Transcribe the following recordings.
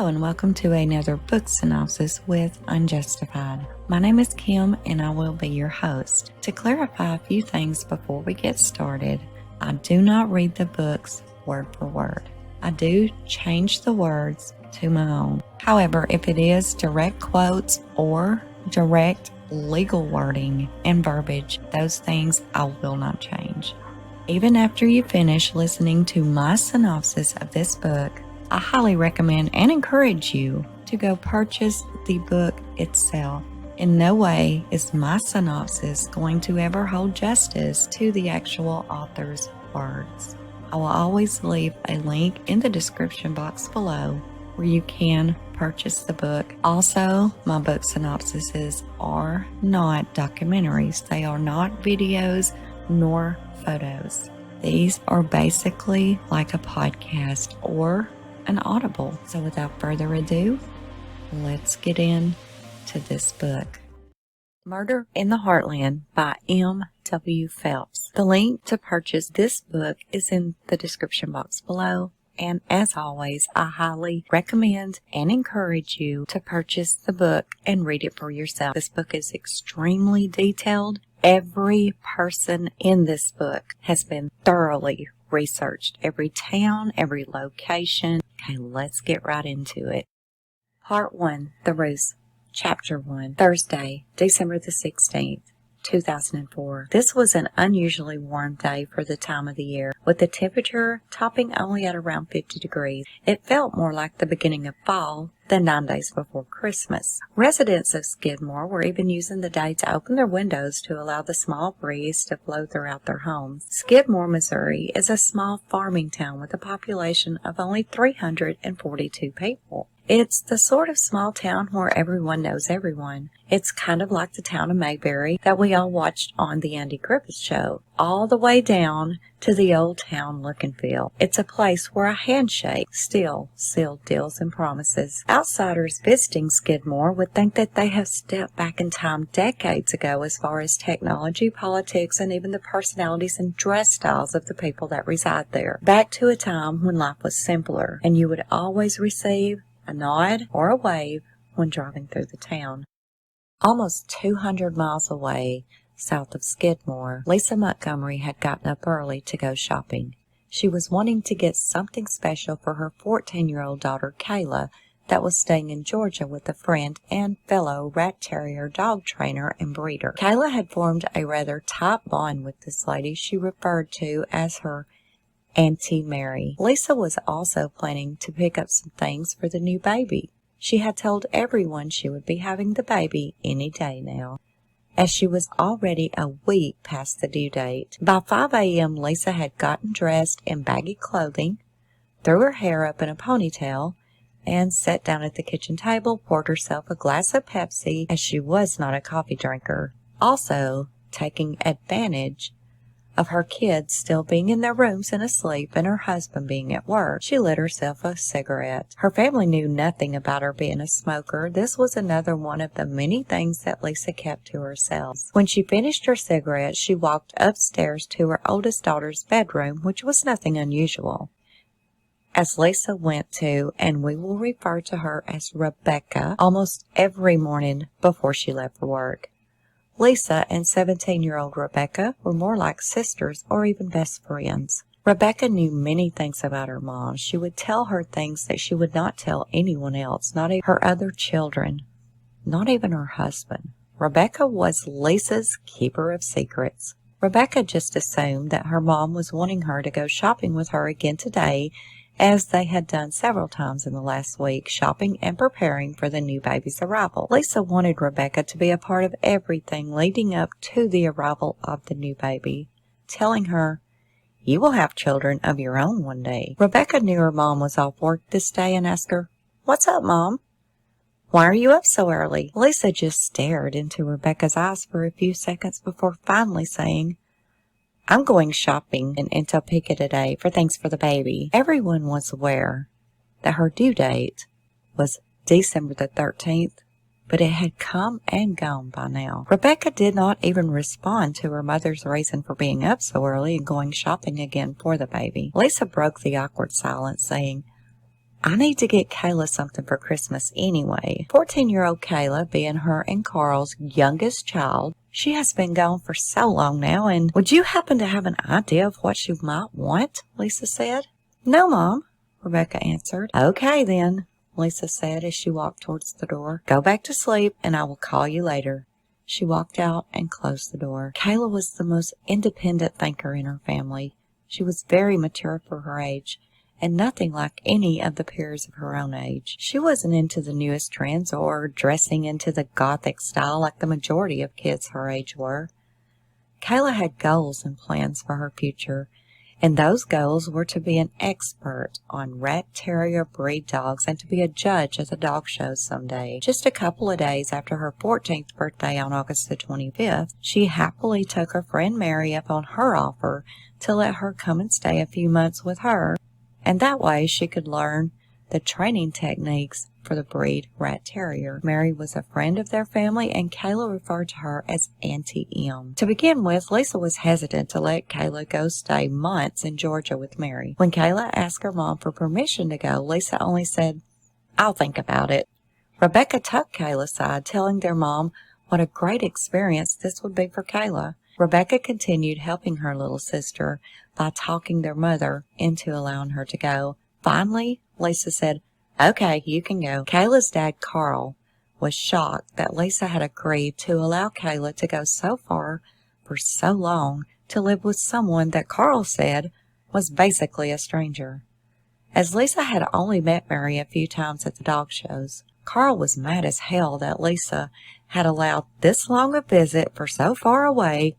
and welcome to another book synopsis with UnJustified. My name is Kim and I will be your host. To clarify a few things before we get started, I do not read the books word for word. I do change the words to my own. However, if it is direct quotes or direct legal wording and verbiage, those things I will not change. Even after you finish listening to my synopsis of this book, I highly recommend and encourage you to go purchase the book itself. In no way is my synopsis going to ever hold justice to the actual author's words. I will always leave a link in the description box below where you can purchase the book. Also, my book synopsises are not documentaries. They are not videos nor photos. These are basically like a podcast or an audible. So without further ado, let's get into this book. Murder in the Heartland by M.W. Phelps. The link to purchase this book is in the description box below. And as always, I highly recommend and encourage you to purchase the book and read it for yourself. This book is extremely detailed. Every person in this book has been thoroughly researched. Every town, every location. Okay, let's get right into it. Part 1, The Ruse. Chapter 1, Thursday, December the 16th. 2004. This was an unusually warm day for the time of the year, with the temperature topping only at around 50 degrees. It felt more like the beginning of fall than 9 days before Christmas. Residents of Skidmore were even using the day to open their windows to allow the small breeze to flow throughout their homes. Skidmore, Missouri is a small farming town with a population of only 342 people. It's the sort of small town where everyone knows everyone. It's kind of like the town of Mayberry that we all watched on the Andy Griffith Show, all the way down to the old town look and feel. It's a place where a handshake still sealed deals and promises. Outsiders visiting Skidmore would think that they have stepped back in time decades ago as far as technology, politics, and even the personalities and dress styles of the people that reside there. Back to a time when life was simpler, and you would always receive a nod or a wave when driving through the town. Almost 200 miles away, south of Skidmore, Lisa Montgomery had gotten up early to go shopping. She was wanting to get something special for her 14-year-old daughter, Kayla, that was staying in Georgia with a friend and fellow rat terrier dog trainer and breeder. Kayla had formed a rather tight bond with this lady she referred to as her Auntie Mary. Lisa was also planning to pick up some things for the new baby. She had told everyone she would be having the baby any day now, as she was already a week past the due date. By 5 a.m., Lisa had gotten dressed in baggy clothing, threw her hair up in a ponytail, and sat down at the kitchen table, poured herself a glass of Pepsi, as she was not a coffee drinker. Also, taking advantage of her kids still being in their rooms and asleep and her husband being at work, she lit herself a cigarette. Her family knew nothing about her being a smoker. This was another one of the many things that Lisa kept to herself. When she finished her cigarette, she walked upstairs to her oldest daughter's bedroom, which was nothing unusual. As Lisa went to, and we will refer to her as Rebecca, almost every morning before she left for work. Lisa and 17-year-old Rebecca were more like sisters or even best friends. Rebecca knew many things about her mom. She would tell her things that she would not tell anyone else, not even her other children, not even her husband. Rebecca was Lisa's keeper of secrets. Rebecca just assumed that her mom was wanting her to go shopping with her again today, as they had done several times in the last week, shopping and preparing for the new baby's arrival. Lisa wanted Rebecca to be a part of everything leading up to the arrival of the new baby, telling her, "You will have children of your own one day." Rebecca knew her mom was off work this day and asked her, "What's up, Mom? Why are you up so early?" Lisa just stared into Rebecca's eyes for a few seconds before finally saying, "I'm going shopping in Topeka today for things for the baby." Everyone was aware that her due date was December the 13th, but it had come and gone by now. Rebecca did not even respond to her mother's reason for being up so early and going shopping again for the baby. Lisa broke the awkward silence, saying, I need to get Kayla something for Christmas anyway. 14-year-old Kayla being her and Carl's youngest child. She has been gone for so long now, and would you happen to have an idea of what she might want? Lisa said. No, Mom, Rebecca answered. Okay, then, Lisa said as she walked towards the door. Go back to sleep, and I will call you later. She walked out and closed the door. Kayla was the most independent thinker in her family. She was very mature for her age, and nothing like any of the peers of her own age. She wasn't into the newest trends or dressing into the gothic style like the majority of kids her age were. Kayla had goals and plans for her future, and those goals were to be an expert on rat terrier breed dogs and to be a judge at the dog shows someday. Just a couple of days after her 14th birthday on August the 25th, she happily took her friend Mary up on her offer to let her come and stay a few months with her, and that way she could learn the training techniques for the breed rat terrier. Mary was a friend of their family, and Kayla referred to her as Auntie M. To begin with, Lisa was hesitant to let Kayla go stay months in Georgia with Mary. When Kayla asked her mom for permission to go, Lisa only said, I'll think about it. Rebecca took Kayla aside, telling their mom what a great experience this would be for Kayla. Rebecca continued helping her little sister by talking their mother into allowing her to go. Finally, Lisa said, Okay, you can go. Kayla's dad, Carl, was shocked that Lisa had agreed to allow Kayla to go so far for so long to live with someone that Carl said was basically a stranger. As Lisa had only met Mary a few times at the dog shows, Carl was mad as hell that Lisa had allowed this long a visit for so far away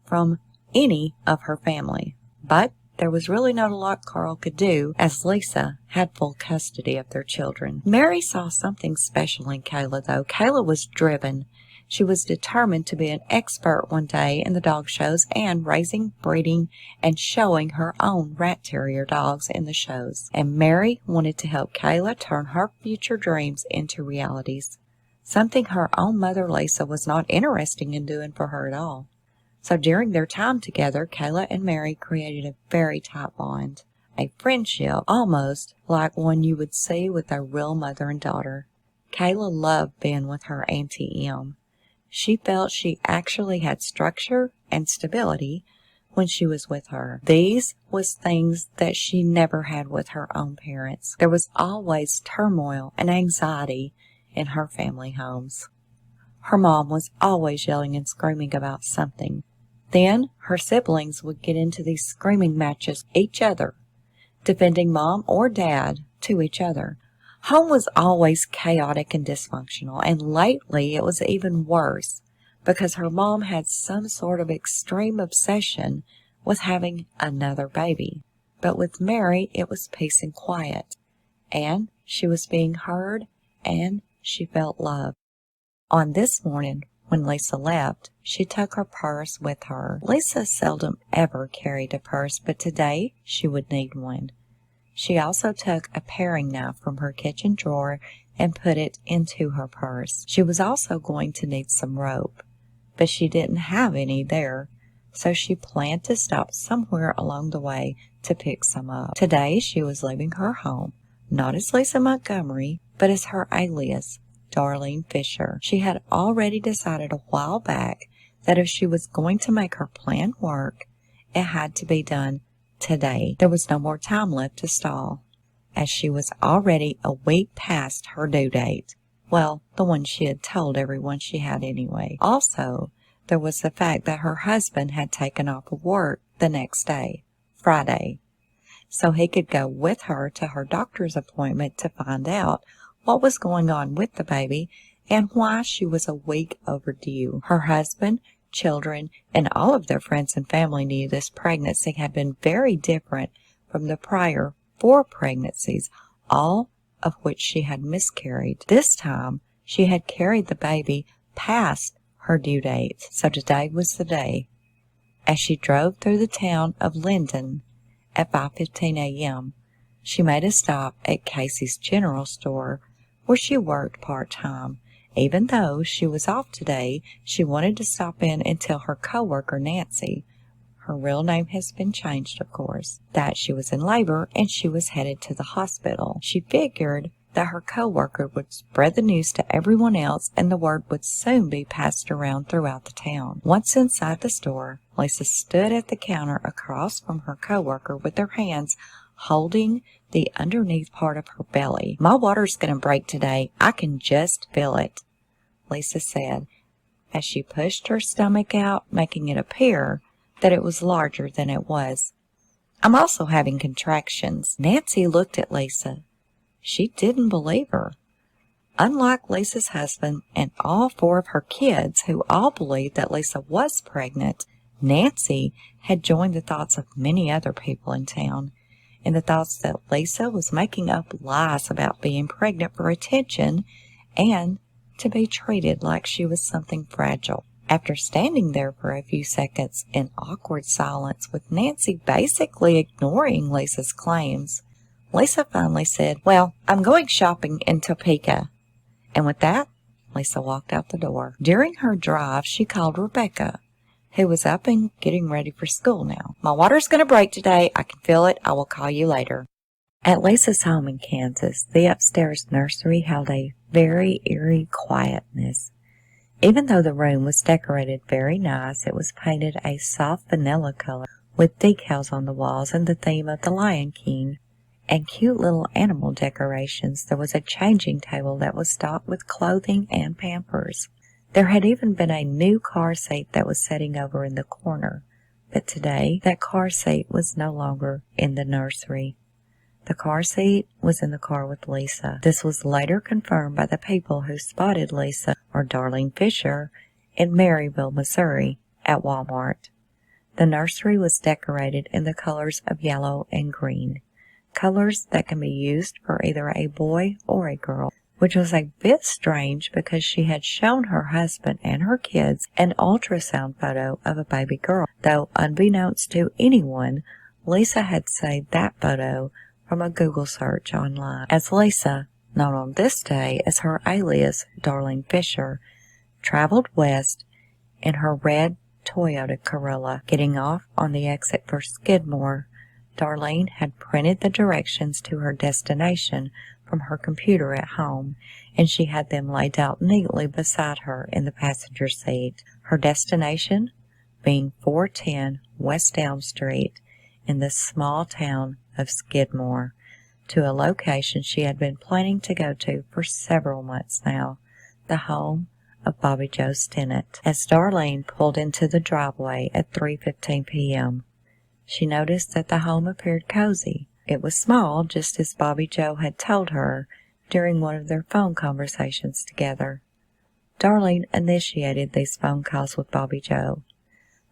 from any of her family. But there was really not a lot Carl could do, as Lisa had full custody of their children. Mary saw something special in Kayla, though. Kayla was driven. She was determined to be an expert one day in the dog shows and raising, breeding, and showing her own rat terrier dogs in the shows. And Mary wanted to help Kayla turn her future dreams into realities, something her own mother Lisa was not interested in doing for her at all. So during their time together, Kayla and Mary created a very tight bond, a friendship almost like one you would see with a real mother and daughter. Kayla loved being with her Auntie M. She felt she actually had structure and stability when she was with her. These was things that she never had with her own parents. There was always turmoil and anxiety in her family homes. Her mom was always yelling and screaming about something. Then her siblings would get into these screaming matches each other, defending mom or dad to each other. Home was always chaotic and dysfunctional, and lately it was even worse because her mom had some sort of extreme obsession with having another baby. But with Mary, it was peace and quiet, and she was being heard, and she felt love. On this morning, when Lisa left, she took her purse with her. Lisa seldom ever carried a purse, but today she would need one. She also took a paring knife from her kitchen drawer and put it into her purse. She was also going to need some rope, but she didn't have any there, so she planned to stop somewhere along the way to pick some up. Today she was leaving her home, not as Lisa Montgomery, but as her alias, Darlene Fisher. She had already decided a while back that if she was going to make her plan work, it had to be done today. There was no more time left to stall, as she was already a week past her due date. Well, the one she had told everyone she had anyway. Also, there was the fact that her husband had taken off of work the next day, Friday, so he could go with her to her doctor's appointment to find out what was going on with the baby and why she was a week overdue. Her husband, children, and all of their friends and family knew this pregnancy had been very different from the prior 4 pregnancies, all of which she had miscarried. This time, she had carried the baby past her due date, so today was the day. As she drove through the town of Linden at 5:15 a.m., she made a stop at Casey's General Store, where she worked part-time. Even though she was off today, she wanted to stop in and tell her coworker Nancy, her real name has been changed, of course, that she was in labor and she was headed to the hospital. She figured that her co-worker would spread the news to everyone else and the word would soon be passed around throughout the town. Once inside the store, Lisa stood at the counter across from her co-worker with her hands holding the underneath part of her belly. "My water's going to break today. I can just feel it," Lisa said, as she pushed her stomach out, making it appear that it was larger than it was. "I'm also having contractions." Nancy looked at Lisa. She didn't believe her. Unlike Lisa's husband and all 4 of her kids, who all believed that Lisa was pregnant, Nancy had joined the thoughts of many other people in town, in the thoughts that Lisa was making up lies about being pregnant for attention and to be treated like she was something fragile. After standing there for a few seconds in awkward silence, with Nancy basically ignoring Lisa's claims, Lisa finally said, "Well, I'm going shopping in Topeka." And with that, Lisa walked out the door. During her drive, she called Rebecca, who was up and getting ready for school now. "My water's going to break today. I can feel it. I will call you later." At Lisa's home in Kansas, the upstairs nursery held a very eerie quietness. Even though the room was decorated very nice, it was painted a soft vanilla color with decals on the walls and the theme of the Lion King and cute little animal decorations. There was a changing table that was stocked with clothing and Pampers. There had even been a new car seat that was sitting over in the corner, but today that car seat was no longer in the nursery. The car seat was in the car with Lisa. This was later confirmed by the people who spotted Lisa, or Darlene Fisher, in Maryville, Missouri, at Walmart. The nursery was decorated in the colors of yellow and green, colors that can be used for either a boy or a girl, which was a bit strange because she had shown her husband and her kids an ultrasound photo of a baby girl, though unbeknownst to anyone, Lisa had saved that photo from a Google search online. As Lisa, known on this day as her alias Darlene Fisher, traveled west in her red Toyota Corolla, getting off on the exit for Skidmore, Darlene had printed the directions to her destination from her computer at home, and she had them laid out neatly beside her in the passenger seat. Her destination being 410 West Elm Street in the small town of Skidmore, to a location she had been planning to go to for several months now, the home of Bobby Joe Stinnett. As Darlene pulled into the driveway at 3:15 p.m., she noticed that the home appeared cozy. It was small, just as Bobby Joe had told her during one of their phone conversations together. Darlene initiated these phone calls with Bobby Joe,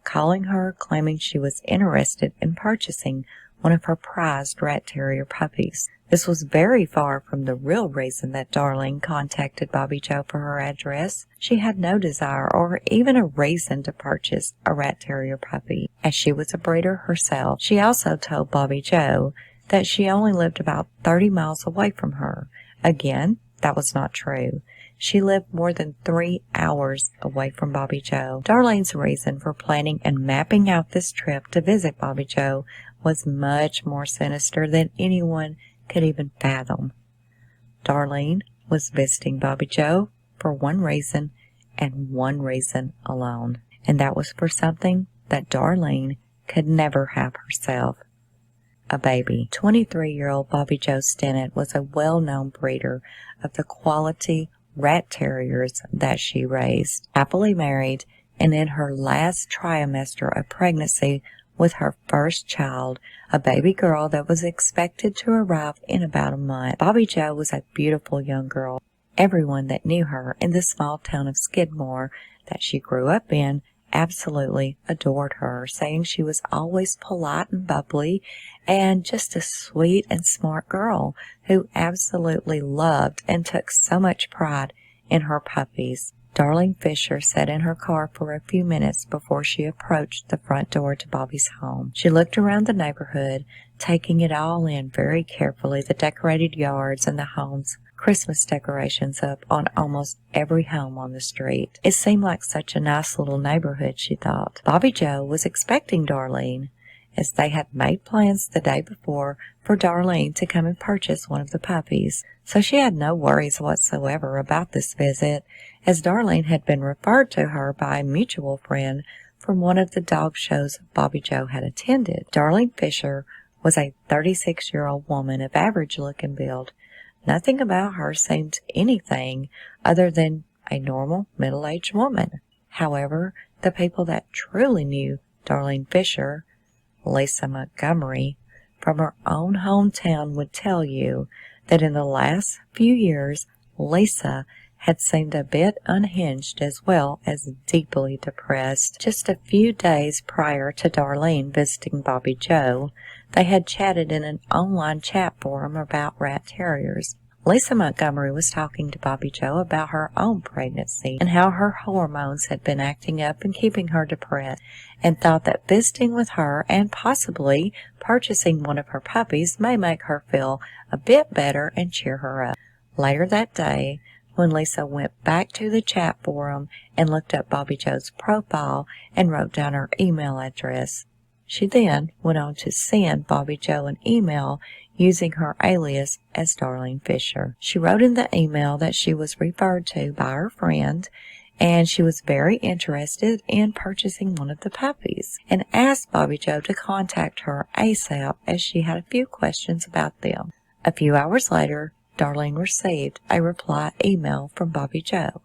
calling her, claiming she was interested in purchasing one of her prized rat terrier puppies. This was very far from the real reason that Darlene contacted Bobby Joe for her address. She had no desire or even a reason to purchase a rat terrier puppy, as she was a breeder herself. She also told Bobby Joe that she only lived about 30 miles away from her. Again, that was not true. She lived more than 3 hours away from Bobby Joe. Darlene's reason for planning and mapping out this trip to visit Bobby Joe was much more sinister than anyone could even fathom. Darlene was visiting Bobby Joe for one reason and one reason alone, and that was for something that Darlene could never have herself: a baby. 23-year-old Bobby Joe Stinnett was a well-known breeder of the quality rat terriers that she raised. Happily married and in her last trimester of pregnancy with her first child, a baby girl that was expected to arrive in about a month. Bobby Joe was a beautiful young girl. Everyone that knew her in the small town of Skidmore that she grew up in absolutely adored her, saying she was always polite and bubbly and just a sweet and smart girl who absolutely loved and took so much pride in her puppies. Darlene Fisher sat in her car for a few minutes before she approached the front door to Bobby's home. She looked around the neighborhood, taking it all in very carefully, the decorated yards and the homes, Christmas decorations up on almost every home on the street. It seemed like such a nice little neighborhood, she thought. Bobby Joe was expecting Darlene, as they had made plans the day before for Darlene to come and purchase one of the puppies. So she had no worries whatsoever about this visit, as Darlene had been referred to her by a mutual friend from one of the dog shows Bobby Joe had attended. Darlene Fisher was a 36-year-old woman of average look and build. Nothing about her seemed anything other than a normal middle-aged woman. However, the people that truly knew Darlene Fisher, Lisa Montgomery, from her own hometown, would tell you that in the last few years, Lisa had seemed a bit unhinged as well as deeply depressed. Just a few days prior to Darlene visiting Bobby Joe, they had chatted in an online chat forum about rat terriers. Lisa Montgomery was talking to Bobby Joe about her own pregnancy and how her hormones had been acting up and keeping her depressed, and thought that visiting with her and possibly purchasing one of her puppies may make her feel a bit better and cheer her up. Later that day, when Lisa went back to the chat forum and looked up Bobby Joe's profile and wrote down her email address, she then went on to send Bobby Joe an email using her alias as Darlene Fisher. She wrote in the email that she was referred to by her friend, and she was very interested in purchasing one of the puppies, and asked Bobby Joe to contact her ASAP as she had a few questions about them. A few hours later, Darlene received a reply email from Bobby Joe.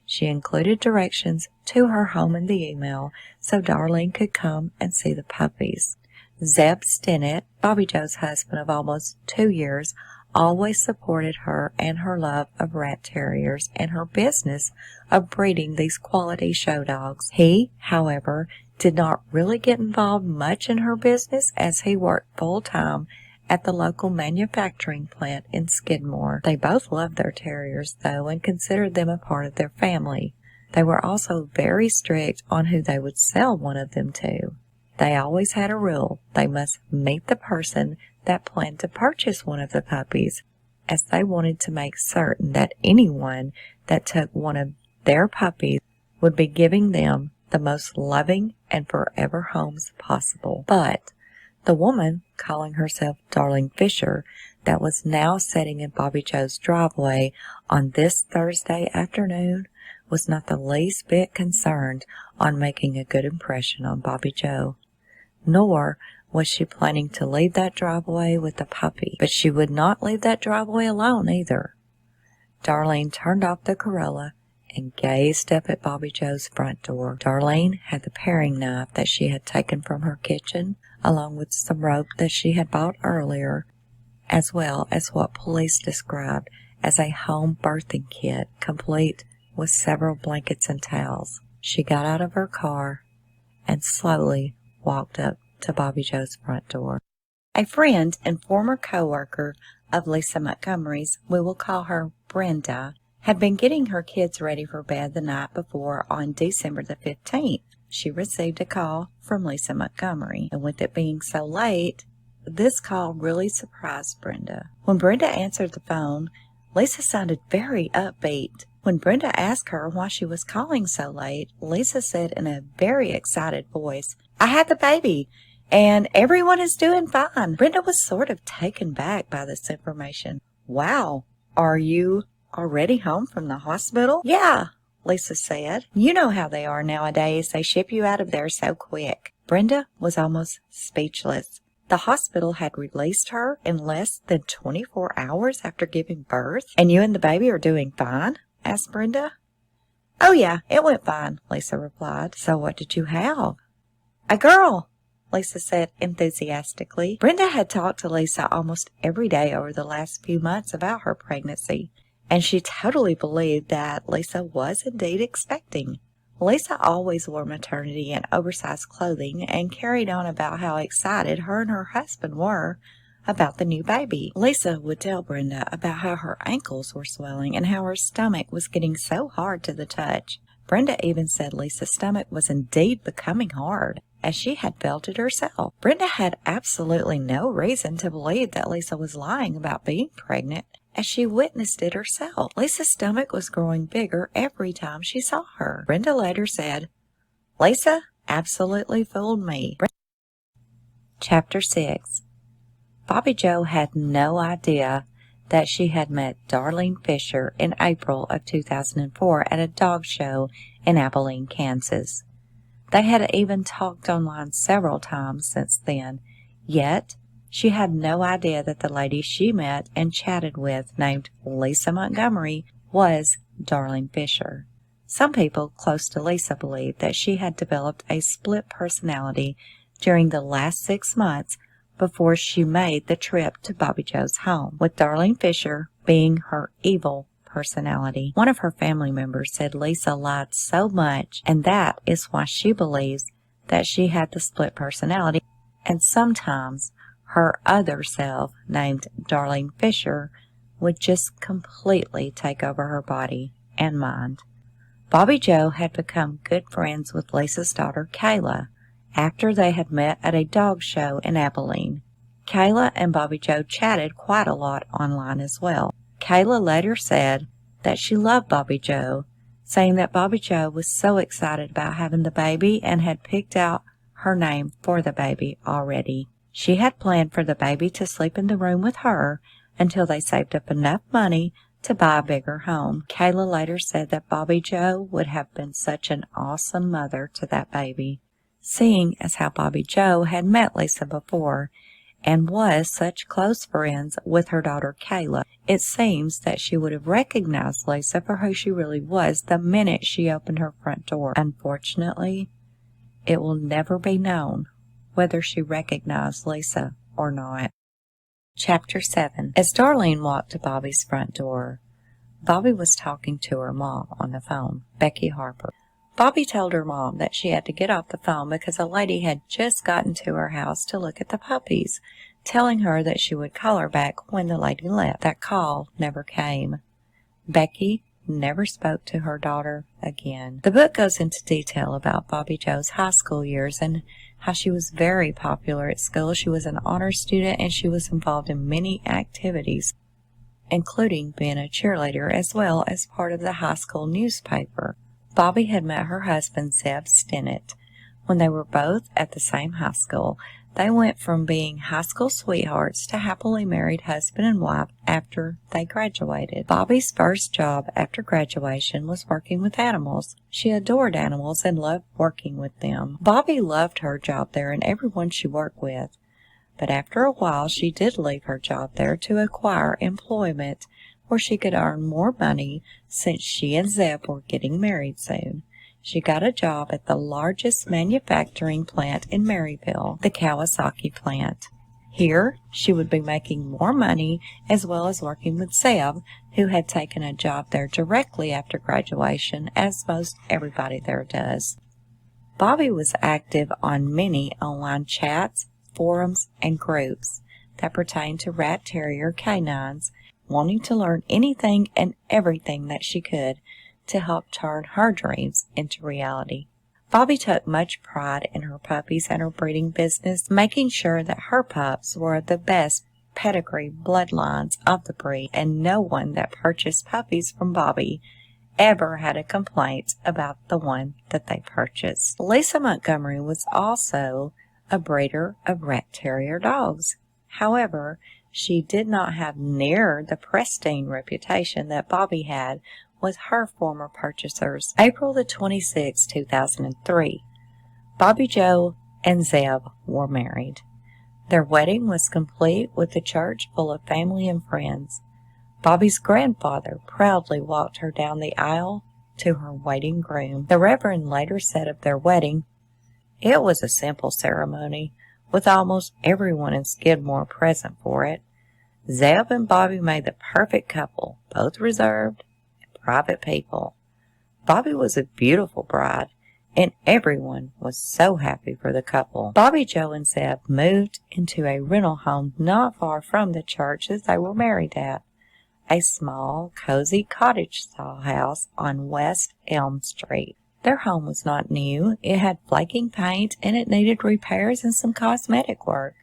She included directions to her home in the email so Darlene could come and see the puppies. Zeb Stinnett, Bobby Joe's husband of almost 2 years, always supported her and her love of rat terriers and her business of breeding these quality show dogs. He, however, did not really get involved much in her business, as he worked full-time at the local manufacturing plant in Skidmore. They both loved their terriers, though, and considered them a part of their family. They were also very strict on who they would sell one of them to. They always had a rule: they must meet the person that planned to purchase one of the puppies, as they wanted to make certain that anyone that took one of their puppies would be giving them the most loving and forever homes possible. But the woman, calling herself Darlene Fisher, that was now sitting in Bobby Joe's driveway on this Thursday afternoon, was not the least bit concerned on making a good impression on Bobby Joe. Nor was she planning to leave that driveway with the puppy. But she would not leave that driveway alone either. Darlene turned off the Corolla and gazed up at Bobby Joe's front door. Darlene had the paring knife that she had taken from her kitchen, along with some rope that she had bought earlier, as well as what police described as a home birthing kit, complete with several blankets and towels. She got out of her car and slowly walked up to Bobby Joe's front door. A friend and former co-worker of Lisa Montgomery's, we will call her Brenda, had been getting her kids ready for bed the night before on December the 15th. She received a call from Lisa Montgomery, and with it being so late, this call really surprised Brenda. When Brenda answered the phone, Lisa sounded very upbeat. When Brenda asked her why she was calling so late, Lisa said in a very excited voice, "I had the baby, and everyone is doing fine." Brenda was sort of taken back by this information. "Wow, are you already home from the hospital?" "Yeah," Lisa said. "You know how they are nowadays. They ship you out of there so quick." Brenda was almost speechless. The hospital had released her in less than 24 hours after giving birth. "And you and the baby are doing fine?" asked Brenda. "Oh yeah, it went fine," Lisa replied. "So what did you have?" "A girl," Lisa said enthusiastically. Brenda had talked to Lisa almost every day over the last few months about her pregnancy, and she totally believed that Lisa was indeed expecting. Lisa always wore maternity and oversized clothing and carried on about how excited her and her husband were about the new baby. Lisa would tell Brenda about how her ankles were swelling and how her stomach was getting so hard to the touch. Brenda even said Lisa's stomach was indeed becoming hard, as she had felt it herself. Brenda had absolutely no reason to believe that Lisa was lying about being pregnant, as she witnessed it herself. Lisa's stomach was growing bigger every time she saw her. Brenda later said, "Lisa absolutely fooled me." Chapter 6. Bobby Joe had no idea that she had met Darlene Fisher in April of 2004 at a dog show in Abilene, Kansas. They had even talked online several times since then, yet she had no idea that the lady she met and chatted with, named Lisa Montgomery, was Darlene Fisher. Some people close to Lisa believed that she had developed a split personality during the last 6 months before she made the trip to Bobby Joe's home, with Darlene Fisher being her evil personality. One of her family members said Lisa lied so much, and that is why she believes that she had the split personality, and sometimes her other self, named Darlene Fisher, would just completely take over her body and mind. Bobby Joe had become good friends with Lisa's daughter, Kayla, after they had met at a dog show in Abilene. Kayla and Bobby Joe chatted quite a lot online as well. Kayla later said that she loved Bobby Joe, saying that Bobby Joe was so excited about having the baby and had picked out her name for the baby already. She had planned for the baby to sleep in the room with her until they saved up enough money to buy a bigger home. Kayla later said that Bobby Joe would have been such an awesome mother to that baby, seeing as how Bobby Joe had met Lisa before and was such close friends with her daughter Kayla. It seems that she would have recognized Lisa for who she really was the minute she opened her front door. Unfortunately, it will never be known whether she recognized Lisa or not. Chapter 7. As Darlene walked to Bobby's front door, Bobby was talking to her mom on the phone, Becky Harper. Bobby told her mom that she had to get off the phone because a lady had just gotten to her house to look at the puppies, telling her that she would call her back when the lady left. That call never came. Becky never spoke to her daughter again. The book goes into detail about Bobby Joe's high school years and how she was very popular at school. She was an honor student and she was involved in many activities, including being a cheerleader as well as part of the high school newspaper. Bobby had met her husband, Zeb Stinnett, when they were both at the same high school. They went from being high school sweethearts to happily married husband and wife after they graduated. Bobby's first job after graduation was working with animals. She adored animals and loved working with them. Bobby loved her job there and everyone she worked with. But after a while, she did leave her job there to acquire employment where she could earn more money since she and Zeb were getting married soon. She got a job at the largest manufacturing plant in Maryville, the Kawasaki plant. Here, she would be making more money as well as working with Zeb, who had taken a job there directly after graduation, as most everybody there does. Bobby was active on many online chats, forums, and groups that pertain to rat terrier canines, wanting to learn anything and everything that she could to help turn her dreams into reality. Bobby took much pride in her puppies and her breeding business, making sure that her pups were the best pedigree bloodlines of the breed, and no one that purchased puppies from Bobby ever had a complaint about the one that they purchased. Lisa Montgomery was also a breeder of rat terrier dogs. However, she did not have near the pristine reputation that Bobby had with her former purchasers. April the 26th, 2003, Bobby Joe and Zeb were married. Their wedding was complete with the church full of family and friends. Bobby's grandfather proudly walked her down the aisle to her waiting groom. The Reverend later said of their wedding, "It was a simple ceremony, with almost everyone in Skidmore present for it. Zeb and Bobby made the perfect couple, both reserved and private people. Bobby was a beautiful bride, and everyone was so happy for the couple." Bobby Joe and Zeb moved into a rental home not far from the church that they were married at, a small, cozy cottage-style house on West Elm Street. Their home was not new. It had flaking paint and it needed repairs and some cosmetic work.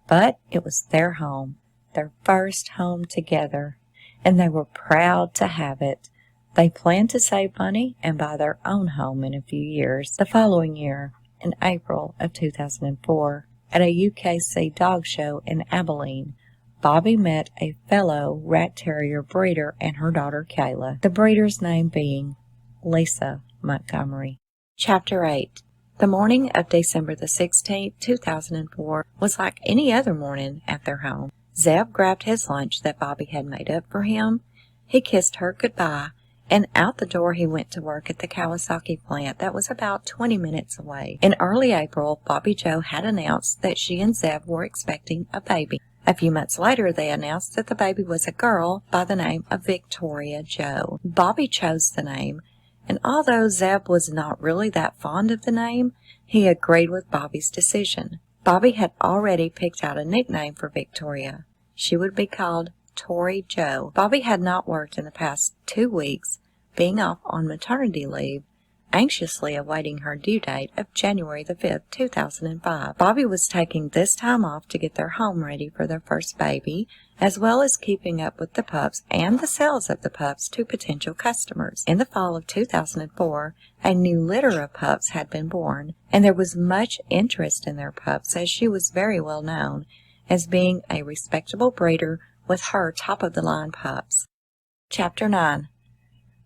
But it was their home, their first home together. and they were proud to have it. They planned to save money and buy their own home in a few years. The following year, in April of 2004, at a UKC dog show in Abilene, Bobby met a fellow rat terrier breeder and her daughter Kayla, the breeder's name being Lisa Montgomery. Chapter 8. The morning of December the 16th, 2004 was like any other morning at their home. Zeb grabbed his lunch that Bobby had made up for him. He kissed her goodbye, and out the door he went to work at the Kawasaki plant that was about 20 minutes away. In early April, Bobby Joe had announced that she and Zeb were expecting a baby. A few months later, they announced that the baby was a girl by the name of Victoria Joe. Bobby chose the name, and although Zeb was not really that fond of the name, he agreed with Bobby's decision. Bobby had already picked out a nickname for Victoria. She would be called Tori Joe. Bobby had not worked in the past 2 weeks, being off on maternity leave, anxiously awaiting her due date of January the 5th, 2005. Bobby was taking this time off to get their home ready for their first baby, as well as keeping up with the pups and the sales of the pups to potential customers. In the fall of 2004, a new litter of pups had been born, and there was much interest in their pups as she was very well known as being a respectable breeder with her top-of-the-line pups. Chapter 9.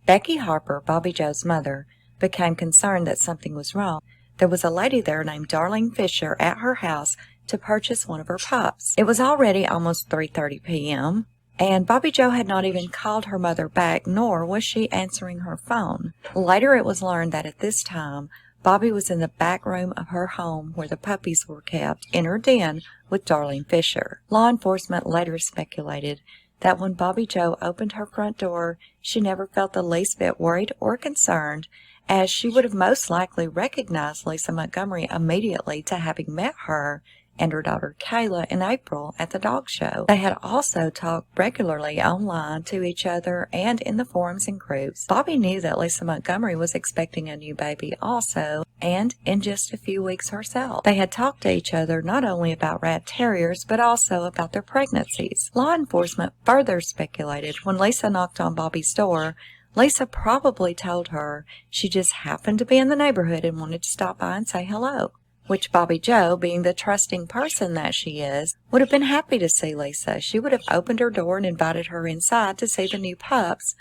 Becky Harper, Bobby Joe's mother, became concerned that something was wrong. There was a lady there named Darlene Fisher at her house to purchase one of her pups. It was already almost 3:30 p.m., and Bobby Joe had not even called her mother back, nor was she answering her phone. Later it was learned that at this time, Bobby was in the back room of her home where the puppies were kept, in her den with Darlene Fisher. Law enforcement later speculated that when Bobby Joe opened her front door, she never felt the least bit worried or concerned, as she would have most likely recognized Lisa Montgomery immediately to having met her and her daughter Kayla in April at the dog show. They had also talked regularly online to each other and in the forums and groups. Bobby knew that Lisa Montgomery was expecting a new baby also, and in just a few weeks herself. They had talked to each other not only about rat terriers, but also about their pregnancies. Law enforcement further speculated when Lisa knocked on Bobby's door, Lisa probably told her she just happened to be in the neighborhood and wanted to stop by and say hello, which Bobby Joe, being the trusting person that she is, would have been happy to see Lisa. She would have opened her door and invited her inside to see the new pups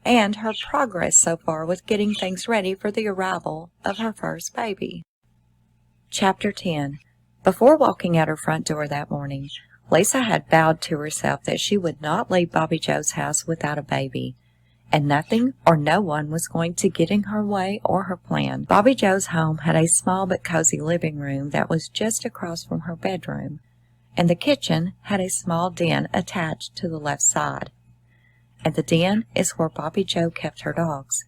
and her progress so far with getting things ready for the arrival of her first baby. Chapter 10. Before walking out her front door that morning, Lisa had vowed to herself that she would not leave Bobby Joe's house without a baby, and nothing or no one was going to get in her way or her plan. Bobby Joe's home had a small but cozy living room that was just across from her bedroom, and the kitchen had a small den attached to the left side. And the den is where Bobby Joe kept her dogs.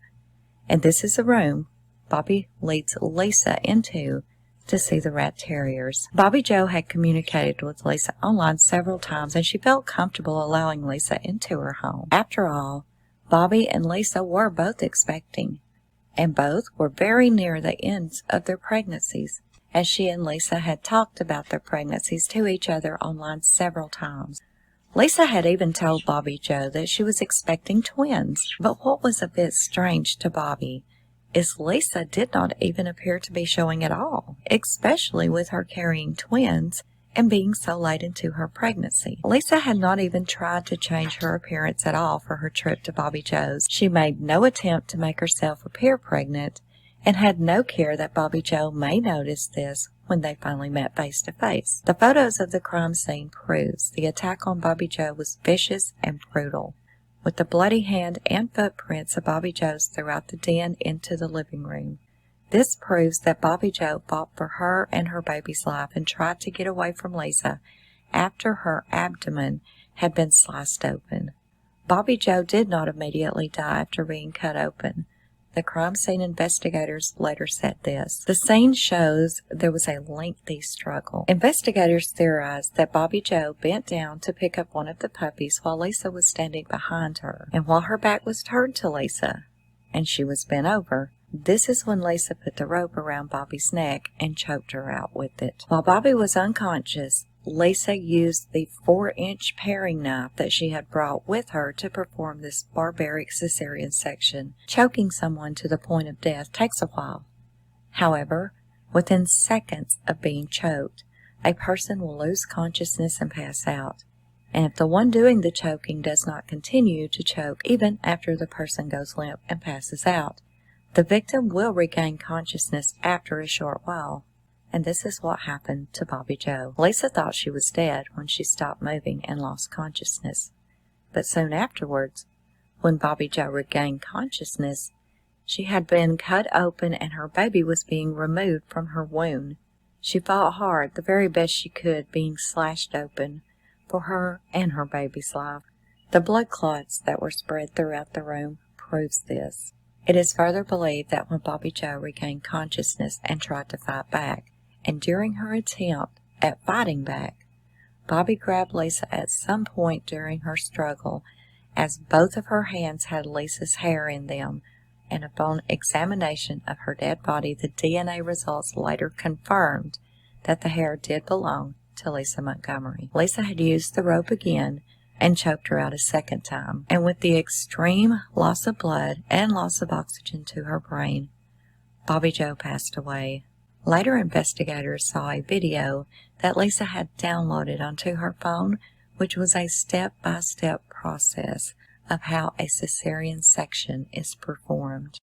And this is the room Bobby leads Lisa into to see the rat terriers. Bobby Joe had communicated with Lisa online several times, and she felt comfortable allowing Lisa into her home. After all, Bobby and Lisa were both expecting, and both were very near the ends of their pregnancies, as she and Lisa had talked about their pregnancies to each other online several times. Lisa had even told Bobby Joe that she was expecting twins, but what was a bit strange to Bobby is Lisa did not even appear to be showing at all, especially with her carrying twins and being so late into her pregnancy. Lisa had not even tried to change her appearance at all for her trip to Bobby Joe's. She made no attempt to make herself appear pregnant and had no care that Bobby Joe may notice this when they finally met face to face. The photos of the crime scene proves the attack on Bobby Joe was vicious and brutal, with the bloody hand and footprints of Bobby Joe's throughout the den into the living room. This proves that Bobby Joe fought for her and her baby's life and tried to get away from Lisa after her abdomen had been sliced open. Bobby Joe did not immediately die after being cut open. The crime scene investigators later said this. The scene shows there was a lengthy struggle. Investigators theorized that Bobby Joe bent down to pick up one of the puppies while Lisa was standing behind her, and while her back was turned to Lisa, and she was bent over. This is when Lisa put the rope around Bobby's neck and choked her out with it. While Bobby was unconscious, Lisa used the 4-inch paring knife that she had brought with her to perform this barbaric cesarean section. Choking someone to the point of death takes a while. However, within seconds of being choked, a person will lose consciousness and pass out. And if the one doing the choking does not continue to choke even after the person goes limp and passes out, the victim will regain consciousness after a short while. And this is what happened to Bobby Joe. Lisa thought she was dead when she stopped moving and lost consciousness. But soon afterwards, when Bobby Joe regained consciousness, she had been cut open and her baby was being removed from her wound. She fought hard, the very best she could, being slashed open for her and her baby's life. The blood clots that were spread throughout the room proves this. It is further believed that when Bobby Joe regained consciousness and tried to fight back, and during her attempt at fighting back, Bobby grabbed Lisa at some point during her struggle, as both of her hands had Lisa's hair in them, and upon examination of her dead body, the DNA results later confirmed that the hair did belong to Lisa Montgomery. Lisa had used the rope again and choked her out a second time, and with the extreme loss of blood and loss of oxygen to her brain, Bobby Joe passed away. Later, investigators saw a video that Lisa had downloaded onto her phone, which was a step-by-step process of how a cesarean section is performed.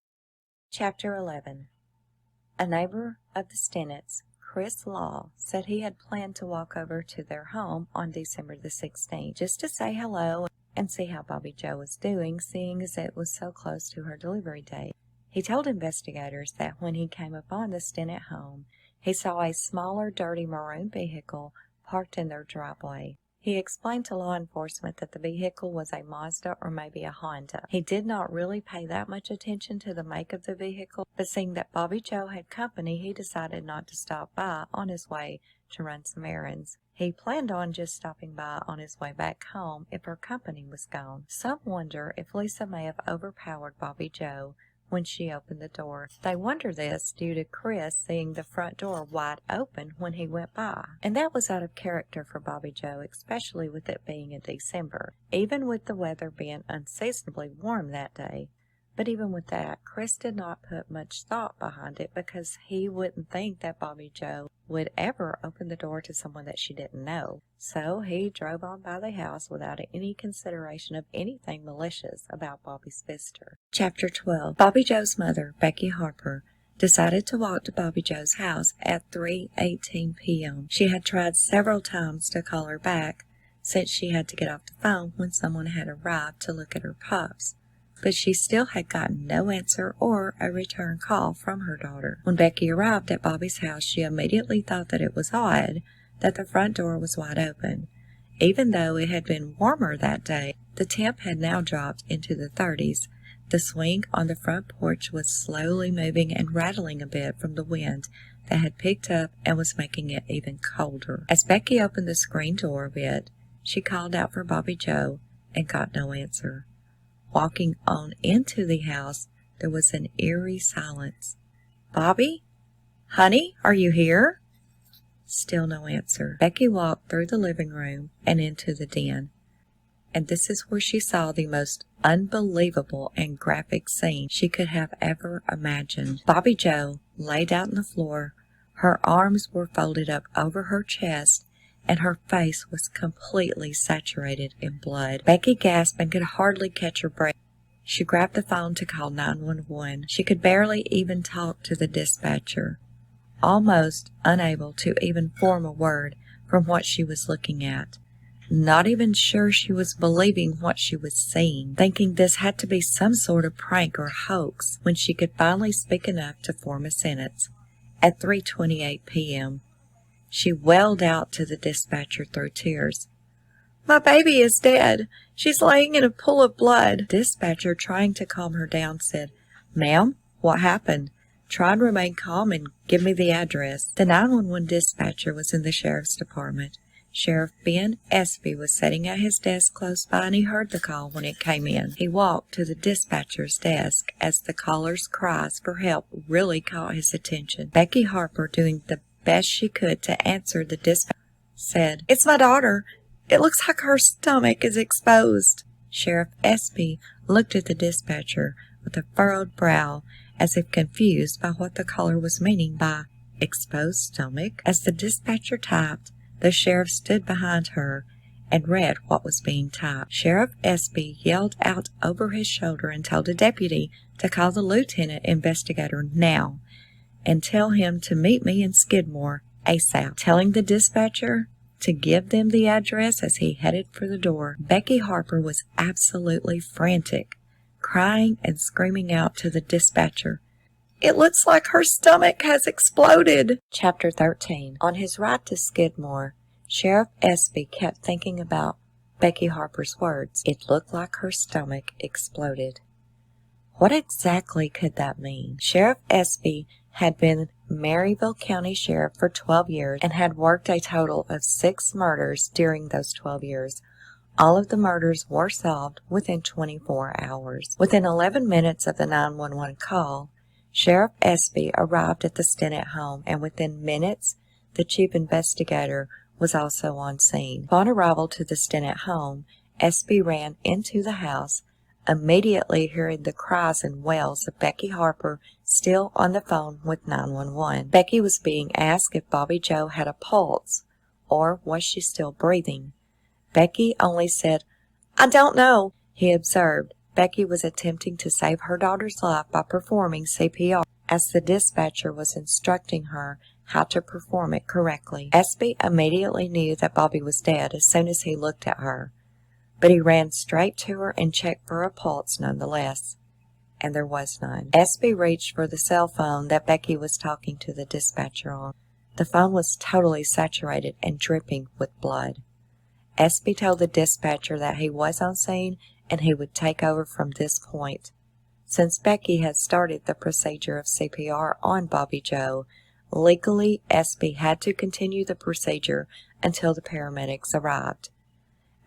Chapter 11. A neighbor of the Stennetts, Chris Law, said he had planned to walk over to their home on December the 16th just to say hello and see how Bobby Joe was doing, seeing as it was so close to her delivery date. He told investigators that when he came upon the Stennett home, he saw a smaller, dirty maroon vehicle parked in their driveway. He explained to law enforcement that the vehicle was a Mazda or maybe a Honda. He did not really pay that much attention to the make of the vehicle, but seeing that Bobby Joe had company, he decided not to stop by on his way to run some errands. He planned on just stopping by on his way back home if her company was gone. Some wonder if Lisa may have overpowered Bobby Joe when she opened the door. They wonder this due to Chris seeing the front door wide open when he went by. And that was out of character for Bobby Joe, especially with it being in December, even with the weather being unseasonably warm that day. But even with that, Chris did not put much thought behind it because he wouldn't think that Bobby Joe would ever open the door to someone that she didn't know. So he drove on by the house without any consideration of anything malicious about Bobby's visitor. Chapter 12. Bobby Joe's mother, Becky Harper, decided to walk to Bobby Joe's house at 3:18 p.m. She had tried several times to call her back since she had to get off the phone when someone had arrived to look at her pups, but she still had gotten no answer or a return call from her daughter. When Becky arrived at Bobby's house, she immediately thought that it was odd that the front door was wide open. Even though it had been warmer that day, the temp had now dropped into the 30s. The swing on the front porch was slowly moving and rattling a bit from the wind that had picked up and was making it even colder. As Becky opened the screen door a bit, she called out for Bobby Joe and got no answer. Walking on into the house, there was an eerie silence. "Bobby? Honey, are you here?" Still no answer. Becky walked through the living room and into the den. And this is where she saw the most unbelievable and graphic scene she could have ever imagined. Bobby Joe laid out on the floor. Her arms were folded up over her chest, and her face was completely saturated in blood. Becky gasped and could hardly catch her breath. She grabbed the phone to call 911. She could barely even talk to the dispatcher, almost unable to even form a word from what she was looking at. Not even sure she was believing what she was seeing, thinking this had to be some sort of prank or hoax, when she could finally speak enough to form a sentence. At 3:28 p.m., she wailed out to the dispatcher through tears, "My baby is dead. She's laying in a pool of blood." The dispatcher, trying to calm her down, said, "Ma'am, what happened? Try and remain calm and give me the address." The 911 dispatcher was in the sheriff's department. Sheriff Ben Espy was sitting at his desk close by, and he heard the call when it came in. He walked to the dispatcher's desk as the caller's cries for help really caught his attention. Becky Harper, doing the best she could to answer the dispatcher. said, "It's my daughter. It looks like her stomach is exposed." Sheriff Espy looked at the dispatcher with a furrowed brow, as if confused by what the caller was meaning by exposed stomach. As the dispatcher typed, the sheriff stood behind her and read what was being typed. Sheriff Espy yelled out over his shoulder and told a deputy to call the lieutenant investigator now and tell him to meet me in Skidmore ASAP. Telling the dispatcher to give them the address as he headed for the door, Becky Harper was absolutely frantic, crying and screaming out to the dispatcher, "It looks like her stomach has exploded." Chapter 13. On his ride to Skidmore, Sheriff Espy kept thinking about Becky Harper's words. It looked like her stomach exploded. What exactly could that mean? Sheriff Espy had been Maryville County Sheriff for 12 years and had worked a total of 6 murders during those 12 years. All of the murders were solved within 24 hours. Within 11 minutes of the 911 call, Sheriff Espy arrived at the Stinnett home, and within minutes, the chief investigator was also on scene. Upon arrival to the Stinnett home, Espy ran into the house, immediately hearing the cries and wails of Becky Harper still on the phone with 911. Becky was being asked if Bobby Joe had a pulse, or was she still breathing. Becky only said, "I don't know." He observed Becky was attempting to save her daughter's life by performing CPR, as the dispatcher was instructing her how to perform it correctly. Espy immediately knew that Bobby was dead as soon as he looked at her, but he ran straight to her and checked for a pulse nonetheless, and there was none. Espy reached for the cell phone that Becky was talking to the dispatcher on. The phone was totally saturated and dripping with blood. Espy told the dispatcher that he was on scene and he would take over from this point. Since Becky had started the procedure of CPR on Bobby Joe, legally Espy had to continue the procedure until the paramedics arrived.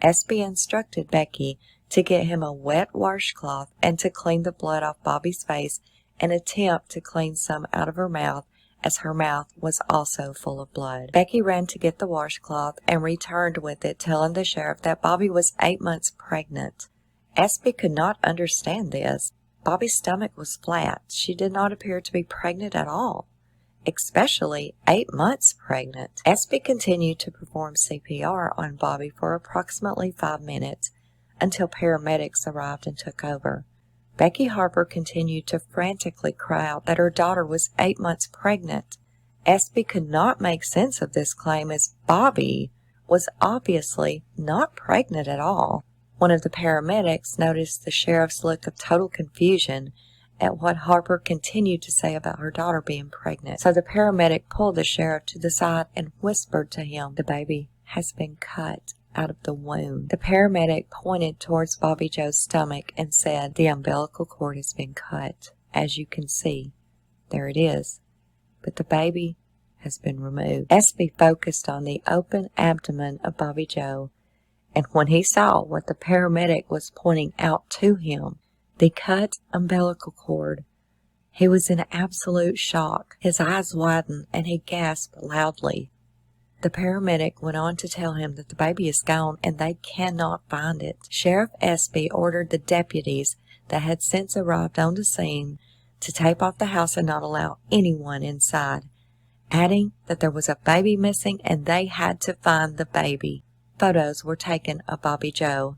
Espy instructed Becky to get him a wet washcloth and to clean the blood off Bobby's face and attempt to clean some out of her mouth, as her mouth was also full of blood. Becky ran to get the washcloth and returned with it, telling the sheriff that Bobby was 8 months pregnant. Espy could not understand this. Bobby's stomach was flat. She did not appear to be pregnant at all, especially 8 months pregnant. Espy continued to perform CPR on Bobby for approximately 5 minutes until paramedics arrived and took over. Becky Harper continued to frantically cry out that her daughter was 8 months pregnant. Espy could not make sense of this claim, as Bobby was obviously not pregnant at all. One of the paramedics noticed the sheriff's look of total confusion at what Harper continued to say about her daughter being pregnant. So the paramedic pulled the sheriff to the side and whispered to him, "The baby has been cut out of the womb." The paramedic pointed towards Bobby Joe's stomach and said, "The umbilical cord has been cut. As you can see, there it is. But the baby has been removed." Espy focused on the open abdomen of Bobby Joe, and when he saw what the paramedic was pointing out to him, the cut umbilical cord, he was in absolute shock. His eyes widened and he gasped loudly. The paramedic went on to tell him that the baby is gone and they cannot find it. Sheriff Espy ordered the deputies that had since arrived on the scene to tape off the house and not allow anyone inside, adding that there was a baby missing and they had to find the baby. Photos were taken of Bobby Joe.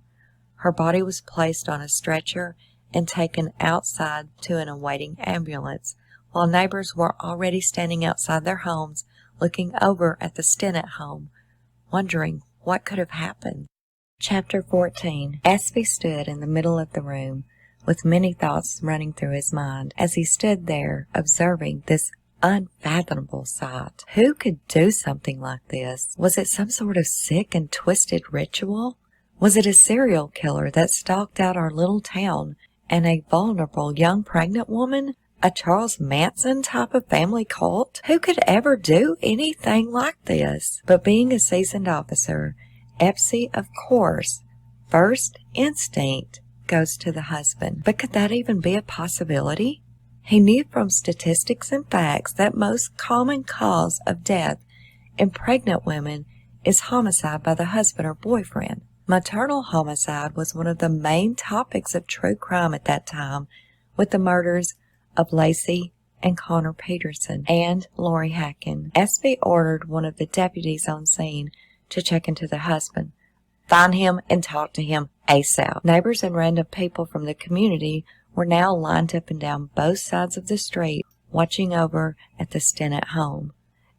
Her body was placed on a stretcher and taken outside to an awaiting ambulance, while neighbors were already standing outside their homes looking over at the Stinnett home, wondering what could have happened. Chapter 14. Espy stood in the middle of the room, with many thoughts running through his mind as he stood there observing this unfathomable sight. Who could do something like this? Was it some sort of sick and twisted ritual? Was it a serial killer that stalked out our little town and a vulnerable young pregnant woman? A Charles Manson type of family cult? Who could ever do anything like this? But being a seasoned officer, Espy, of course, first instinct goes to the husband. But could that even be a possibility? He knew from statistics and facts that most common cause of death in pregnant women is homicide by the husband or boyfriend. Maternal homicide was one of the main topics of true crime at that time, with the murders of Lacey and Connor Peterson and Lori Hacken. SB ordered one of the deputies on scene to check into the husband, find him, and talk to him ASAP. Neighbors and random people from the community were now lined up and down both sides of the street, watching over at the Stinnett home.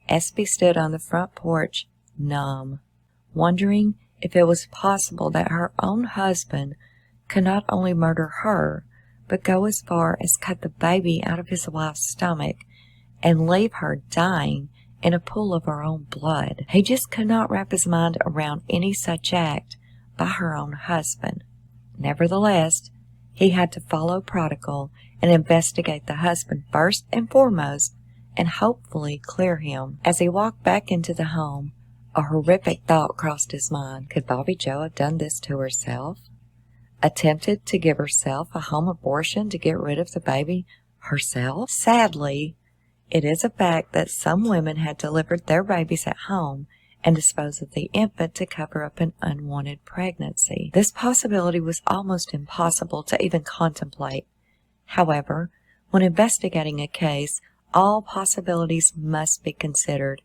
SB stood on the front porch, numb, wondering if it was possible that her own husband could not only murder her, but go as far as cut the baby out of his wife's stomach and leave her dying in a pool of her own blood. He just could not wrap his mind around any such act by her own husband. Nevertheless, he had to follow protocol and investigate the husband first and foremost, and hopefully clear him. As he walked back into the home, a horrific thought crossed his mind. Could Bobby Jo have done this to herself? Attempted to give herself a home abortion to get rid of the baby herself? Sadly, it is a fact that some women had delivered their babies at home and disposed of the infant to cover up an unwanted pregnancy. This possibility was almost impossible to even contemplate. However, when investigating a case, all possibilities must be considered,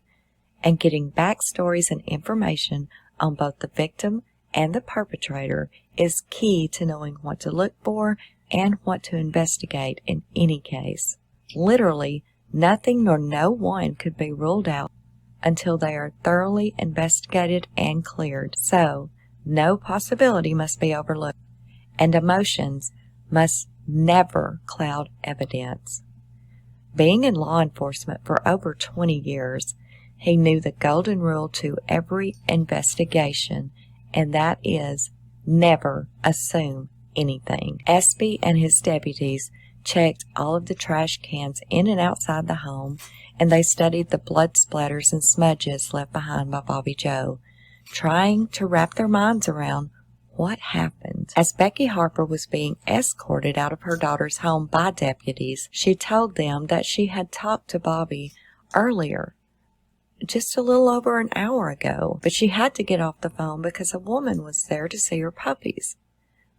and getting backstories and information on both the victim and the perpetrator is key to knowing what to look for and what to investigate in any case. Literally, nothing nor no one could be ruled out until they are thoroughly investigated and cleared. So, no possibility must be overlooked, and emotions must never cloud evidence. Being in law enforcement for over 20 years, he knew the golden rule to every investigation, and that is never assume anything. SB and his deputies checked all of the trash cans in and outside the home, and they studied the blood splatters and smudges left behind by Bobby Jo, trying to wrap their minds around what happened. As Becky Harper was being escorted out of her daughter's home by deputies, she told them that she had talked to Bobby earlier, just a little over an hour ago, but she had to get off the phone because a woman was there to see her puppies.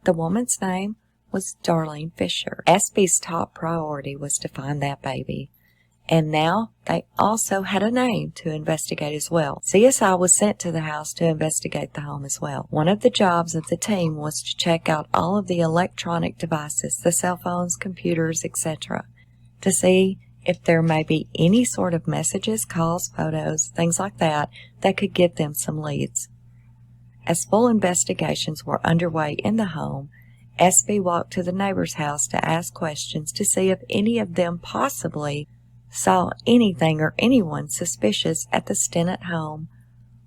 The woman's name was Darlene Fisher. SB's top priority was to find that baby, and now they also had a name to investigate as well. CSI was sent to the house to investigate the home as well. One of the jobs of the team was to check out all of the electronic devices, the cell phones, computers, etc., to see if there may be any sort of messages, calls, photos, things like that, that could give them some leads. As full investigations were underway in the home, SB walked to the neighbor's house to ask questions to see if any of them possibly saw anything or anyone suspicious at the Stinnett home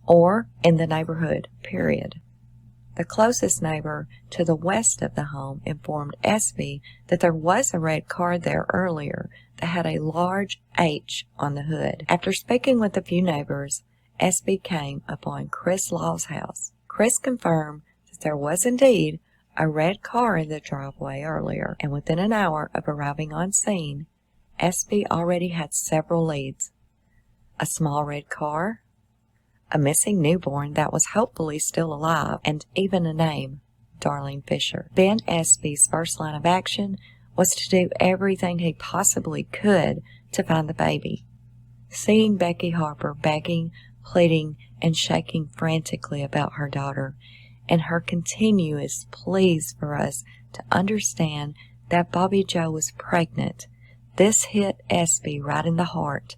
or in the neighborhood, period. The closest neighbor to the west of the home informed SB that there was a red car there earlier that had a large H on the hood. After speaking with a few neighbors, SB came upon Chris Law's house. Chris confirmed that there was indeed a red car in the driveway earlier, and within an hour of arriving on scene, SB already had several leads. A small red car, a missing newborn that was hopefully still alive, and even a name, Darlene Fisher. Then SB's first line of action was to do everything he possibly could to find the baby. Seeing Becky Harper begging, pleading, and shaking frantically about her daughter, and her continuous pleas for us to understand that Bobby Jo was pregnant, this hit SB right in the heart,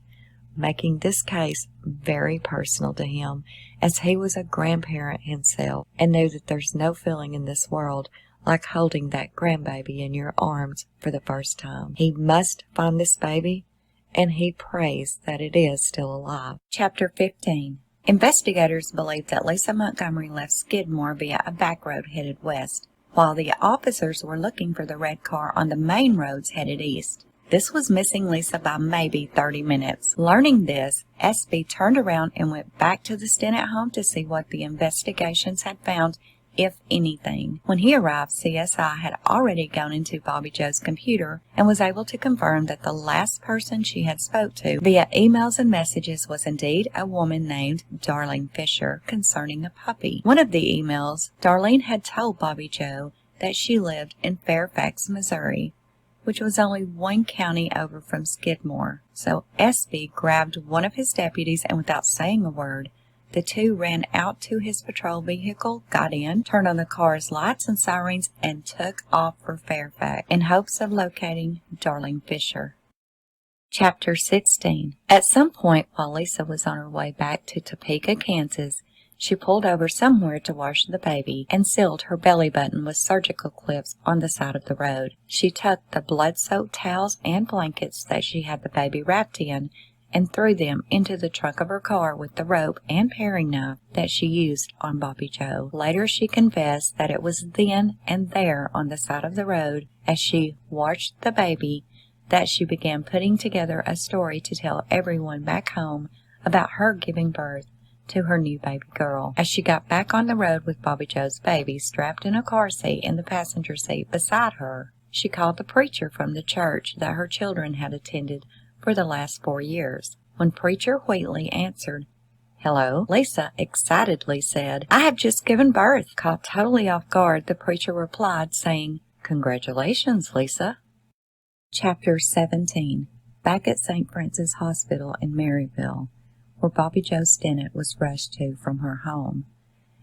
making this case very personal to him, as he was a grandparent himself and knew that there's no feeling in this world like holding that grandbaby in your arms for the first time. He must find this baby, and he prays that it is still alive. Chapter 15. Investigators believe that Lisa Montgomery left Skidmore via a back road headed west, while the officers were looking for the red car on the main roads headed east. This was missing Lisa by maybe 30 minutes. Learning this, SB turned around and went back to the Stinnett home to see what the investigations had found if anything. When he arrived, CSI had already gone into Bobby Joe's computer and was able to confirm that the last person she had spoke to via emails and messages was indeed a woman named Darlene Fisher concerning a puppy. One of the emails, Darlene had told Bobby Joe that she lived in Fairfax, Missouri, which was only 1 county over from Skidmore. So SB grabbed one of his deputies and without saying a word, the two ran out to his patrol vehicle, got in, turned on the car's lights and sirens, and took off for Fairfax in hopes of locating Darlene Fisher. Chapter 16. At some point while Lisa was on her way back to Topeka, Kansas, she pulled over somewhere to wash the baby and sealed her belly button with surgical clips on the side of the road. She tucked the blood-soaked towels and blankets that she had the baby wrapped in and threw them into the trunk of her car with the rope and paring knife that she used on Bobby Joe. Later she confessed that it was then and there on the side of the road as she watched the baby that she began putting together a story to tell everyone back home about her giving birth to her new baby girl. As she got back on the road with Bobby Joe's baby strapped in a car seat in the passenger seat beside her, she called the preacher from the church that her children had attended for the last 4 years. When Preacher Wheatley answered, "Hello," Lisa excitedly said, "I have just given birth." Caught totally off guard, the preacher replied, saying, "Congratulations, Lisa." Chapter 17. Back at St. Francis Hospital in Maryville, where Bobby Joe Stinnett was rushed to from her home,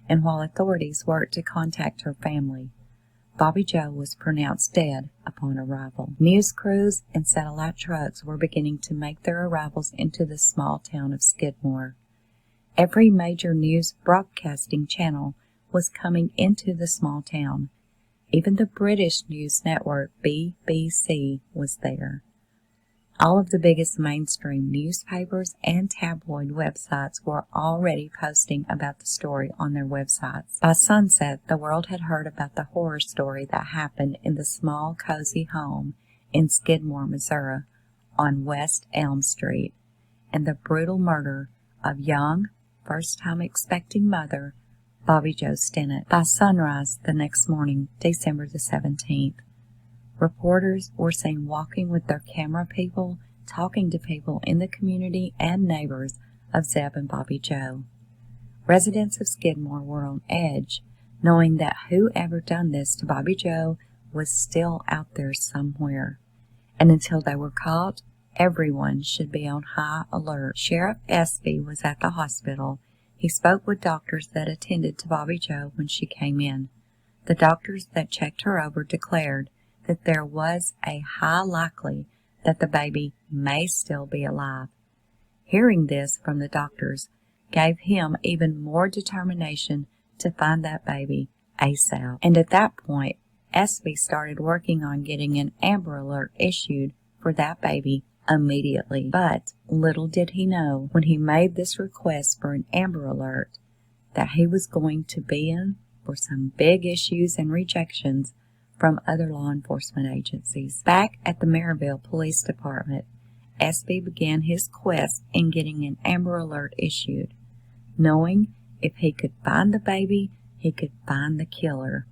and while authorities worked to contact her family, Bobby Joe was pronounced dead upon arrival. News crews and satellite trucks were beginning to make their arrivals into the small town of Skidmore. Every major news broadcasting channel was coming into the small town. Even the British news network BBC was there. All of the biggest mainstream newspapers and tabloid websites were already posting about the story on their websites. By sunset, the world had heard about the horror story that happened in the small, cozy home in Skidmore, Missouri, on West Elm Street, and the brutal murder of young, first-time expecting mother, Bobby Joe Stinnett. By sunrise the next morning, December the 17th, reporters were seen walking with their camera people, talking to people in the community and neighbors of Zeb and Bobby Joe. Residents of Skidmore were on edge, knowing that whoever done this to Bobby Joe was still out there somewhere. And until they were caught, everyone should be on high alert. Sheriff Espy was at the hospital. He spoke with doctors that attended to Bobby Joe when she came in. The doctors that checked her over declared that there was a high likelihood that the baby may still be alive. Hearing this from the doctors gave him even more determination to find that baby ASAP. And at that point, Espy started working on getting an Amber Alert issued for that baby immediately. But little did he know when he made this request for an Amber Alert that he was going to be in for some big issues and rejections from other law enforcement agencies. Back at the Maryville Police Department, Espy began his quest in getting an Amber Alert issued, knowing if he could find the baby, he could find the killer.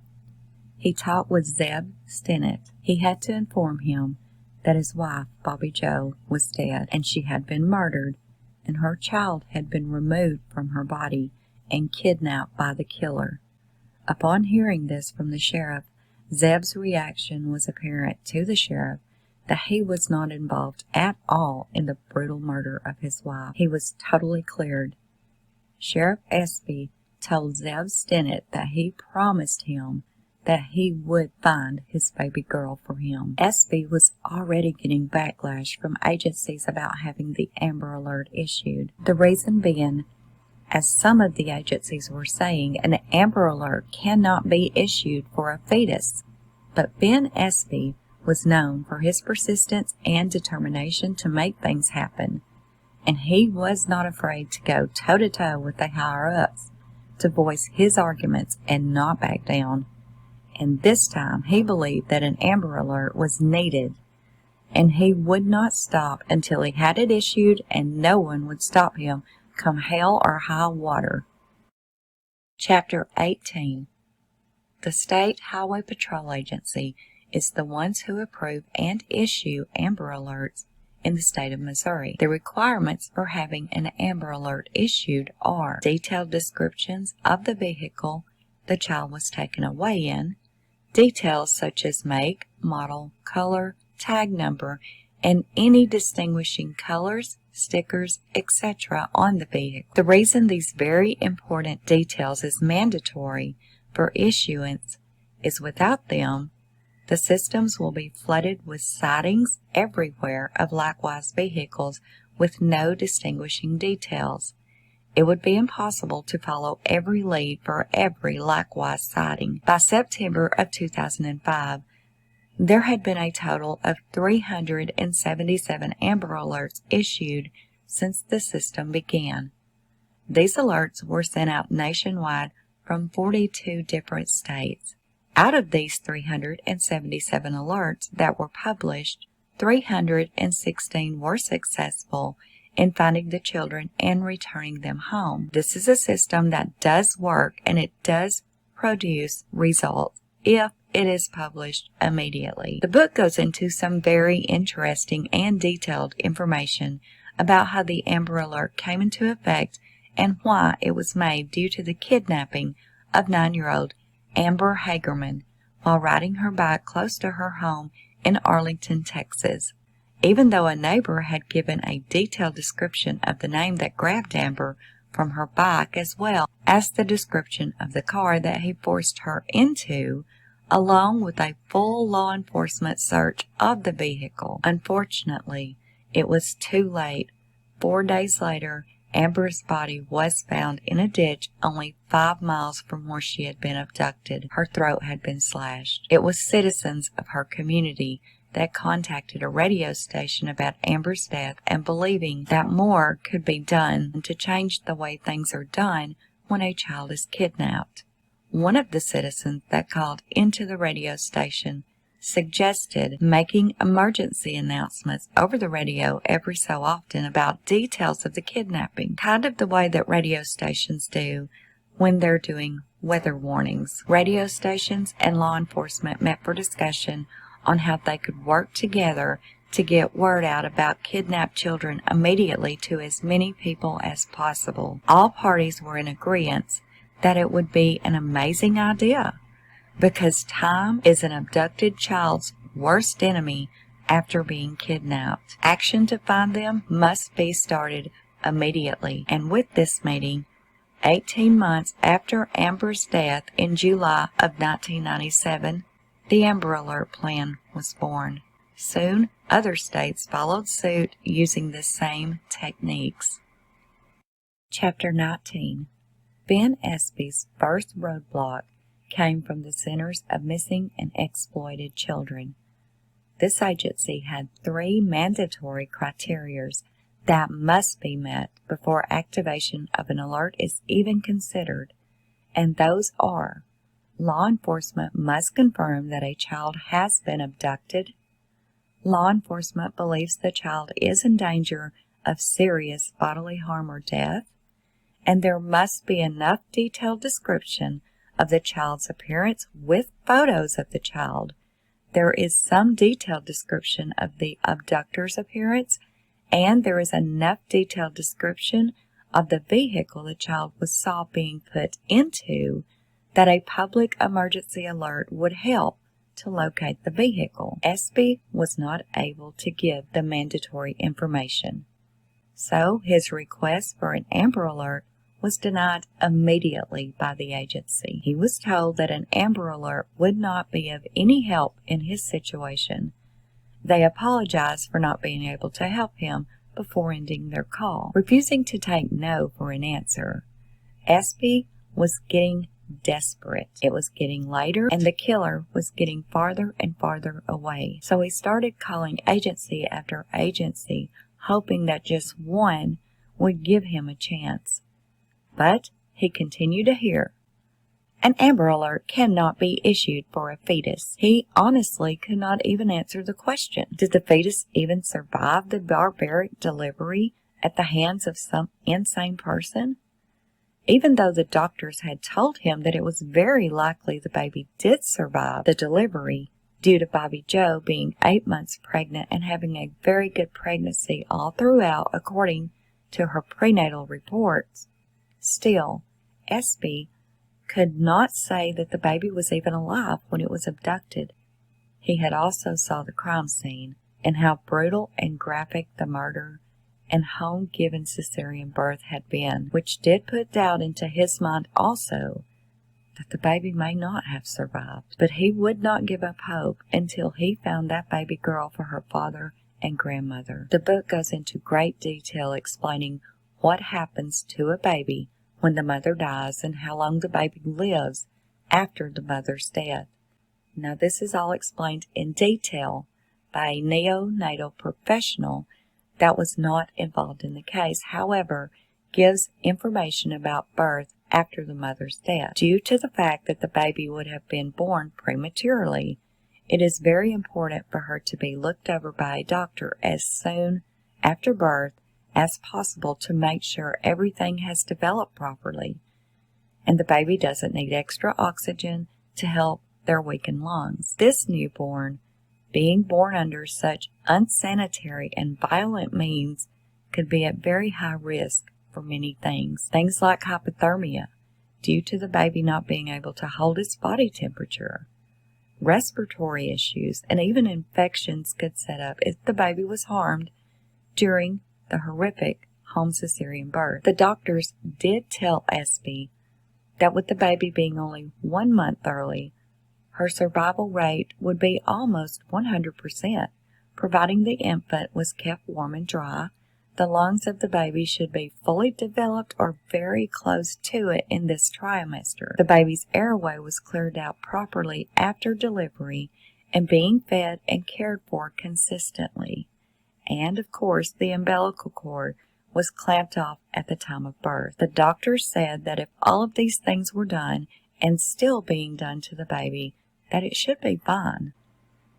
He talked with Zeb Stinnett. He had to inform him that his wife, Bobby Joe, was dead, and she had been murdered, and her child had been removed from her body and kidnapped by the killer. Upon hearing this from the sheriff, Zeb's reaction was apparent to the sheriff that he was not involved at all in the brutal murder of his wife. He was totally cleared. Sheriff Espy told Zeb Stinnett that he promised him that he would find his baby girl for him. Espy was already getting backlash from agencies about having the Amber Alert issued. The reason being, as some of the agencies were saying, an Amber Alert cannot be issued for a fetus. But Ben Espy was known for his persistence and determination to make things happen, and he was not afraid to go toe-to-toe with the higher-ups to voice his arguments and not back down. And this time he believed that an Amber Alert was needed, and he would not stop until he had it issued, and no one would stop him come hell or high water. Chapter 18. The State Highway Patrol Agency is the ones who approve and issue Amber Alerts in the state of Missouri. The requirements for having an Amber Alert issued are detailed descriptions of the vehicle the child was taken away in, details such as make, model, color, tag number, and any distinguishing colors, stickers, etc. on the vehicle. The reason these very important details is mandatory for issuance is without them, the systems will be flooded with sightings everywhere of likewise vehicles with no distinguishing details. It would be impossible to follow every lead for every likewise sighting. By September of 2005, there had been a total of 377 Amber Alerts issued since the system began. These alerts were sent out nationwide from 42 different states. Out of these 377 alerts that were published, 316 were successful in finding the children and returning them home. This is a system that does work, and it does produce results if it is published immediately. The book goes into some very interesting and detailed information about how the Amber Alert came into effect and why it was made due to the kidnapping of 9-year-old Amber Hagerman while riding her bike close to her home in Arlington, Texas. Even though a neighbor had given a detailed description of the name that grabbed Amber from her bike as well as the description of the car that he forced her into, along with a full law enforcement search of the vehicle. Unfortunately, it was too late. 4 days later, Amber's body was found in a ditch only 5 miles from where she had been abducted. Her throat had been slashed. It was citizens of her community that contacted a radio station about Amber's death and believing that more could be done to change the way things are done when a child is kidnapped. One of the citizens that called into the radio station suggested making emergency announcements over the radio every so often about details of the kidnapping, kind of the way that radio stations do when they're doing weather warnings. Radio stations and law enforcement met for discussion on how they could work together to get word out about kidnapped children immediately to as many people as possible. All parties were in agreement that it would be an amazing idea, because time is an abducted child's worst enemy after being kidnapped. Action to find them must be started immediately. And with this meeting, 18 months after Amber's death in July of 1997, the Amber Alert Plan was born. Soon, other states followed suit using the same techniques. Chapter 19. Ben Espy's first roadblock came from the Centers of Missing and Exploited Children. This agency had 3 mandatory criteria that must be met before activation of an alert is even considered, and those are: law enforcement must confirm that a child has been abducted, law enforcement believes the child is in danger of serious bodily harm or death, and there must be enough detailed description of the child's appearance with photos of the child. There is some detailed description of the abductor's appearance, and there is enough detailed description of the vehicle the child saw being put into that a public emergency alert would help to locate the vehicle. Espy was not able to give the mandatory information, so his request for an Amber Alert was denied immediately by the agency. He was told that an Amber Alert would not be of any help in his situation. They apologized for not being able to help him before ending their call. Refusing to take no for an answer, Espy was getting desperate. It was getting later, and the killer was getting farther and farther away. So he started calling agency after agency, hoping that just one would give him a chance. But he continued to hear, "An Amber Alert cannot be issued for a fetus." He honestly could not even answer the question. Did the fetus even survive the barbaric delivery at the hands of some insane person? Even though the doctors had told him that it was very likely the baby did survive the delivery, due to Bobby Joe being 8 months pregnant and having a very good pregnancy all throughout according to her prenatal reports, still, SB could not say that the baby was even alive when it was abducted. He had also saw the crime scene and how brutal and graphic the murder and home-given cesarean birth had been, which did put doubt into his mind also that the baby may not have survived. But he would not give up hope until he found that baby girl for her father and grandmother. The book goes into great detail explaining what happens to a baby when the mother dies and how long the baby lives after the mother's death. Now, this is all explained in detail by a neonatal professional that was not involved in the case, however, gives information about birth after the mother's death. Due to the fact that the baby would have been born prematurely, it is very important for her to be looked over by a doctor as soon after birth as possible to make sure everything has developed properly and the baby doesn't need extra oxygen to help their weakened lungs. This newborn, being born under such unsanitary and violent means, could be at very high risk for many things. Things like hypothermia, due to the baby not being able to hold its body temperature. Respiratory issues and even infections could set up if the baby was harmed during the horrific home cesarean birth. The doctors did tell SB that with the baby being only 1 month early, her survival rate would be almost 100%, providing the infant was kept warm and dry. The lungs of the baby should be fully developed or very close to it in this trimester. The baby's airway was cleared out properly after delivery and being fed and cared for consistently. And, of course, the umbilical cord was clamped off at the time of birth. The doctors said that if all of these things were done and still being done to the baby, that it should be fine.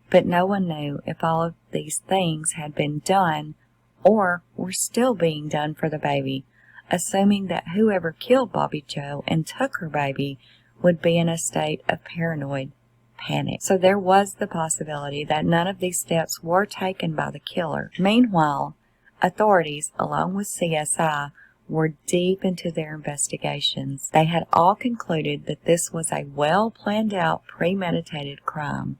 But no one knew if all of these things had been done or were still being done for the baby, assuming that whoever killed Bobby Joe and took her baby would be in a state of paranoid panic. So there was the possibility that none of these steps were taken by the killer. Meanwhile, authorities, along with CSI, were deep into their investigations. They had all concluded that this was a well-planned out, premeditated crime.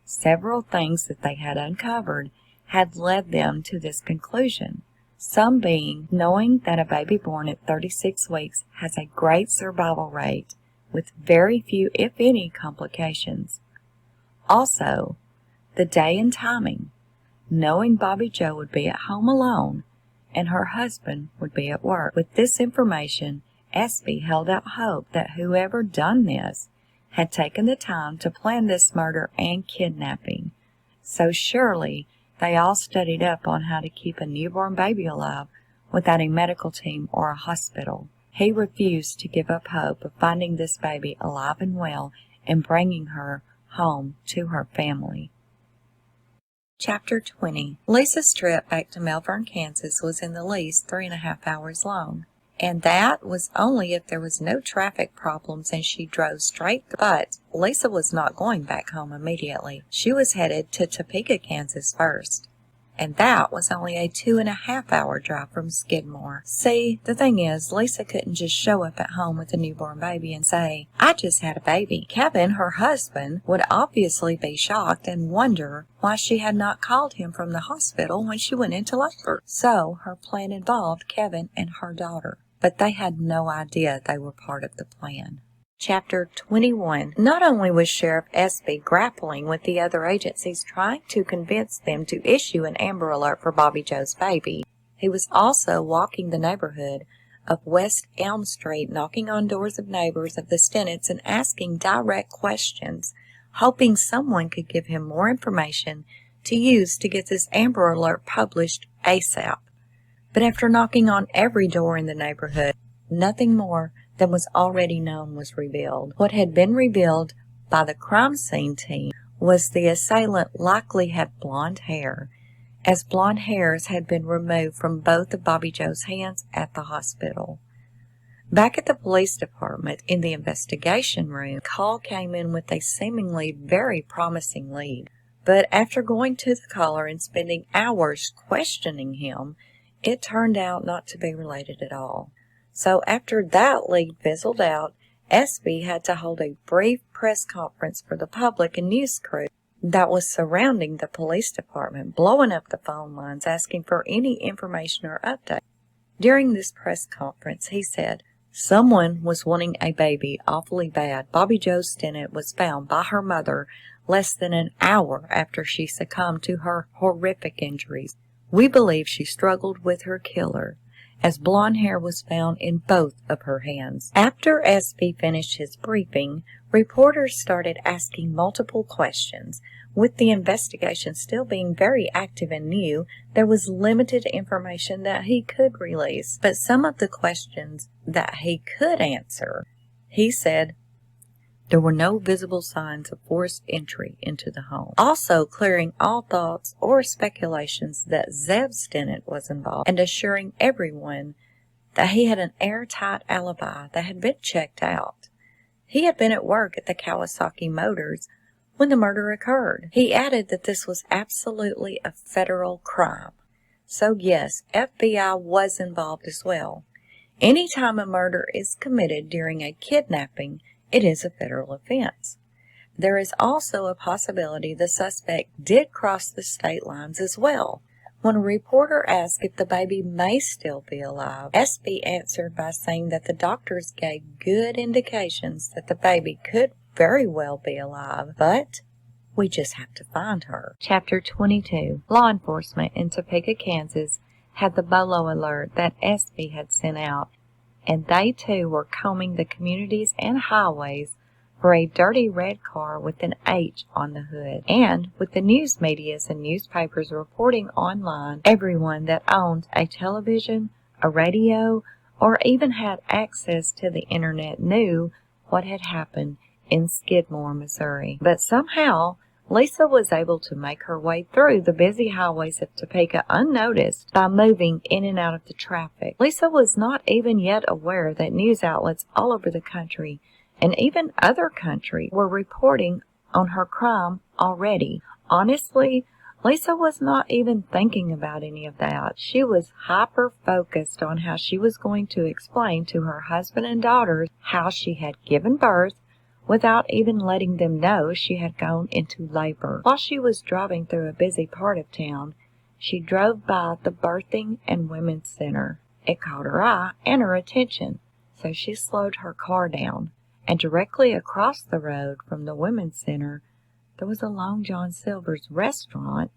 Several things that they had uncovered had led them to this conclusion, some being knowing that a baby born at 36 weeks has a great survival rate with very few, if any, complications. Also, the day and timing, knowing Bobby Joe would be at home alone and her husband would be at work. With this information, SB held out hope that whoever done this had taken the time to plan this murder and kidnapping. So surely they all studied up on how to keep a newborn baby alive without a medical team or a hospital. He refused to give up hope of finding this baby alive and well and bringing her home to her family. Chapter 20. Lisa's trip back to Melbourne, Kansas was in the least 3.5 hours long. And that was only if there was no traffic problems and she drove straight. But Lisa was not going back home immediately. She was headed to Topeka, Kansas first. And that was only a 2.5 hour drive from Skidmore. See, the thing is, Lisa couldn't just show up at home with a newborn baby and say, "I just had a baby." Kevin, her husband, would obviously be shocked and wonder why she had not called him from the hospital when she went into labor. So her plan involved Kevin and her daughter. But they had no idea they were part of the plan. Chapter 21. Not only was Sheriff SB grappling with the other agencies trying to convince them to issue an Amber Alert for Bobby Joe's baby, he was also walking the neighborhood of West Elm Street, knocking on doors of neighbors of the Stennetts and asking direct questions, hoping someone could give him more information to use to get this Amber Alert published ASAP. But after knocking on every door in the neighborhood, nothing more than was already known was revealed. What had been revealed by the crime scene team was the assailant likely had blonde hair, as blonde hairs had been removed from both of Bobby Joe's hands at the hospital. Back at the police department in the investigation room, a call came in with a seemingly very promising lead. But after going to the caller and spending hours questioning him, it turned out not to be related at all. So after that lead fizzled out, SB had to hold a brief press conference for the public and news crew that was surrounding the police department, blowing up the phone lines, asking for any information or update. During this press conference, he said, "Someone was wanting a baby awfully bad. Bobby Jo Stinnett was found by her mother less than an hour after she succumbed to her horrific injuries. We believe she struggled with her killer, as blonde hair was found in both of her hands." After SB finished his briefing, reporters started asking multiple questions. With the investigation still being very active and new, there was limited information that he could release. But some of the questions that he could answer, he said, there were no visible signs of forced entry into the home. Also clearing all thoughts or speculations that Zev Stinnett was involved and assuring everyone that he had an airtight alibi that had been checked out. He had been at work at the Kawasaki Motors when the murder occurred. He added that this was absolutely a federal crime. So yes, FBI was involved as well. Anytime a murder is committed during a kidnapping, it is a federal offense. There is also a possibility the suspect did cross the state lines as well. When a reporter asked if the baby may still be alive, SB answered by saying that the doctors gave good indications that the baby could very well be alive, but we just have to find her. Chapter 22. Law enforcement in Topeka, Kansas had the Bolo alert that SB had sent out, and they too were combing the communities and highways for a dirty red car with an H on the hood. And with the news medias and newspapers reporting online, everyone that owned a television, a radio, or even had access to the internet knew what had happened in Skidmore, Missouri. But somehow, Lisa was able to make her way through the busy highways of Topeka unnoticed by moving in and out of the traffic. Lisa was not even yet aware that news outlets all over the country and even other countries were reporting on her crime already. Honestly, Lisa was not even thinking about any of that. She was hyper-focused on how she was going to explain to her husband and daughters how she had given birth without even letting them know she had gone into labor. While she was driving through a busy part of town, she drove by the Birthing and Women's Center. It caught her eye and her attention, so she slowed her car down. And directly across the road from the Women's Center, there was a Long John Silver's restaurant,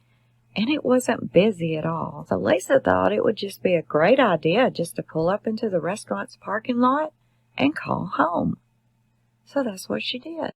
and it wasn't busy at all. So Lisa thought it would just be a great idea just to pull up into the restaurant's parking lot and call home. So that's what she did.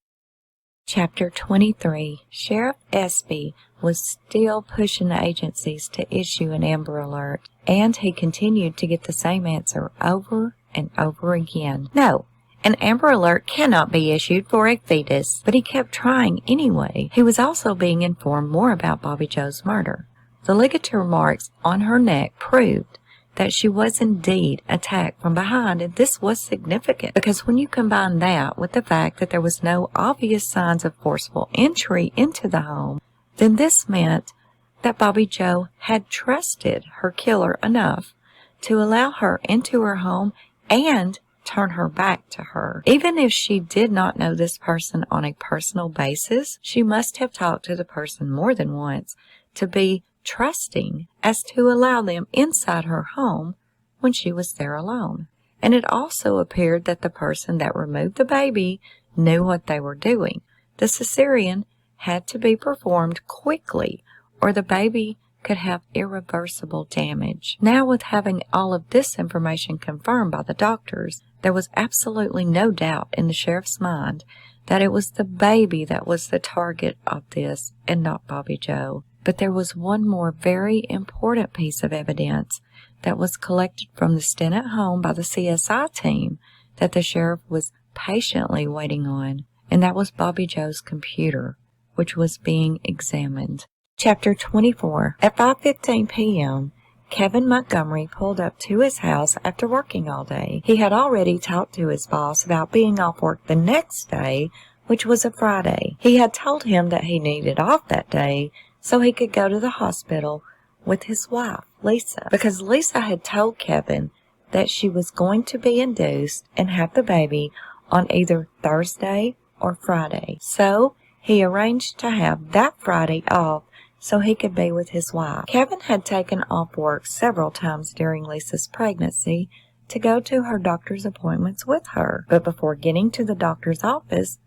Chapter 23. Sheriff SB was still pushing the agencies to issue an Amber Alert, and he continued to get the same answer over and over again. No, an Amber Alert cannot be issued for a fetus, but he kept trying anyway. He was also being informed more about Bobby Jo's murder. The ligature marks on her neck proved that she was indeed attacked from behind, and this was significant because when you combine that with the fact that there was no obvious signs of forceful entry into the home, then this meant that Bobby Jo had trusted her killer enough to allow her into her home and turn her back to her. Even if she did not know this person on a personal basis, she must have talked to the person more than once to be trusting as to allow them inside her home when she was there alone. And it also appeared that the person that removed the baby knew what they were doing. The cesarean had to be performed quickly or the baby could have irreversible damage. Now, with having all of this information confirmed by the doctors, there was absolutely no doubt in the sheriff's mind that it was the baby that was the target of this and not Bobby Jo. But there was one more very important piece of evidence that was collected from the Stinnett home by the CSI team that the sheriff was patiently waiting on, and that was Bobby Jo's computer, which was being examined. Chapter 24. At 5:15 p.m., Kevin Montgomery pulled up to his house after working all day. He had already talked to his boss about being off work the next day, which was a Friday. He had told him that he needed off that day so he could go to the hospital with his wife, Lisa, because Lisa had told Kevin that she was going to be induced and have the baby on either Thursday or Friday. So he arranged to have that Friday off so he could be with his wife. Kevin had taken off work several times during Lisa's pregnancy to go to her doctor's appointments with her. But before getting to the doctor's office,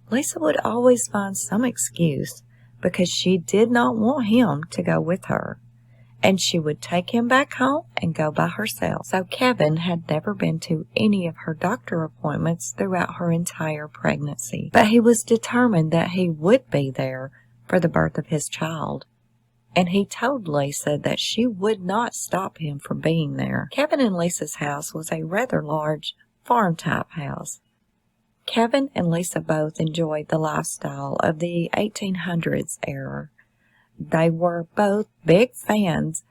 Lisa would always find some excuse because she did not want him to go with her, and she would take him back home and go by herself. So Kevin had never been to any of her doctor appointments throughout her entire pregnancy. But he was determined that he would be there for the birth of his child, and he told Lisa that she would not stop him from being there. Kevin and Lisa's house was a rather large farm-type house. Kevin and Lisa both enjoyed the lifestyle of the 1800s era. They were both big fans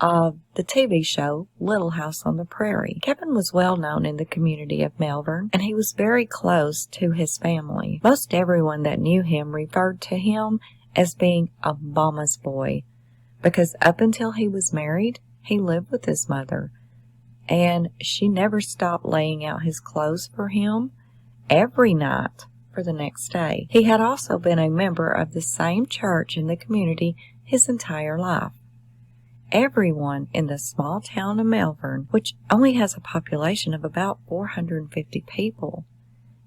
of the TV show Little House on the Prairie. Kevin was well known in the community of Melbourne, and he was very close to his family. Most everyone that knew him referred to him as being a mama's boy, because up until he was married, he lived with his mother, and she never stopped laying out his clothes for him every night for the next day. He had also been a member of the same church in the community his entire life. Everyone in the small town of Melbourne, which only has a population of about 450 people,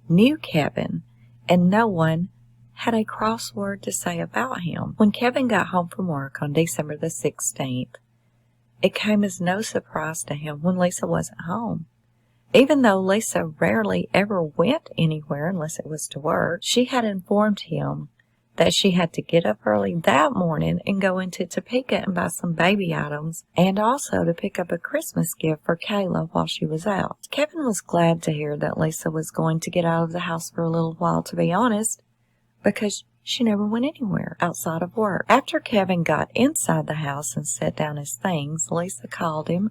knew Kevin, and no one had a cross word to say about him. When Kevin got home from work on December the 16th, it came as no surprise to him when Lisa wasn't home. Even though Lisa rarely ever went anywhere unless it was to work, she had informed him that she had to get up early that morning and go into Topeka and buy some baby items, and also to pick up a Christmas gift for Kayla while she was out. Kevin was glad to hear that Lisa was going to get out of the house for a little while, to be honest, because she never went anywhere outside of work. After Kevin got inside the house and set down his things, Lisa called him,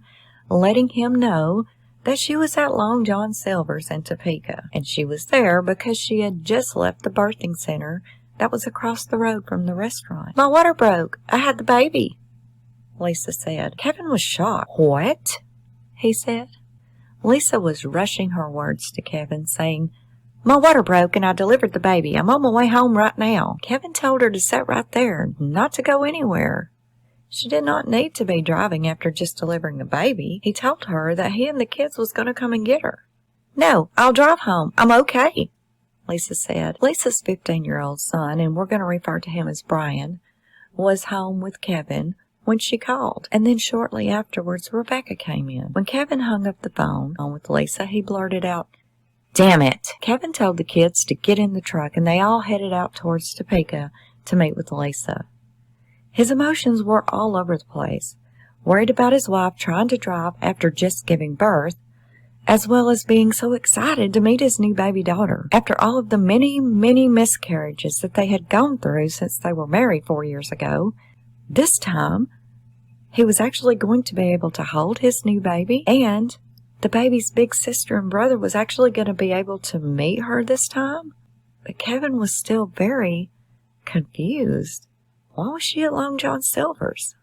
letting him know that she was at Long John Silver's in Topeka, and she was there because she had just left the birthing center that was across the road from the restaurant. "My water broke. I had the baby," Lisa said. Kevin was shocked. "What?" he said. Lisa was rushing her words to Kevin, saying, "My water broke and I delivered the baby. I'm on my way home right now." Kevin told her to sit right there, not to go anywhere. She did not need to be driving after just delivering a baby. He told her that he and the kids was going to come and get her. "No, I'll drive home. I'm okay," Lisa said. Lisa's 15-year-old son, and we're going to refer to him as Brian, was home with Kevin when she called. And then shortly afterwards, Rebecca came in. When Kevin hung up the phone with Lisa, he blurted out, "Damn it." Kevin told the kids to get in the truck, and they all headed out towards Topeka to meet with Lisa. His emotions were all over the place, worried about his wife trying to drive after just giving birth, as well as being so excited to meet his new baby daughter. After all of the many, many miscarriages that they had gone through since they were married 4 years ago, this time he was actually going to be able to hold his new baby, and the baby's big sister and brother was actually going to be able to meet her this time. But Kevin was still very confused. Why was she at Long John Silver's?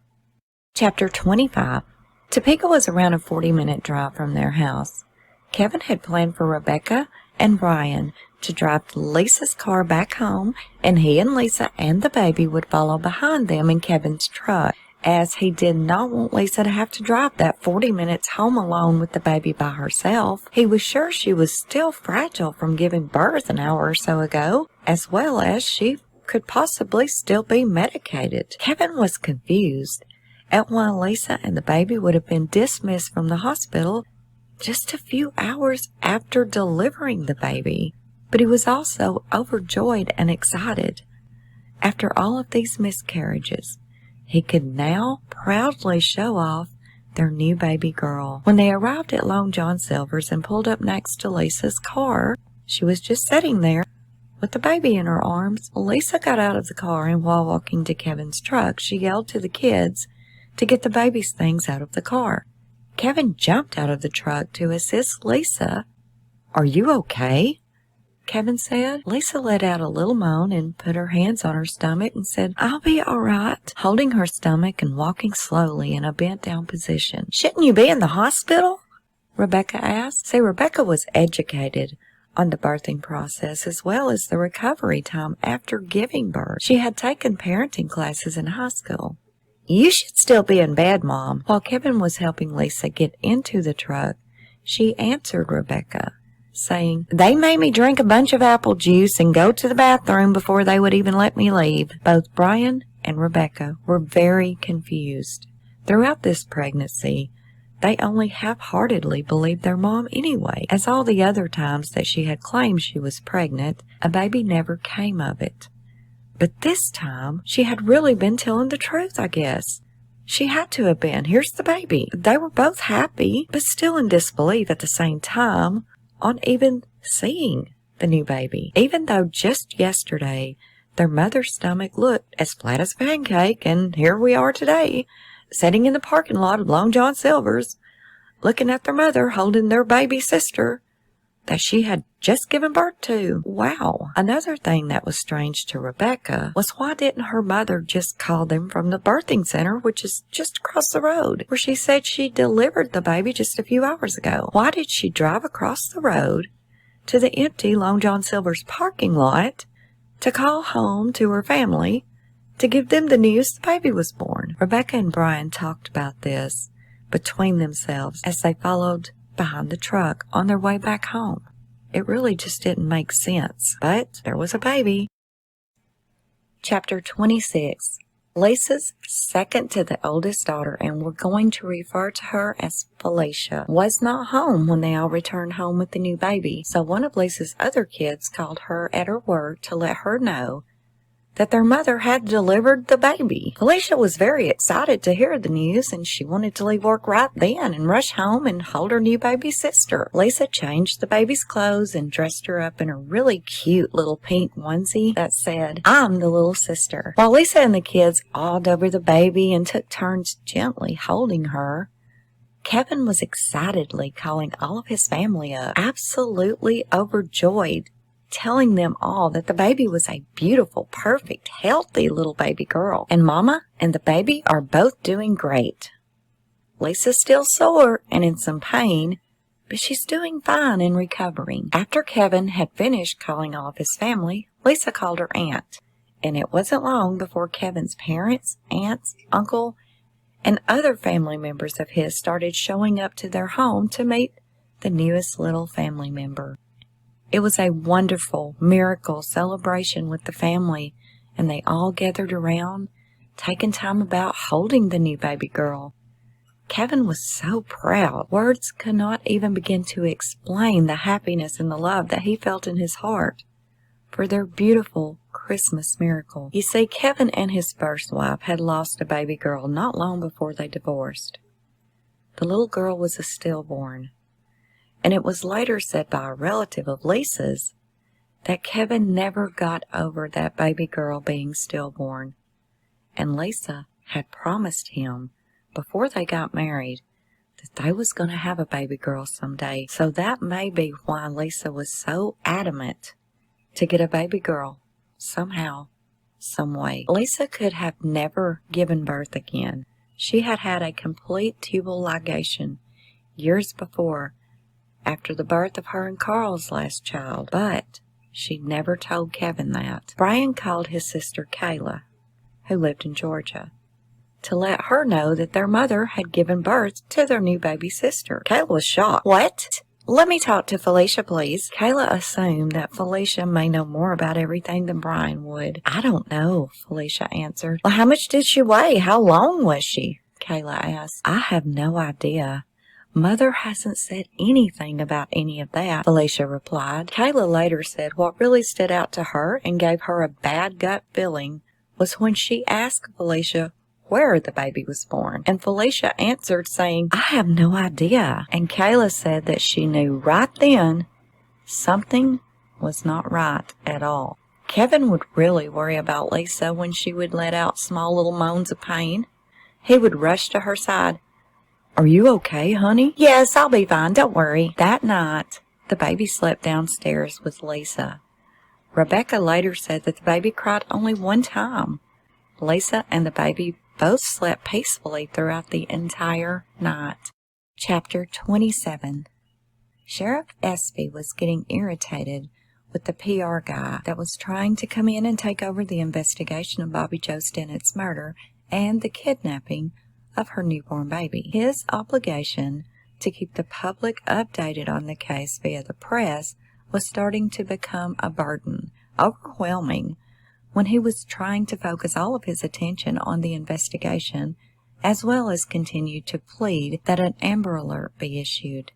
Chapter 25. Topeka was around a 40-minute drive from their house. Kevin had planned for Rebecca and Brian to drive Lisa's car back home, and he and Lisa and the baby would follow behind them in Kevin's truck, as he did not want Lisa to have to drive that 40 minutes home alone with the baby by herself. He was sure she was still fragile from giving birth an hour or so ago, as well as she could possibly still be medicated. Kevin was confused at why Lisa and the baby would have been dismissed from the hospital just a few hours after delivering the baby, but he was also overjoyed and excited. After all of these miscarriages, he could now proudly show off their new baby girl. When they arrived at Long John Silver's and pulled up next to Lisa's car, she was just sitting there with the baby in her arms. Lisa got out of the car, and while walking to Kevin's truck, she yelled to the kids to get the baby's things out of the car. Kevin jumped out of the truck to assist Lisa. "Are you okay?" Kevin said. Lisa let out a little moan and put her hands on her stomach and said, "I'll be all right," holding her stomach and walking slowly in a bent-down position. "Shouldn't you be in the hospital?" Rebecca asked. See, Rebecca was educated on the birthing process as well as the recovery time after giving birth. She had taken parenting classes in high school. "You should still be in bed, Mom." While Kevin was helping Lisa get into the truck, she answered Rebecca, saying, "They made me drink a bunch of apple juice and go to the bathroom before they would even let me leave." Both Brian and Rebecca were very confused. Throughout this pregnancy, they only half-heartedly believed their mom anyway, as all the other times that she had claimed she was pregnant, a baby never came of it. But this time, she had really been telling the truth, I guess. She had to have been. Here's the baby. They were both happy, but still in disbelief at the same time on even seeing the new baby, even though just yesterday their mother's stomach looked as flat as a pancake, and here we are today, sitting in the parking lot of Long John Silver's, looking at their mother holding their baby sister that she had just given birth to. Wow. Another thing that was strange to Rebecca was why didn't her mother just call them from the birthing center, which is just across the road, where she said she delivered the baby just a few hours ago? Why did she drive across the road to the empty Long John Silver's parking lot to call home to her family to give them the news the baby was born? Rebecca and Brian talked about this between themselves as they followed behind the truck on their way back home. It really just didn't make sense, but there was a baby. Chapter 26. Lisa's second to the oldest daughter, and we're going to refer to her as Felicia, was not home when they all returned home with the new baby, so one of Lisa's other kids called her at her work to let her know that their mother had delivered the baby. Felicia was very excited to hear the news, and she wanted to leave work right then and rush home and hold her new baby sister. Lisa changed the baby's clothes and dressed her up in a really cute little pink onesie that said, "I'm the little sister." While Lisa and the kids awed over the baby and took turns gently holding her, Kevin was excitedly calling all of his family up, absolutely overjoyed, telling them all that the baby was a beautiful, perfect, healthy little baby girl, and Mama and the baby are both doing great. Lisa's still sore and in some pain, but she's doing fine and recovering. After Kevin had finished calling all of his family, Lisa called her aunt, and it wasn't long before Kevin's parents, aunts, uncle, and other family members of his started showing up to their home to meet the newest little family member. It was a wonderful miracle celebration with the family, and they all gathered around, taking time about holding the new baby girl. Kevin was so proud. Words could not even begin to explain the happiness and the love that he felt in his heart for their beautiful Christmas miracle. You see, Kevin and his first wife had lost a baby girl not long before they divorced. The little girl was a stillborn, and it was later said by a relative of Lisa's that Kevin never got over that baby girl being stillborn, and Lisa had promised him before they got married that they was going to have a baby girl someday. So that may be why Lisa was so adamant to get a baby girl somehow, some way. Lisa could have never given birth again. She had had a complete tubal ligation years before, after the birth of her and Carl's last child, but she never told Kevin that. Brian called his sister Kayla, who lived in Georgia, to let her know that their mother had given birth to their new baby sister. Kayla was shocked. "What? Let me talk to Felicia, please." Kayla assumed that Felicia may know more about everything than Brian would. "I don't know," Felicia answered. "Well, how much did she weigh? How long was she?" Kayla asked. "I have no idea. Mother hasn't said anything about any of that," Felicia replied. Kayla later said what really stood out to her and gave her a bad gut feeling was when she asked Felicia where the baby was born, and Felicia answered saying, "I have no idea." And Kayla said that she knew right then something was not right at all. Kevin would really worry about Lisa when she would let out small little moans of pain. he would rush to her side. "Are you okay, honey?" "Yes, I'll be fine, don't worry." That night, the baby slept downstairs with Lisa. Rebecca later said that the baby cried only one time. Lisa and the baby both slept peacefully throughout the entire night. Chapter 27. Sheriff Espy was getting irritated with the PR guy that was trying to come in and take over the investigation of Bobby Joe Stennett's murder and the kidnapping of her newborn baby. His obligation to keep the public updated on the case via the press was starting to become a burden, overwhelming, when he was trying to focus all of his attention on the investigation, as well as continue to plead that an Amber Alert be issued,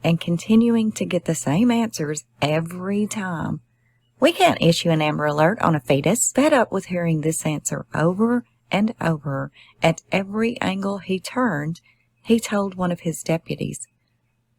and continuing to get the same answers every time. "We can't issue an Amber Alert on a fetus." Fed up with hearing this answer over and over at every angle he turned, he told one of his deputies,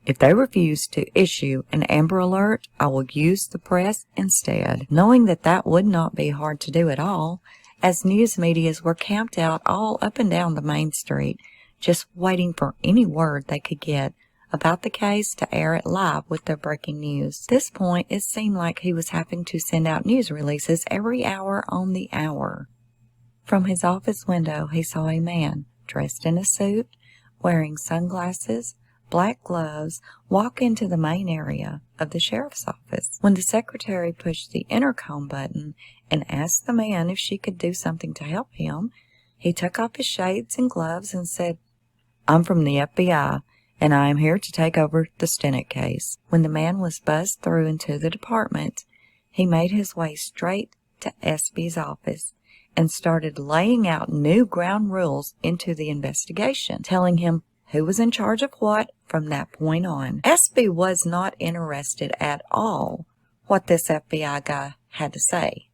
"If they refuse to issue an Amber Alert, I will use the press instead," knowing that that would not be hard to do at all, as news medias were camped out all up and down the main street, just waiting for any word they could get about the case to air it live with their breaking news. At this point, it seemed like he was having to send out news releases every hour on the hour. From his office window, he saw a man dressed in a suit, wearing sunglasses, black gloves, walk into the main area of the sheriff's office. When the secretary pushed the intercom button and asked the man if she could do something to help him, he took off his shades and gloves and said, "I'm from the FBI, and I am here to take over the Stennett case." When the man was buzzed through into the department, he made his way straight to Espy's office and started laying out new ground rules into the investigation, telling him who was in charge of what from that point on. Espy was not interested at all what this FBI guy had to say.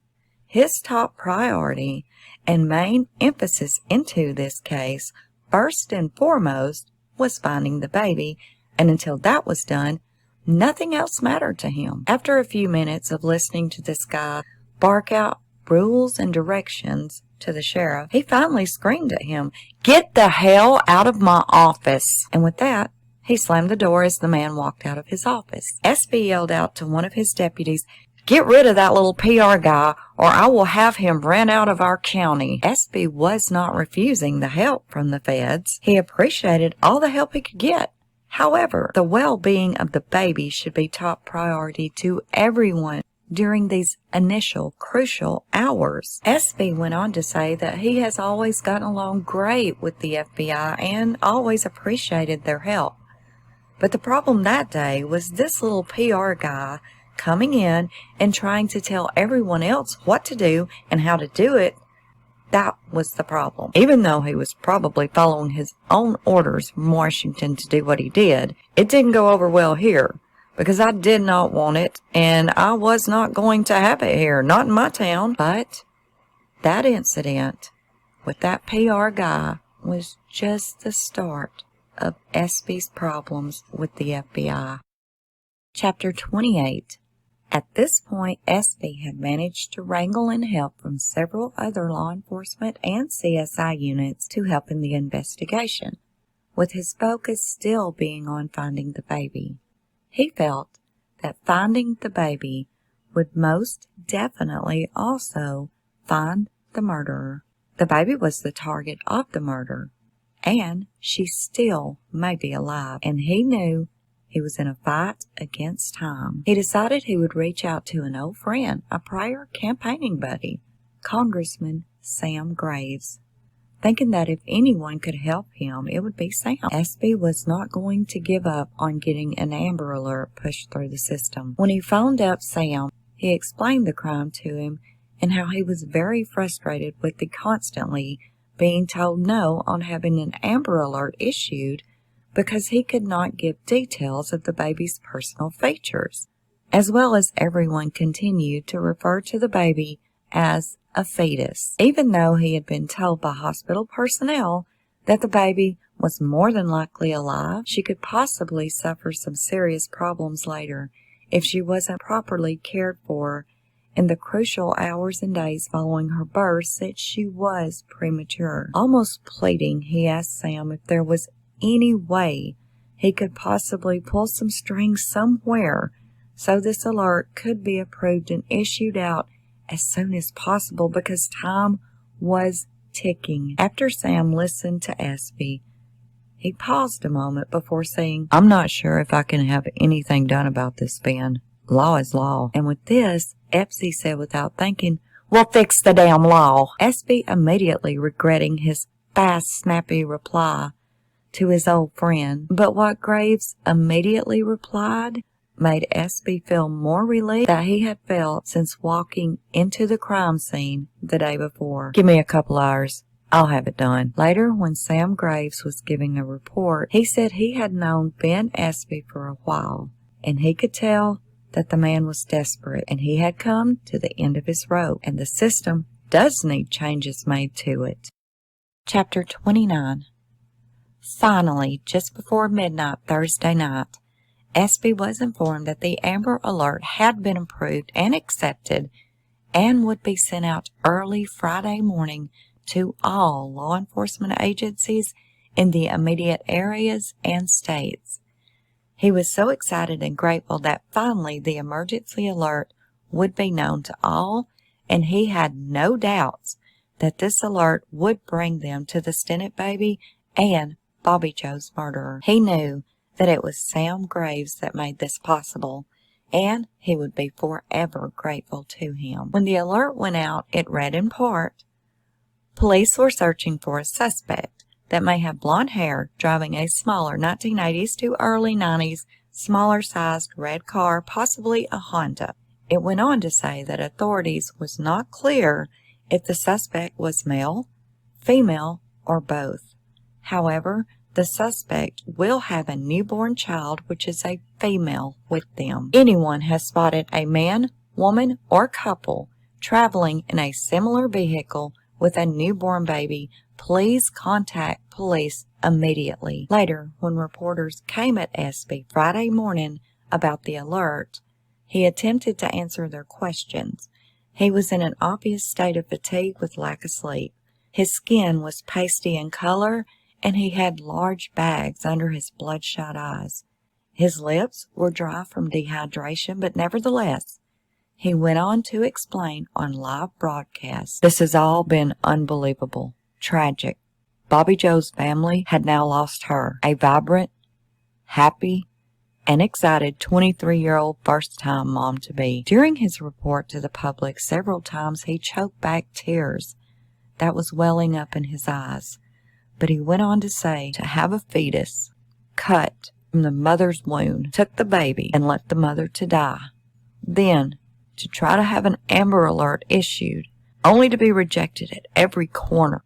His top priority and main emphasis into this case, first and foremost, was finding the baby, and until that was done, nothing else mattered to him. After a few minutes of listening to this guy bark out rules and directions to the sheriff, he finally screamed at him, "Get the hell out of my office!" And with that, he slammed the door as the man walked out of his office. Espy yelled out to one of his deputies, "Get rid of that little PR guy, or I will have him ran out of our county." Espy was not refusing the help from the feds. He appreciated all the help he could get. However, the well-being of the baby should be top priority to everyone during these initial crucial hours. Espy went on to say that he has always gotten along great with the FBI and always appreciated their help. But the problem that day was this little PR guy coming in and trying to tell everyone else what to do and how to do it. That was the problem. Even though he was probably following his own orders from Washington to do what he did, it didn't go over well here, because I did not want it, and I was not going to have it here, not in my town. But that incident with that PR guy was just the start of Espy's problems with the FBI. Chapter 28. At this point, Espy had managed to wrangle in help from several other law enforcement and CSI units to help in the investigation, with his focus still being on finding the baby. He felt that finding the baby would most definitely also find the murderer. The baby was the target of the murder, and she still may be alive, and he knew he was in a fight against time. He decided he would reach out to an old friend, a prior campaigning buddy, Congressman Sam Graves, thinking that if anyone could help him, it would be Sam. Espy was not going to give up on getting an Amber Alert pushed through the system. When he phoned up Sam, he explained the crime to him and how he was very frustrated with the constantly being told no on having an Amber Alert issued, because he could not give details of the baby's personal features, as well as everyone continued to refer to the baby as a fetus, even though he had been told by hospital personnel that the baby was more than likely alive. She could possibly suffer some serious problems later if she wasn't properly cared for in the crucial hours and days following her birth said she was premature. Almost pleading, he asked Sam if there was any way he could possibly pull some strings somewhere so this alert could be approved and issued out as soon as possible because time was ticking. After Sam listened to Espy, he paused a moment before saying, "I'm not sure if I can have anything done about this, Ben. Law is law." And with this, Espy said without thinking, "We'll fix the damn law." Espy, immediately regretting his fast, snappy reply to his old friend. But what Graves immediately replied made Espy feel more relieved than he had felt since walking into the crime scene the day before. "Give me a couple hours. I'll have it done." Later, when Sam Graves was giving a report, he said he had known Ben Espy for a while, and he could tell that the man was desperate, and he had come to the end of his rope, and the system does need changes made to it. Chapter 29. Finally, just before midnight Thursday night, Espy was informed that the Amber Alert had been approved and accepted and would be sent out early Friday morning to all law enforcement agencies in the immediate areas and states. He was so excited and grateful that finally the emergency alert would be known to all, and he had no doubts that this alert would bring them to the Stinnett baby and Bobby Joe's murderer. He knew that it was Sam Graves that made this possible, and he would be forever grateful to him. When the alert went out, it read in part, "Police were searching for a suspect that may have blonde hair, driving a smaller 1980s to early 90s smaller-sized red car, possibly a Honda." It went on to say that authorities was not clear if the suspect was male, female, or both. However, the suspect will have a newborn child, which is a female, with them. Anyone has spotted a man, woman, or couple traveling in a similar vehicle with a newborn baby, please contact police immediately. Later, when reporters came at Espy Friday morning about the alert, he attempted to answer their questions. He was in an obvious state of fatigue with lack of sleep. His skin was pasty in color, and he had large bags under his bloodshot eyes. His lips were dry from dehydration, but nevertheless, he went on to explain on live broadcast, "This has all been unbelievable, tragic. Bobby Joe's family had now lost her, a vibrant, happy, and excited 23-year-old first-time mom-to-be." During his report to the public, several times he choked back tears that was welling up in his eyes. But he went on to say, to have a fetus cut from the mother's womb, took the baby and left the mother to die. Then, to try to have an Amber Alert issued, only to be rejected at every corner.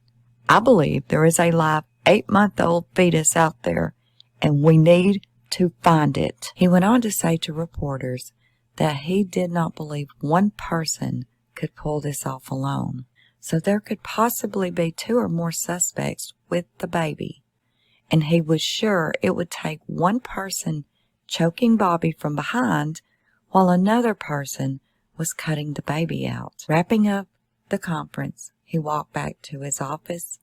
I believe there is a live 8-month-old fetus out there, and we need to find it. He went on to say to reporters that he did not believe one person could pull this off alone. So there could possibly be 2 or more suspects with the baby, and he was sure it would take one person choking Bobby from behind while another person was cutting the baby out. Wrapping up the conference, he walked back to his office.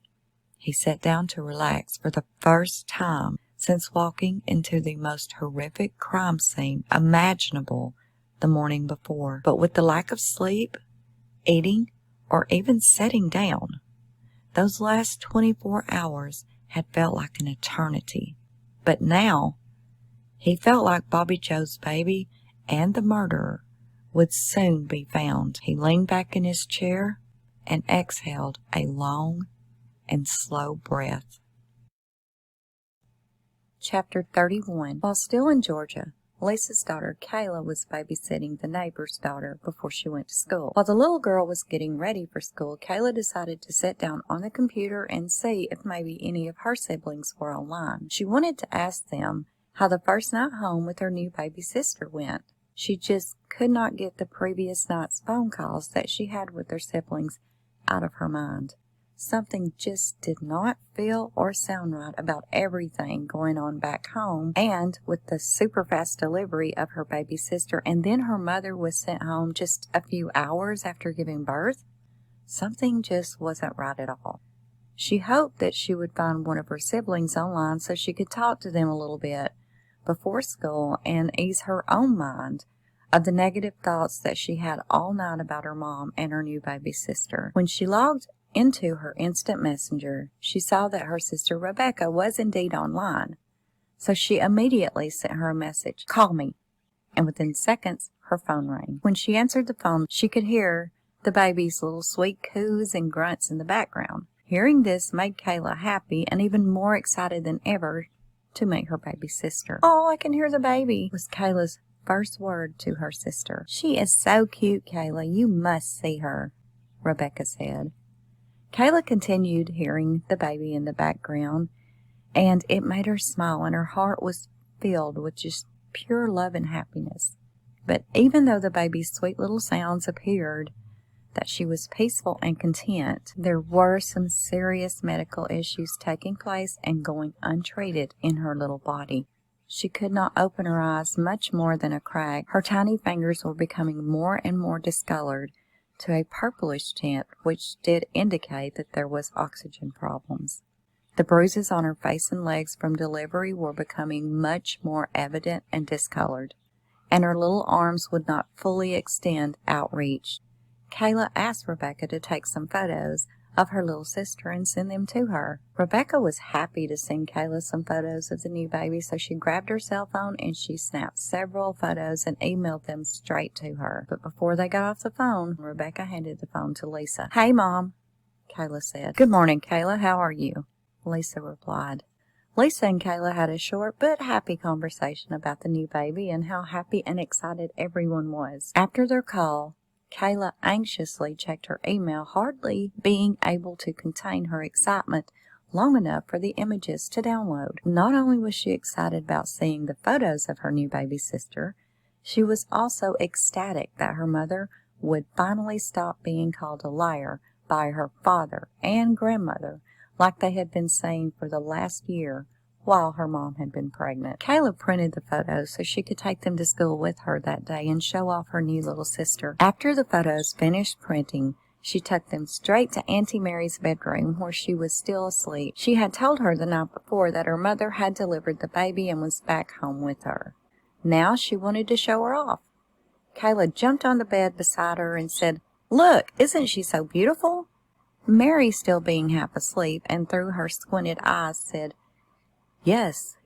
He sat down to relax for the first time since walking into the most horrific crime scene imaginable the morning before. But with the lack of sleep, eating, or even sitting down, those last 24 hours had felt like an eternity. But now, he felt like Bobby Joe's baby and the murderer would soon be found. He leaned back in his chair and exhaled a long and slow breath. Chapter 31. While still in Georgia, Lisa's daughter Kayla was babysitting the neighbor's daughter before she went to school. While the little girl was getting ready for school, Kayla decided to sit down on the computer and see if maybe any of her siblings were online. She wanted to ask them how the first night home with her new baby sister went. She just could not get the previous night's phone calls that she had with her siblings out of her mind. Something just did not feel or sound right about everything going on back home, and with the super fast delivery of her baby sister, and then her mother was sent home just a few hours after giving birth, something just wasn't right at all. She hoped that she would find one of her siblings online so she could talk to them a little bit before school and ease her own mind of the negative thoughts that she had all night about her mom and her new baby sister. When she logged into her instant messenger, she saw that her sister Rebecca was indeed online. So she immediately sent her a message, "Call me." And within seconds, her phone rang. When she answered the phone, she could hear the baby's little sweet coos and grunts in the background. Hearing this made Kayla happy and even more excited than ever to meet her baby sister. "Oh, I can hear the baby," was Kayla's first word to her sister. "She is so cute, Kayla. You must see her," Rebecca said. Kayla continued hearing the baby in the background, and it made her smile, and her heart was filled with just pure love and happiness. But even though the baby's sweet little sounds appeared that she was peaceful and content, there were some serious medical issues taking place and going untreated in her little body. She could not open her eyes much more than a crack. Her tiny fingers were becoming more and more discolored to a purplish tint, which did indicate that there was oxygen problems. The bruises on her face and legs from delivery were becoming much more evident and discolored, and her little arms would not fully extend outreach. Kayla asked Rebecca to take some photos of her little sister and send them to her. Rebecca was happy to send Kayla some photos of the new baby, so she grabbed her cell phone and she snapped several photos and emailed them straight to her. But before they got off the phone, Rebecca handed the phone to Lisa. "Hey, Mom," Kayla said. "Good morning, Kayla. How are you?" Lisa replied. Lisa and Kayla had a short but happy conversation about the new baby and how happy and excited everyone was. After their call, Kayla anxiously checked her email, hardly being able to contain her excitement long enough for the images to download. Not only was she excited about seeing the photos of her new baby sister, she was also ecstatic that her mother would finally stop being called a liar by her father and grandmother, like they had been saying for the last year while her mom had been pregnant. Kayla printed the photos so she could take them to school with her that day and show off her new little sister. After the photos finished printing, she took them straight to Auntie Mary's bedroom where she was still asleep. She had told her the night before that her mother had delivered the baby and was back home with her. Now she wanted to show her off. Kayla jumped on the bed beside her and said, "Look, isn't she so beautiful?" Mary, still being half asleep and through her squinted eyes, said, Yes,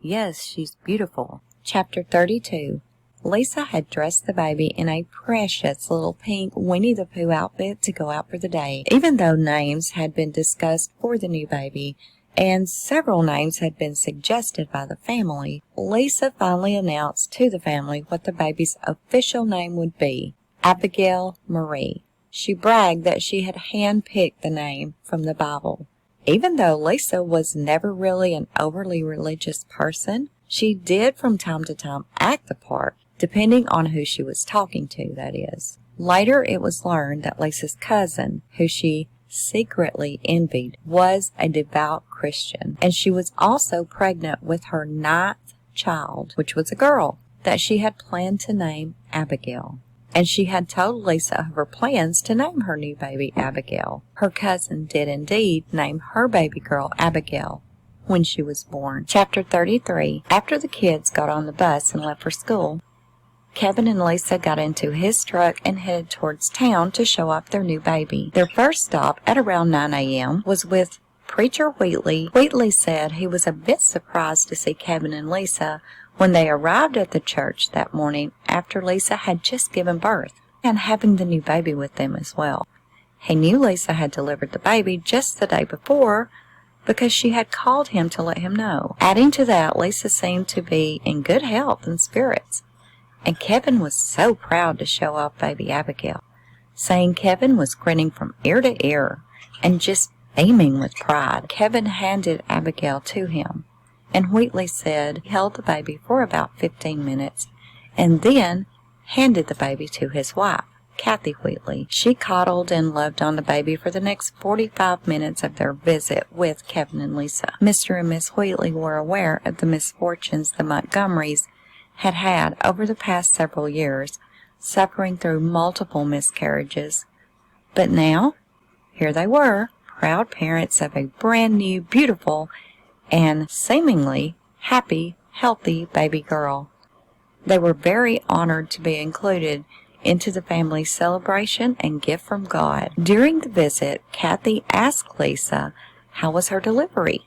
she's beautiful." Chapter 32. Lisa had dressed the baby in a precious little pink Winnie the Pooh outfit to go out for the day. Even though names had been discussed for the new baby, and several names had been suggested by the family, Lisa finally announced to the family what the baby's official name would be, Abigail Marie. She bragged that she had hand-picked the name from the Bible. Even though Lisa was never really an overly religious person, she did from time to time act the part, depending on who she was talking to, that is. Later, it was learned that Lisa's cousin, who she secretly envied, was a devout Christian, and she was also pregnant with her 9th child, which was a girl, that she had planned to name Abigail. And she had told Lisa of her plans to name her new baby Abigail. Her cousin did indeed name her baby girl Abigail when she was born. Chapter 33. After the kids got on the bus and left for school, Kevin and Lisa got into his truck and headed towards town to show off their new baby. Their first stop at around 9 a.m. was with Preacher Wheatley. Wheatley said he was a bit surprised to see Kevin and Lisa when they arrived at the church that morning after Lisa had just given birth, and having the new baby with them as well. He knew Lisa had delivered the baby just the day before because she had called him to let him know. Adding to that, Lisa seemed to be in good health and spirits, and Kevin was so proud to show off baby Abigail, saying Kevin was grinning from ear to ear and just beaming with pride. Kevin handed Abigail to him, and Wheatley said he held the baby for about 15 minutes and then handed the baby to his wife. Kathy Wheatley. She coddled and loved on the baby for the next 45 minutes of their visit with Kevin and Lisa. Mr. and Miss Wheatley were aware of the misfortunes the Montgomerys had had over the past several years, suffering through multiple miscarriages. But now, here they were, proud parents of a brand new, beautiful, and seemingly happy, healthy baby girl. They were very honored to be included into the family celebration and gift from God. During the visit, Kathy asked Lisa how was her delivery.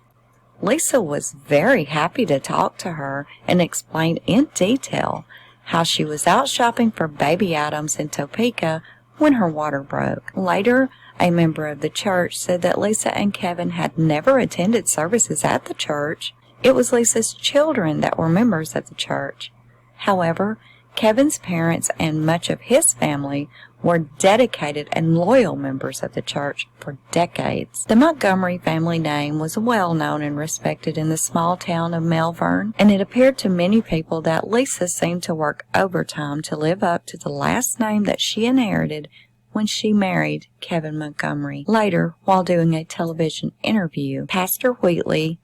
Lisa was very happy to talk to her and explained in detail how she was out shopping for baby items in Topeka when her water broke. Later, a member of the church said that Lisa and Kevin had never attended services at the church. It was Lisa's children that were members of the church. However, Kevin's parents and much of his family were dedicated and loyal members of the church for decades. The Montgomery family name was well known and respected in the small town of Melbourne, and it appeared to many people that Lisa seemed to work overtime to live up to the last name that she inherited when she married Kevin Montgomery. Later, while doing a television interview, Pastor Wheatley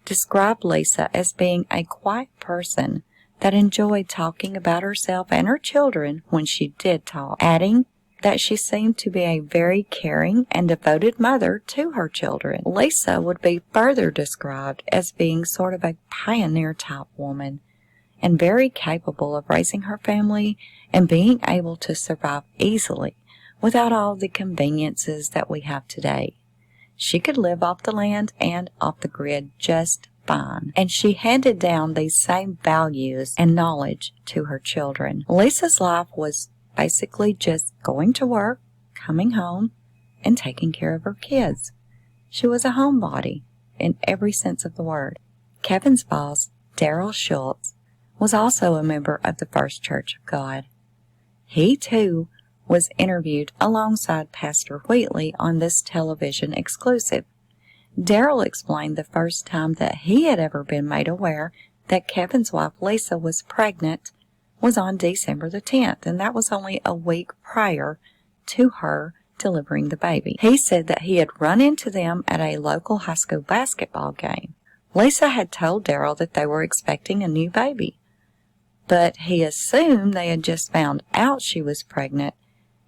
described Lisa as being a quiet person that enjoyed talking about herself and her children when she did talk, adding that she seemed to be a very caring and devoted mother to her children. Lisa would be further described as being sort of a pioneer-type woman and very capable of raising her family and being able to survive easily without all the conveniences that we have today. She could live off the land and off the grid just fine, and she handed down these same values and knowledge to her children. Lisa's life was basically just going to work, coming home, and taking care of her kids. She was a homebody in every sense of the word. Kevin's boss, Daryl Schultz, was also a member of the First Church of God. He, too, was interviewed alongside Pastor Wheatley on this television exclusive. Daryl explained the first time that he had ever been made aware that Kevin's wife Lisa was pregnant was on December the 10th, and that was only a week prior to her delivering the baby. He said that he had run into them at a local high school basketball game. Lisa had told Daryl that they were expecting a new baby, but he assumed they had just found out she was pregnant,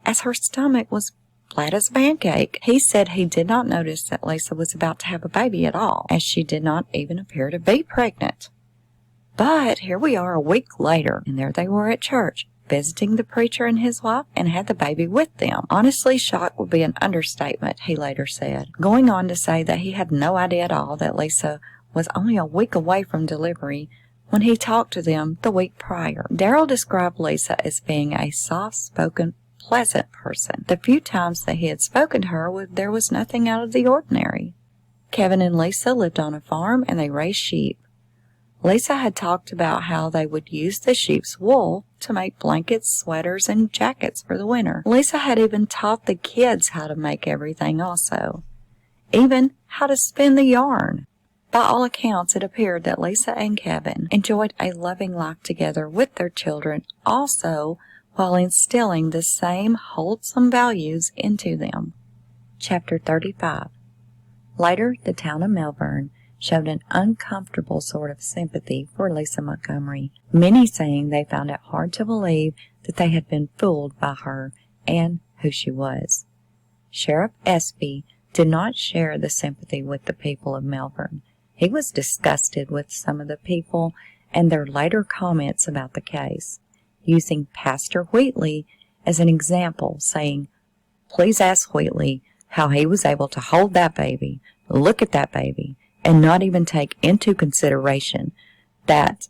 as her stomach was flat as a pancake. He said he did not notice that Lisa was about to have a baby at all, as she did not even appear to be pregnant. But here we are a week later, and there they were at church, visiting the preacher and his wife, and had the baby with them. Honestly, shock would be an understatement, he later said, going on to say that he had no idea at all that Lisa was only a week away from delivery when he talked to them the week prior. Daryl described Lisa as being a soft-spoken, pleasant person. The few times that he had spoken to her, there was nothing out of the ordinary. Kevin and Lisa lived on a farm and they raised sheep. Lisa had talked about how they would use the sheep's wool to make blankets, sweaters, and jackets for the winter. Lisa had even taught the kids how to make everything also, even how to spin the yarn. By all accounts, it appeared that Lisa and Kevin enjoyed a loving life together with their children, also while instilling the same wholesome values into them. Chapter 35. Later, the town of Melbourne showed an uncomfortable sort of sympathy for Lisa Montgomery, many saying they found it hard to believe that they had been fooled by her and who she was. Sheriff Espy did not share the sympathy with the people of Melbourne. He was disgusted with some of the people and their later comments about the case, using Pastor Wheatley as an example, saying, "Please ask Wheatley how he was able to hold that baby, look at that baby, and not even take into consideration that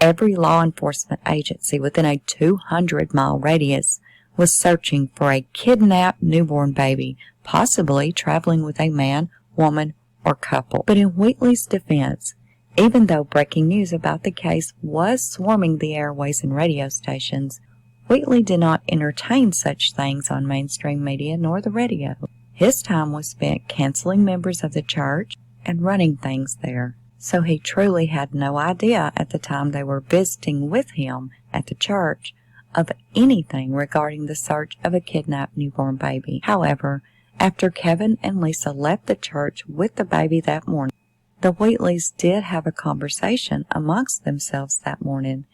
every law enforcement agency within a 200-mile radius was searching for a kidnapped newborn baby, possibly traveling with a man, woman, or couple." But in Wheatley's defense, even though breaking news about the case was swarming the airways and radio stations, Wheatley did not entertain such things on mainstream media nor the radio. His time was spent canceling members of the church and running things there, so he truly had no idea at the time they were visiting with him at the church of anything regarding the search of a kidnapped newborn baby. However, after Kevin and Lisa left the church with the baby that morning, the Wheatleys did have a conversation amongst themselves that morning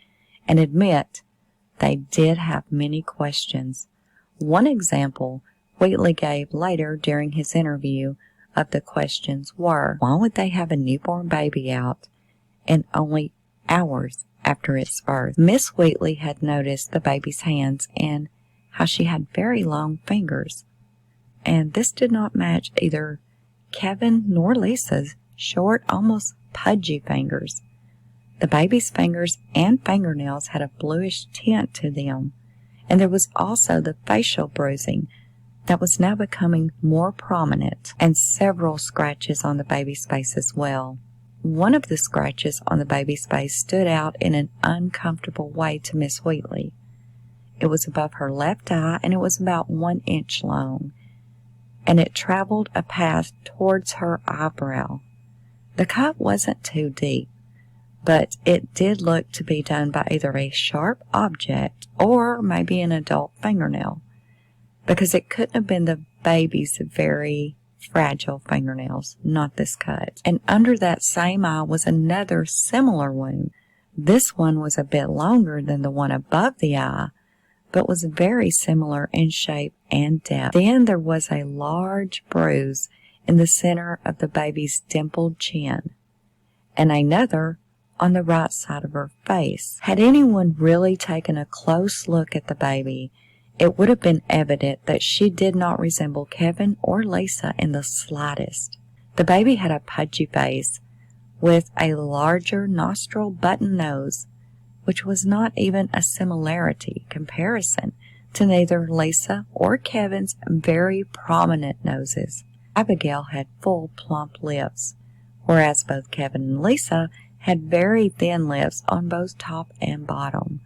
and admit they did have many questions. One example Wheatley gave later during his interview of the questions were, why would they have a newborn baby out and only hours after its birth? Miss Wheatley had noticed the baby's hands and how she had very long fingers, and this did not match either Kevin nor Lisa's short, almost pudgy fingers. The baby's fingers and fingernails had a bluish tint to them, and there was also the facial bruising that was now becoming more prominent, and several scratches on the baby's face as well. One of the scratches on the baby's face stood out in an uncomfortable way to Miss Wheatley. It was above her left eye, and it was about 1 inch long, and it traveled a path towards her eyebrow. The cut wasn't too deep, but it did look to be done by either a sharp object or maybe an adult fingernail, because it couldn't have been the baby's very fragile fingernails, not this cut. And under that same eye was another similar wound. This one was a bit longer than the one above the eye, but was very similar in shape and depth. Then there was a large bruise in the center of the baby's dimpled chin, and another on the right side of her face. Had anyone really taken a close look at the baby, it would have been evident that she did not resemble Kevin or Lisa in the slightest. The baby had a pudgy face with a larger nostril button nose, which was not even a comparison to neither Lisa or Kevin's very prominent noses. Abigail had full, plump lips, whereas both Kevin and Lisa had very thin lips on both top and bottom.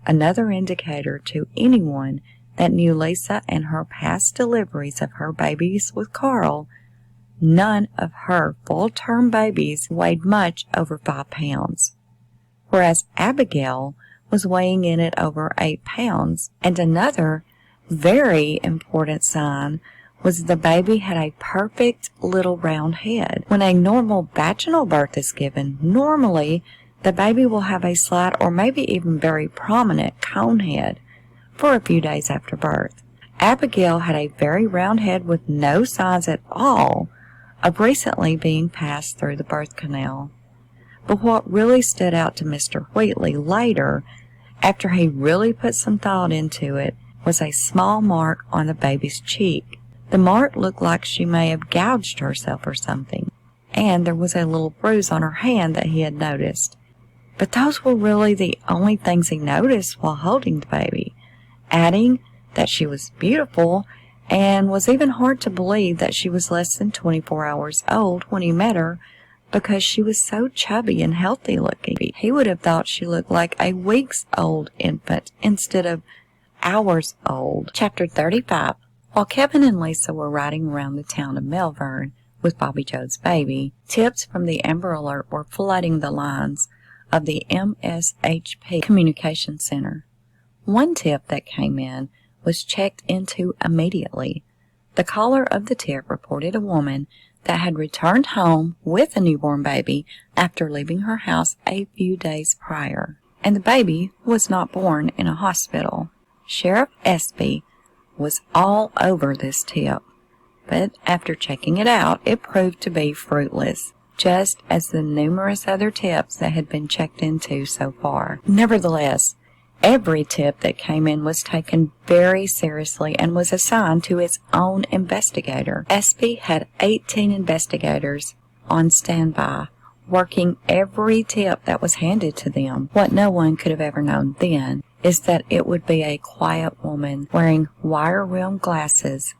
Another indicator to anyone that knew Lisa and her past deliveries of her babies with Carl, none of her full-term babies weighed much over 5 pounds, whereas Abigail was weighing in at over 8 pounds. And another very important sign was the baby had a perfect little round head. When a normal vaginal birth is given, normally the baby will have a slight or maybe even very prominent cone head for a few days after birth. Abigail had a very round head with no signs at all of recently being passed through the birth canal. But what really stood out to Mr. Wheatley later, after he really put some thought into it, was a small mark on the baby's cheek. The mark looked like she may have gouged herself or something, and there was a little bruise on her hand that he had noticed. But those were really the only things he noticed while holding the baby, adding that she was beautiful, and was even hard to believe that she was less than 24 hours old when he met her, because she was so chubby and healthy looking. He would have thought she looked like a weeks-old infant instead of hours old. Chapter 35. While Kevin and Lisa were riding around the town of Melbourne with Bobby Joe's baby, tips from the Amber Alert were flooding the lines of the MSHP Communication Center. One tip that came in was checked into immediately. The caller of the tip reported a woman that had returned home with a newborn baby after leaving her house a few days prior, and the baby was not born in a hospital. Sheriff Espy was all over this tip, but after checking it out, it proved to be fruitless, just as the numerous other tips that had been checked into so far. Nevertheless, every tip that came in was taken very seriously and was assigned to its own investigator. Espy had 18 investigators on standby, working every tip that was handed to them. What no one could have ever known then is that it would be a quiet woman wearing wire-rimmed glasses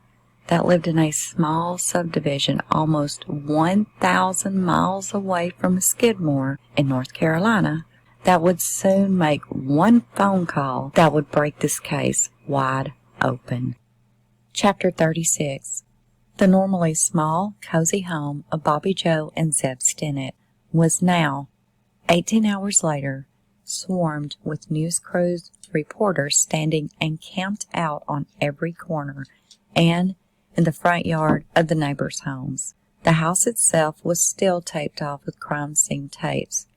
that lived in a small subdivision almost 1,000 miles away from Skidmore in North Carolina that would soon make one phone call that would break this case wide open. Chapter 36. The normally small, cozy home of Bobby Joe and Zeb Stinnett was now, 18 hours later, swarmed with news crews, reporters standing and camped out on every corner and in the front yard of the neighbors' homes. The house itself was still taped off with crime scene tapes,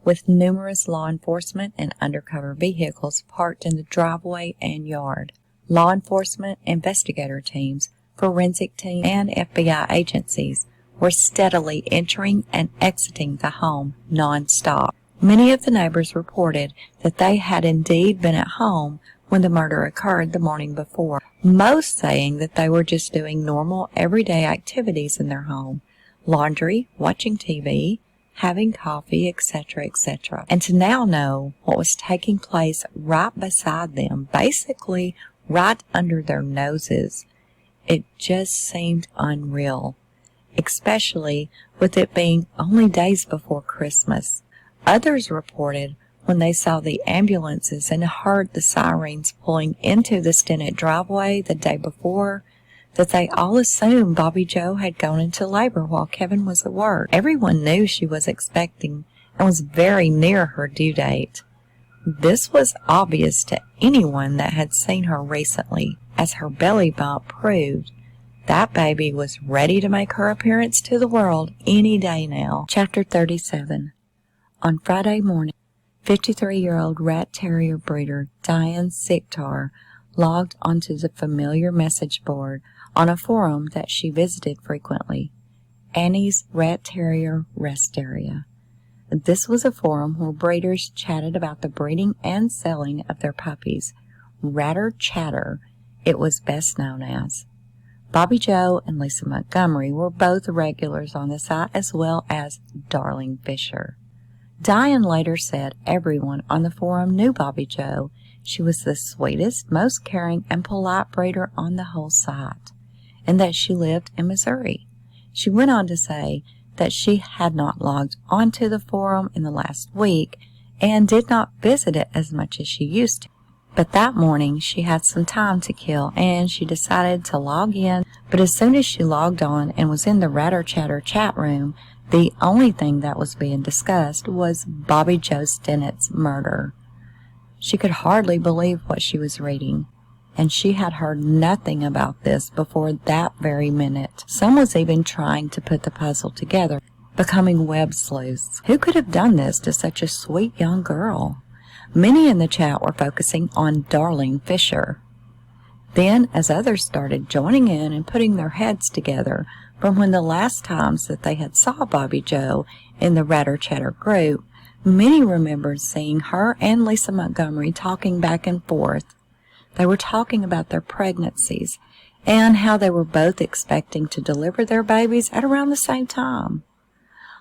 with numerous law enforcement and undercover vehicles parked in the driveway and yard. Law enforcement, investigator teams, forensic teams, and FBI agencies were steadily entering and exiting the home non-stop. Many of the neighbors reported that they had indeed been at home when the murder occurred the morning before, most saying that they were just doing normal everyday activities in their home: laundry, watching TV, having coffee, etc., etc. And to now know what was taking place right beside them, basically right under their noses, it just seemed unreal, especially with it being only days before Christmas. Others reported when they saw the ambulances and heard the sirens pulling into the Stinnett driveway the day before, that they all assumed Bobby Joe had gone into labor while Kevin was at work. Everyone knew she was expecting and was very near her due date. This was obvious to anyone that had seen her recently, as her belly bump proved. That baby was ready to make her appearance to the world any day now. Chapter 37. On Friday morning, 53-year-old rat terrier breeder Diane Siktar logged onto the familiar message board on a forum that she visited frequently, Annie's Rat Terrier Rest Area. This was a forum where breeders chatted about the breeding and selling of their puppies. Ratter Chatter, it was best known as. Bobby Joe and Lisa Montgomery were both regulars on the site, as well as Darling Fisher. Diane later said everyone on the forum knew Bobby Joe. She was the sweetest, most caring, and polite breeder on the whole site, and that she lived in Missouri. She went on to say that she had not logged onto the forum in the last week and did not visit it as much as she used to. But that morning she had some time to kill and she decided to log in. But as soon as she logged on and was in the Ratter Chatter chat room, the only thing that was being discussed was Bobby Joe Stinnett's murder. She could hardly believe what she was reading, and she had heard nothing about this before that very minute. Some was even trying to put the puzzle together, becoming web sleuths. Who could have done this to such a sweet young girl? Many in the chat were focusing on Darling Fisher. Then, as others started joining in and putting their heads together from when the last times that they had saw Bobby Joe in the Ratter Chatter group, many remembered seeing her and Lisa Montgomery talking back and forth. They were talking about their pregnancies and how they were both expecting to deliver their babies at around the same time.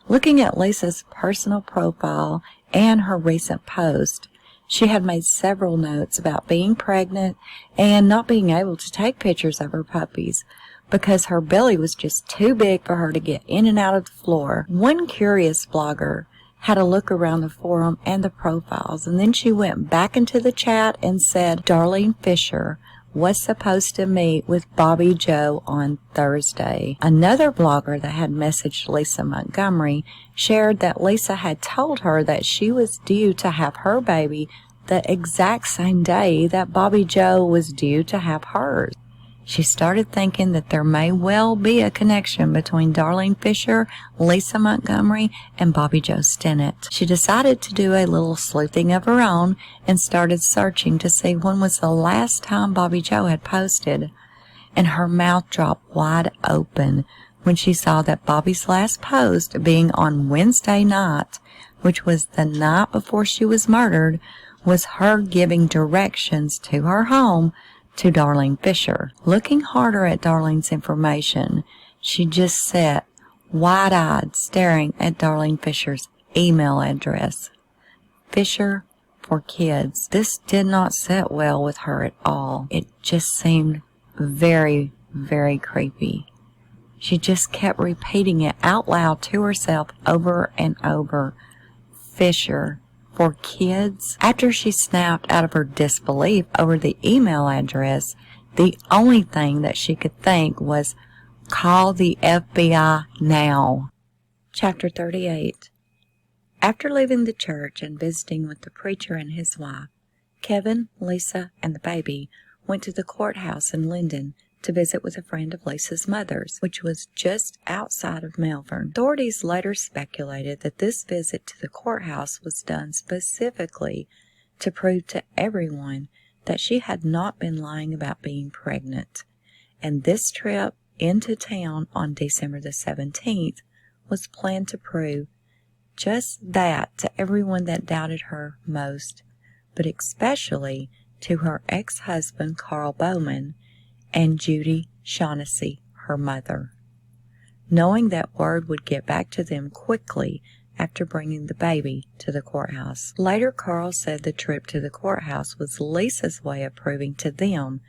Looking at Lisa's personal profile and her recent post, she had made several notes about being pregnant and not being able to take pictures of her puppies because her belly was just too big for her to get in and out of the floor. One curious blogger had a look around the forum and the profiles, and then she went back into the chat and said Darling Fisher was supposed to meet with Bobby Joe on Thursday. Another blogger that had messaged Lisa Montgomery shared that Lisa had told her that she was due to have her baby the exact same day that Bobby Joe was due to have hers. She started thinking that there may well be a connection between Darling Fisher, Lisa Montgomery, and Bobby Joe Stinnett. She decided to do a little sleuthing of her own and started searching to see when was the last time Bobby Joe had posted. And her mouth dropped wide open when she saw that Bobby's last post, being on Wednesday night, which was the night before she was murdered, was her giving directions to her home to Darling Fisher. Looking harder at Darling's information, she just sat wide-eyed staring at Darling Fisher's email address. Fisher for Kids. This did not sit well with her at all. It just seemed very, very creepy. She just kept repeating it out loud to herself over and over. Fisher for Kids. After she snapped out of her disbelief over the email address, the only thing that she could think was, call the FBI now. Chapter 38. After leaving the church and visiting with the preacher and his wife, Kevin, Lisa, and the baby went to the courthouse in Linden to visit with a friend of Lisa's mother's, which was just outside of Malvern. Authorities later speculated that this visit to the courthouse was done specifically to prove to everyone that she had not been lying about being pregnant, and this trip into town on December the 17th was planned to prove just that to everyone that doubted her most, but especially to her ex-husband Carl Bowman and Judy Shaughnessy, her mother, knowing that word would get back to them quickly after bringing the baby to the courthouse. Later, Carl said the trip to the courthouse was Lisa's way of proving to them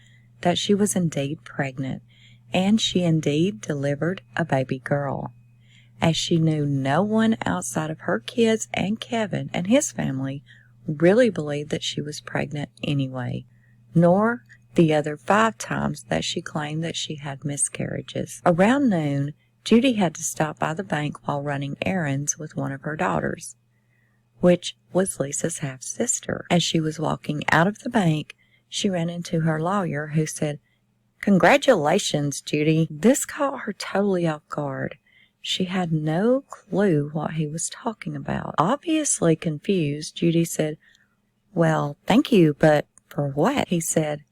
that she was indeed pregnant, and she indeed delivered a baby girl, as she knew no one outside of her kids and Kevin and his family really believed that she was pregnant anyway, nor the other 5 times that she claimed that she had miscarriages. Around noon, Judy had to stop by the bank while running errands with one of her daughters, which was Lisa's half-sister. As she was walking out of the bank, she ran into her lawyer, who said, "Congratulations, Judy." This caught her totally off guard. She had no clue what he was talking about. Obviously confused, Judy said, "Well, thank you, but for what?" He said,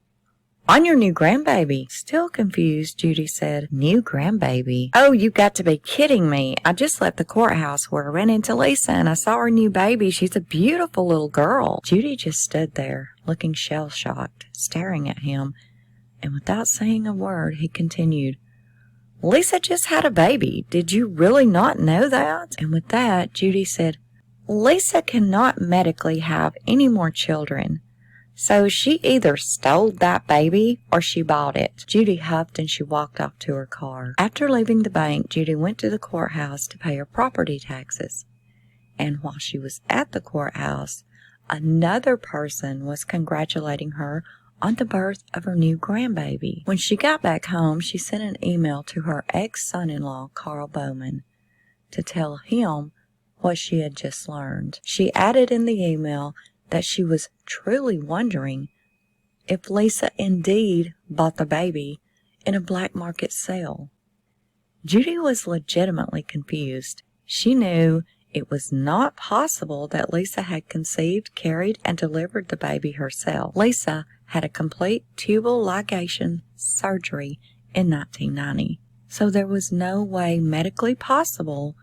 "On your new grandbaby." Still confused, Judy said, "New grandbaby? Oh, you got to be kidding me. I just left the courthouse where I ran into Lisa and I saw her new baby. She's a beautiful little girl." Judy just stood there, looking shell-shocked, staring at him, and without saying a word, he continued, "Lisa just had a baby. Did you really not know that?" And with that, Judy said, "Lisa cannot medically have any more children. So she either stole that baby or she bought it." Judy huffed and she walked off to her car. After leaving the bank, Judy went to the courthouse to pay her property taxes. And while she was at the courthouse, another person was congratulating her on the birth of her new grandbaby. When she got back home, she sent an email to her ex-son-in-law, Carl Bowman, to tell him what she had just learned. She added in the email that she was truly wondering if Lisa indeed bought the baby in a black market sale. Judy was legitimately confused. She knew it was not possible that Lisa had conceived, carried, and delivered the baby herself. Lisa had a complete tubal ligation surgery in 1990, so there was no way medically possible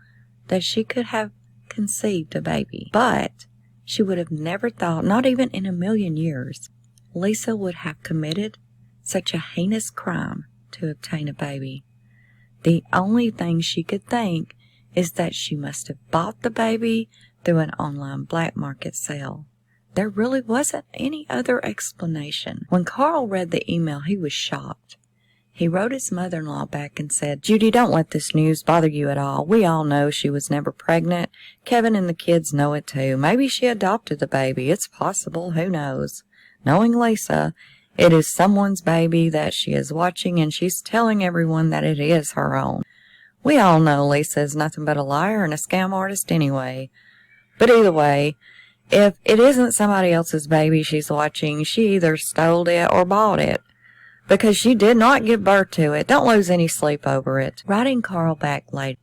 that she could have conceived a baby. But she would have never thought, not even in a million years, Lisa would have committed such a heinous crime to obtain a baby. The only thing she could think is that she must have bought the baby through an online black market sale. There really wasn't any other explanation. When Carl read the email, he was shocked. He wrote his mother-in-law back and said, "Judy, don't let this news bother you at all. We all know she was never pregnant. Kevin and the kids know it too. Maybe she adopted the baby. It's possible. Who knows? Knowing Lisa, it is someone's baby that she is watching, and she's telling everyone that it is her own. We all know Lisa is nothing but a liar and a scam artist anyway. But either way, if it isn't somebody else's baby she's watching, she either stole it or bought it, because she did not give birth to it. Don't lose any sleep over it." Writing Carl back later,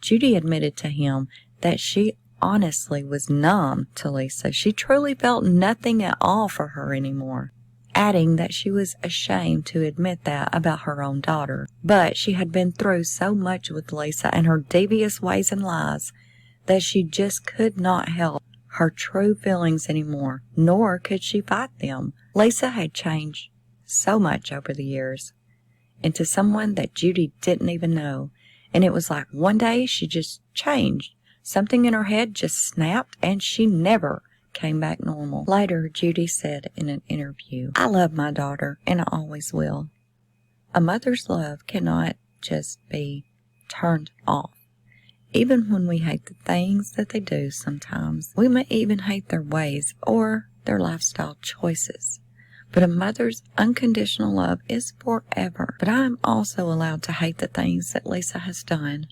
Judy admitted to him that she honestly was numb to Lisa. She truly felt nothing at all for her anymore, adding that she was ashamed to admit that about her own daughter. But she had been through so much with Lisa and her devious ways and lies that she just could not help her true feelings anymore, nor could she fight them. Lisa had changed so much over the years into someone that Judy didn't even know, and it was like one day she just changed. Something in her head just snapped and she never came back normal. Later, Judy said in an interview, "I love my daughter and I always will. A mother's love cannot just be turned off. Even when we hate the things that they do sometimes, we may even hate their ways or their lifestyle choices. But a mother's unconditional love is forever. But I am also allowed to hate the things that Lisa has done.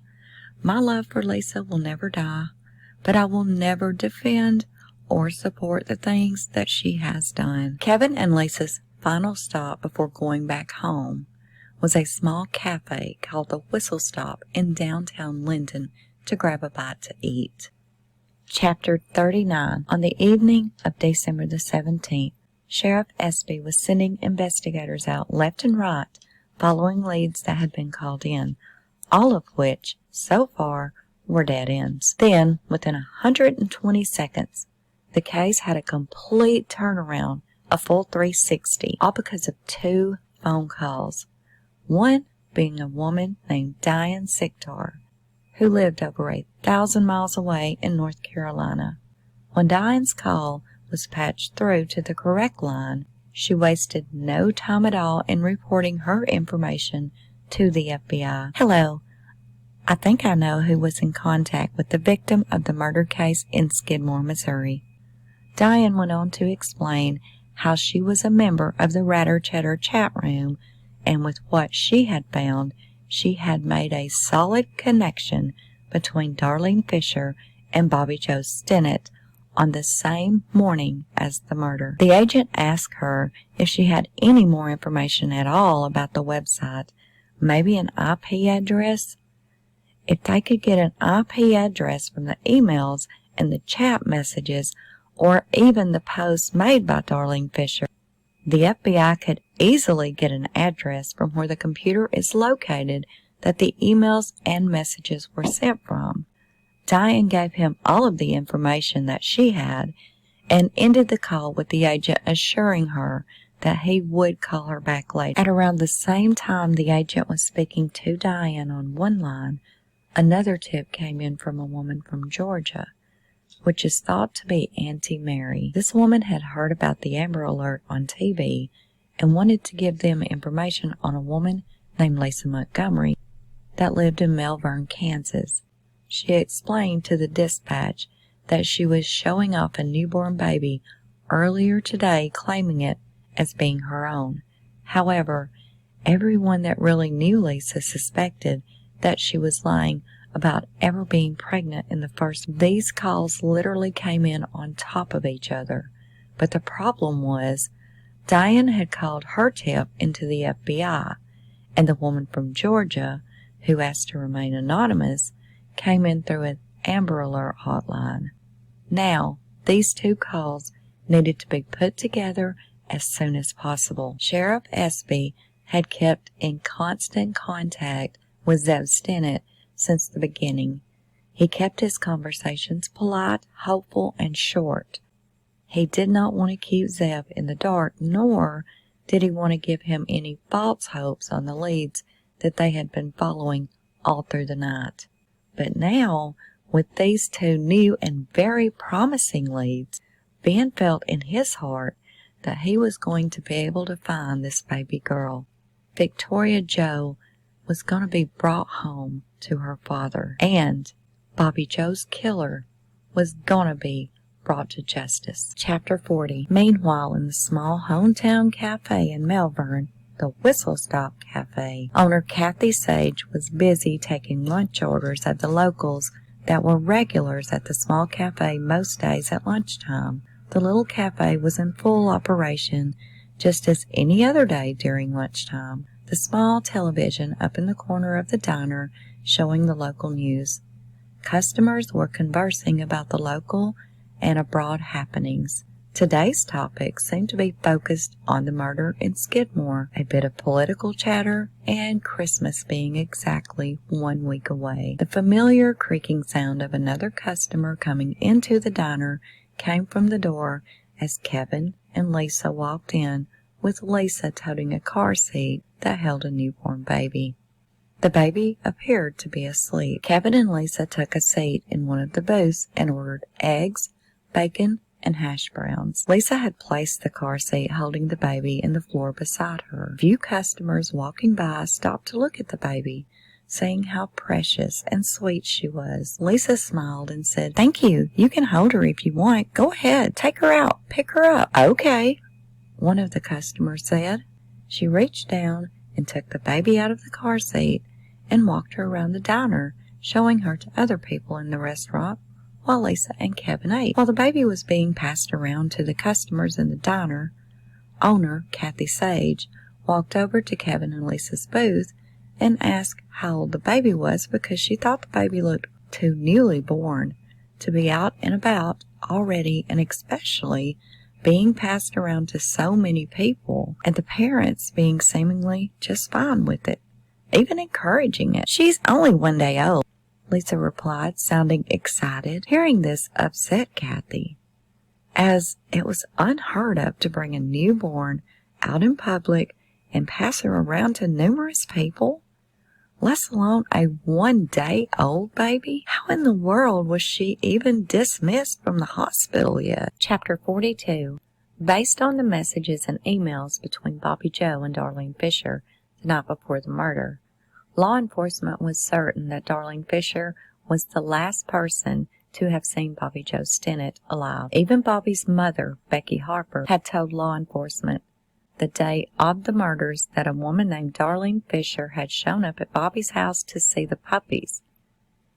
My love for Lisa will never die, but I will never defend or support the things that she has done. Kevin and Lisa's final stop before going back home was a small cafe called the Whistle Stop in downtown Linden to grab a bite to eat. Chapter 39. On the evening of December the 17th, Sheriff Espy was sending investigators out left and right, following leads that had been called in, all of which, so far, were dead ends. Then, within 120 seconds, the case had a complete turnaround, a full 360, all because of 2 phone calls. One being a woman named Diane Siktar, who lived over 1,000 miles away in North Carolina. When Diane's call was patched through to the correct line, she wasted no time at all in reporting her information to the FBI. "Hello, I think I know who was in contact with the victim of the murder case in Skidmore, Missouri." Diane went on to explain how she was a member of the Ratter Cheddar chat room, and with what she had found, she had made a solid connection between Darlene Fisher and Bobby Joe Stinnett on the same morning as the murder. The agent asked her if she had any more information at all about the website, maybe an IP address. If they could get an IP address from the emails and the chat messages, or even the posts made by Darlene Fisher, the FBI could easily get an address from where the computer is located that the emails and messages were sent from. Diane gave him all of the information that she had and ended the call with the agent assuring her that he would call her back later. At around the same time the agent was speaking to Diane on one line, another tip came in from a woman from Georgia, which is thought to be Auntie Mary. This woman had heard about the Amber Alert on TV and wanted to give them information on a woman named Lisa Montgomery that lived in Melbourne, Kansas. She explained to the dispatch that she was showing off a newborn baby earlier today, claiming it as being her own. However, everyone that really knew Lisa suspected that she was lying about ever being pregnant in the first. These calls literally came in on top of each other. But the problem was, Diane had called her tip into the FBI, and the woman from Georgia, who asked to remain anonymous, came in through an Amber Alert hotline. Now, these 2 calls needed to be put together as soon as possible. Sheriff Espy had kept in constant contact with Zev Stinnett since the beginning. He kept his conversations polite, hopeful, and short. He did not want to keep Zev in the dark, nor did he want to give him any false hopes on the leads that they had been following all through the night. But now, with these 2 new and very promising leads, Ben felt in his heart that he was going to be able to find this baby girl. Victoria Joe was going to be brought home to her father, and Bobby Joe's killer was going to be brought to justice. Chapter 40. Meanwhile, in the small hometown cafe in Melbourne, the Whistle Stop Cafe, owner Kathy Sage was busy taking lunch orders of the locals that were regulars at the small cafe most days at lunchtime. The little cafe was in full operation just as any other day during lunchtime. The small television up in the corner of the diner showing the local news. Customers were conversing about the local and abroad happenings. Today's topics seemed to be focused on the murder in Skidmore, a bit of political chatter, and Christmas being exactly 1 week away. The familiar creaking sound of another customer coming into the diner came from the door as Kevin and Lisa walked in, with Lisa toting a car seat that held a newborn baby. The baby appeared to be asleep. Kevin and Lisa took a seat in one of the booths and ordered eggs, bacon, and hash browns. Lisa had placed the car seat holding the baby in the floor beside her. Few customers walking by stopped to look at the baby, saying how precious and sweet she was. Lisa smiled and said, "Thank you. You can hold her if you want. Go ahead. Take her out. Pick her up." "Okay," one of the customers said. She reached down and took the baby out of the car seat and walked her around the diner, showing her to other people in the restaurant while Lisa and Kevin ate. While the baby was being passed around to the customers in the diner, owner, Kathy Sage, walked over to Kevin and Lisa's booth and asked how old the baby was because she thought the baby looked too newly born to be out and about already, and especially being passed around to so many people, and the parents being seemingly just fine with it, even encouraging it. "She's only 1 day old," Lisa replied, sounding excited. Hearing this upset Kathy, as it was unheard of to bring a newborn out in public and pass her around to numerous people, let alone a 1 day old baby. How in the world was she even dismissed from the hospital yet? Chapter 42. Based on the messages and emails between Bobby Joe and Darlene Fisher the night before the murder, law enforcement was certain that Darlene Fisher was the last person to have seen Bobby Joe Stinnett alive. Even Bobby's mother, Becky Harper, had told law enforcement the day of the murders that a woman named Darlene Fisher had shown up at Bobby's house to see the puppies,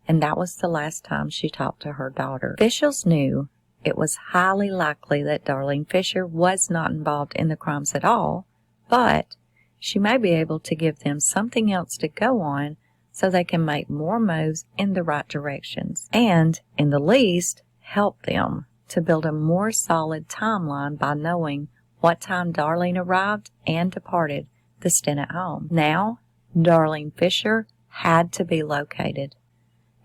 and that was the last time she talked to her daughter. Officials knew it was highly likely that Darlene Fisher was not involved in the crimes at all, but she may be able to give them something else to go on so they can make more moves in the right directions, and, in the least, help them to build a more solid timeline by knowing what time Darlene arrived and departed the Stinnett home. Now, Darlene Fisher had to be located.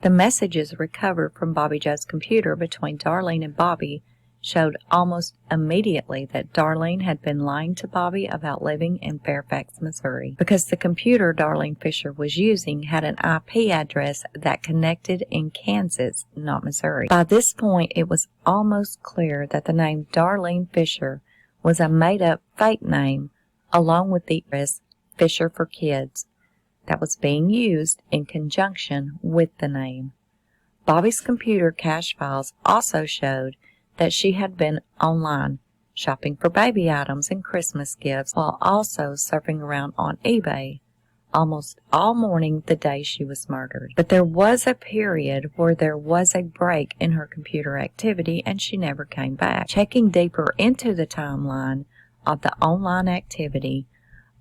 The messages recovered from Bobby Joe's computer between Darlene and Bobby showed almost immediately that Darlene had been lying to Bobby about living in Fairfax, Missouri, because the computer Darlene Fisher was using had an IP address that connected in Kansas, not Missouri. By this point, it was almost clear that the name Darlene Fisher was a made-up fake name, along with the address Fisher for Kids that was being used in conjunction with the name. Bobby's computer cache files also showed that she had been online shopping for baby items and Christmas gifts, while also surfing around on eBay almost all morning the day she was murdered. But there was a period where there was a break in her computer activity and she never came back. Checking deeper into the timeline of the online activity,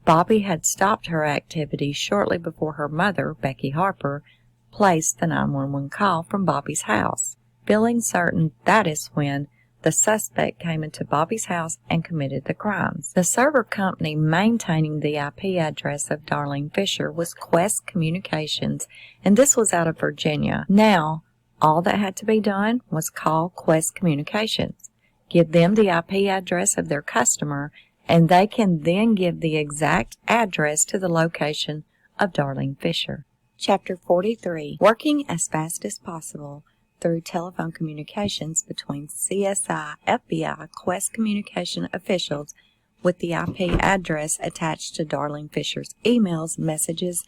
Bobby had stopped her activity shortly before her mother, Becky Harper, placed the 911 call from Bobby's house. Feeling certain that is when the suspect came into Bobby's house and committed the crimes. The server company maintaining the IP address of Darlene Fisher was Quest Communications, and this was out of Virginia. Now, all that had to be done was call Quest Communications, give them the IP address of their customer, and they can then give the exact address to the location of Darlene Fisher. Chapter 43. Working as fast as possible through telephone communications between CSI, FBI, Quest Communication officials with the IP address attached to Darlene Fisher's emails, messages,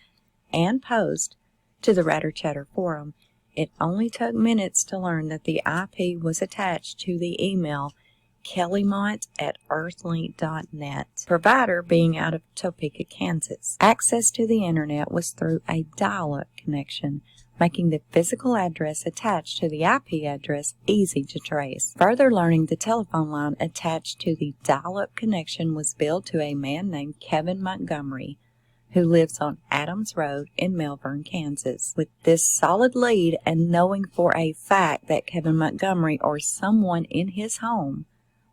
and posts to the Ratter Chatter forum. It only took minutes to learn that the IP was attached to the email kellymont@earthlink.net, provider being out of Topeka, Kansas. Access to the internet was through a dial-up connection, making the physical address attached to the IP address easy to trace. Further learning the telephone line attached to the dial-up connection was billed to a man named Kevin Montgomery, who lives on Adams Road in Melbourne, Kansas. With this solid lead and knowing for a fact that Kevin Montgomery or someone in his home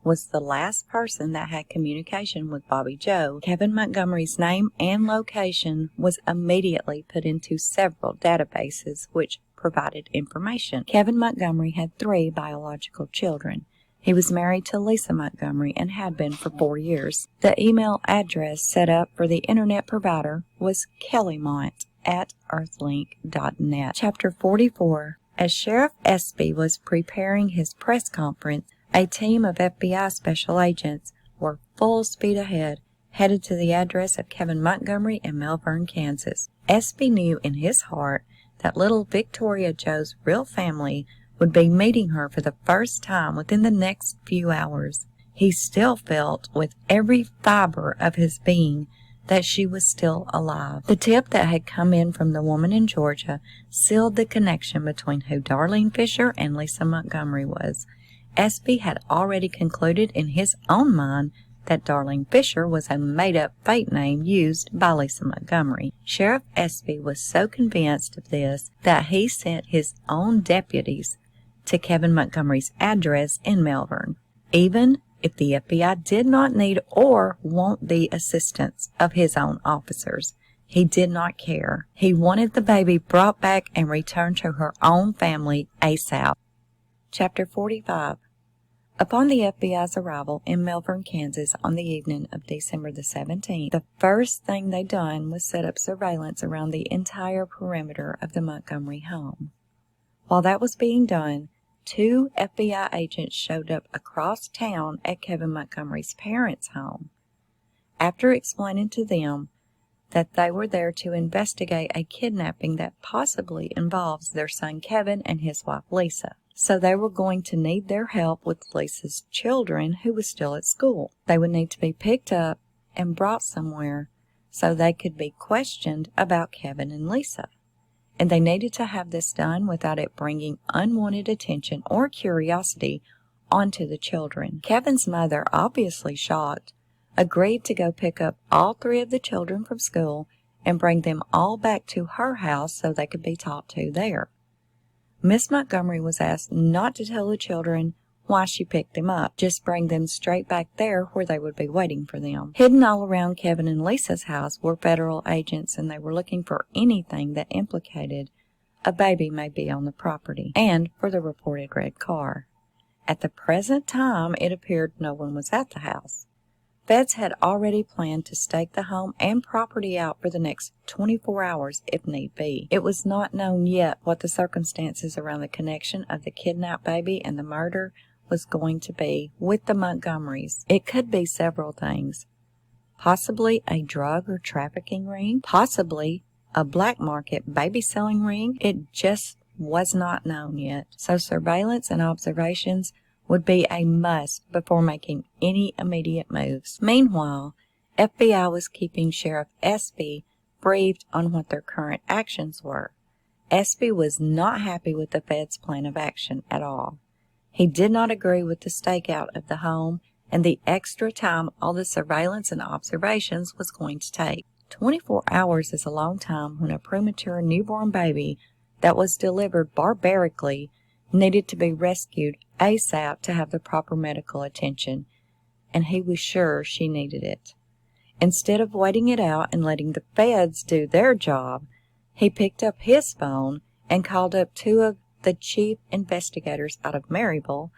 was the last person that had communication with Bobby Joe, Kevin Montgomery's name and location was immediately put into several databases which provided information. Kevin Montgomery had 3 biological children. He was married to Lisa Montgomery and had been for 4 years. The email address set up for the internet provider was kellymont@earthlink.net. Chapter 44. As Sheriff Espy was preparing his press conference, a team of FBI special agents were full speed ahead, headed to the address of Kevin Montgomery in Melbourne, Kansas. Espy knew in his heart that little Victoria Joe's real family would be meeting her for the first time within the next few hours. He still felt with every fiber of his being that she was still alive. The tip that had come in from the woman in Georgia sealed the connection between who Darlene Fisher and Lisa Montgomery was. Espy had already concluded in his own mind that Darlene Fisher was a made-up fake name used by Lisa Montgomery. Sheriff Espy was so convinced of this that he sent his own deputies to Kevin Montgomery's address in Melbourne, even if the FBI did not need or want the assistance of his own officers. He did not care. He wanted the baby brought back and returned to her own family ASAP. Chapter 45. Upon the FBI's arrival in Melbourne, Kansas on the evening of December the 17th, the first thing they done was set up surveillance around the entire perimeter of the Montgomery home. While that was being done, 2 FBI agents showed up across town at Kevin Montgomery's parents' home. After explaining to them that they were there to investigate a kidnapping that possibly involves their son Kevin and his wife Lisa, so they were going to need their help with Lisa's children who was still at school. They would need to be picked up and brought somewhere so they could be questioned about Kevin and Lisa. And they needed to have this done without it bringing unwanted attention or curiosity onto the children. Kevin's mother, obviously shocked, agreed to go pick up all 3 of the children from school and bring them all back to her house so they could be talked to there. Miss Montgomery was asked not to tell the children why she picked them up, just bring them straight back there where they would be waiting for them. Hidden all around Kevin and Lisa's house were federal agents, and they were looking for anything that implicated a baby may be on the property, and for the reported red car. At the present time, it appeared no one was at the house. Feds had already planned to stake the home and property out for the next 24 hours if need be. It was not known yet what the circumstances around the connection of the kidnapped baby and the murder was going to be with the Montgomerys. It could be several things. Possibly a drug or trafficking ring. Possibly a black market baby selling ring. It just was not known yet. So surveillance and observations would be a must before making any immediate moves. Meanwhile, FBI was keeping Sheriff Espy briefed on what their current actions were. Espy was not happy with the Fed's plan of action at all. He did not agree with the stakeout of the home and the extra time all the surveillance and observations was going to take. 24 hours is a long time when a premature newborn baby that was delivered barbarically needed to be rescued ASAP to have the proper medical attention, and he was sure she needed it. Instead of waiting it out and letting the feds do their job, he picked up his phone and called up 2 of the chief investigators out of Maryville,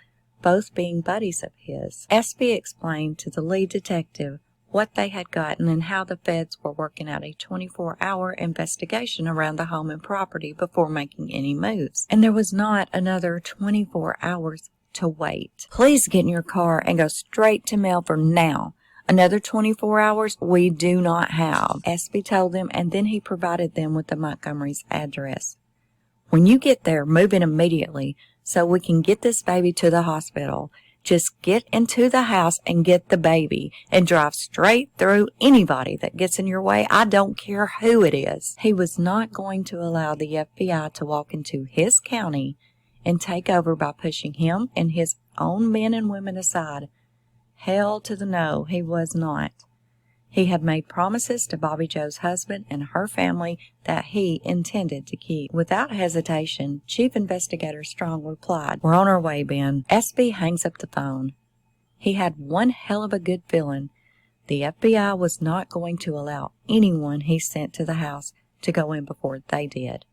both being buddies of his. Espy explained to the lead detective what they had gotten and how the feds were working out a 24-hour investigation around the home and property before making any moves. And there was not another 24 hours to wait. Please get in your car and go straight to Melbourne now. Another 24 hours we do not have, Espy told them, and then he provided them with the Montgomery's address. When you get there, move in immediately so we can get this baby to the hospital. Just get into the house and get the baby and drive straight through anybody that gets in your way. I don't care who it is. He was not going to allow the FBI to walk into his county and take over by pushing him and his own men and women aside. Hell to the no, he was not. He had made promises to Bobby Joe's husband and her family that he intended to keep. Without hesitation, Chief Investigator Strong replied, "We're on our way, Ben." Espy hangs up the phone. He had one hell of a good feeling. The FBI was not going to allow anyone he sent to the house to go in before they did.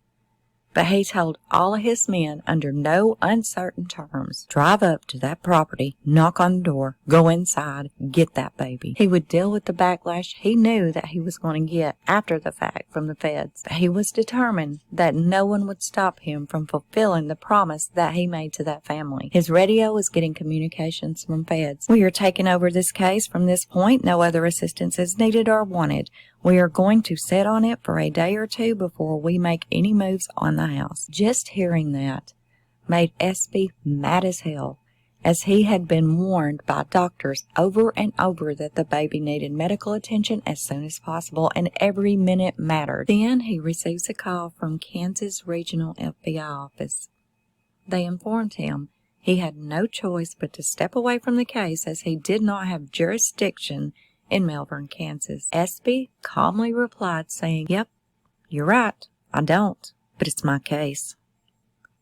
But he told all of his men under no uncertain terms, drive up to that property, knock on the door, go inside, get that baby. He would deal with the backlash he knew that he was going to get after the fact from the feds. But he was determined that no one would stop him from fulfilling the promise that he made to that family. His radio was getting communications from feds. "We are taking over this case from this point. No other assistance is needed or wanted. We are going to sit on it for a day or 2 before we make any moves on the house." Just hearing that made Espy mad as hell. as he had been warned by doctors over and over that the baby needed medical attention as soon as possible and every minute mattered. Then he receives a call from Kansas Regional FBI office. They informed him he had no choice but to step away from the case as he did not have jurisdiction in Melbourne, Kansas. Espy calmly replied saying, "Yep, you're right, I don't, but it's my case."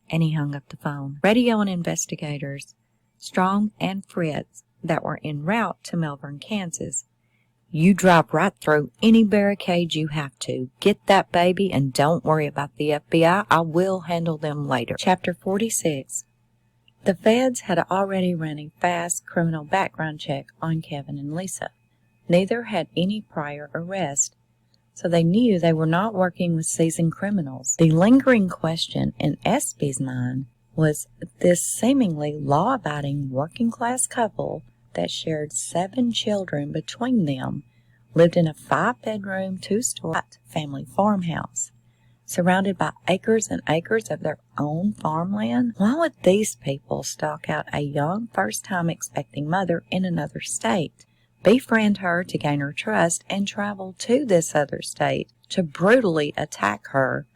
And he hung up the phone. Radioing investigators, Strong and Fritz, that were en route to Melbourne, Kansas. "You drive right through any barricade you have to. Get that baby and don't worry about the FBI. I will handle them later." Chapter 46. The feds had already run a fast criminal background check on Kevin and Lisa. Neither had any prior arrest, so they knew they were not working with seasoned criminals. The lingering question in Espy's mind was this seemingly law-abiding working-class couple that shared 7 children between them lived in a 5-bedroom, 2-story family farmhouse, surrounded by acres and acres of their own farmland. Why would these people stalk out a young first-time expecting mother in another state, befriend her to gain her trust, and travel to this other state to brutally attack her,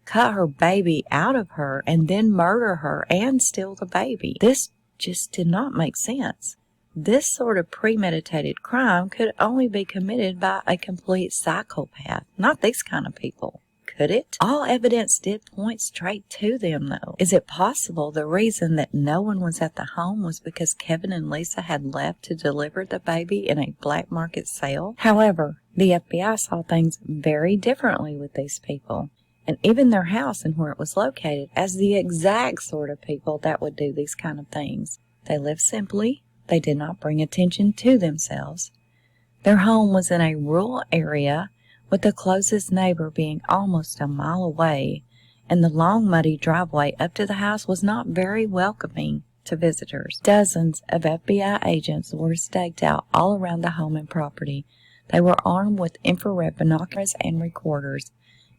cut her baby out of her, and then murder her and steal the baby? This just did not make sense. This sort of premeditated crime could only be committed by a complete psychopath, not these kind of people. Could it? All evidence did point straight to them, though. Is it possible the reason that no one was at the home was because Kevin and Lisa had left to deliver the baby in a black market sale? However, the FBI saw things very differently with these people, and even their house and where it was located, as the exact sort of people that would do these kind of things. They lived simply. They did not bring attention to themselves. Their home was in a rural area, with the closest neighbor being almost a mile away, and the long muddy driveway up to the house was not very welcoming to visitors. Dozens of FBI agents were staked out all around the home and property. They were armed with infrared binoculars and recorders,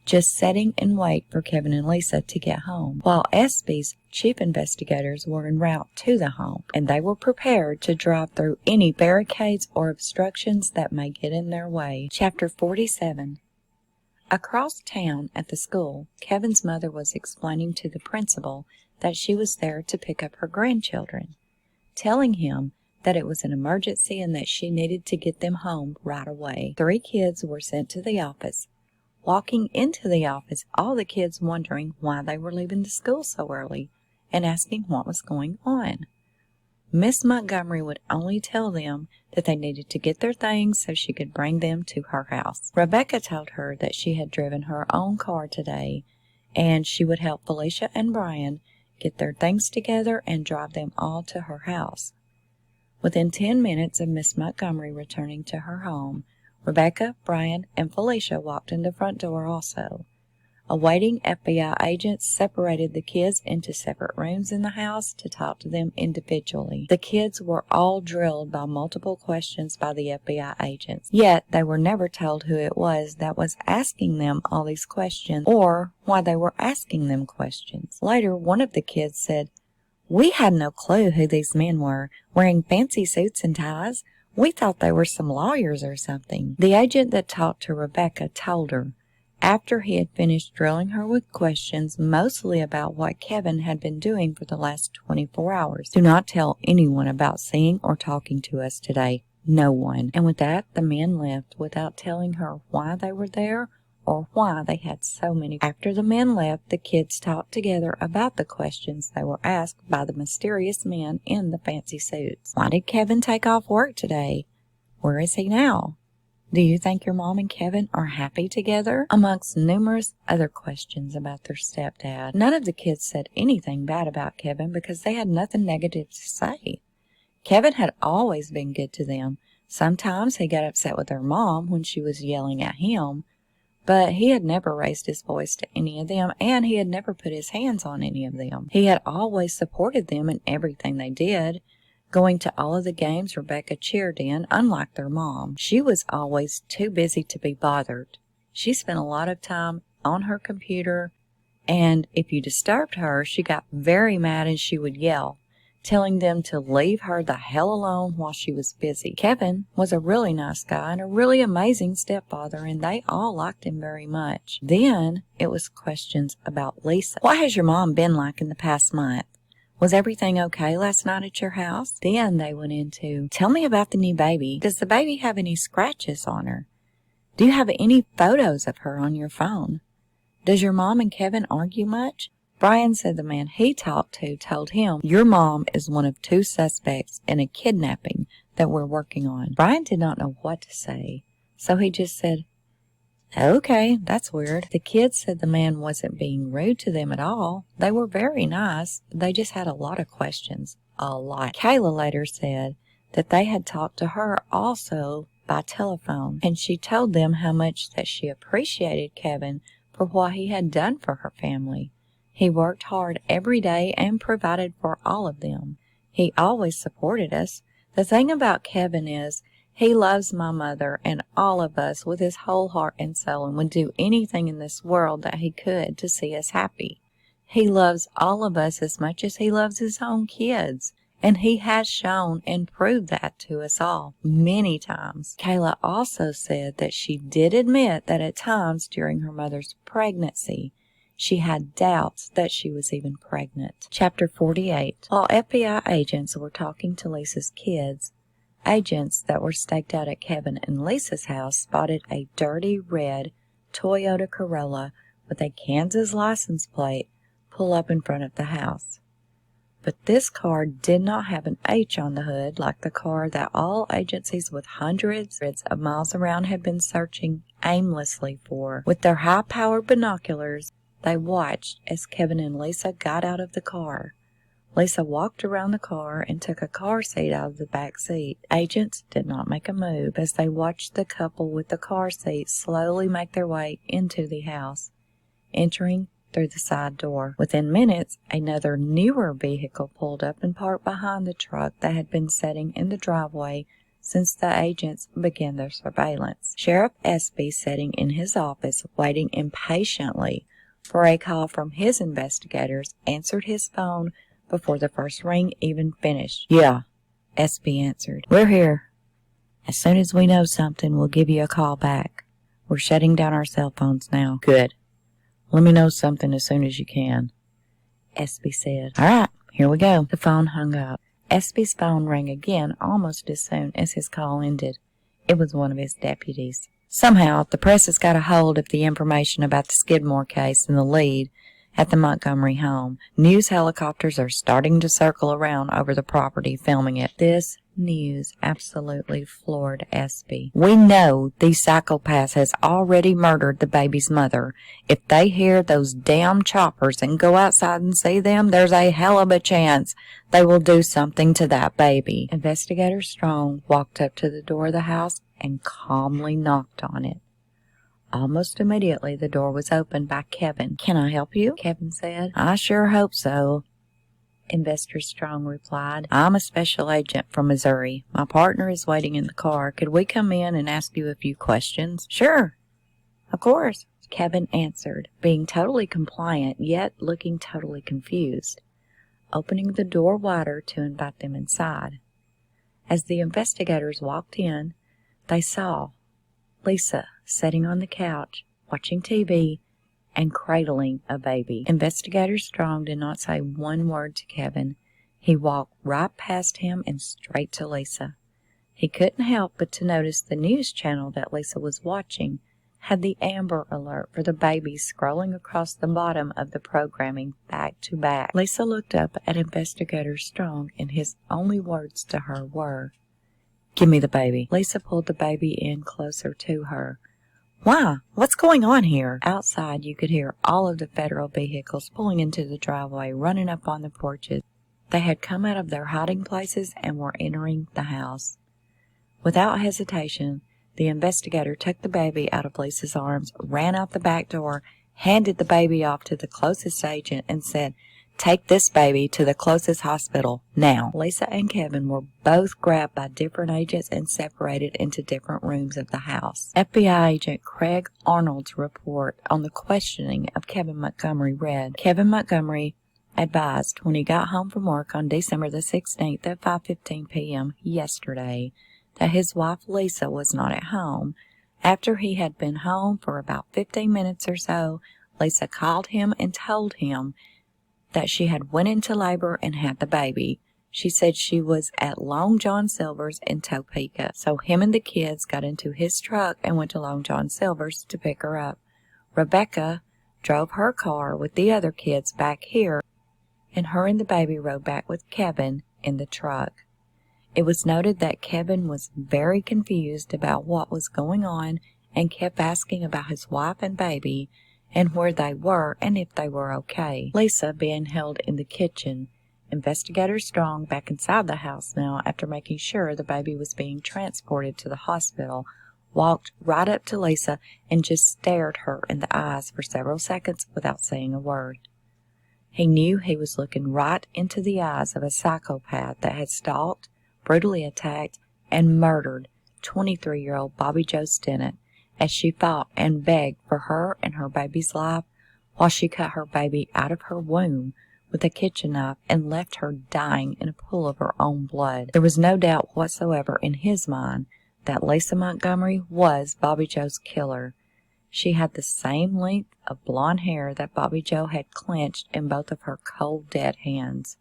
just sitting in wait for Kevin and Lisa to get home, while Espy's chief investigators were en route to the home, and they were prepared to drive through any barricades or obstructions that may get in their way. Chapter 47. Across town at the school, Kevin's mother was explaining to the principal that she was there to pick up her grandchildren, telling him that it was an emergency and that she needed to get them home right away. 3 kids were sent to the office. Walking into the office, all the kids wondering why they were leaving the school so early and asking what was going on. Miss Montgomery would only tell them that they needed to get their things so she could bring them to her house. Rebecca told her that she had driven her own car today and she would help Felicia and Brian get their things together and drive them all to her house. Within 10 minutes of Miss Montgomery returning to her home, Rebecca, Brian, and Felicia walked in the front door also. A waiting FBI agent separated the kids into separate rooms in the house to talk to them individually. The kids were all drilled by multiple questions by the FBI agents, yet they were never told who it was that was asking them all these questions or why they were asking them questions. Later, one of the kids said, "We had no clue who these men were, wearing fancy suits and ties. We thought they were some lawyers or something." The agent that talked to Rebecca told her, after he had finished drilling her with questions mostly about what Kevin had been doing for the last 24 hours, "Do not tell anyone about seeing or talking to us today. No one." And with that, the men left without telling her why they were there or why they had so many. After the men left, the kids talked together about the questions they were asked by the mysterious men in the fancy suits. Why did Kevin take off work today? Where is he now? Do you think your mom and Kevin are happy together? Amongst numerous other questions about their stepdad. None of the kids said anything bad about Kevin because they had nothing negative to say. Kevin had always been good to them. Sometimes he got upset with their mom when she was yelling at him, but he had never raised his voice to any of them, and he had never put his hands on any of them. He had always supported them in everything they did, going to all of the games Rebecca cheered in, unlike their mom. She was always too busy to be bothered. She spent a lot of time on her computer, and if you disturbed her, she got very mad and she would yell. telling them to leave her the hell alone while she was busy. Kevin was a really nice guy and a really amazing stepfather, and they all liked him very much. Then it was questions about Lisa. What has your mom been like in the past month? Was everything okay last night at your house? Then they went into, tell me about the new baby. Does the baby have any scratches on her? Do you have any photos of her on your phone? Does your mom and Kevin argue much? Brian said the man he talked to told him, your mom is one of 2 suspects in a kidnapping that we're working on. Brian did not know what to say, so he just said, okay, that's weird. The kids said the man wasn't being rude to them at all. They were very nice. They just had a lot of questions. A lot. Kayla later said that they had talked to her also by telephone, and she told them how much that she appreciated Kevin for what he had done for her family. He worked hard every day and provided for all of them. He always supported us. The thing about Kevin is he loves my mother and all of us with his whole heart and soul and would do anything in this world that he could to see us happy. He loves all of us as much as he loves his own kids, and he has shown and proved that to us all many times. Kayla also said that she did admit that at times during her mother's pregnancy, she had doubts that she was even pregnant. Chapter 48. While FBI agents were talking to Lisa's kids, agents that were staked out at Kevin and Lisa's house spotted a dirty red Toyota Corolla with a Kansas license plate pull up in front of the house. But this car did not have an H on the hood like the car that all agencies with hundreds of miles around had been searching aimlessly for. With their high-powered binoculars, they watched as Kevin and Lisa got out of the car. Lisa walked around the car and took a car seat out of the back seat. Agents did not make a move as they watched the couple with the car seat slowly make their way into the house, entering through the side door. Within minutes, another newer vehicle pulled up and parked behind the truck that had been sitting in the driveway since the agents began their surveillance. Sheriff Espy, sitting in his office, waiting impatiently for a call from his investigators, answered his phone before the first ring even finished. Yeah, Espy answered. We're here. As soon as we know something, we'll give you a call back. We're shutting down our cell phones now. Good. Let me know something as soon as you can, Espy said. All right, here we go. The phone hung up. Espy's phone rang again almost as soon as his call ended. It was one of his deputies. Somehow, the press has got a hold of the information about the Skidmore case and the lead at the Montgomery home. News helicopters are starting to circle around over the property filming it. This news absolutely floored Espy. We know these psychopaths has already murdered the baby's mother. If they hear those damn choppers and go outside and see them, there's a hell of a chance they will do something to that baby. Investigator Strong walked up to the door of the house and calmly knocked on it. Almost immediately, the door was opened by Kevin. Can I help you? Kevin said. I sure hope so, Investor Strong replied. I'm a special agent from Missouri. My partner is waiting in the car. Could we come in and ask you a few questions? Sure. Of course, Kevin answered, being totally compliant, yet looking totally confused, opening the door wider to invite them inside. As the investigators walked in, they saw Lisa sitting on the couch, watching TV, and cradling a baby. Investigator Strong did not say one word to Kevin. He walked right past him and straight to Lisa. He couldn't help but to notice the news channel that Lisa was watching had the Amber Alert for the baby scrolling across the bottom of the programming back to back. Lisa looked up at Investigator Strong, and his only words to her were, "Give me the baby." Lisa pulled the baby in closer to her. Why? What's going on here? Outside, you could hear all of the federal vehicles pulling into the driveway, running up on the porches. They had come out of their hiding places and were entering the house. Without hesitation, the investigator took the baby out of Lisa's arms, ran out the back door, handed the baby off to the closest agent, and said, "Take this baby to the closest hospital, now." Lisa and Kevin were both grabbed by different agents and separated into different rooms of the house. FBI agent Craig Arnold's report on the questioning of Kevin Montgomery read, Kevin Montgomery, advised when he got home from work on December the 16th at 5:15 p.m. yesterday that his wife Lisa was not at home. After he had been home for about 15 minutes or so, Lisa called him and told him that she had went into labor and had the baby. She said she was at Long John Silver's in Topeka, so him and the kids got into his truck and went to Long John Silver's to pick her up. Rebecca drove her car with the other kids back here, and her and the baby rode back with Kevin in the truck. It was noted that Kevin was very confused about what was going on and kept asking about his wife and baby and where they were and if they were okay. Lisa being held in the kitchen. Investigator Strong, back inside the house now after making sure the baby was being transported to the hospital, walked right up to Lisa and just stared her in the eyes for several seconds without saying a word. He knew he was looking right into the eyes of a psychopath that had stalked, brutally attacked, and murdered 23-year-old Bobby Jo Stinnett as she fought and begged for her and her baby's life while she cut her baby out of her womb with a kitchen knife and left her dying in a pool of her own blood. There was no doubt whatsoever in his mind that Lisa Montgomery was Bobby Jo's killer. She had the same length of blonde hair that Bobby Jo had clenched in both of her cold, dead hands.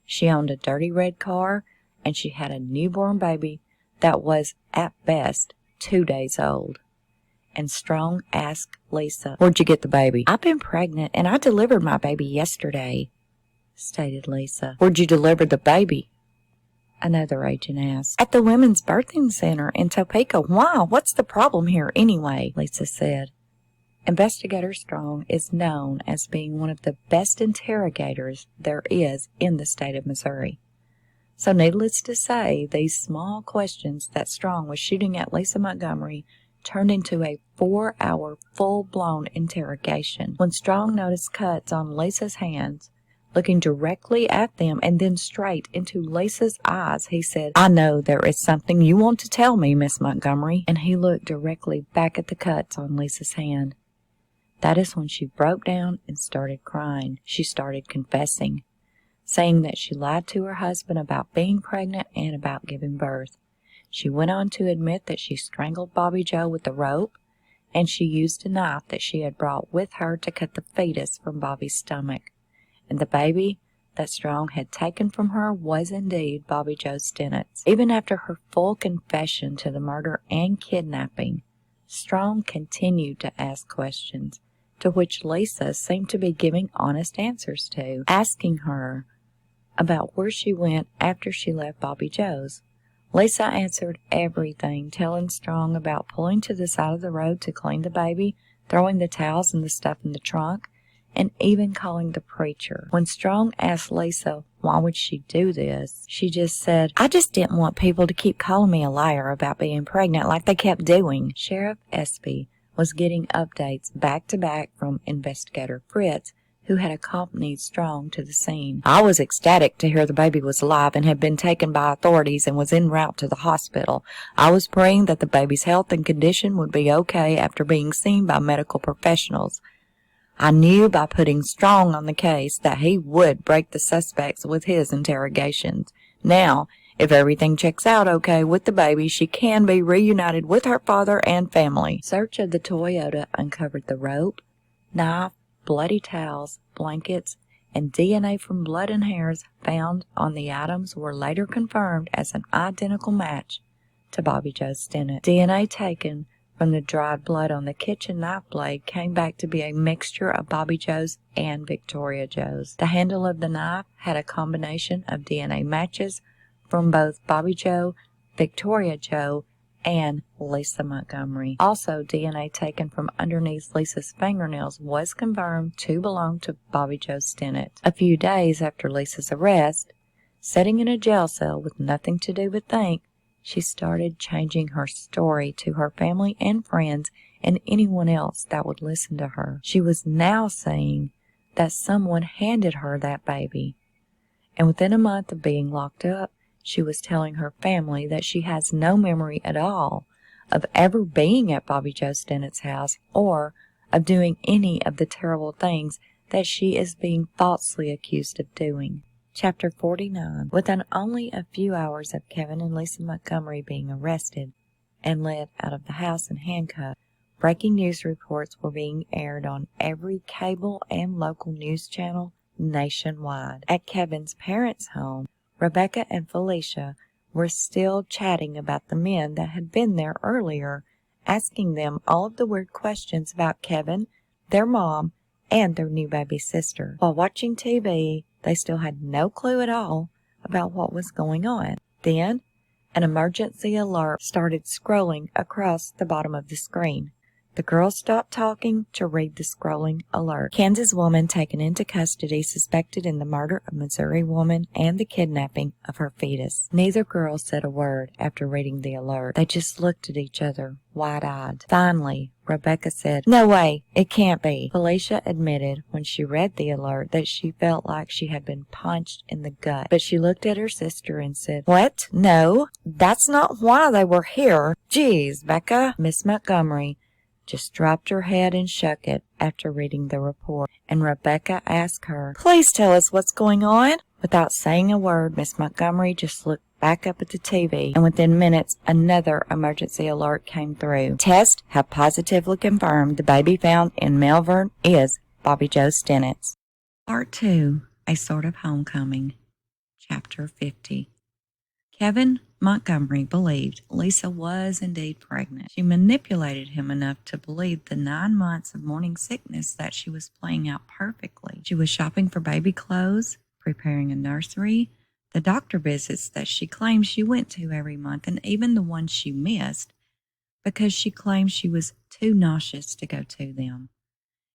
She owned a dirty red car, and she had a newborn baby that was, at best, 2 days old. And Strong asked Lisa, "Where'd you get the baby?" "I've been pregnant, and I delivered my baby yesterday," stated Lisa. "Where'd you deliver the baby?" another agent asked. "At the Women's Birthing Center in Topeka." "Why? What's the problem here anyway?" Lisa said. Investigator Strong is known as being one of the best interrogators there is in the state of Missouri. So needless to say, these small questions that Strong was shooting at Lisa Montgomery turned into a 4-hour full-blown interrogation. When Strong noticed cuts on Lisa's hands, looking directly at them and then straight into Lisa's eyes, he said, "I know there is something you want to tell me, Miss Montgomery." And he looked directly back at the cuts on Lisa's hand. That is when she broke down and started crying. She started confessing, saying that she lied to her husband about being pregnant and about giving birth. She went on to admit that she strangled Bobby Jo with a rope, and she used a knife that she had brought with her to cut the fetus from Bobby's stomach. And the baby that Strong had taken from her was indeed Bobby Jo Stinnett's. Even after her full confession to the murder and kidnapping, Strong continued to ask questions, to which Lisa seemed to be giving honest answers to, asking her about where she went after she left Bobby Jo's. Lisa answered everything, telling Strong about pulling to the side of the road to clean the baby, throwing the towels and the stuff in the trunk, and even calling the preacher. When Strong asked Lisa why would she do this, she just said, "I just didn't want people to keep calling me a liar about being pregnant like they kept doing." Sheriff Espy was getting updates back to back from Investigator Fritz, who had accompanied Strong to the scene. "I was ecstatic to hear the baby was alive and had been taken by authorities and was en route to the hospital. I was praying that the baby's health and condition would be okay after being seen by medical professionals. I knew by putting Strong on the case that he would break the suspects with his interrogations. Now, if everything checks out okay with the baby, she can be reunited with her father and family." Search of the Toyota uncovered the rope, knife, bloody towels, blankets, and DNA from blood and hairs found on the items were later confirmed as an identical match to Bobby Jo Stinnett. DNA taken from the dried blood on the kitchen knife blade came back to be a mixture of Bobby Jo's and Victoria Jo's. The handle of the knife had a combination of DNA matches from both Bobby Jo, Victoria Jo, and Lisa Montgomery. Also, DNA taken from underneath Lisa's fingernails was confirmed to belong to Bobby Jo Stinnett. A few days after Lisa's arrest, sitting in a jail cell with nothing to do but think, she started changing her story to her family and friends and anyone else that would listen to her. She was now saying that someone handed her that baby. And within a month of being locked up, she was telling her family that she has no memory at all of ever being at Bobby Jo Stinnett's house or of doing any of the terrible things that she is being falsely accused of doing. Chapter 49. Within only a few hours of Kevin and Lisa Montgomery being arrested and led out of the house in handcuffs, breaking news reports were being aired on every cable and local news channel nationwide. At Kevin's parents' home, Rebecca and Felicia were still chatting about the men that had been there earlier, asking them all of the weird questions about Kevin, their mom, and their new baby sister. While watching TV, they still had no clue at all about what was going on. Then, an emergency alert started scrolling across the bottom of the screen. The girls stopped talking to read the scrolling alert. Kansas woman taken into custody suspected in the murder of Missouri woman and the kidnapping of her fetus. Neither girl said a word after reading the alert. They just looked at each other, wide-eyed. Finally, Rebecca said, "No way, it can't be." Felicia admitted when she read the alert that she felt like she had been punched in the gut. But she looked at her sister and said, "What? No, that's not why they were here. Geez, Becca." Miss Montgomery just dropped her head and shook it after reading the report, and Rebecca asked her, "Please tell us what's going on." Without saying a word, Miss Montgomery just looked back up at the TV, and within minutes, another emergency alert came through. Tests have positively confirmed the baby found in Melbourne is Bobby Joe Stennett's. Part 2, A Sort of Homecoming. Chapter 50. Kevin Montgomery believed Lisa was indeed pregnant. She manipulated him enough to believe the 9 months of morning sickness that she was playing out perfectly. She was shopping for baby clothes, preparing a nursery, the doctor visits that she claimed she went to every month, and even the ones she missed because she claimed she was too nauseous to go to them.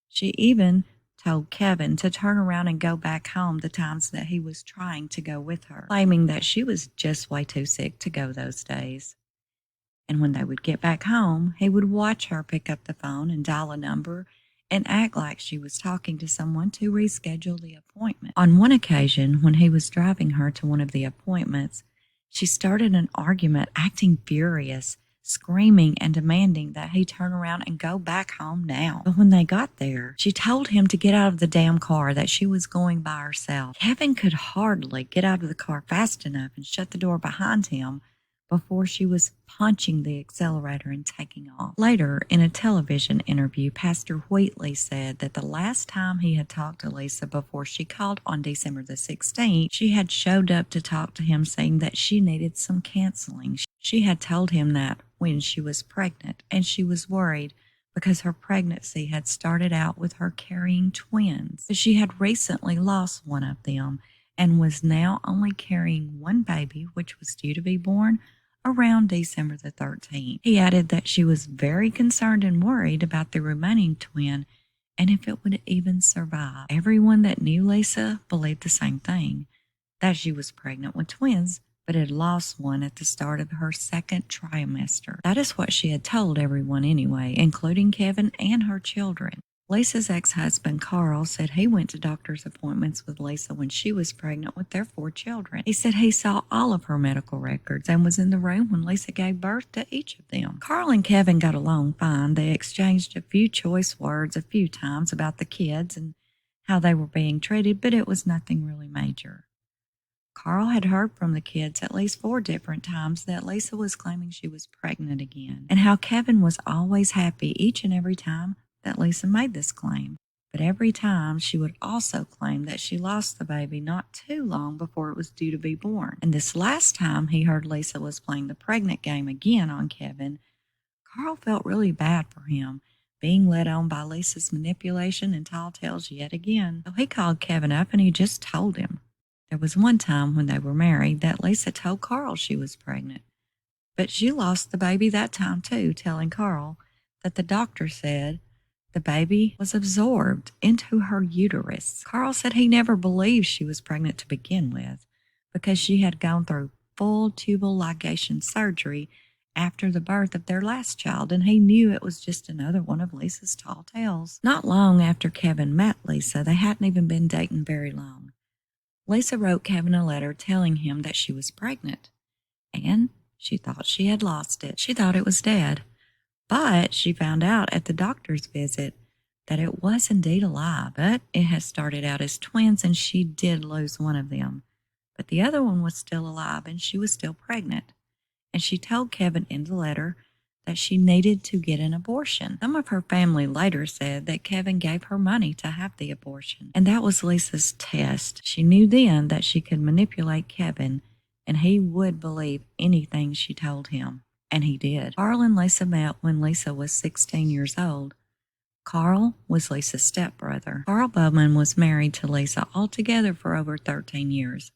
She even told Kevin to turn around and go back home the times that he was trying to go with her, claiming that she was just way too sick to go those days. And when they would get back home, he would watch her pick up the phone and dial a number and act like she was talking to someone to reschedule the appointment. On one occasion, when he was driving her to one of the appointments, she started an argument, acting furious, screaming and demanding that he turn around and go back home now. But when they got there, she told him to get out of the damn car, that she was going by herself. Kevin could hardly get out of the car fast enough and shut the door behind him before she was punching the accelerator and taking off. Later, in a television interview, Pastor Wheatley said that the last time he had talked to Lisa before she called on December the 16th, she had showed up to talk to him saying that she needed some counseling. She had told him that when she was pregnant, and she was worried because her pregnancy had started out with her carrying twins. But she had recently lost one of them and was now only carrying one baby, which was due to be born around December the 13th. He added that she was very concerned and worried about the remaining twin and if it would even survive. Everyone that knew Lisa believed the same thing, that she was pregnant with twins, but had lost one at the start of her second trimester. That is what she had told everyone anyway, including Kevin and her children. Lisa's ex-husband, Carl, said he went to doctor's appointments with Lisa when she was pregnant with their 4 children. He said he saw all of her medical records and was in the room when Lisa gave birth to each of them. Carl and Kevin got along fine. They exchanged a few choice words a few times about the kids and how they were being treated, but it was nothing really major. Carl had heard from the kids at least 4 different times that Lisa was claiming she was pregnant again, and how Kevin was always happy each and every time that Lisa made this claim. But every time she would also claim that she lost the baby not too long before it was due to be born. And this last time he heard Lisa was playing the pregnant game again on Kevin, Carl felt really bad for him, being led on by Lisa's manipulation and tall tales yet again. So he called Kevin up and he just told him. There was one time when they were married that Lisa told Carl she was pregnant, but she lost the baby that time too, telling Carl that the doctor said the baby was absorbed into her uterus. Carl said he never believed she was pregnant to begin with because she had gone through full tubal ligation surgery after the birth of their last child, and he knew it was just another one of Lisa's tall tales. Not long after Kevin met Lisa, they hadn't even been dating very long, Lisa wrote Kevin a letter telling him that she was pregnant, and she thought she had lost it. She thought it was dead. But she found out at the doctor's visit that it was indeed a lie, but it had started out as twins and she did lose one of them. But the other one was still alive and she was still pregnant. And she told Kevin in the letter that she needed to get an abortion. Some of her family later said that Kevin gave her money to have the abortion. And that was Lisa's test. She knew then that she could manipulate Kevin and he would believe anything she told him. And he did. Carl and Lisa met when Lisa was 16 years old. Carl was Lisa's stepbrother. Carl Bowman was married to Lisa altogether for over 13 years.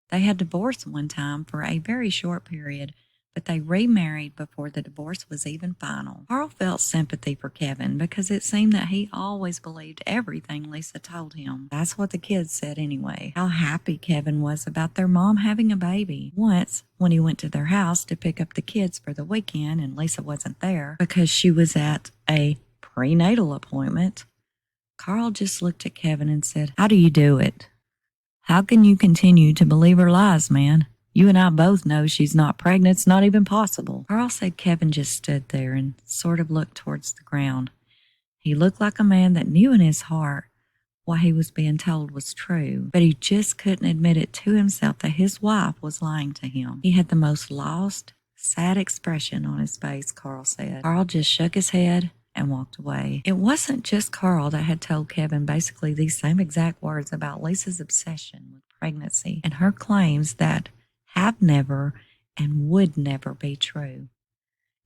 They had divorced one time for a very short period, but they remarried before the divorce was even final. Carl felt sympathy for Kevin because it seemed that he always believed everything Lisa told him. That's what the kids said anyway. How happy Kevin was about their mom having a baby. Once, when he went to their house to pick up the kids for the weekend and Lisa wasn't there because she was at a prenatal appointment, Carl just looked at Kevin and said, "How do you do it? How can you continue to believe her lies, man? You and I both know she's not pregnant. It's not even possible." Carl said Kevin just stood there and sort of looked towards the ground. He looked like a man that knew in his heart what he was being told was true, but he just couldn't admit it to himself that his wife was lying to him. He had the most lost, sad expression on his face, Carl said. Carl just shook his head and walked away. It wasn't just Carl that had told Kevin basically these same exact words about Lisa's obsession with pregnancy and her claims that have never and would never be true.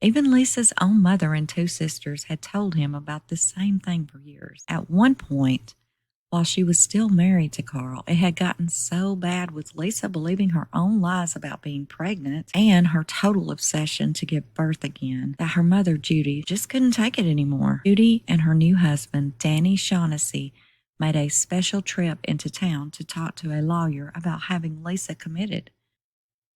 Even Lisa's own mother and two sisters had told him about the same thing for years. At one point, while she was still married to Carl, it had gotten so bad with Lisa believing her own lies about being pregnant and her total obsession to give birth again that her mother, Judy, just couldn't take it anymore. Judy and her new husband, Danny Shaughnessy, made a special trip into town to talk to a lawyer about having Lisa committed,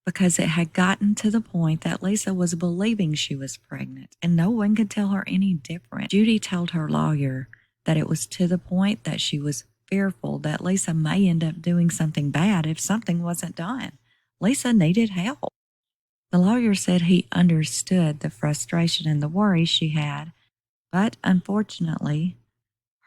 because it had gotten to the point that Lisa was believing she was pregnant and no one could tell her any different. Judy told her lawyer that it was to the point that she was fearful that Lisa may end up doing something bad if something wasn't done. Lisa needed help. The lawyer said he understood the frustration and the worry she had, but unfortunately,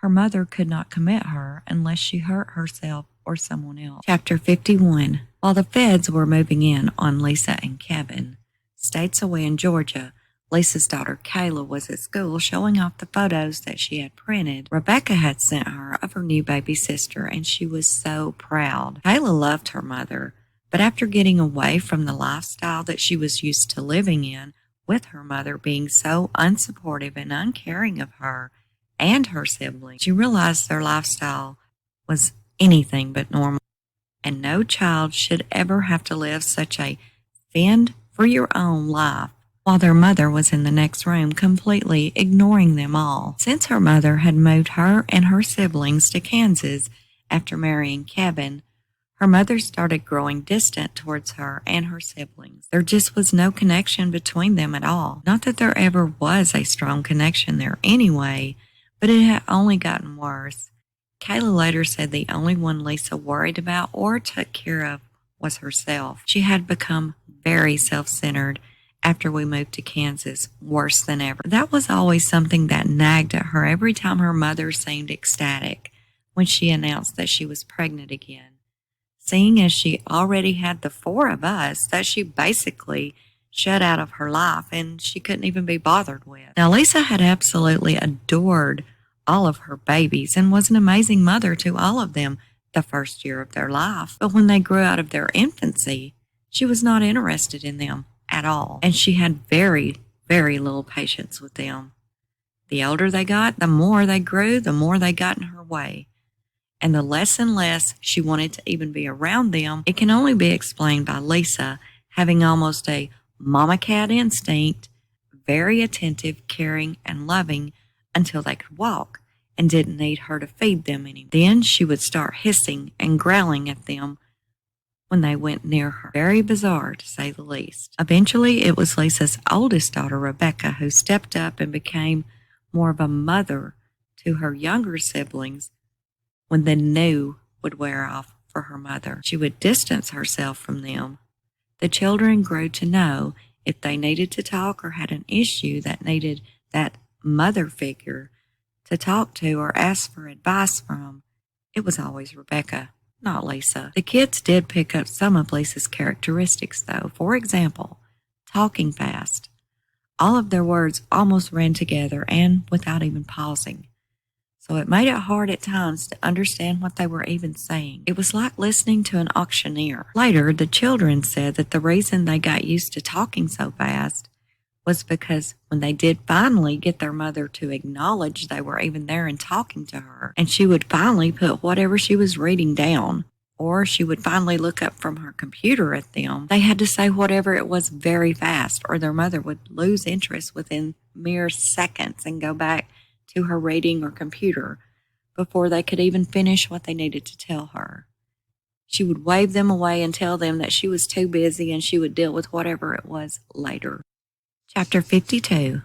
her mother could not commit her unless she hurt herself or someone else. Chapter 51. While the feds were moving in on Lisa and Kevin, states away in Georgia, Lisa's daughter Kayla was at school showing off the photos that she had printed. Rebecca had sent her of her new baby sister, and she was so proud. Kayla loved her mother, but after getting away from the lifestyle that she was used to living in, with her mother being so unsupportive and uncaring of her and her siblings, she realized their lifestyle was anything but normal, and no child should ever have to live such a fend-for-your-own life while their mother was in the next room, completely ignoring them all. Since her mother had moved her and her siblings to Kansas after marrying Kevin, her mother started growing distant towards her and her siblings. There just was no connection between them at all. Not that there ever was a strong connection there anyway, but it had only gotten worse. Kayla later said the only one Lisa worried about or took care of was herself. She had become very self-centered after we moved to Kansas, worse than ever. That was always something that nagged at her every time her mother seemed ecstatic when she announced that she was pregnant again. Seeing as she already had the four of us that she basically shut out of her life and she couldn't even be bothered with. Now, Lisa had absolutely adored all of her babies and was an amazing mother to all of them the first year of their life. But when they grew out of their infancy, she was not interested in them at all. And she had very, very little patience with them. The older they got, the more they grew, the more they got in her way. And the less and less she wanted to even be around them. It can only be explained by Lisa having almost a mama cat instinct, very attentive, caring, and loving until they could walk and didn't need her to feed them anymore. Then she would start hissing and growling at them when they went near her. Very bizarre, to say the least. Eventually, it was Lisa's oldest daughter, Rebecca, who stepped up and became more of a mother to her younger siblings when the new would wear off for her mother. She would distance herself from them. The children grew to know if they needed to talk or had an issue that needed that mother figure, to talk to or ask for advice from, it was always Rebecca, not Lisa. The kids did pick up some of Lisa's characteristics, though. For example, talking fast. All of their words almost ran together and without even pausing. So it made it hard at times to understand what they were even saying. It was like listening to an auctioneer. Later, the children said that the reason they got used to talking so fast was because when they did finally get their mother to acknowledge they were even there and talking to her, and she would finally put whatever she was reading down, or she would finally look up from her computer at them, they had to say whatever it was very fast, or their mother would lose interest within mere seconds and go back to her reading or computer before they could even finish what they needed to tell her. She would wave them away and tell them that she was too busy and she would deal with whatever it was later. Chapter 52.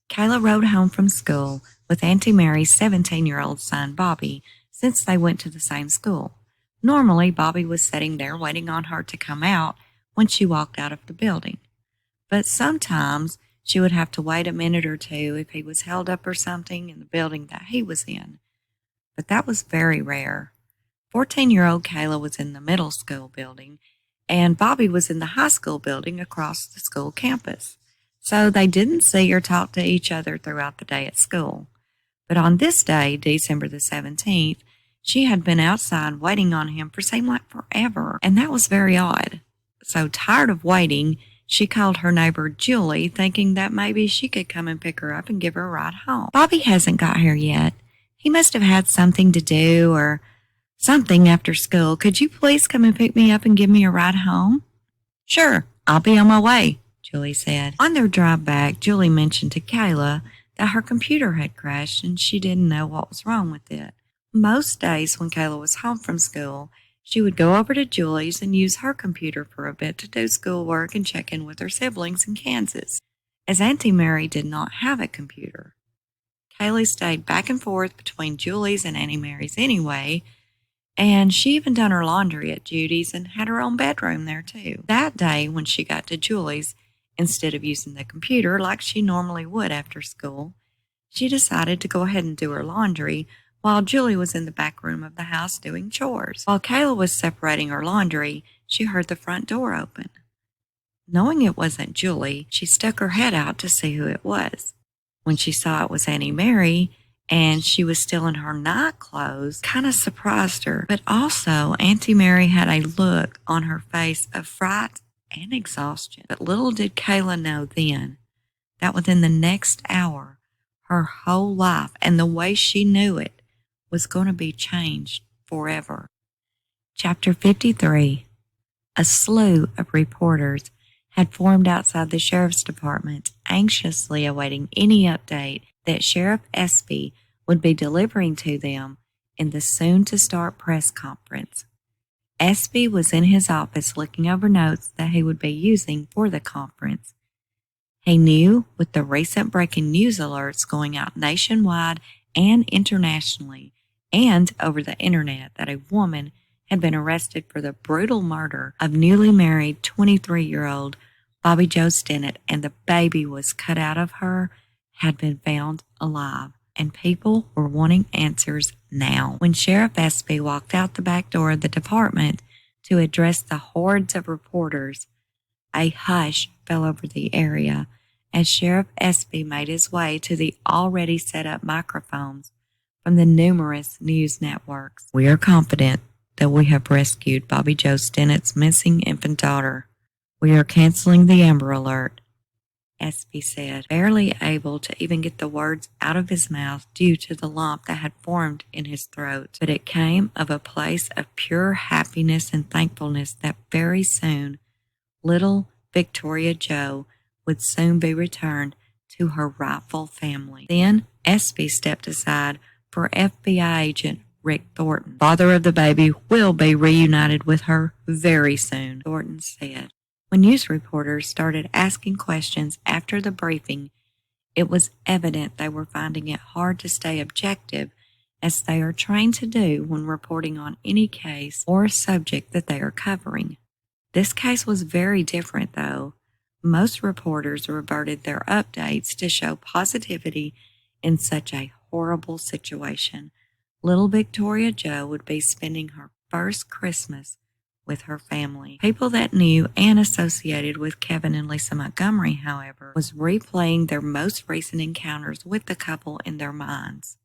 Kayla rode home from school with Auntie Mary's 17-year-old son, Bobby, since they went to the same school. Normally, Bobby was sitting there waiting on her to come out when she walked out of the building. But sometimes she would have to wait a minute or two if he was held up or something in the building that he was in. But that was very rare. 14-year-old Kayla was in the middle school building, and Bobby was in the high school building across the school campus. So they didn't see or talk to each other throughout the day at school. But on this day, December the 17th, she had been outside waiting on him for seemed like forever, and that was very odd. So tired of waiting, she called her neighbor Julie, thinking that maybe she could come and pick her up and give her a ride home. Bobby hasn't got here yet. He must have had something to do or something after school. Could you please come and pick me up and give me a ride home? Sure, I'll be on my way, Julie said. On their drive back, Julie mentioned to Kayla that her computer had crashed and she didn't know what was wrong with it. Most days when Kayla was home from school, she would go over to Julie's and use her computer for a bit to do schoolwork and check in with her siblings in Kansas, as Auntie Mary did not have a computer. Kayla stayed back and forth between Julie's and Auntie Mary's anyway, and she even done her laundry at Judy's and had her own bedroom there too. That day when she got to Julie's, instead of using the computer like she normally would after school, she decided to go ahead and do her laundry while Julie was in the back room of the house doing chores. While Kayla was separating her laundry, she heard the front door open. Knowing it wasn't Julie, she stuck her head out to see who it was. When she saw it was Auntie Mary, and she was still in her night clothes, kind of surprised her. But also, Auntie Mary had a look on her face of fright and exhaustion. But little did Kayla know then that within the next hour, her whole life and the way she knew it was going to be changed forever. Chapter 53. A slew of reporters had formed outside the sheriff's department, anxiously awaiting any update that Sheriff Espy would be delivering to them in the soon-to-start press conference. Espy was in his office looking over notes that he would be using for the conference. He knew, with the recent breaking news alerts going out nationwide and internationally, and over the internet, that a woman had been arrested for the brutal murder of newly married 23-year-old Bobby Joe Stinnett, and the baby was cut out of her, had been found alive, and people were wanting answers now. When Sheriff Espy walked out the back door of the department to address the hordes of reporters, a hush fell over the area as Sheriff Espy made his way to the already set-up microphones from the numerous news networks. We are confident that we have rescued Bobby Joe Stinnett's missing infant daughter. We are canceling the Amber Alert, Espy said, barely able to even get the words out of his mouth due to the lump that had formed in his throat. But it came of a place of pure happiness and thankfulness that very soon little Victoria Joe would soon be returned to her rightful family. Then Espy stepped aside for FBI agent Rick Thornton. Father of the baby will be reunited with her very soon, Thornton said. When news reporters started asking questions after the briefing, it was evident they were finding it hard to stay objective, as they are trained to do when reporting on any case or subject that they are covering. This case was very different, though. Most reporters reverted their updates to show positivity in such a horrible situation. Little Victoria Jo would be spending her first Christmas with her family. People that knew and associated with Kevin and Lisa Montgomery, however, was replaying their most recent encounters with the couple in their minds.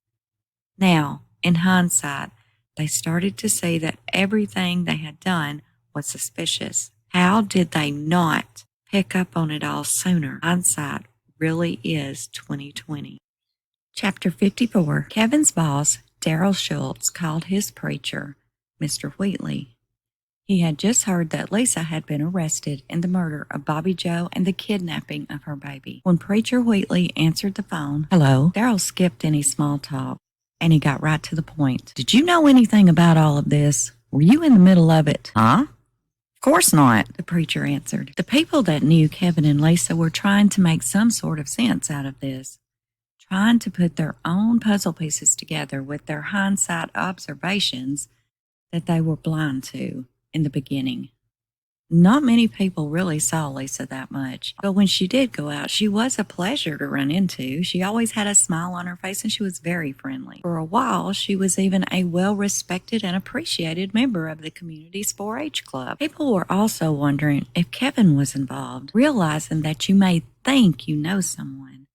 Now, in hindsight, they started to see that everything they had done was suspicious. How did they not pick up on it all sooner? Hindsight really is 2020. Chapter 54. Kevin's boss, Daryl Schultz, called his preacher, Mr. Wheatley. He had just heard that Lisa had been arrested in the murder of Bobby Joe and the kidnapping of her baby. When Preacher Wheatley answered the phone, "Hello," Daryl skipped any small talk, and he got right to the point. "Did you know anything about all of this? Were you in the middle of it?" "Huh? Of course not," the preacher answered. The people that knew Kevin and Lisa were trying to make some sort of sense out of this, trying to put their own puzzle pieces together with their hindsight observations that they were blind to in the beginning. Not many people really saw Lisa that much, but when she did go out, she was a pleasure to run into. She always had a smile on her face and she was very friendly. For a while, she was even a well-respected and appreciated member of the community's 4-H club. People were also wondering if Kevin was involved, realizing that you may think you know someone,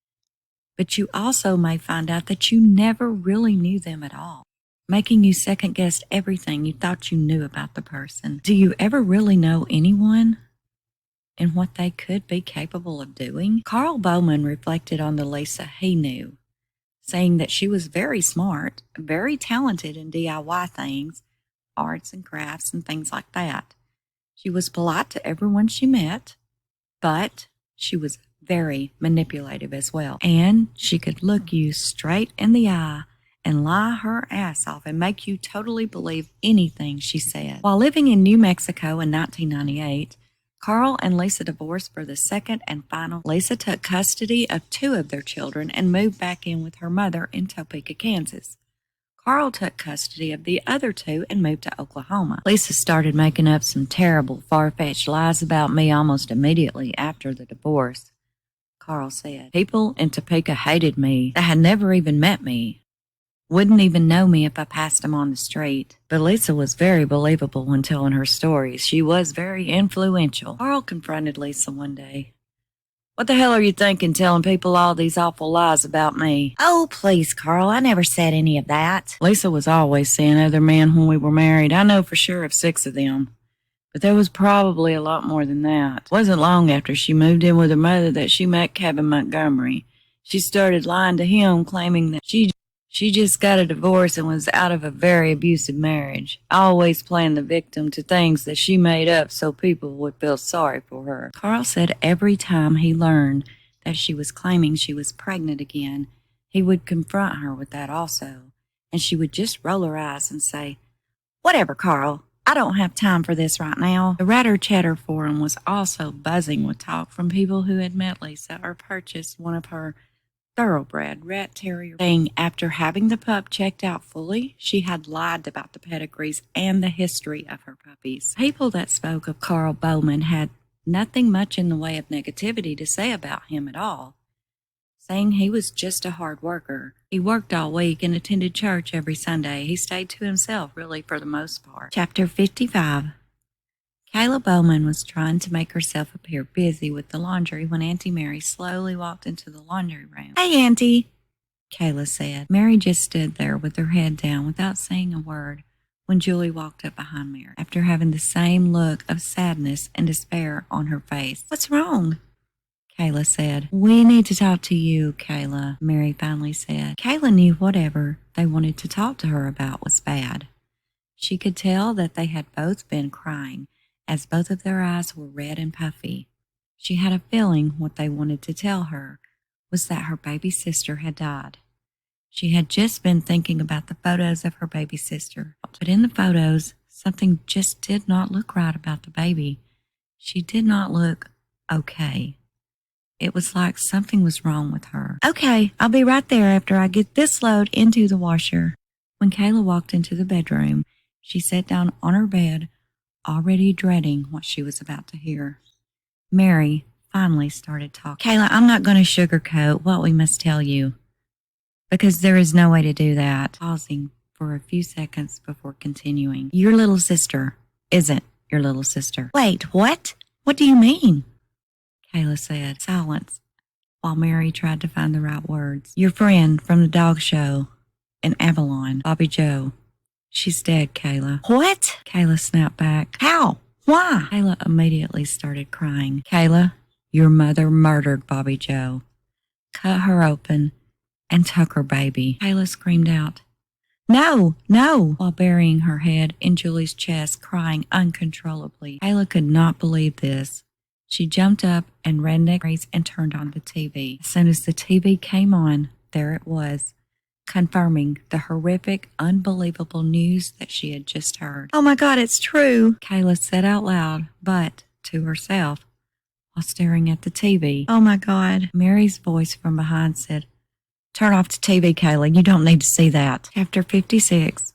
but you also may find out that you never really knew them at all, making you second-guess everything you thought you knew about the person. Do you ever really know anyone and what they could be capable of doing? Carl Bowman reflected on the Lisa he knew, saying that she was very smart, very talented in DIY things, arts and crafts and things like that. She was polite to everyone she met, but she was very manipulative as well. And she could look you straight in the eye and lie her ass off and make you totally believe anything she said. While living in New Mexico in 1998, Carl and Lisa divorced for the second and final. Lisa took custody of 2 of their children and moved back in with her mother in Topeka, Kansas. Carl took custody of the other 2 and moved to Oklahoma. Lisa started making up some terrible, far-fetched lies about me almost immediately after the divorce. Carl said, "People in Topeka hated me. They had never even met me. Wouldn't even know me if I passed them on the street." But Lisa was very believable when telling her stories. She was very influential. Carl confronted Lisa one day. "What the hell are you thinking telling people all these awful lies about me?" "Oh, please, Carl, I never said any of that." Lisa was always seeing other men when we were married. I know for sure of 6 of them. But there was probably a lot more than that. It wasn't long after she moved in with her mother that she met Kevin Montgomery. She started lying to him, claiming that she just got a divorce and was out of a very abusive marriage, always playing the victim to things that she made up so people would feel sorry for her. Carl said every time he learned that she was claiming she was pregnant again, he would confront her with that also, and she would just roll her eyes and say, "Whatever, Carl. I don't have time for this right now." The Ratter Chatter forum was also buzzing with talk from people who had met Lisa or purchased one of her thoroughbred rat terrier, saying after having the pup checked out fully, she had lied about the pedigrees and the history of her puppies. People that spoke of Carl Bowman had nothing much in the way of negativity to say about him at all, saying he was just a hard worker. He worked all week and attended church every Sunday. He stayed to himself, really, for the most part. Chapter 55. Kayla Bowman was trying to make herself appear busy with the laundry when Auntie Mary slowly walked into the laundry room. "Hey, Auntie," Kayla said. Mary just stood there with her head down without saying a word when Julie walked up behind Mary, after having the same look of sadness and despair on her face. "What's wrong?" Kayla said. "We need to talk to you, Kayla," Mary finally said. Kayla knew whatever they wanted to talk to her about was bad. She could tell that they had both been crying, as both of their eyes were red and puffy. She had a feeling what they wanted to tell her was that her baby sister had died. She had just been thinking about the photos of her baby sister, but in the photos, something just did not look right about the baby. She did not look okay. It was like something was wrong with her. "Okay, I'll be right there after I get this load into the washer." When Kayla walked into the bedroom, she sat down on her bed, already dreading what she was about to hear. Mary finally started talking. "Kayla, I'm not going to sugarcoat what we must tell you. Because there is no way to do that. Pausing for a few seconds before continuing. Your little sister isn't your little sister. Wait, what? What do you mean? Kayla said. Silence, while Mary tried to find the right words. Your friend from the dog show in Avalon, Bobby Joe. She's dead, Kayla. What? Kayla snapped back. How? Why? Kayla immediately started crying. Kayla, your mother murdered Bobby Joe, cut her open, and took her baby. Kayla screamed out, No, no, while burying her head in Julie's chest, crying uncontrollably. Kayla could not believe this. She jumped up and ran next to Mary's and turned on the TV. As soon as the TV came on, there it was, confirming the horrific, unbelievable news that she had just heard. Oh my God, it's true, Kayla said out loud, but to herself, while staring at the TV. Oh my God. Mary's voice from behind said, Turn off the TV, Kayla. You don't need to see that. Chapter 56.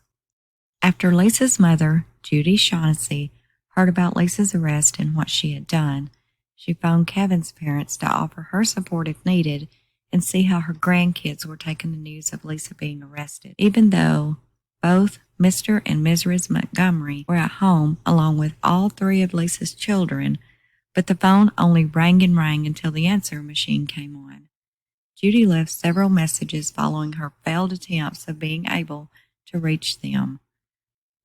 After Lisa's mother, Judy Shaughnessy, heard about Lisa's arrest and what she had done, she phoned Kevin's parents to offer her support if needed and see how her grandkids were taking the news of Lisa being arrested. Even though both Mr. and Mrs. Montgomery were at home along with all three of Lisa's children, but the phone only rang and rang until the answer machine came on. Judy left several messages following her failed attempts of being able to reach them,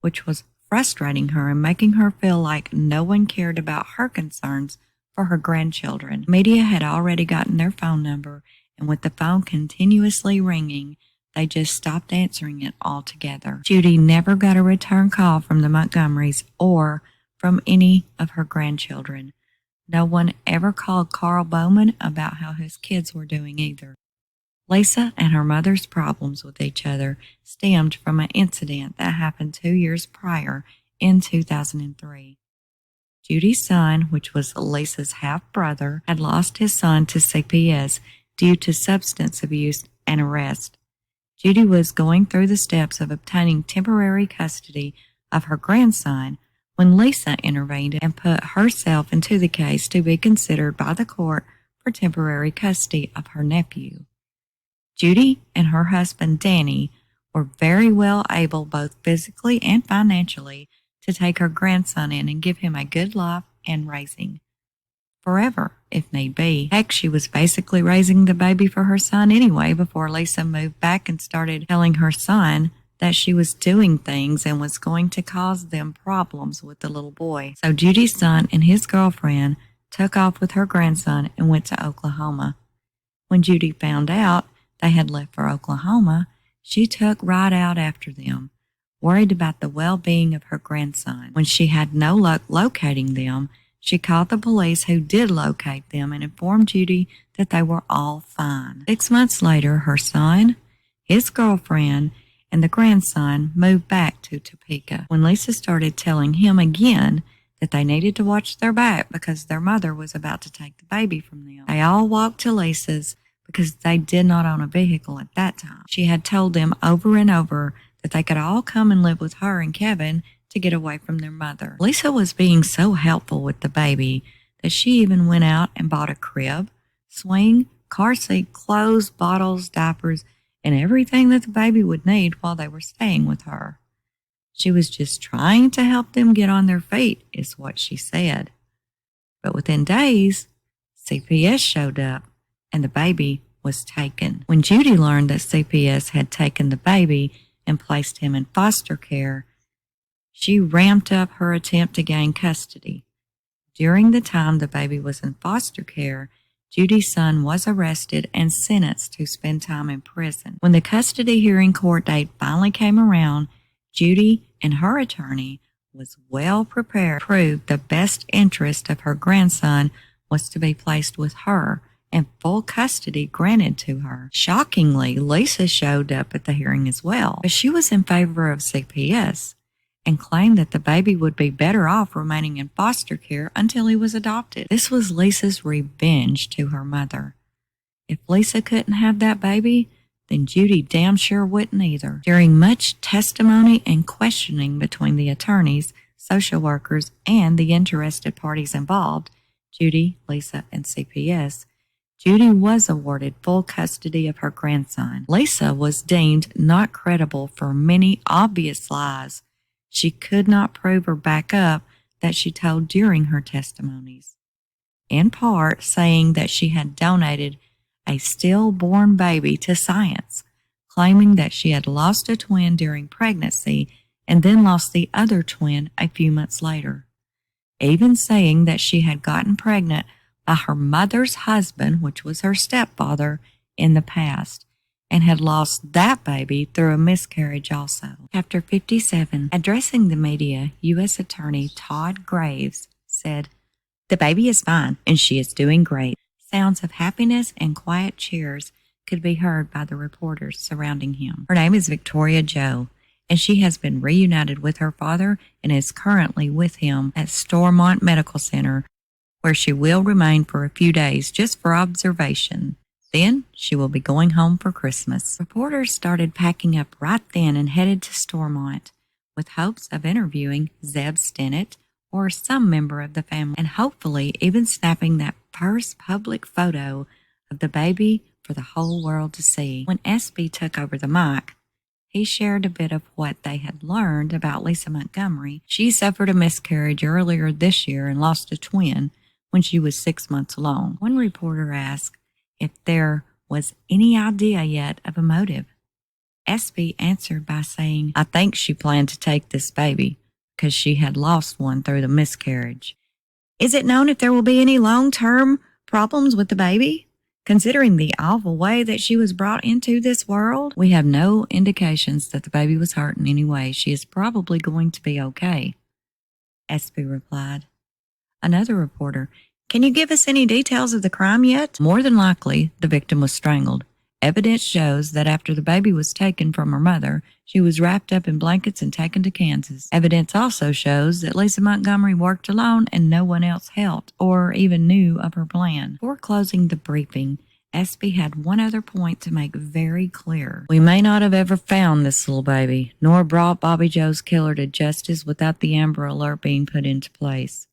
which was frustrating her and making her feel like no one cared about her concerns for her grandchildren. Media had already gotten their phone number, and with the phone continuously ringing, they just stopped answering it altogether. Judy never got a return call from the Montgomerys or from any of her grandchildren. No one ever called Carl Bowman about how his kids were doing either. Lisa and her mother's problems with each other stemmed from an incident that happened 2 years prior in 2003. Judy's son, which was Lisa's half-brother, had lost his son to CPS due to substance abuse and arrest. Judy was going through the steps of obtaining temporary custody of her grandson when Lisa intervened and put herself into the case to be considered by the court for temporary custody of her nephew. Judy and her husband Danny were very well able, both physically and financially, to take her grandson in and give him a good life and raising. Forever, if need be. Heck, she was basically raising the baby for her son anyway before Lisa moved back and started telling her son that she was doing things and was going to cause them problems with the little boy. So Judy's son and his girlfriend took off with her grandson and went to Oklahoma. When Judy found out they had left for Oklahoma, she took right out after them, worried about the well-being of her grandson. When she had no luck locating them, she called the police, who did locate them and informed Judy that they were all fine. 6 months later, her son, his girlfriend, and the grandson moved back to Topeka. When Lisa started telling him again that they needed to watch their back because their mother was about to take the baby from them, they all walked to Lisa's because they did not own a vehicle at that time. She had told them over and over that they could all come and live with her and Kevin to get away from their mother. Lisa was being so helpful with the baby that she even went out and bought a crib, swing, car seat, clothes, bottles, diapers, and everything that the baby would need while they were staying with her. She was just trying to help them get on their feet, is what she said. But within days, CPS showed up and the baby was taken. When Judy learned that CPS had taken the baby and placed him in foster care, she ramped up her attempt to gain custody. During the time the baby was in foster care, Judy's son was arrested and sentenced to spend time in prison. When the custody hearing court date finally came around, Judy and her attorney was well prepared to prove the best interest of her grandson was to be placed with her and full custody granted to her. Shockingly, Lisa showed up at the hearing as well, but she was in favor of CPS and claimed that the baby would be better off remaining in foster care until he was adopted. This was Lisa's revenge to her mother. If Lisa couldn't have that baby, then Judy damn sure wouldn't either. During much testimony and questioning between the attorneys, social workers, and the interested parties involved, Judy, Lisa, and CPS, Judy was awarded full custody of her grandson. Lisa was deemed not credible for many obvious lies she could not prove or back up that she told during her testimonies, in part saying that she had donated a stillborn baby to science, claiming that she had lost a twin during pregnancy and then lost the other twin a few months later, even saying that she had gotten pregnant by her mother's husband, which was her stepfather, in the past, and had lost that baby through a miscarriage also. Chapter 57. Addressing the media, U.S. Attorney Todd Graves said, "The baby is fine, and she is doing great." Sounds of happiness and quiet cheers could be heard by the reporters surrounding him. Her name is Victoria Joe, and she has been reunited with her father and is currently with him at Stormont Medical Center, where she will remain for a few days just for observation. Then she will be going home for Christmas. Reporters started packing up right then and headed to Stormont with hopes of interviewing Zeb Stinnett or some member of the family, and hopefully even snapping that first public photo of the baby for the whole world to see. When SB took over the mic, he shared a bit of what they had learned about Lisa Montgomery. She suffered a miscarriage earlier this year and lost a twin when she was 6 months along. One reporter asked if there was any idea yet of a motive. SB answered by saying, "I think she planned to take this baby because she had lost one through the miscarriage." Is it known if there will be any long-term problems with the baby? Considering the awful way that she was brought into this world, we have no indications that the baby was hurt in any way. She is probably going to be okay, SB replied. Another reporter, "Can you give us any details of the crime yet?" More than likely, the victim was strangled. Evidence shows that after the baby was taken from her mother, she was wrapped up in blankets and taken to Kansas. Evidence also shows that Lisa Montgomery worked alone and no one else helped or even knew of her plan. Before closing the briefing, SB had one other point to make very clear. "We may not have ever found this little baby, nor brought Bobby Joe's killer to justice without the Amber Alert being put into place.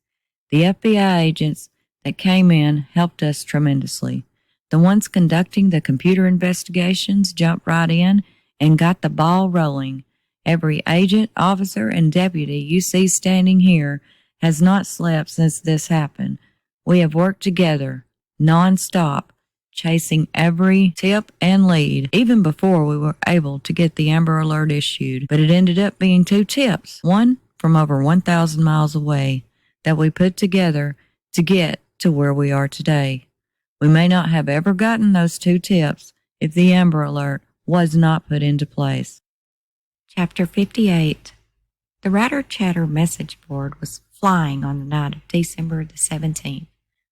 The FBI agents that came in helped us tremendously. The ones conducting the computer investigations jumped right in and got the ball rolling. Every agent, officer, and deputy you see standing here has not slept since this happened. We have worked together, non-stop, chasing every tip and lead, even before we were able to get the Amber Alert issued. But it ended up being 2 tips, one from over 1,000 miles away, that we put together to get to where we are today. We may not have ever gotten those 2 tips if the Amber Alert was not put into place." Chapter 58. The Ratter Chatter message board was flying on the night of December the 17th.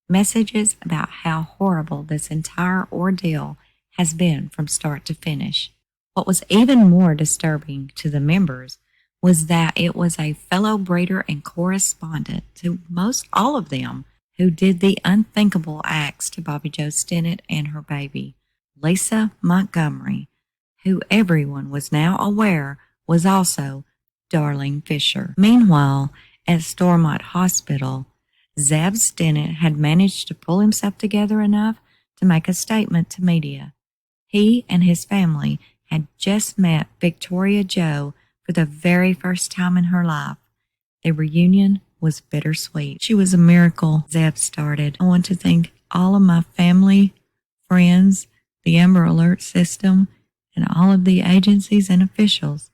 Messages about how horrible this entire ordeal has been from start to finish. What was even more disturbing to the members was that it was a fellow breeder and correspondent to most all of them who did the unthinkable acts to Bobby Joe Stinnett and her baby, Lisa Montgomery, who everyone was now aware was also Darlene Fisher. Meanwhile, at Stormont Hospital, Zeb Stinnett had managed to pull himself together enough to make a statement to media. He and his family had just met Victoria Joe for the very first time in her life. The reunion was bittersweet. "She was a miracle," Zeb started. "I want to thank all of my family, friends, the Amber Alert system, and all of the agencies and officials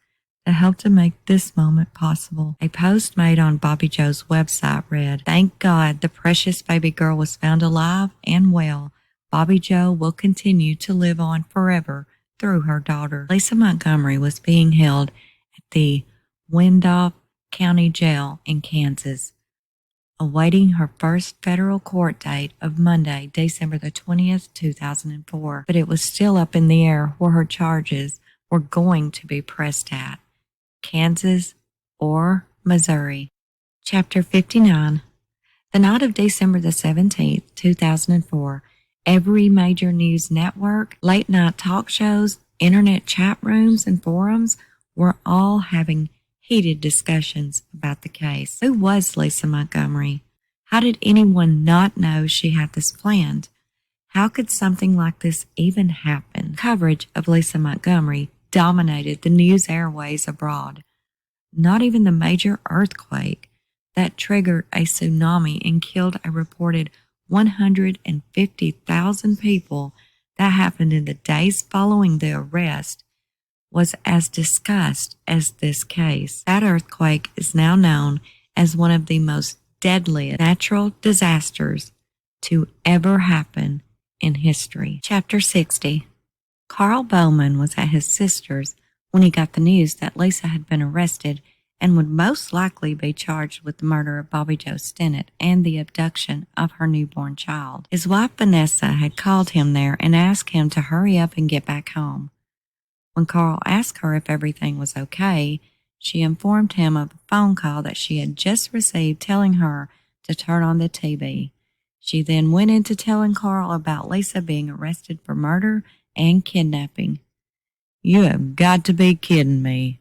that helped to make this moment possible." A post made on Bobby Joe's website read, "Thank God the precious baby girl was found alive and well. Bobby Joe will continue to live on forever through her daughter." Lisa Montgomery was being held at the Windhoff County Jail in Kansas, awaiting her first federal court date of Monday, December the 20th, 2004. But it was still up in the air where her charges were going to be pressed at, Kansas or Missouri. Chapter 59. The night of December the 17th, 2004, every major news network, late-night talk shows, internet chat rooms, and forums were all having heated discussions about the case. Who was Lisa Montgomery? How did anyone not know she had this planned? How could something like this even happen? Coverage of Lisa Montgomery dominated the news airways abroad. Not even the major earthquake that triggered a tsunami and killed a reported 150,000 people that happened in the days following the arrest was as discussed as this case. That earthquake is now known as one of the most deadly natural disasters to ever happen in history. Chapter 60. Carl Bowman was at his sister's when he got the news that Lisa had been arrested and would most likely be charged with the murder of Bobby Joe Stinnett and the abduction of her newborn child. His wife Vanessa had called him there and asked him to hurry up and get back home. When Carl asked her if everything was okay, she informed him of a phone call that she had just received telling her to turn on the TV. She then went into telling Carl about Lisa being arrested for murder and kidnapping. "You have got to be kidding me,"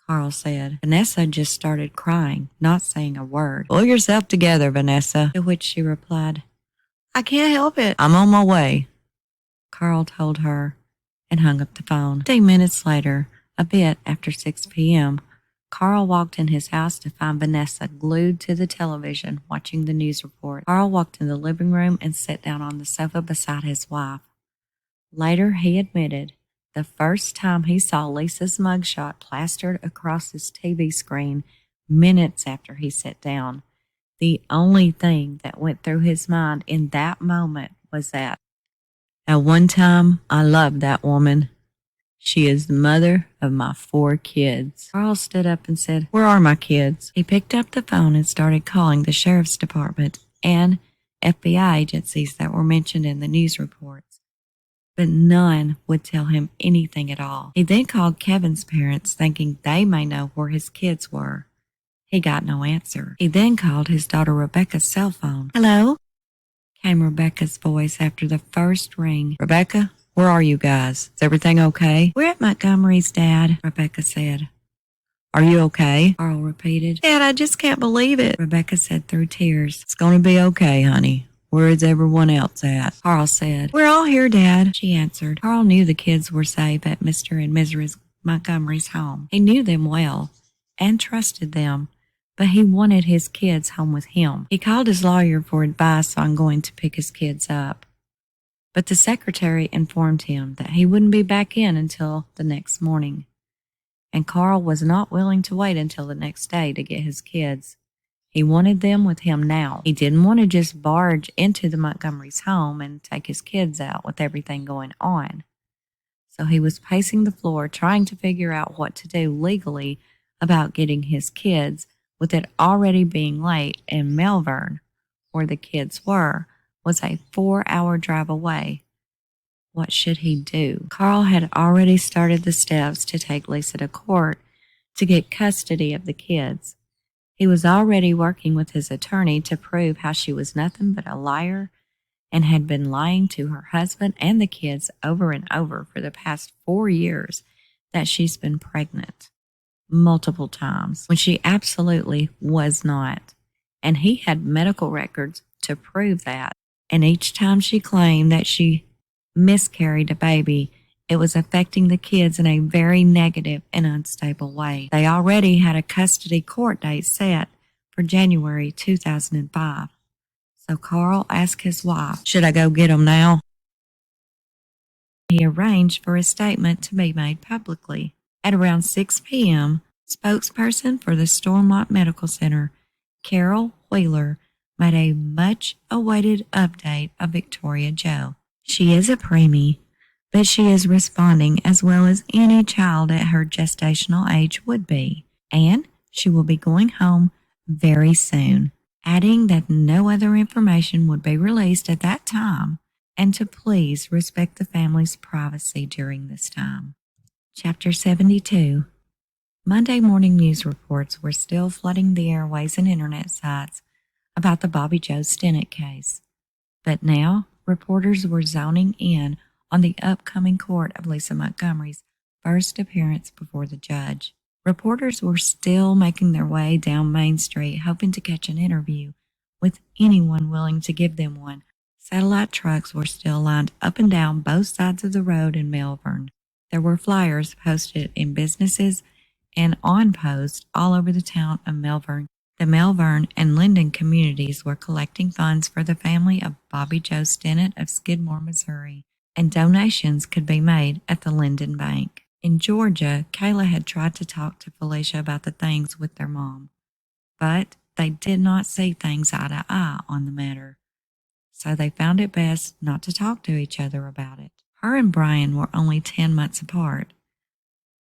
Carl said. Vanessa just started crying, not saying a word. "Pull yourself together, Vanessa," to which she replied, "I can't help it. I'm on my way," Carl told her and hung up the phone. 10 minutes later, a bit after 6 p.m., Carl walked in his house to find Vanessa glued to the television watching the news report. Carl walked in the living room and sat down on the sofa beside his wife. Later, he admitted the first time he saw Lisa's mugshot plastered across his TV screen minutes after he sat down, the only thing that went through his mind in that moment was that, "At one time, I loved that woman. She is the mother of my 4 kids." Carl stood up and said, "Where are my kids?" He picked up the phone and started calling the sheriff's department and FBI agencies that were mentioned in the news reports, but none would tell him anything at all. He then called Kevin's parents, thinking they may know where his kids were. He got no answer. He then called his daughter Rebecca's cell phone. "Hello?" came Rebecca's voice after the first ring. "Rebecca, where are you guys? Is everything okay?" "We're at Montgomery's, Dad," Rebecca said. "Are you okay?" Carl repeated. "Dad, I just can't believe it," Rebecca said through tears. "It's going to be okay, honey. Where is everyone else at?" Carl said. "We're all here, Dad," she answered. Carl knew the kids were safe at Mr. and Mrs. Montgomery's home. He knew them well and trusted them, but he wanted his kids home with him. He called his lawyer for advice on going to pick his kids up, but the secretary informed him that he wouldn't be back in until the next morning, and Carl was not willing to wait until the next day to get his kids. He wanted them with him now. He didn't want to just barge into the Montgomery's home and take his kids out with everything going on. So he was pacing the floor trying to figure out what to do legally about getting his kids, with it already being late, and Melbourne, where the kids were, was a 4-hour drive away. What should he do? Carl had already started the steps to take Lisa to court to get custody of the kids. He was already working with his attorney to prove how she was nothing but a liar and had been lying to her husband and the kids over and over for the past 4 years that she's been pregnant multiple times when she absolutely was not. And he had medical records to prove that. And each time she claimed that she miscarried a baby, it was affecting the kids in a very negative and unstable way. They already had a custody court date set for January 2005. So Carl asked his wife, "Should I go get them now?" He arranged for a statement to be made publicly. At around 6 p.m., spokesperson for the Stormont Medical Center, Carol Wheeler, made a much-awaited update of Victoria Joe. She is a preemie, but she is responding as well as any child at her gestational age would be, and she will be going home very soon, adding that no other information would be released at that time and to please respect the family's privacy during this time. Chapter 72. Monday morning news reports were still flooding the airways and internet sites about the Bobby Joe Stinnett case, but now reporters were zoning in on the upcoming court of Lisa Montgomery's first appearance before the judge. Reporters were still making their way down Main Street, hoping to catch an interview with anyone willing to give them one. Satellite trucks were still lined up and down both sides of the road in Melbourne. There were flyers posted in businesses and on posts all over the town of Melbourne. The Melbourne and Linden communities were collecting funds for the family of Bobby Joe Stinnett of Skidmore, Missouri, and donations could be made at the Linden Bank. In Georgia, Kayla had tried to talk to Felicia about the things with their mom, but they did not see things eye to eye on the matter, so they found it best not to talk to each other about it. Her and Brian were only 10 months apart,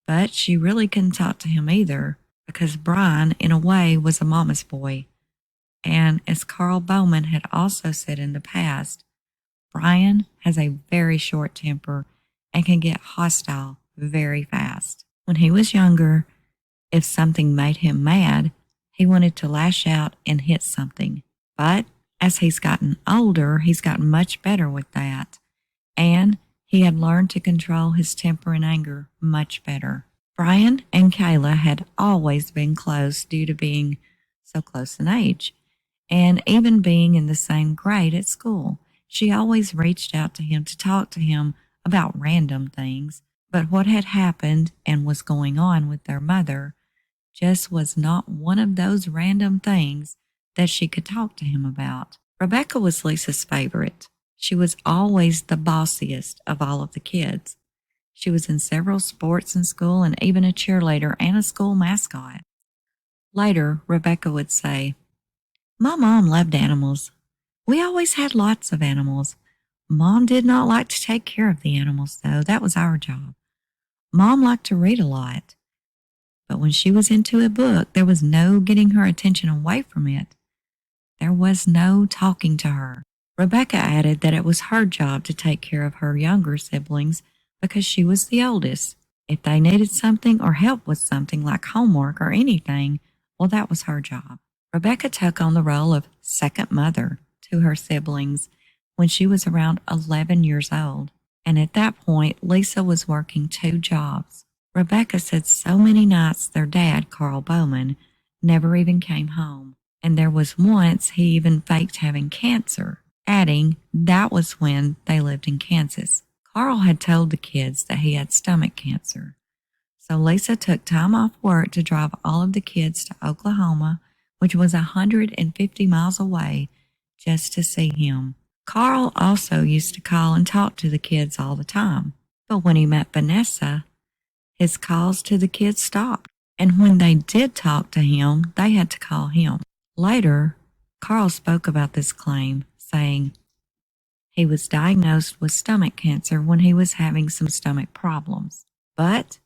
but she really couldn't talk to him either because Brian, in a way, was a mama's boy. And as Carl Bowman had also said in the past, Brian has a very short temper and can get hostile very fast. When he was younger, if something made him mad, he wanted to lash out and hit something. But as he's gotten older, he's gotten much better with that. And he had learned to control his temper and anger much better. Brian and Kayla had always been close due to being so close in age, and even being in the same grade at school. She always reached out to him to talk to him about random things, but what had happened and was going on with their mother just was not one of those random things that she could talk to him about. Rebecca was Lisa's favorite. She was always the bossiest of all of the kids. She was in several sports in school and even a cheerleader and a school mascot. Later, Rebecca would say, "My mom loved animals. We always had lots of animals. Mom did not like to take care of the animals, though. That was our job. Mom liked to read a lot. But when she was into a book, there was no getting her attention away from it. There was no talking to her." Rebecca added that it was her job to take care of her younger siblings because she was the oldest. If they needed something or help with something like homework or anything, well, that was her job. Rebecca took on the role of second mother to her siblings when she was around 11 years old. And at that point, Lisa was working 2 jobs. Rebecca said so many nights their dad, Carl Bowman, never even came home. And there was once he even faked having cancer, adding that was when they lived in Kansas. Carl had told the kids that he had stomach cancer. So Lisa took time off work to drive all of the kids to Oklahoma, which was 150 miles away, just to see him. Carl also used to call and talk to the kids all the time. But when he met Vanessa, his calls to the kids stopped. And when they did talk to him, they had to call him. Later, Carl spoke about this claim, saying he was diagnosed with stomach cancer when he was having some stomach problems. But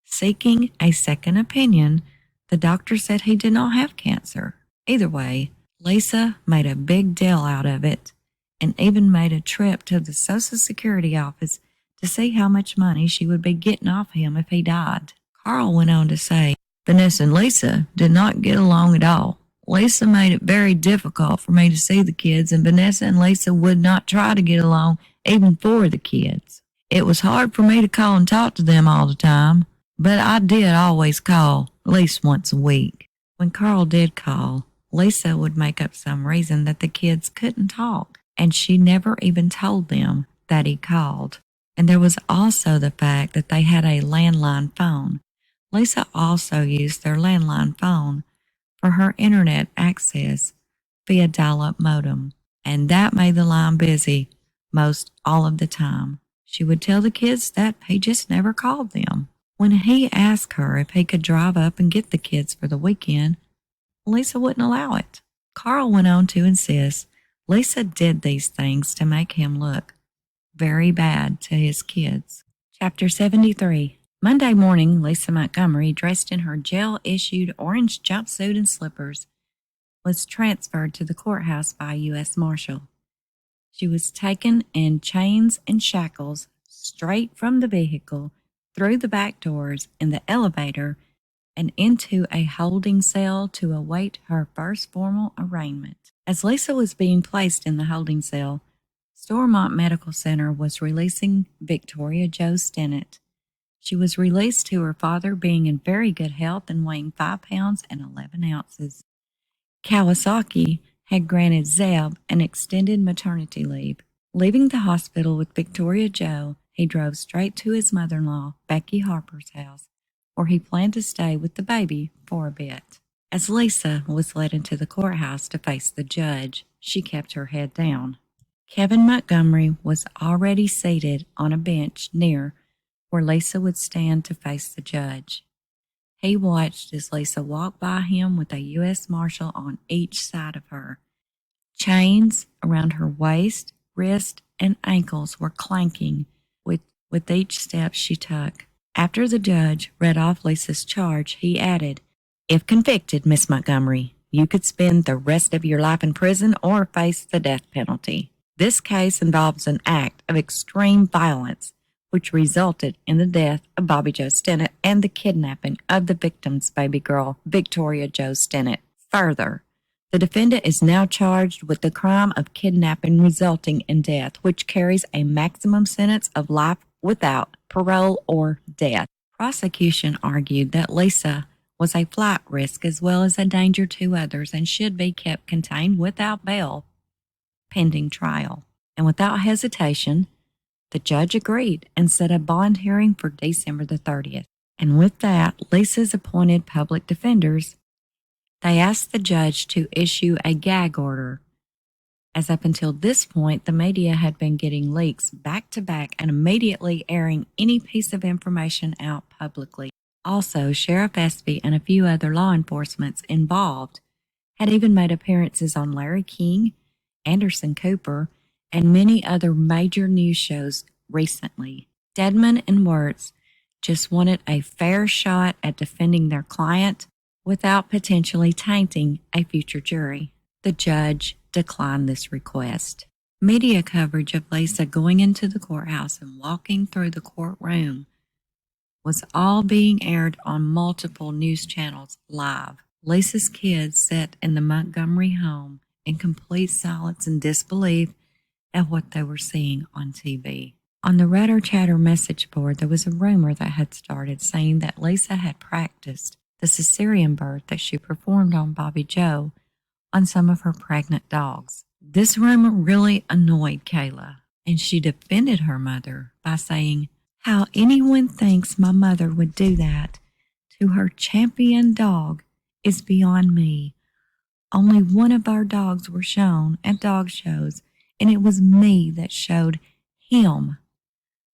seeking a second opinion, the doctor said he did not have cancer. Either way, Lisa made a big deal out of it and even made a trip to the Social Security office to see how much money she would be getting off him if he died. Carl went on to say, "Vanessa and Lisa did not get along at all. Lisa made it very difficult for me to see the kids, and Vanessa and Lisa would not try to get along even for the kids. It was hard for me to call and talk to them all the time, but I did always call, at least once a week." When Carl did call, Lisa would make up some reason that the kids couldn't talk, and she never even told them that he called. And there was also the fact that they had a landline phone. Lisa also used their landline phone for her internet access via dial-up modem, and that made the line busy most all of the time. She would tell the kids that he just never called them. When he asked her if he could drive up and get the kids for the weekend, Lisa wouldn't allow it. Carl went on to insist Lisa did these things to make him look very bad to his kids. Chapter 73. Monday morning, Lisa Montgomery, dressed in her jail-issued orange jumpsuit and slippers, was transferred to the courthouse by a U.S. Marshal. She was taken in chains and shackles straight from the vehicle, through the back doors, in the elevator, and into a holding cell to await her first formal arraignment. As Lisa was being placed in the holding cell, Stormont Medical Center was releasing Victoria Jo Stinnett. She was released to her father being in very good health and weighing 5 pounds and 11 ounces. Kawasaki had granted Zeb an extended maternity leave. Leaving the hospital with Victoria Joe, he drove straight to his mother-in-law, Becky Harper's house, where he planned to stay with the baby for a bit. As Lisa was led into the courthouse to face the judge, she kept her head down. Kevin Montgomery was already seated on a bench near where Lisa would stand to face the judge. He watched as Lisa walked by him with a U.S. Marshal on each side of her. Chains around her waist, wrist, and ankles were clanking with each step she took. After the judge read off Lisa's charge, he added, "If convicted, Miss Montgomery, you could spend the rest of your life in prison or face the death penalty. This case involves an act of extreme violence, which resulted in the death of Bobby Joe Stinnett and the kidnapping of the victim's baby girl, Victoria Joe Stinnett. Further, the defendant is now charged with the crime of kidnapping resulting in death, which carries a maximum sentence of life without parole or death." Prosecution argued that Lisa was a flight risk as well as a danger to others and should be kept contained without bail pending trial. And without hesitation, the judge agreed and set a bond hearing for December the 30th. And with that, Lisa's appointed public defenders, they asked the judge to issue a gag order, as up until this point, the media had been getting leaks back to back and immediately airing any piece of information out publicly. Also, Sheriff Espy and a few other law enforcement involved had even made appearances on Larry King, Anderson Cooper, and many other major news shows recently. Stedman and Wirtz just wanted a fair shot at defending their client without potentially tainting a future jury. The judge declined this request. Media coverage of Lisa going into the courthouse and walking through the courtroom was all being aired on multiple news channels live. Lisa's kids sat in the Montgomery home in complete silence and disbelief at what they were seeing on TV. On the Ratter Chatter message board, there was a rumor that had started saying that Lisa had practiced the cesarean birth that she performed on Bobby Joe on some of her pregnant dogs. This rumor really annoyed Kayla, and she defended her mother by saying, "How anyone thinks my mother would do that to her champion dog is beyond me. Only one of our dogs were shown at dog shows, and it was me that showed him.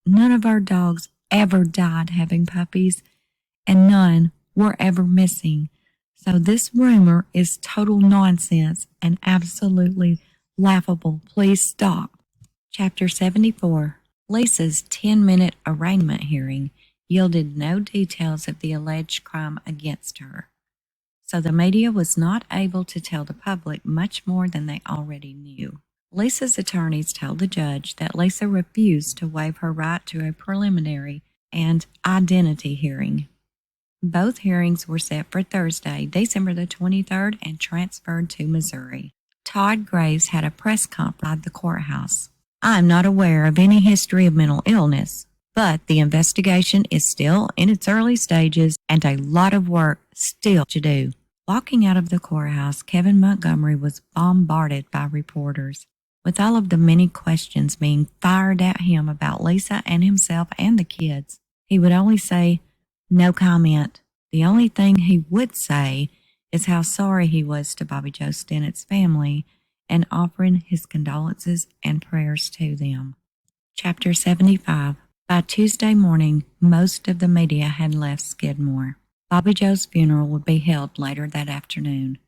None of our dogs ever died having puppies, and none were ever missing. So this rumor is total nonsense and absolutely laughable. Please stop." Chapter 74. Lisa's 10-minute arraignment hearing yielded no details of the alleged crime against her, so the media was not able to tell the public much more than they already knew. Lisa's attorneys told the judge that Lisa refused to waive her right to a preliminary and identity hearing. Both hearings were set for Thursday, December the 23rd, and transferred to Missouri. Todd Graves had a press conference at the courthouse. "I am not aware of any history of mental illness, but the investigation is still in its early stages and a lot of work still to do." Walking out of the courthouse, Kevin Montgomery was bombarded by reporters, with all of the many questions being fired at him about Lisa and himself and the kids. He would only say, "No comment." The only thing he would say is how sorry he was to Bobby Joe Stinnett's family and offering his condolences and prayers to them. Chapter 75. By Tuesday morning, most of the media had left Skidmore. Bobby Joe's funeral would be held later that afternoon,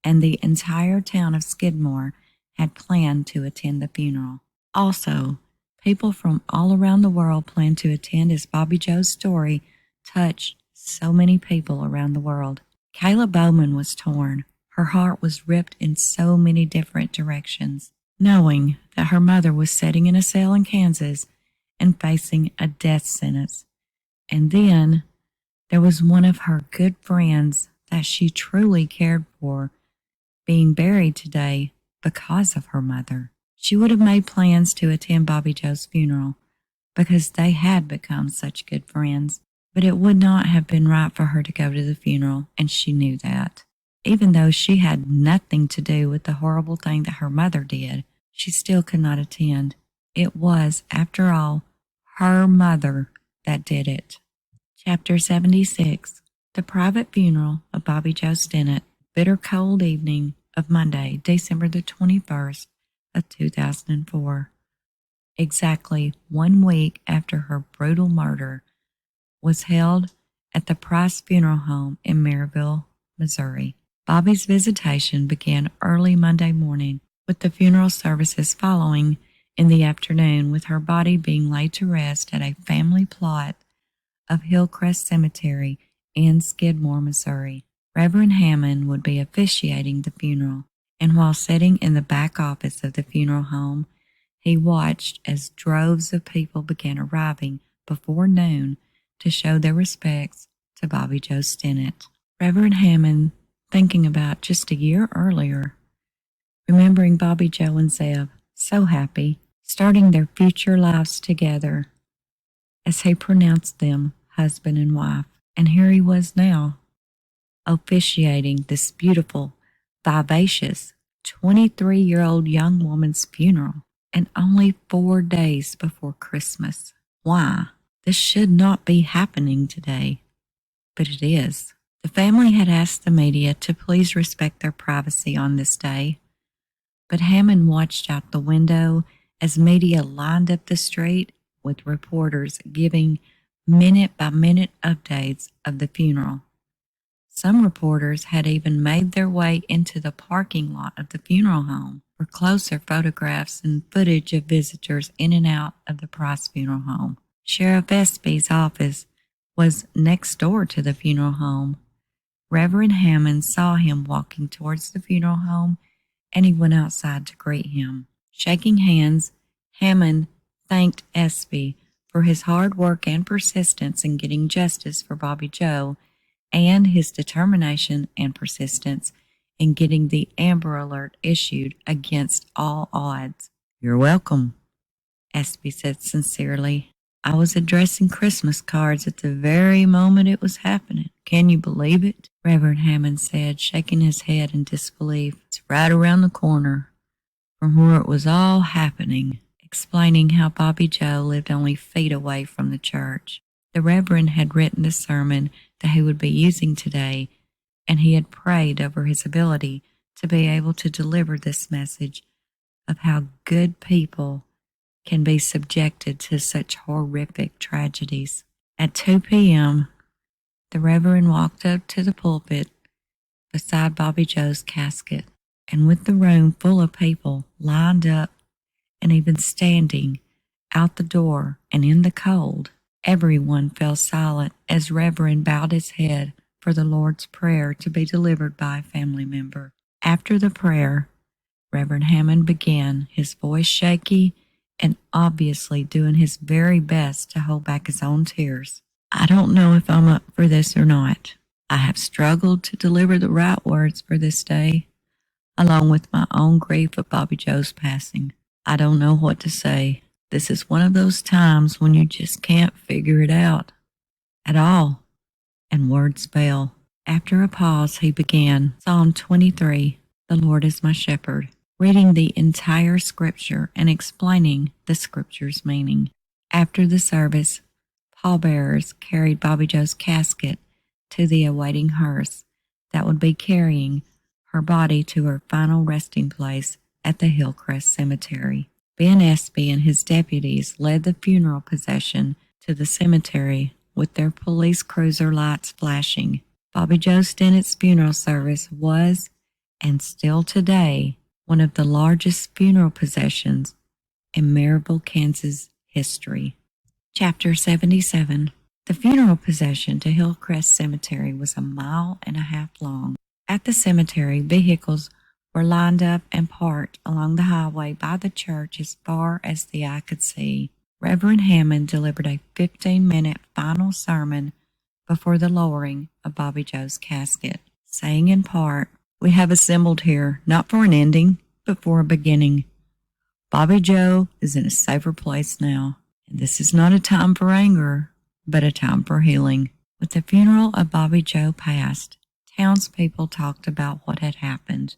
and the entire town of Skidmore had planned to attend the funeral. Also, people from all around the world planned to attend as Bobby Joe's story touched so many people around the world. Kayla Bowman was torn. Her heart was ripped in so many different directions, knowing that her mother was sitting in a cell in Kansas and facing a death sentence. And then there was one of her good friends that she truly cared for being buried today because of her mother. She would have made plans to attend Bobby Joe's funeral because they had become such good friends, but it would not have been right for her to go to the funeral, and she knew that. Even though she had nothing to do with the horrible thing that her mother did, she still could not attend. It was, after all, her mother that did it. Chapter 76. The private funeral of Bobby Joe Stinnett, bitter cold evening of Monday, December the 21st of 2004. Exactly 1 week after her brutal murder, was held at the Price Funeral Home in Maryville, Missouri. Bobby's visitation began early Monday morning, with the funeral services following in the afternoon, with her body being laid to rest at a family plot of Hillcrest Cemetery in Skidmore, Missouri. Reverend Hammond would be officiating the funeral, and while sitting in the back office of the funeral home, he watched as droves of people began arriving before noon to show their respects to Bobby Joe Stinnett. Reverend Hammond, thinking about just a year earlier, remembering Bobby Joe and Zeb, so happy, starting their future lives together, as he pronounced them husband and wife. And here he was now, officiating this beautiful, vivacious, 23-year-old young woman's funeral, and only 4 days before Christmas. Why? This should not be happening today, but it is. The family had asked the media to please respect their privacy on this day, but Hammond watched out the window as media lined up the street with reporters giving minute-by-minute updates of the funeral. Some reporters had even made their way into the parking lot of the funeral home for closer photographs and footage of visitors in and out of the Price Funeral Home. Sheriff Espy's office was next door to the funeral home. Reverend Hammond saw him walking towards the funeral home, and he went outside to greet him. Shaking hands, Hammond thanked Espy for his hard work and persistence in getting justice for Bobby Joe, and his determination and persistence in getting the Amber Alert issued against all odds. "You're welcome," Espy said sincerely. "I was addressing Christmas cards at the very moment it was happening. Can you believe it?" Reverend Hammond said, shaking his head in disbelief. "It's right around the corner from where it was all happening," explaining how Bobby Joe lived only feet away from the church. The Reverend had written the sermon that he would be using today, and he had prayed over his ability to be able to deliver this message of how good people can be subjected to such horrific tragedies. At 2 p.m., the Reverend walked up to the pulpit beside Bobby Joe's casket, and with the room full of people lined up and even standing out the door and in the cold, everyone fell silent as Reverend bowed his head for the Lord's Prayer to be delivered by a family member. After the prayer, Reverend Hammond began, his voice shaky and obviously doing his very best to hold back his own tears. "I don't know if I'm up for this or not. I have struggled to deliver the right words for this day, along with my own grief of Bobby Joe's passing. I don't know what to say. This is one of those times when you just can't figure it out at all." And words fail. After a pause, he began Psalm 23, "The Lord is my shepherd," reading the entire scripture and explaining the scripture's meaning. After the service, pallbearers carried Bobby Joe's casket to the awaiting hearse that would be carrying her body to her final resting place at the Hillcrest Cemetery. Ben Espy and his deputies led the funeral procession to the cemetery with their police cruiser lights flashing. Bobby Joe Stinnett's funeral service was, and still today, one of the largest funeral processions in Maryville, Kansas history. Chapter 77. The funeral procession to Hillcrest Cemetery was 1.5 miles long. At the cemetery, vehicles were lined up and parked along the highway by the church as far as the eye could see. Reverend Hammond delivered a 15-minute final sermon before the lowering of Bobby Joe's casket, saying in part, "We have assembled here not for an ending, but for a beginning. Bobby Joe is in a safer place now, and this is not a time for anger, but a time for healing." With the funeral of Bobby Joe past, townspeople talked about what had happened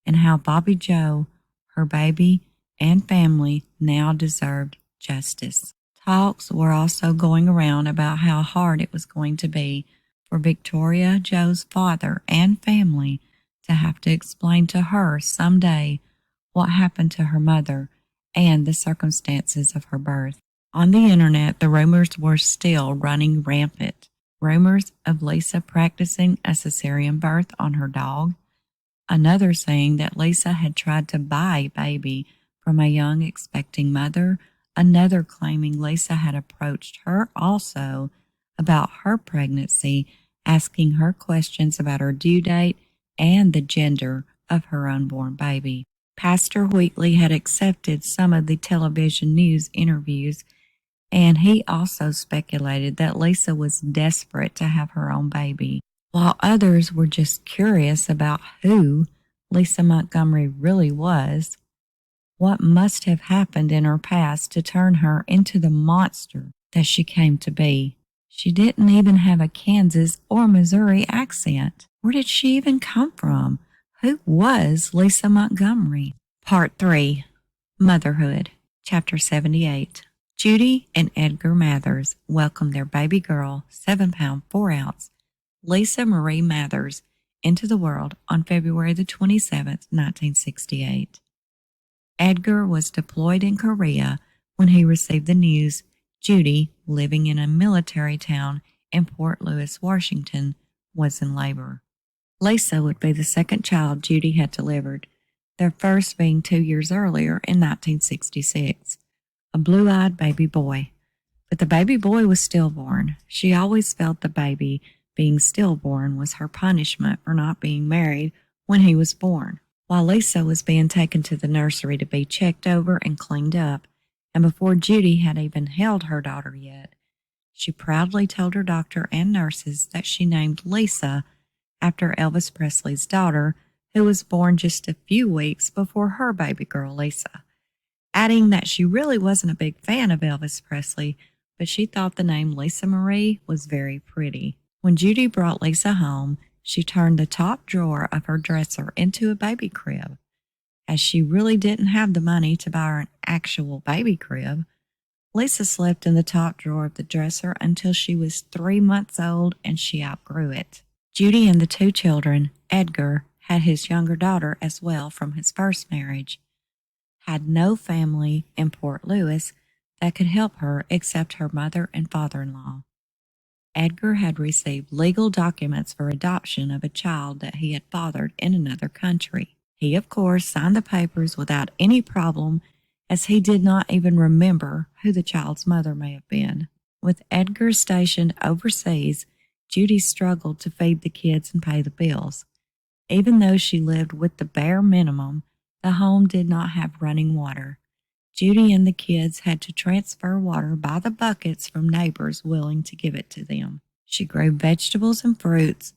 and how Bobby Joe, her baby, and family now deserved justice. Talks were also going around about how hard it was going to be for Victoria Joe's father and family to have to explain to her someday what happened to her mother and the circumstances of her birth. On the internet, the rumors were still running rampant. Rumors of Lisa practicing a cesarean birth on her dog, another saying that Lisa had tried to buy baby from a young expecting mother, another claiming Lisa had approached her also about her pregnancy, asking her questions about her due date and the gender of her unborn baby. Pastor Wheatley had accepted some of the television news interviews, and he also speculated that Lisa was desperate to have her own baby, while others were just curious about who Lisa Montgomery really was. What must have happened in her past to turn her into the monster that she came to be? She didn't even have a Kansas or Missouri accent. Where did she even come from? Who was Lisa Montgomery? Part 3. Motherhood. Chapter 78. Judy and Edgar Mathers welcomed their baby girl, 7 pound 4 ounce, Lisa Marie Mathers, into the world on February the 27th, 1968. Edgar was deployed in Korea when he received the news Judy, living in a military town in Port Louis, Washington, was in labor. Lisa would be the second child Judy had delivered, their first being 2 years earlier in 1966, a blue-eyed baby boy. But the baby boy was stillborn. She always felt the baby being stillborn was her punishment for not being married when he was born. While Lisa was being taken to the nursery to be checked over and cleaned up, and before Judy had even held her daughter yet, she proudly told her doctor and nurses that she named Lisa after Elvis Presley's daughter, who was born just a few weeks before her baby girl Lisa, adding that she really wasn't a big fan of Elvis Presley, but she thought the name Lisa Marie was very pretty. When Judy brought Lisa home, she turned the top drawer of her dresser into a baby crib. As she really didn't have the money to buy her an actual baby crib, Lisa slept in the top drawer of the dresser until she was 3 months old and she outgrew it. Judy and the 2 children, Edgar had his younger daughter as well from his first marriage, had no family in Port Louis that could help her except her mother and father-in-law. Edgar had received legal documents for adoption of a child that he had fathered in another country. He, of course, signed the papers without any problem, as he did not even remember who the child's mother may have been. With Edgar stationed overseas, Judy struggled to feed the kids and pay the bills. Even though she lived with the bare minimum, the home did not have running water. Judy and the kids had to transfer water by the buckets from neighbors willing to give it to them. She grew vegetables and fruits,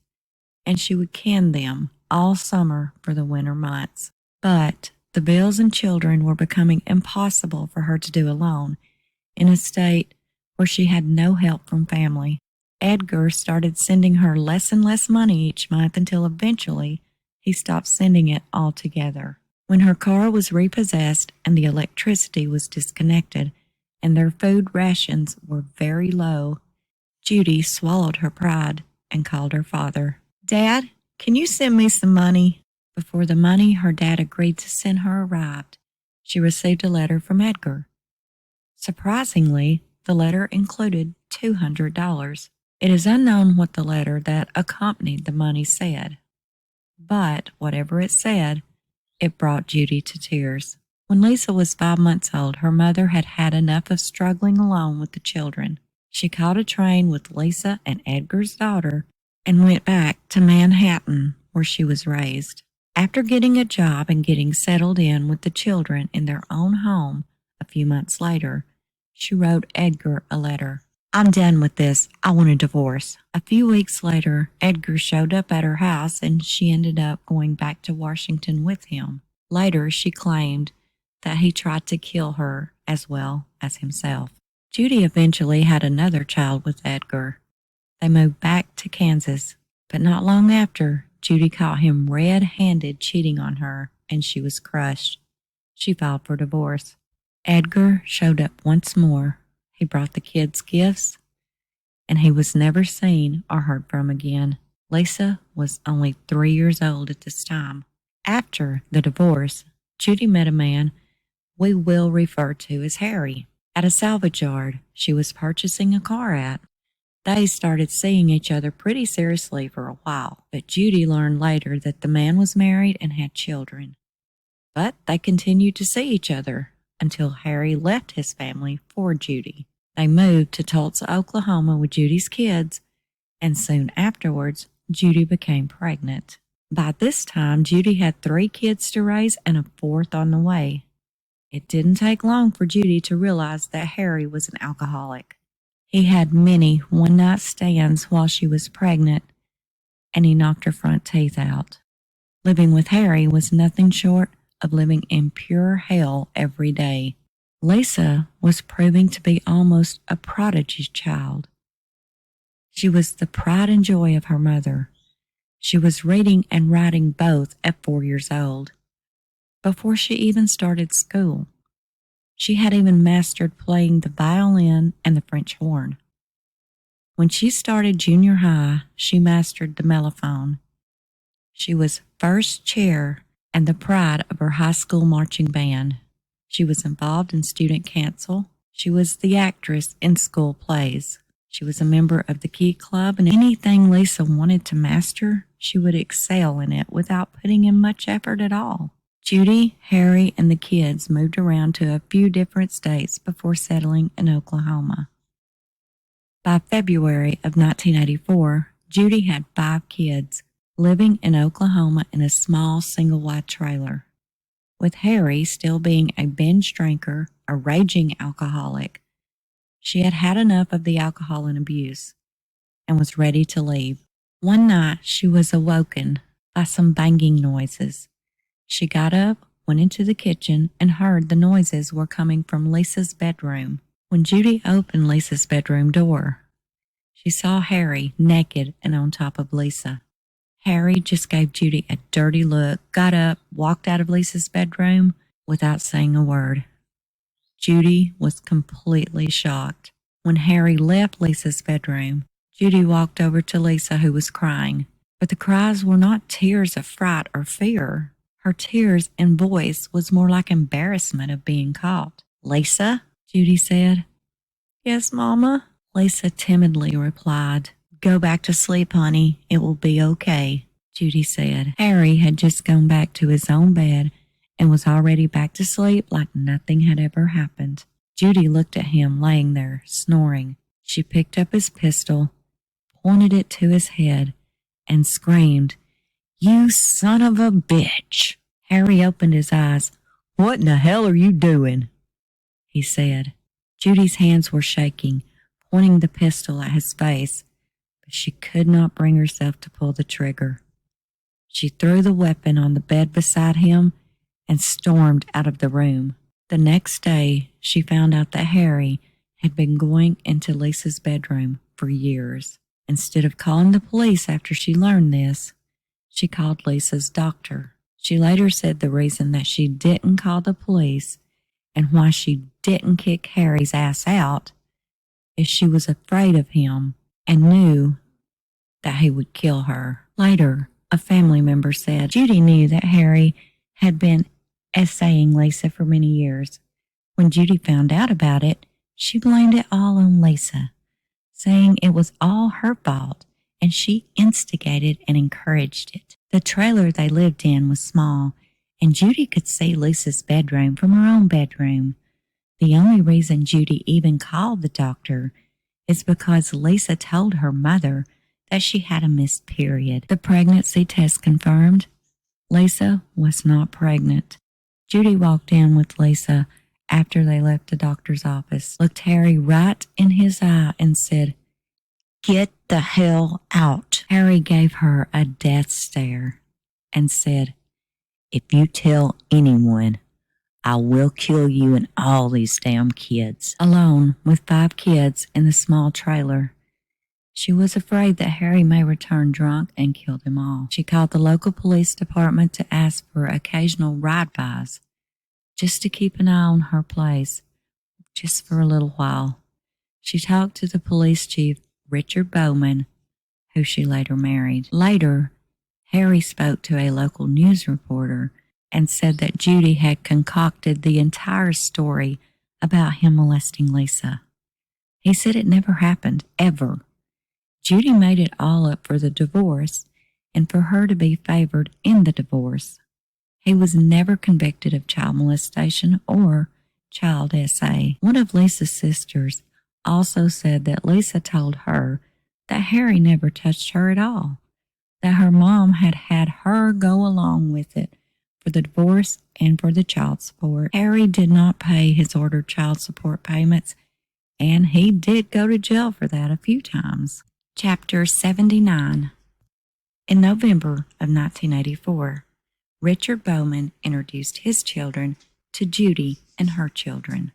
and she would can them all summer for the winter months. But the bills and children were becoming impossible for her to do alone, in a state where she had no help from family. Edgar started sending her less and less money each month until eventually he stopped sending it altogether. When her car was repossessed and the electricity was disconnected and their food rations were very low, Judy swallowed her pride and called her father. "Dad, can you send me some money?" Before the money her dad agreed to send her arrived, she received a letter from Edgar. Surprisingly, the letter included $200. It is unknown what the letter that accompanied the money said, but whatever it said, it brought Judy to tears. When Lisa was 5 months old, her mother had had enough of struggling alone with the children. She caught a train with Lisa and Edgar's daughter and went back to Manhattan, where she was raised. After getting a job and getting settled in with the children in their own home a few months later, she wrote Edgar a letter. "I'm done with this. I want a divorce." A few weeks later, Edgar showed up at her house and she ended up going back to Washington with him. Later, she claimed that he tried to kill her as well as himself. Judy eventually had another child with Edgar. They moved back to Kansas, But not long after, Judy caught him red-handed cheating on her, and she was crushed. She filed for divorce. Edgar showed up once more. He brought the kids gifts, and he was never seen or heard from again. Lisa was only 3 years old at this time. After the divorce, Judy met a man we will refer to as Harry at a salvage yard she was purchasing a car at. They started seeing each other pretty seriously for a while, but Judy learned later that the man was married and had children. But they continued to see each other until Harry left his family for Judy. They moved to Tulsa, Oklahoma with Judy's kids, and soon afterwards, Judy became pregnant. By this time, Judy had 3 kids to raise and a 4th on the way. It didn't take long for Judy to realize that Harry was an alcoholic. He had many one-night stands while she was pregnant, and he knocked her front teeth out. Living with Harry was nothing short of living in pure hell every day. Lisa was proving to be almost a prodigy child. She was the pride and joy of her mother. She was reading and writing both at 4 years old, before she even started school. She had even mastered playing the violin and the French horn. When she started junior high, she mastered the mellophone. She was first chair and the pride of her high school marching band. She was involved in student council. She was the actress in school plays. She was a member of the Key Club, and anything Lisa wanted to master, she would excel in it without putting in much effort at all. Judy, Harry, and the kids moved around to a few different states before settling in Oklahoma. By February of 1984, Judy had 5 kids, living in Oklahoma in a small single-wide trailer. With Harry still being a binge drinker, a raging alcoholic, she had had enough of the alcohol and abuse and was ready to leave. One night, she was awoken by some banging noises. She got up, went into the kitchen, and heard the noises were coming from Lisa's bedroom. When Judy opened Lisa's bedroom door, she saw Harry naked and on top of Lisa. Harry just gave Judy a dirty look, got up, walked out of Lisa's bedroom without saying a word. Judy was completely shocked. When Harry left Lisa's bedroom, Judy walked over to Lisa, who was crying. But the cries were not tears of fright or fear. Her tears and voice was more like embarrassment of being caught. "Lisa?" Judy said. "Yes, Mama," Lisa timidly replied. "Go back to sleep, honey. It will be okay," Judy said. Harry had just gone back to his own bed and was already back to sleep like nothing had ever happened. Judy looked at him laying there, snoring. She picked up his pistol, pointed it to his head, and screamed, "You son of a bitch!" Harry opened his eyes. "What in the hell are you doing?" he said. Judy's hands were shaking, pointing the pistol at his face, but she could not bring herself to pull the trigger. She threw the weapon on the bed beside him and stormed out of the room. The next day, she found out that Harry had been going into Lisa's bedroom for years. Instead of calling the police after she learned this, she called Lisa's doctor. She later said the reason that she didn't call the police and why she didn't kick Harry's ass out is she was afraid of him and knew that he would kill her. Later, a family member said Judy knew that Harry had been essaying Lisa for many years. When Judy found out about it, she blamed it all on Lisa, saying it was all her fault and she instigated and encouraged it. The trailer they lived in was small, and Judy could see Lisa's bedroom from her own bedroom. The only reason Judy even called the doctor is because Lisa told her mother that she had a missed period. The pregnancy test confirmed Lisa was not pregnant. Judy walked in with Lisa after they left the doctor's office, looked Harry right in his eye and said, "Get the hell out." Harry gave her a death stare and said, "If you tell anyone, I will kill you and all these damn kids." Alone with 5 kids in the small trailer, She was afraid that Harry may return drunk and kill them all. She called the local police department to ask for occasional ride-bys, just to keep an eye on her place, just for a little while. She talked to the police chief, Richard Bowman, who she later married. Later, Harry spoke to a local news reporter and said that Judy had concocted the entire story about him molesting Lisa. He said it never happened, ever. Judy made it all up for the divorce and for her to be favored in the divorce. He was never convicted of child molestation or child SA. One of Lisa's sisters also said that Lisa told her that Harry never touched her at all, that her mom had had her go along with it for the divorce and for the child support. Harry did not pay his ordered child support payments, and he did go to jail for that a few times. Chapter 79. In November of 1984, Richard Bowman introduced his children to Judy and her children.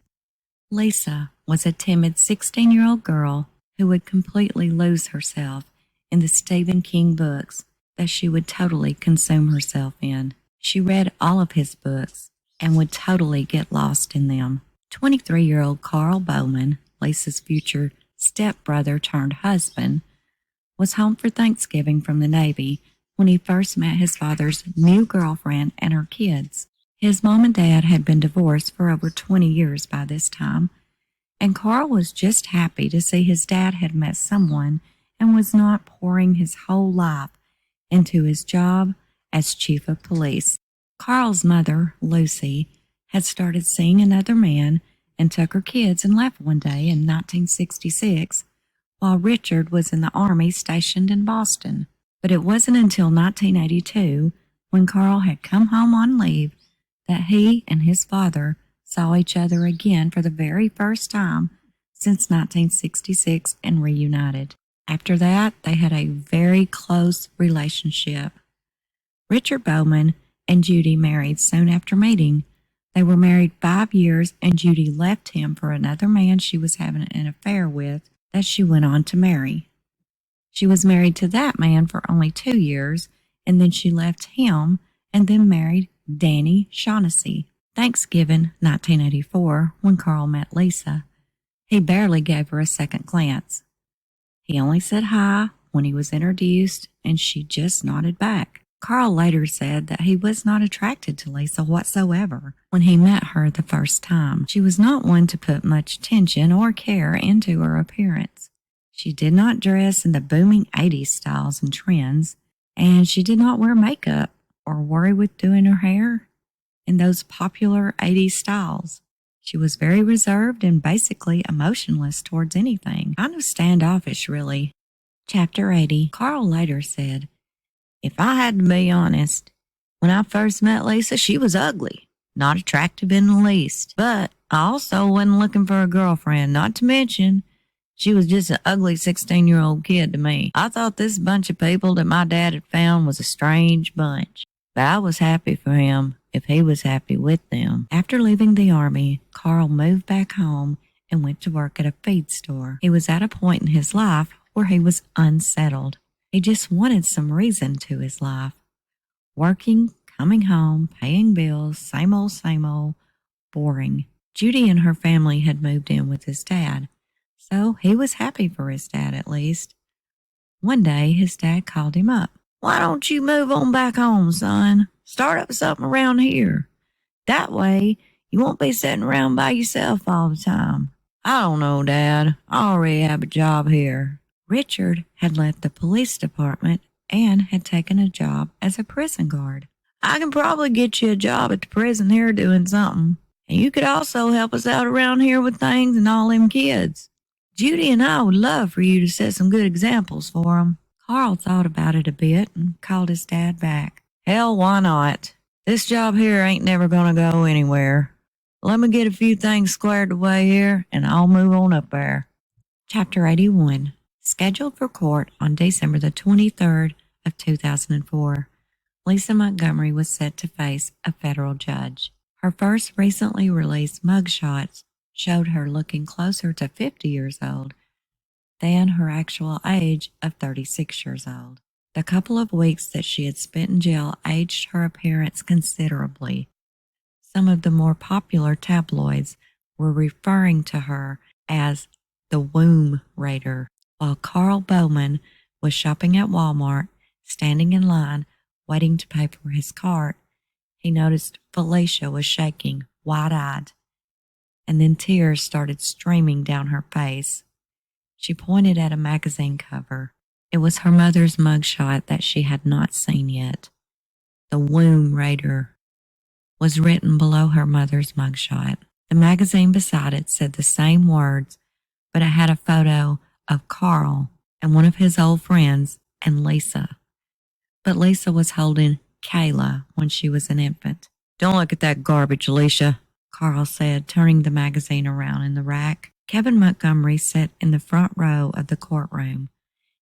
Lisa was a timid 16-year-old girl who would completely lose herself in the Stephen King books that she would totally consume herself in. She read all of his books and would totally get lost in them. 23-year-old Carl Bowman, Lisa's future stepbrother turned husband, was home for Thanksgiving from the Navy when he first met his father's new girlfriend and her kids. His mom and dad had been divorced for over 20 years by this time, and Carl was just happy to see his dad had met someone and was not pouring his whole life into his job as chief of police. Carl's mother, Lucy, had started seeing another man and took her kids and left one day in 1966 while Richard was in the Army stationed in Boston. But it wasn't until 1982, when Carl had come home on leave, that he and his father saw each other again for the very first time since 1966 and reunited. After that, they had a very close relationship. Richard Bowman and Judy married soon after meeting. They were married 5 years, and Judy left him for another man she was having an affair with that she went on to marry. She was married to that man for only 2 years, and then she left him and then married Danny Shaughnessy. Thanksgiving 1984, when Carl met Lisa, he barely gave her a second glance. He only said hi when he was introduced, and she just nodded back. Carl later said that he was not attracted to Lisa whatsoever when he met her the first time. She was not one to put much attention or care into her appearance. She did not dress in the booming 80s styles and trends, and she did not wear makeup or worry with doing her hair in those popular 80s styles. She was very reserved and basically emotionless towards anything, kind of standoffish, really. Chapter 80. Carl later said, "If I had to be honest, when I first met Lisa, she was ugly, not attractive in the least. But I also wasn't looking for a girlfriend, not to mention she was just an ugly 16-year-old kid to me. I thought this bunch of people that my dad had found was a strange bunch. But I was happy for him if he was happy with them." After leaving the Army, Carl moved back home and went to work at a feed store. He was at a point in his life where he was unsettled. He just wanted some reason to his life. Working, coming home, paying bills, same old, boring. Judy and her family had moved in with his dad, so he was happy for his dad at least. One day, his dad called him up. "Why don't you move on back home, son? Start up something around here. That way, you won't be sitting around by yourself all the time." "I don't know, Dad. I already have a job here." Richard had left the police department and had taken a job as a prison guard. "I can probably get you a job at the prison here doing something. And you could also help us out around here with things and all them kids. Judy and I would love for you to set some good examples for them." Carl thought about it a bit and called his dad back. "Hell, why not? This job here ain't never going to go anywhere. Let me get a few things squared away here, and I'll move on up there." Chapter 81. Scheduled for court on December the 23rd of 2004, Lisa Montgomery was set to face a federal judge. Her first recently released mugshots showed her looking closer to 50 years old, than her actual age of 36 years old. The couple of weeks that she had spent in jail aged her appearance considerably. Some of the more popular tabloids were referring to her as the Womb Raider. While Carl Bowman was shopping at Walmart, standing in line, waiting to pay for his cart, he noticed Felicia was shaking, wide-eyed, and then tears started streaming down her face. She pointed at a magazine cover. It was her mother's mugshot that she had not seen yet. The Womb Raider was written below her mother's mugshot. The magazine beside it said the same words, but it had a photo of Carl and one of his old friends and Lisa. But Lisa was holding Kayla when she was an infant. "Don't look at that garbage, Alicia," Carl said, turning the magazine around in the rack. Kevin Montgomery sat in the front row of the courtroom,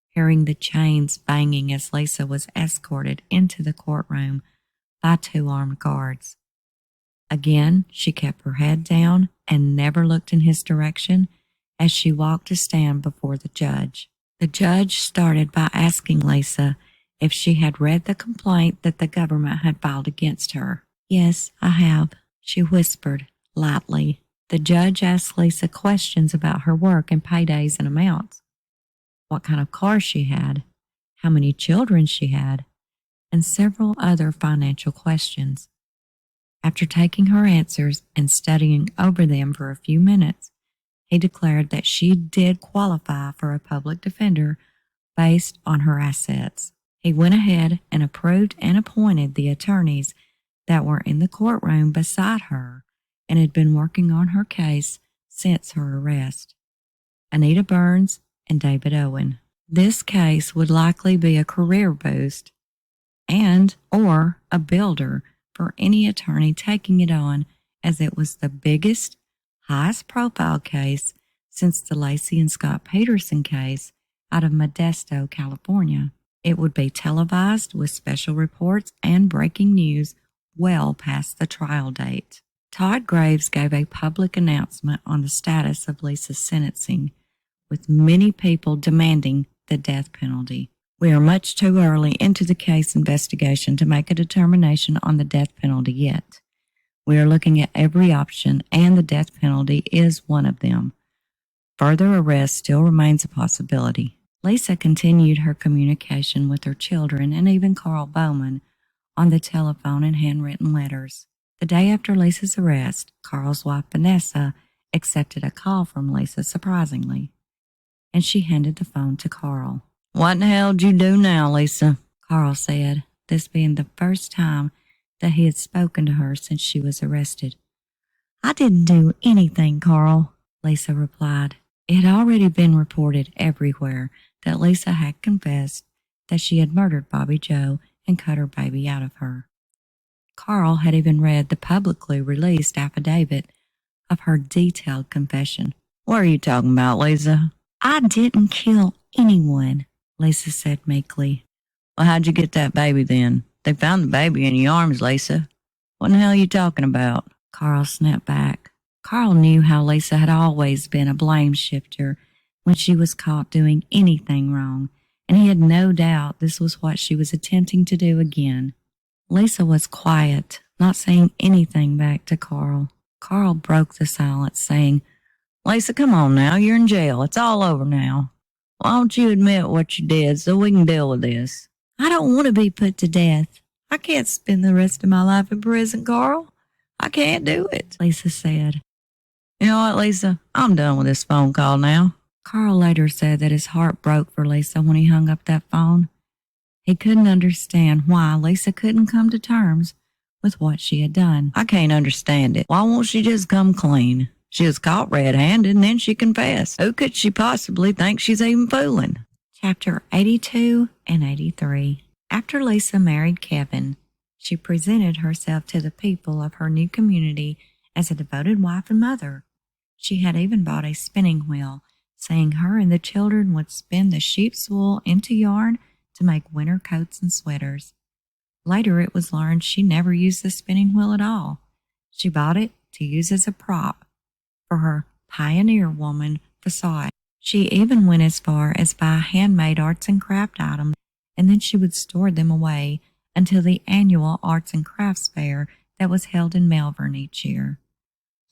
hearing the chains banging as Lisa was escorted into the courtroom by 2 armed guards. Again, she kept her head down and never looked in his direction as she walked to stand before the judge. The judge started by asking Lisa if she had read the complaint that the government had filed against her. "Yes, I have," she whispered lightly. The judge asked Lisa questions about her work and paydays and amounts, what kind of car she had, how many children she had, and several other financial questions. After taking her answers and studying over them for a few minutes, he declared that she did qualify for a public defender based on her assets. He went ahead and approved and appointed the attorneys that were in the courtroom beside her and had been working on her case since her arrest: Anita Burns and David Owen. This case would likely be a career boost and or a builder for any attorney taking it on, as it was the biggest, highest profile case since the Lacey and Scott Peterson case out of Modesto, California. It would be televised with special reports and breaking news well past the trial date. Todd Graves gave a public announcement on the status of Lisa's sentencing, with many people demanding the death penalty. "We are much too early into the case investigation to make a determination on the death penalty yet. We are looking at every option, and the death penalty is one of them. Further arrest still remains a possibility." Lisa continued her communication with her children and even Carl Bowman on the telephone and handwritten letters. The day after Lisa's arrest, Carl's wife Vanessa accepted a call from Lisa surprisingly, and she handed the phone to Carl. "What in the hell did you do now, Lisa?" Carl said, this being the first time that he had spoken to her since she was arrested. "I didn't do anything, Carl," Lisa replied. It had already been reported everywhere that Lisa had confessed that she had murdered Bobby Joe and cut her baby out of her. Carl had even read the publicly released affidavit of her detailed confession. "What are you talking about, Lisa?" "I didn't kill anyone," Lisa said meekly. "Well, how'd you get that baby then? They found the baby in your arms, Lisa. What in the hell are you talking about?" Carl snapped back. Carl knew how Lisa had always been a blame shifter when she was caught doing anything wrong, and he had no doubt this was what she was attempting to do again. Lisa was quiet, not saying anything back to Carl. Carl broke the silence, saying, "Lisa, come on now. You're in jail. It's all over now. Why don't you admit what you did so we can deal with this?" "I don't want to be put to death. I can't spend the rest of my life in prison, Carl. I can't do it," Lisa said. "You know what, Lisa? I'm done with this phone call now." Carl later said that his heart broke for Lisa when he hung up that phone. He couldn't understand why Lisa couldn't come to terms with what she had done. "I can't understand it. Why won't she just come clean? She was caught red-handed and then she confessed. Who could she possibly think she's even fooling?" Chapter 82 and 83. After Lisa married Kevin, she presented herself to the people of her new community as a devoted wife and mother. She had even bought a spinning wheel, saying her and the children would spin the sheep's wool into yarn to make winter coats and sweaters. Later it was learned she never used the spinning wheel at all. She bought it to use as a prop for her Pioneer Woman facade. She even went as far as buy handmade arts and craft items, and then she would store them away until the annual Arts and Crafts Fair that was held in Melbourne each year.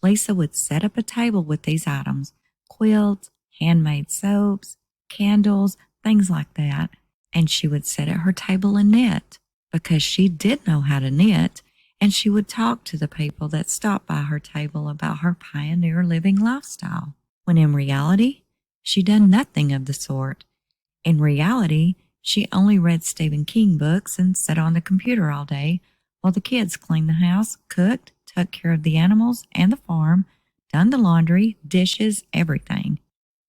Lisa would set up a table with these items, quilts, handmade soaps, candles, things like that, and she would sit at her table and knit because she did know how to knit, and she would talk to the people that stopped by her table about her pioneer living lifestyle, when in reality, she done nothing of the sort. In reality, she only read Stephen King books and sat on the computer all day while the kids cleaned the house, cooked, took care of the animals and the farm, done the laundry, dishes, everything.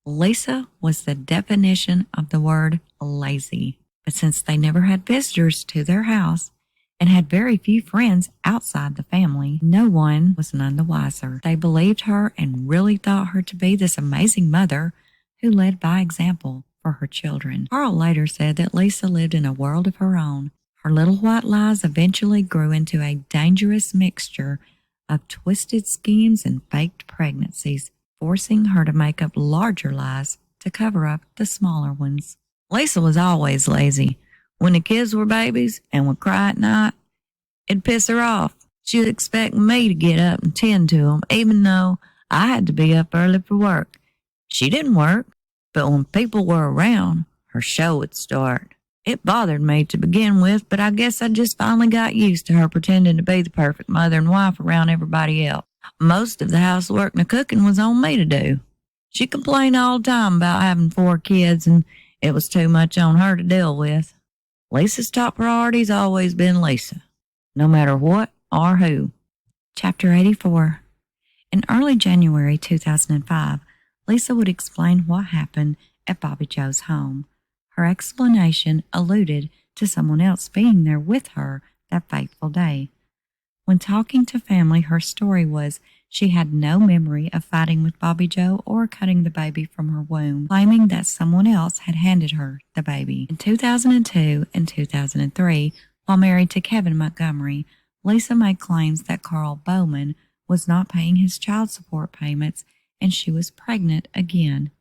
Lisa was the definition of the word lazy. But since they never had visitors to their house and had very few friends outside the family, no one was none the wiser. They believed her and really thought her to be this amazing mother who led by example for her children. Carl later said that Lisa lived in a world of her own. Her little white lies eventually grew into a dangerous mixture of twisted schemes and faked pregnancies, forcing her to make up larger lies to cover up the smaller ones. Lisa was always lazy. When the kids were babies and would cry at night, it'd piss her off. She'd expect me to get up and tend to them, even though I had to be up early for work. She didn't work, but when people were around, her show would start. It bothered me to begin with, but I guess I just finally got used to her pretending to be the perfect mother and wife around everybody else. Most of the housework and the cooking was on me to do. She complained all the time about having 4 kids, and it was too much on her to deal with. Lisa's top priority's always been Lisa, no matter what or who. Chapter 84. In early January 2005, Lisa would explain what happened at Bobby Joe's home. Her explanation alluded to someone else being there with her that fateful day. When talking to family, her story was she had no memory of fighting with Bobby Joe or cutting the baby from her womb, claiming that someone else had handed her the baby. In 2002 and 2003, while married to Kevin Montgomery, Lisa made claims that Carl Bowman was not paying his child support payments and she was pregnant again.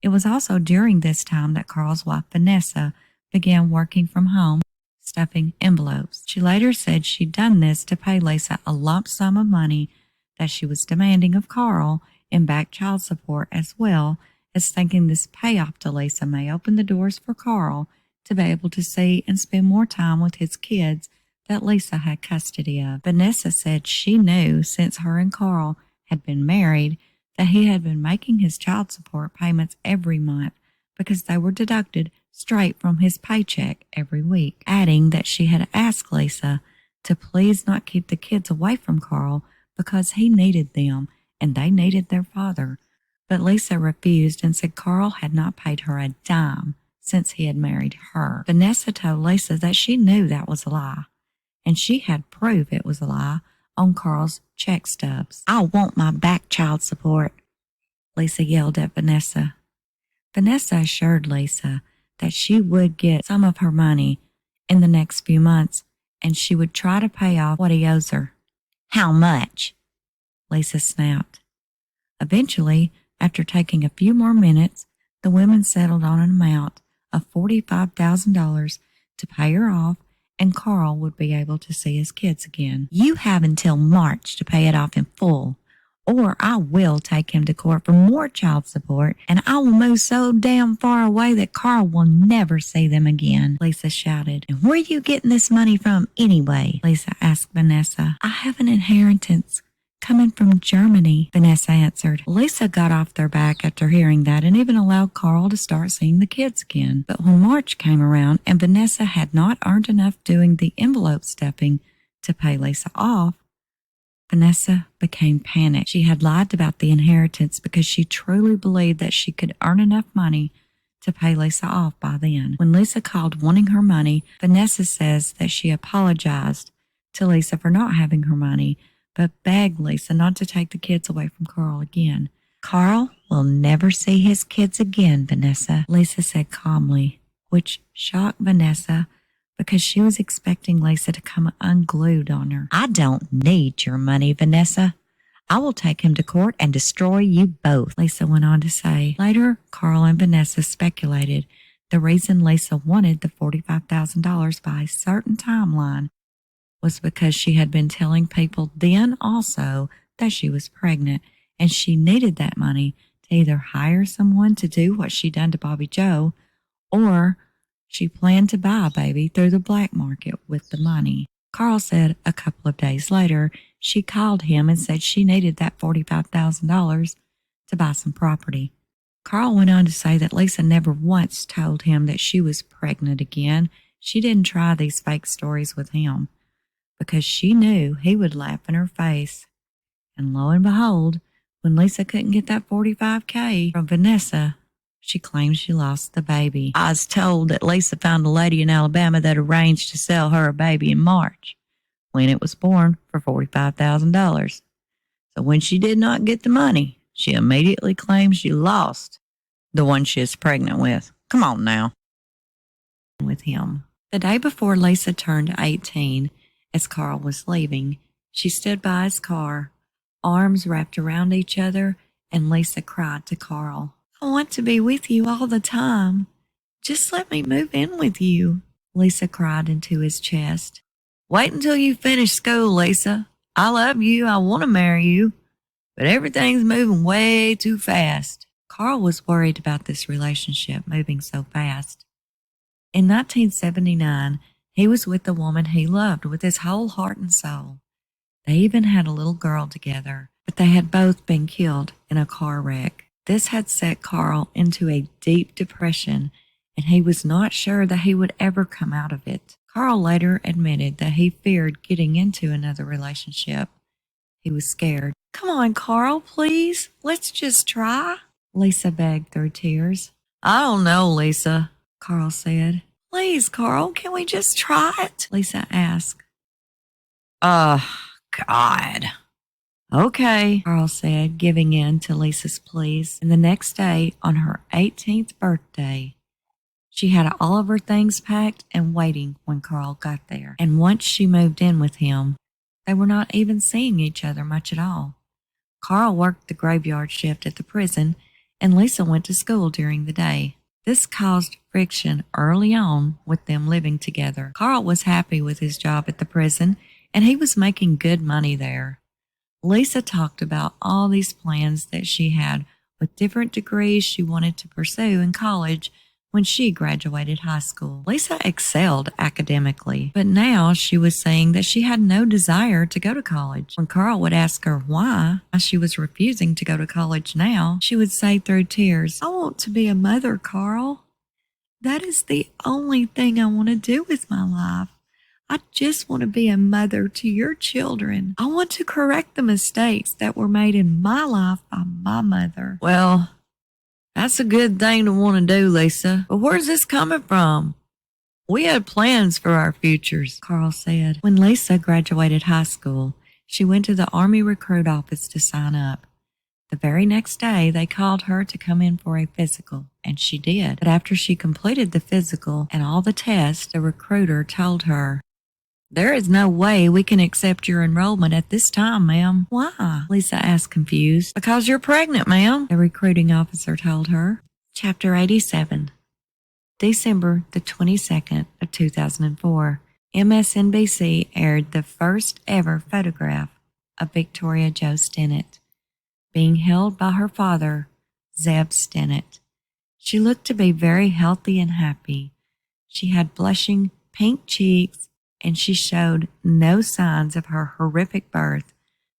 It was also during this time that Carl's wife, Vanessa, began working from home, stuffing envelopes. She later said she'd done this to pay Lisa a lump sum of money that she was demanding of Carl in back child support, as well as thinking this payoff to Lisa may open the doors for Carl to be able to see and spend more time with his kids that Lisa had custody of. Vanessa said she knew since her and Carl had been married that he had been making his child support payments every month because they were deducted straight from his paycheck every week, adding that she had asked Lisa to please not keep the kids away from Carl because he needed them and they needed their father. But Lisa refused and said Carl had not paid her a dime since he had married her. Vanessa told Lisa that she knew that was a lie, and she had proof it was a lie on Carl's check stubs. "I want my back child support," Lisa yelled at Vanessa. Vanessa assured Lisa that she would get some of her money in the next few months and she would try to pay off what he owes her. "How much?" Lisa snapped. Eventually, after taking a few more minutes, the women settled on an amount of $45,000 to pay her off, and Carl would be able to see his kids again. "You have until March to pay it off in full, or I will take him to court for more child support, and I will move so damn far away that Carl will never see them again," Lisa shouted. "And where are you getting this money from anyway?" Lisa asked Vanessa. "I have an inheritance coming from Germany," Vanessa answered. Lisa got off their back after hearing that and even allowed Carl to start seeing the kids again. But when March came around and Vanessa had not earned enough doing the envelope stuffing to pay Lisa off, Vanessa became panicked. She had lied about the inheritance because she truly believed that she could earn enough money to pay Lisa off by then. When Lisa called wanting her money, Vanessa says that she apologized to Lisa for not having her money, but begged Lisa not to take the kids away from Carl again. "Carl will never see his kids again, Vanessa," Lisa said calmly, which shocked Vanessa because she was expecting Lisa to come unglued on her. "I don't need your money, Vanessa. I will take him to court and destroy you both, Lisa went on to say. Later, Carl and Vanessa speculated the reason Lisa wanted the $45,000 by a certain timeline was because she had been telling people then also that she was pregnant, and she needed that money to either hire someone to do what she done to Bobby Joe, or she planned to buy a baby through the black market with the money. Carl said a couple of days later, she called him and said she needed that $45,000 to buy some property. Carl went on to say that Lisa never once told him that she was pregnant again. She didn't try these fake stories with him because she knew he would laugh in her face. And lo and behold, when Lisa couldn't get that $45K from Vanessa, she claimed she lost the baby. I was told that Lisa found a lady in Alabama that arranged to sell her a baby in March when it was born for $45,000. So when she did not get the money, she immediately claimed she lost the one she is pregnant with. Come on now. With him. The day before Lisa turned 18, as Carl was leaving, she stood by his car, arms wrapped around each other, and Lisa cried to Carl, I want to be with you all the time. Just let me move in with you. Lisa cried into his chest. Wait until you finish school, Lisa. I love you. I want to marry you. But everything's moving way too fast. Carl was worried about this relationship moving so fast. In 1979, he was with the woman he loved with his whole heart and soul. They even had a little girl together, but they had both been killed in a car wreck. This had set Carl into a deep depression, and he was not sure that he would ever come out of it. Carl later admitted that he feared getting into another relationship. He was scared. Come on, Carl, please. Let's just try, Lisa begged through tears. I don't know, Lisa, Carl said. Please, Carl, can we just try it? Lisa asked. God. Okay, Carl said, giving in to Lisa's pleas. And the next day, on her 18th birthday, she had all of her things packed and waiting when Carl got there. And once she moved in with him, they were not even seeing each other much at all. Carl worked the graveyard shift at the prison, and Lisa went to school during the day. This caused friction early on with them living together. Carl was happy with his job at the prison, and he was making good money there. Lisa talked about all these plans that she had with different degrees she wanted to pursue in college when she graduated high school. Lisa excelled academically, but now she was saying that she had no desire to go to college. When Carl would ask her why she was refusing to go to college now, she would say through tears, I want to be a mother, Carl. That is the only thing I want to do with my life. I just want to be a mother to your children. I want to correct the mistakes that were made in my life by my mother. Well, that's a good thing to want to do, Lisa. But where's this coming from? We had plans for our futures, Carl said. When Lisa graduated high school, she went to the Army recruit office to sign up. The very next day, they called her to come in for a physical, and she did. But after she completed the physical and all the tests, the recruiter told her, there is no way we can accept your enrollment at this time, ma'am. Why? Lisa asked, confused. Because you're pregnant, ma'am, the recruiting officer told her. Chapter 87. December the 22nd of 2004, MSNBC aired the first ever photograph of Victoria Jo Stinnett being held by her father, Zeb Stinnett. She looked to be very healthy and happy. She had blushing pink cheeks, and she showed no signs of her horrific birth.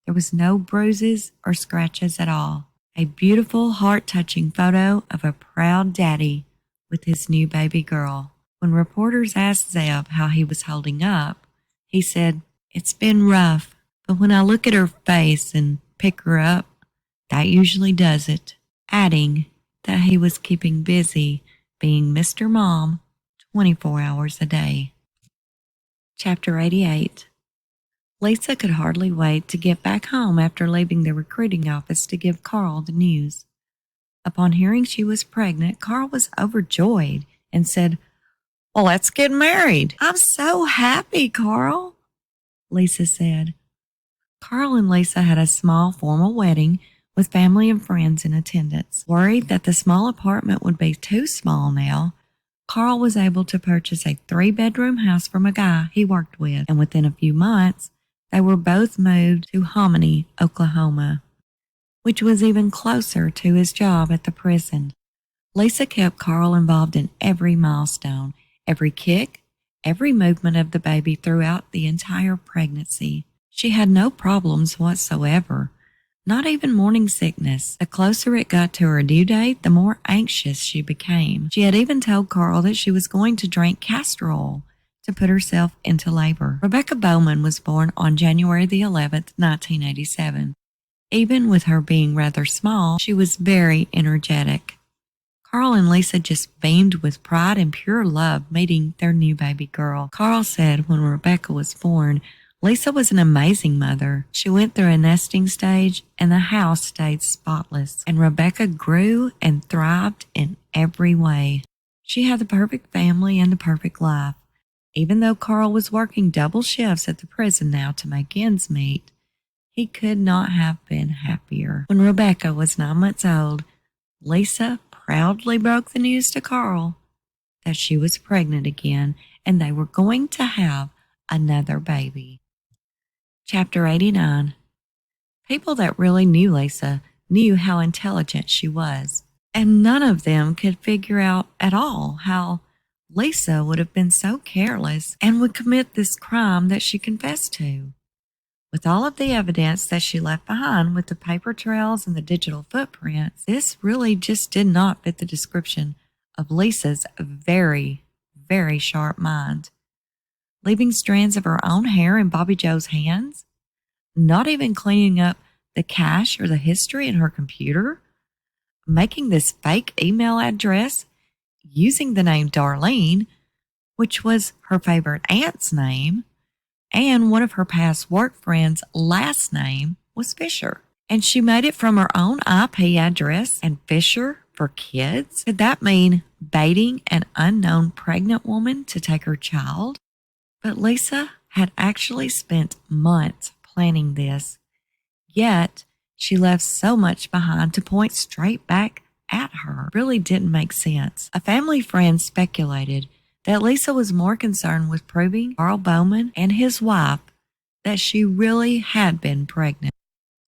There was no bruises or scratches at all. A beautiful, heart-touching photo of a proud daddy with his new baby girl. When reporters asked Zeb how he was holding up, he said, it's been rough, but when I look at her face and pick her up, that usually does it, adding that he was keeping busy being Mr. Mom 24 hours a day. Chapter 88. Lisa could hardly wait to get back home after leaving the recruiting office to give Carl the news. Upon hearing she was pregnant, Carl was overjoyed and said, well, let's get married. I'm so happy, Carl, Lisa said. Carl and Lisa had a small formal wedding with family and friends in attendance. Worried that the small apartment would be too small now, Carl was able to purchase a 3-bedroom house from a guy he worked with, and within a few months, they were both moved to Hominy, Oklahoma, which was even closer to his job at the prison. Lisa kept Carl involved in every milestone, every kick, every movement of the baby throughout the entire pregnancy. She had no problems whatsoever, not even morning sickness. The closer it got to her due date, the more anxious she became. She had even told Carl that she was going to drink castor oil to put herself into labor. Rebecca Bowman was born on January the 11th, 1987. Even with her being rather small, she was very energetic. Carl and Lisa just beamed with pride and pure love meeting their new baby girl. Carl said when Rebecca was born, Lisa was an amazing mother. She went through a nesting stage and the house stayed spotless, and Rebecca grew and thrived in every way. She had the perfect family and the perfect life. Even though Carl was working double shifts at the prison now to make ends meet, he could not have been happier. When Rebecca was 9 months old, Lisa proudly broke the news to Carl that she was pregnant again and they were going to have another baby. Chapter 89. People that really knew Lisa knew how intelligent she was, and none of them could figure out at all how Lisa would have been so careless and would commit this crime that she confessed to. With all of the evidence that she left behind with the paper trails and the digital footprints, this really just did not fit the description of Lisa's very, very sharp mind. Leaving strands of her own hair in Bobby Joe's hands, not even cleaning up the cache or the history in her computer, making this fake email address, using the name Darlene, which was her favorite aunt's name, and one of her past work friends' last name was Fisher. And she made it from her own IP address, and Fisher for kids? Could that mean baiting an unknown pregnant woman to take her child? But Lisa had actually spent months planning this, yet she left so much behind to point straight back at her. It really didn't make sense. A family friend speculated that Lisa was more concerned with proving Carl Bowman and his wife that she really had been pregnant.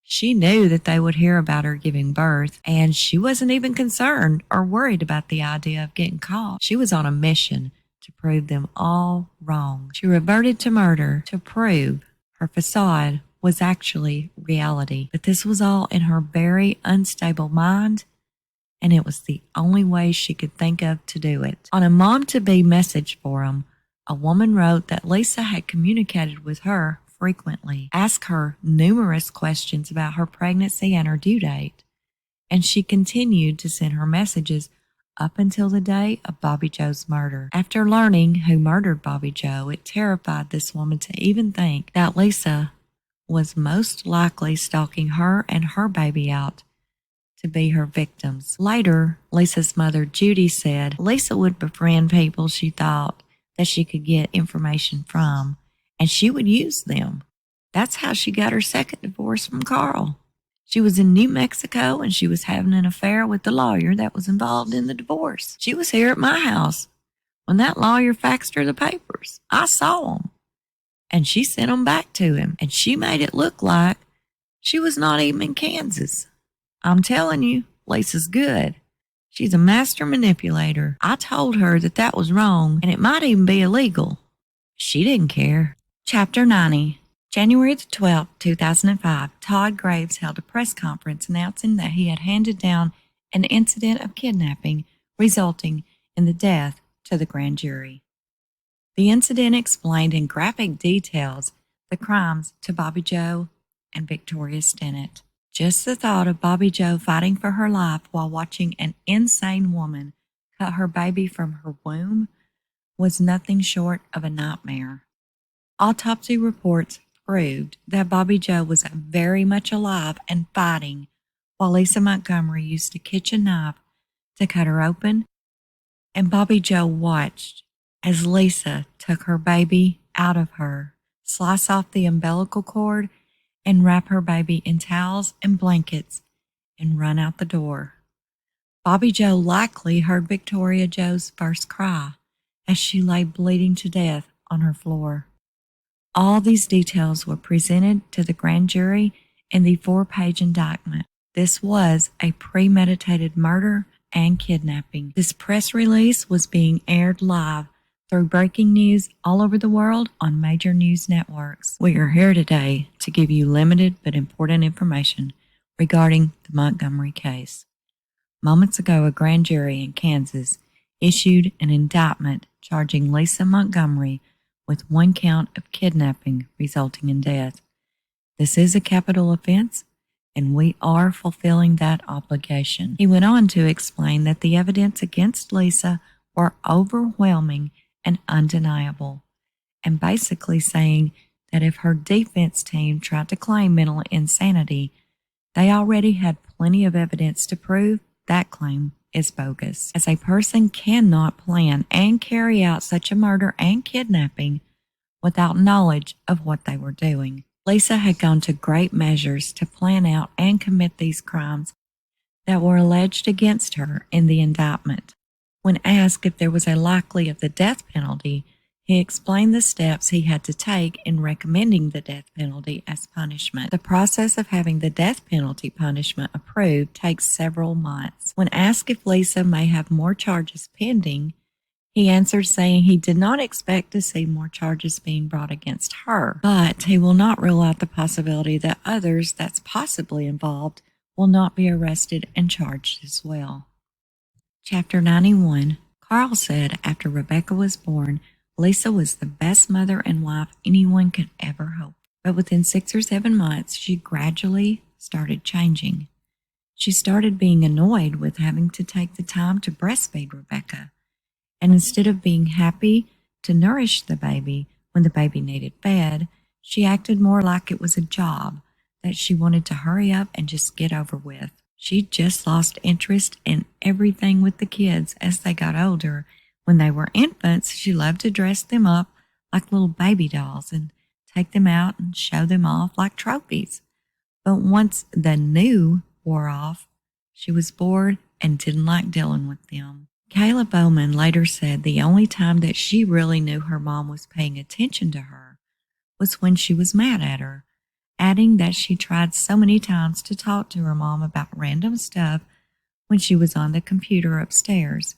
She knew that they would hear about her giving birth, and she wasn't even concerned or worried about the idea of getting caught. She was on a mission to prove them all wrong. She reverted to murder to prove her facade was actually reality. But this was all in her very unstable mind, and it was the only way she could think of to do it. On a mom-to-be message forum, a woman wrote that Lisa had communicated with her frequently, asked her numerous questions about her pregnancy and her due date, and she continued to send her messages up until the day of Bobby Joe's murder. After learning who murdered Bobby Joe, it terrified this woman to even think that Lisa was most likely stalking her and her baby out to be her victims. Later, Lisa's mother, Judy, said Lisa would befriend people she thought that she could get information from, and she would use them. That's how she got her second divorce from Carl. She was in New Mexico, and she was having an affair with the lawyer that was involved in the divorce. She was here at my house when that lawyer faxed her the papers. I saw them, and she sent them back to him, and she made it look like she was not even in Kansas. I'm telling you, Lisa's good. She's a master manipulator. I told her that that was wrong, and it might even be illegal. She didn't care. Chapter 90. January the 12th, 2005, Todd Graves held a press conference announcing that he had handed down an incident of kidnapping resulting in the death to the grand jury. The incident explained in graphic details the crimes to Bobby Joe and Victoria Stinnett. Just the thought of Bobby Joe fighting for her life while watching an insane woman cut her baby from her womb was nothing short of a nightmare. Autopsy reports proved that Bobby Joe was very much alive and fighting while Lisa Montgomery used a kitchen knife to cut her open, and Bobby Joe watched as Lisa took her baby out of her, slice off the umbilical cord, and wrap her baby in towels and blankets and run out the door. Bobby Joe likely heard Victoria Joe's first cry as she lay bleeding to death on her floor. All these details were presented to the grand jury in the 4-page indictment. This was a premeditated murder and kidnapping. This press release was being aired live through breaking news all over the world on major news networks. We are here today to give you limited but important information regarding the Montgomery case. Moments ago, a grand jury in Kansas issued an indictment charging Lisa Montgomery with 1 count of kidnapping resulting in death. This is a capital offense, and we are fulfilling that obligation. He went on to explain that the evidence against Lisa were overwhelming and undeniable, and basically saying that if her defense team tried to claim mental insanity, they already had plenty of evidence to prove that claim is bogus, as a person cannot plan and carry out such a murder and kidnapping without knowledge of what they were doing. Lisa had gone to great measures to plan out and commit these crimes that were alleged against her in the indictment. When asked if there was a likelihood of the death penalty, he explained the steps he had to take in recommending the death penalty as punishment. The process of having the death penalty punishment approved takes several months. When asked if Lisa may have more charges pending, he answered saying he did not expect to see more charges being brought against her, but he will not rule out the possibility that others that's possibly involved will not be arrested and charged as well. Chapter 91. Carl said after Rebecca was born, Lisa was the best mother and wife anyone could ever hope. But within 6 or 7 months, she gradually started changing. She started being annoyed with having to take the time to breastfeed Rebecca. And instead of being happy to nourish the baby when the baby needed fed, she acted more like it was a job that she wanted to hurry up and just get over with. She just lost interest in everything with the kids as they got older. When they were infants, she loved to dress them up like little baby dolls and take them out and show them off like trophies. But once the new wore off, she was bored and didn't like dealing with them. Kayla Bowman later said the only time that she really knew her mom was paying attention to her was when she was mad at her, adding that she tried so many times to talk to her mom about random stuff when she was on the computer upstairs,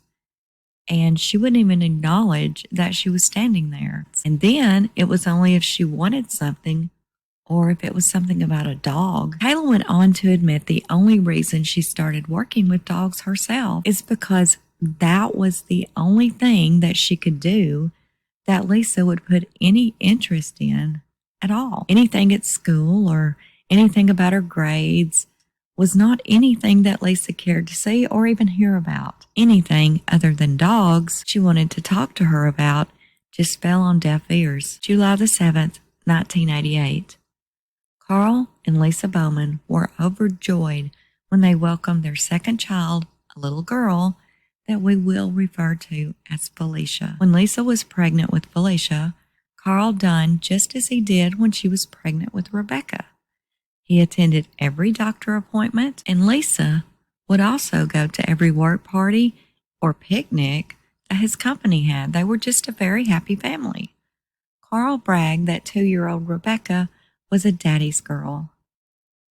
and she wouldn't even acknowledge that she was standing there. And then it was only if she wanted something or if it was something about a dog. Kayla went on to admit the only reason she started working with dogs herself is because that was the only thing that she could do that Lisa would put any interest in at all. Anything at school or anything about her grades was not anything that Lisa cared to see or even hear about. Anything other than dogs she wanted to talk to her about just fell on deaf ears. July the 7th, 1988. Carl and Lisa Bowman were overjoyed when they welcomed their second child, a little girl that we will refer to as Felicia. When Lisa was pregnant with Felicia, Carl done just as he did when she was pregnant with Rebecca. He attended every doctor appointment, and Lisa would also go to every work party or picnic that his company had. They were just a very happy family. Carl bragged that 2-year-old Rebecca was a daddy's girl.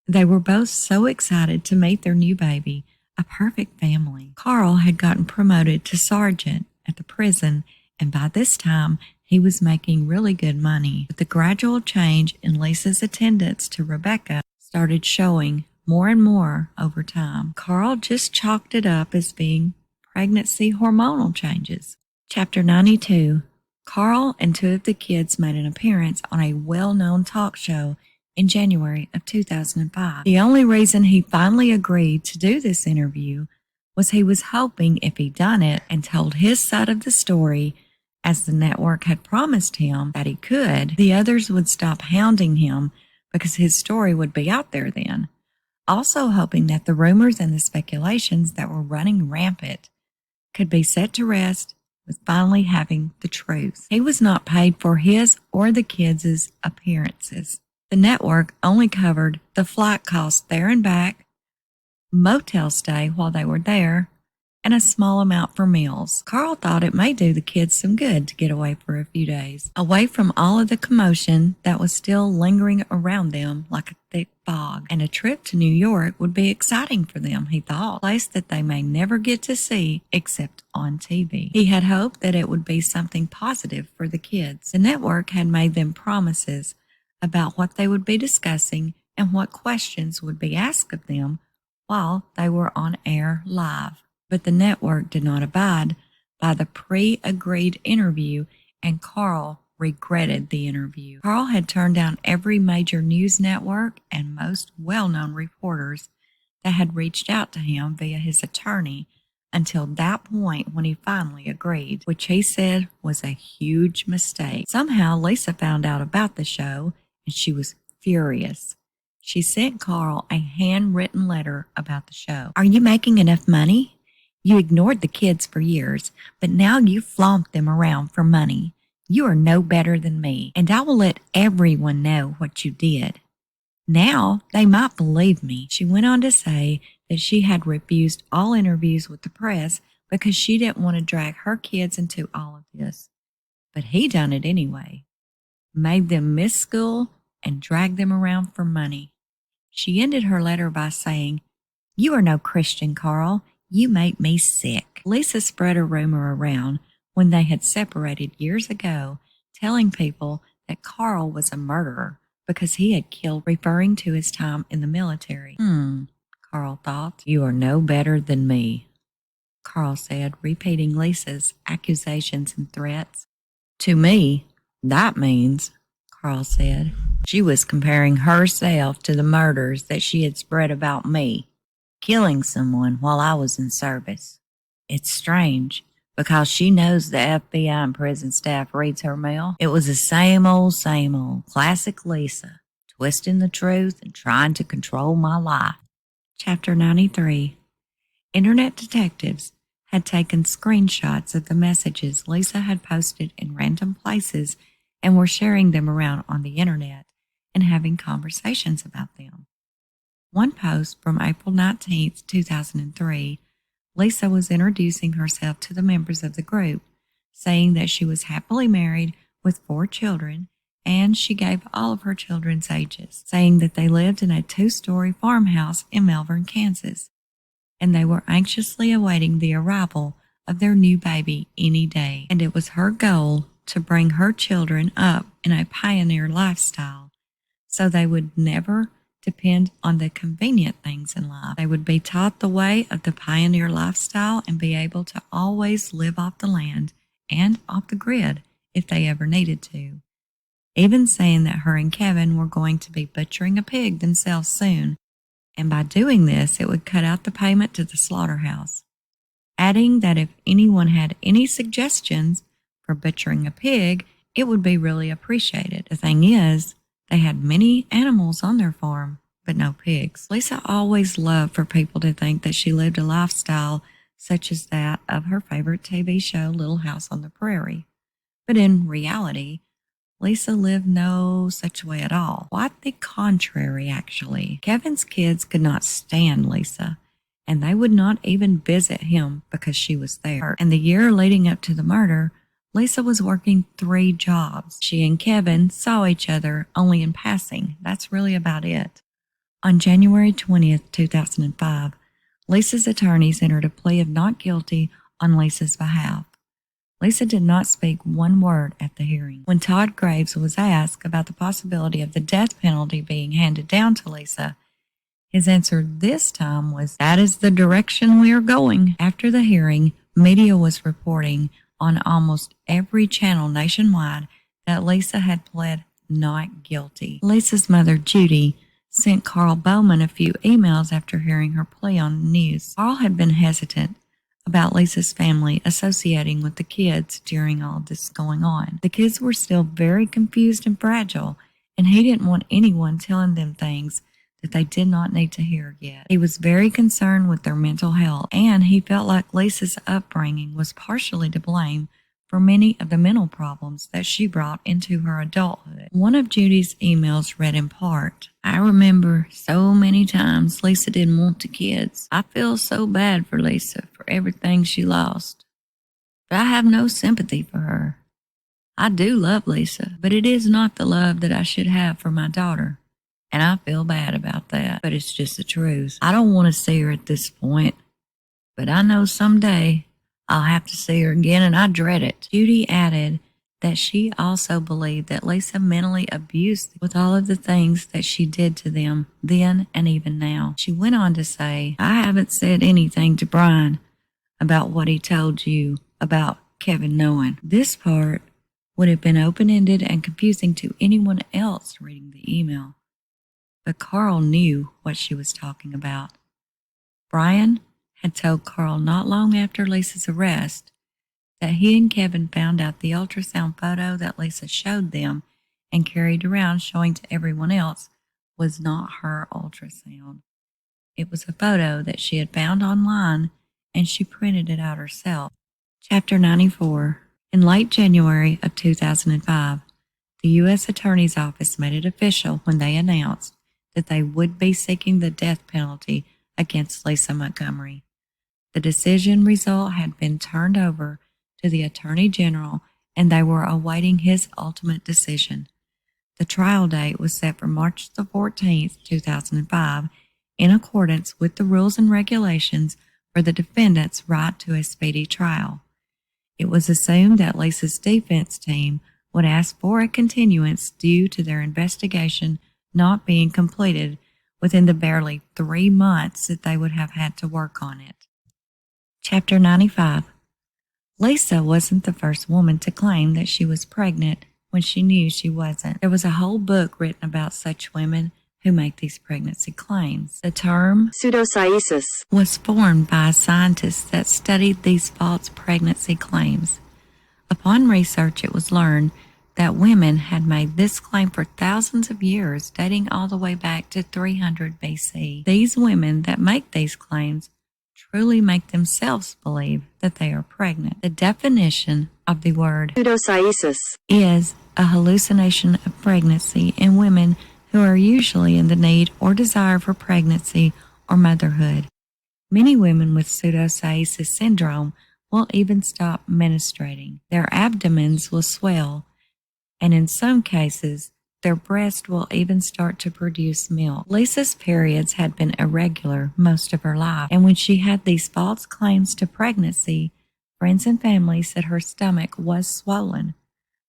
They were both so excited to meet their new baby, a perfect family. Carl had gotten promoted to sergeant at the prison, and by this time, he was making really good money. But the gradual change in Lisa's attendance to Rebecca started showing more and more over time. Carl just chalked it up as being pregnancy hormonal changes. Chapter 92. Carl and 2 of the kids made an appearance on a well-known talk show in January of 2005. The only reason he finally agreed to do this interview was he was hoping if he'd done it and told his side of the story, as the network had promised him that he could, the others would stop hounding him because his story would be out there then. Also hoping that the rumors and the speculations that were running rampant could be set to rest with finally having the truth. He was not paid for his or the kids' appearances. The network only covered the flight cost there and back, motel stay while they were there, and a small amount for meals. Carl thought it may do the kids some good to get away for a few days, away from all of the commotion that was still lingering around them like a thick fog. And a trip to New York would be exciting for them, he thought, a place that they may never get to see except on TV. He had hoped that it would be something positive for the kids. The network had made them promises about what they would be discussing and what questions would be asked of them while they were on air live. But the network did not abide by the pre-agreed interview, and Carl regretted the interview. Carl had turned down every major news network and most well-known reporters that had reached out to him via his attorney until that point when he finally agreed, which he said was a huge mistake. Somehow Lisa found out about the show, and she was furious. She sent Carl a handwritten letter about the show. "Are you making enough money? You ignored the kids for years, but now you flaunt them around for money. You are no better than me, and I will let everyone know what you did. Now they might believe me." She went on to say that she had refused all interviews with the press because she didn't want to drag her kids into all of this. But he done it anyway, made them miss school and dragged them around for money. She ended her letter by saying, "You are no Christian, Carl. You make me sick." Lisa spread a rumor around when they had separated years ago, telling people that Carl was a murderer because he had killed, referring to his time in the military. Carl thought. "You are no better than me," Carl said, repeating Lisa's accusations and threats. "To me, that means," Carl said, "she was comparing herself to the murders that she had spread about me, killing someone while I was in service. It's strange, because she knows the FBI and prison staff reads her mail. It was the same old, classic Lisa, twisting the truth and trying to control my life." Chapter 93. Internet detectives had taken screenshots of the messages Lisa had posted in random places and were sharing them around on the internet and having conversations about them. One post from April 19th, 2003, Lisa was introducing herself to the members of the group, saying that she was happily married with 4 children, and she gave all of her children's ages, saying that they lived in a 2-story farmhouse in Melbourne, Kansas, and they were anxiously awaiting the arrival of their new baby any day, and it was her goal to bring her children up in a pioneer lifestyle so they would never depend on the convenient things in life. They would be taught the way of the pioneer lifestyle and be able to always live off the land and off the grid if they ever needed to. Even saying that her and Kevin were going to be butchering a pig themselves soon, and by doing this, it would cut out the payment to the slaughterhouse. Adding that if anyone had any suggestions for butchering a pig, it would be really appreciated. The thing is, they had many animals on their farm, but no pigs. Lisa always loved for people to think that she lived a lifestyle such as that of her favorite TV show, Little House on the Prairie. But in reality, Lisa lived no such way at all. Quite the contrary, actually. Kevin's kids could not stand Lisa, and they would not even visit him because she was there. And the year leading up to the murder, Lisa was working 3 jobs. She and Kevin saw each other only in passing. That's really about it. On January 20th, 2005, Lisa's attorneys entered a plea of not guilty on Lisa's behalf. Lisa did not speak one word at the hearing. When Todd Graves was asked about the possibility of the death penalty being handed down to Lisa, his answer this time was, "That is the direction we are going." After the hearing, media was reporting on almost every channel nationwide that Lisa had pled not guilty. Lisa's mother, Judy, sent Carl Bowman a few emails after hearing her plea on the news. Carl had been hesitant about Lisa's family associating with the kids during all this going on. The kids were still very confused and fragile, and he didn't want anyone telling them things that they did not need to hear yet. He was very concerned with their mental health, and he felt like Lisa's upbringing was partially to blame for many of the mental problems that she brought into her adulthood. One of Judy's emails read in part, "I remember so many times Lisa didn't want the kids. I feel so bad for Lisa for everything she lost. But I have no sympathy for her. I do love Lisa, but it is not the love that I should have for my daughter. And I feel bad about that, but it's just the truth. I don't want to see her at this point, but I know someday I'll have to see her again, and I dread it." Judy added that she also believed that Lisa mentally abused them with all of the things that she did to them then and even now. She went on to say, "I haven't said anything to Brian about what he told you about Kevin knowing." This part would have been open-ended and confusing to anyone else reading the email, but Carl knew what she was talking about. Brian had told Carl not long after Lisa's arrest that he and Kevin found out the ultrasound photo that Lisa showed them and carried around showing to everyone else was not her ultrasound. It was a photo that she had found online, and she printed it out herself. Chapter 94. In late January of 2005, the U.S. Attorney's Office made it official when they announced that they would be seeking the death penalty against Lisa Montgomery. The decision result had been turned over to the Attorney General, and they were awaiting his ultimate decision. The trial date was set for March the 14th, 2005, in accordance with the rules and regulations for the defendant's right to a speedy trial. It was assumed that Lisa's defense team would ask for a continuance due to their investigation not being completed within the barely 3 months that they would have had to work on it. Chapter 95. Lisa wasn't the first woman to claim that she was pregnant when she knew she wasn't. There was a whole book written about such women who make these pregnancy claims. The term pseudocyesis was formed by a scientist that studied these false pregnancy claims. Upon research, it was learned that women had made this claim for thousands of years, dating all the way back to 300 BC. These women that make these claims truly make themselves believe that they are pregnant. The definition of the word pseudocyesis is a hallucination of pregnancy in women who are usually in the need or desire for pregnancy or motherhood. Many women with pseudocyesis syndrome will even stop menstruating. Their abdomens will swell, and in some cases, their breast will even start to produce milk. Lisa's periods had been irregular most of her life, and when she had these false claims to pregnancy, friends and family said her stomach was swollen,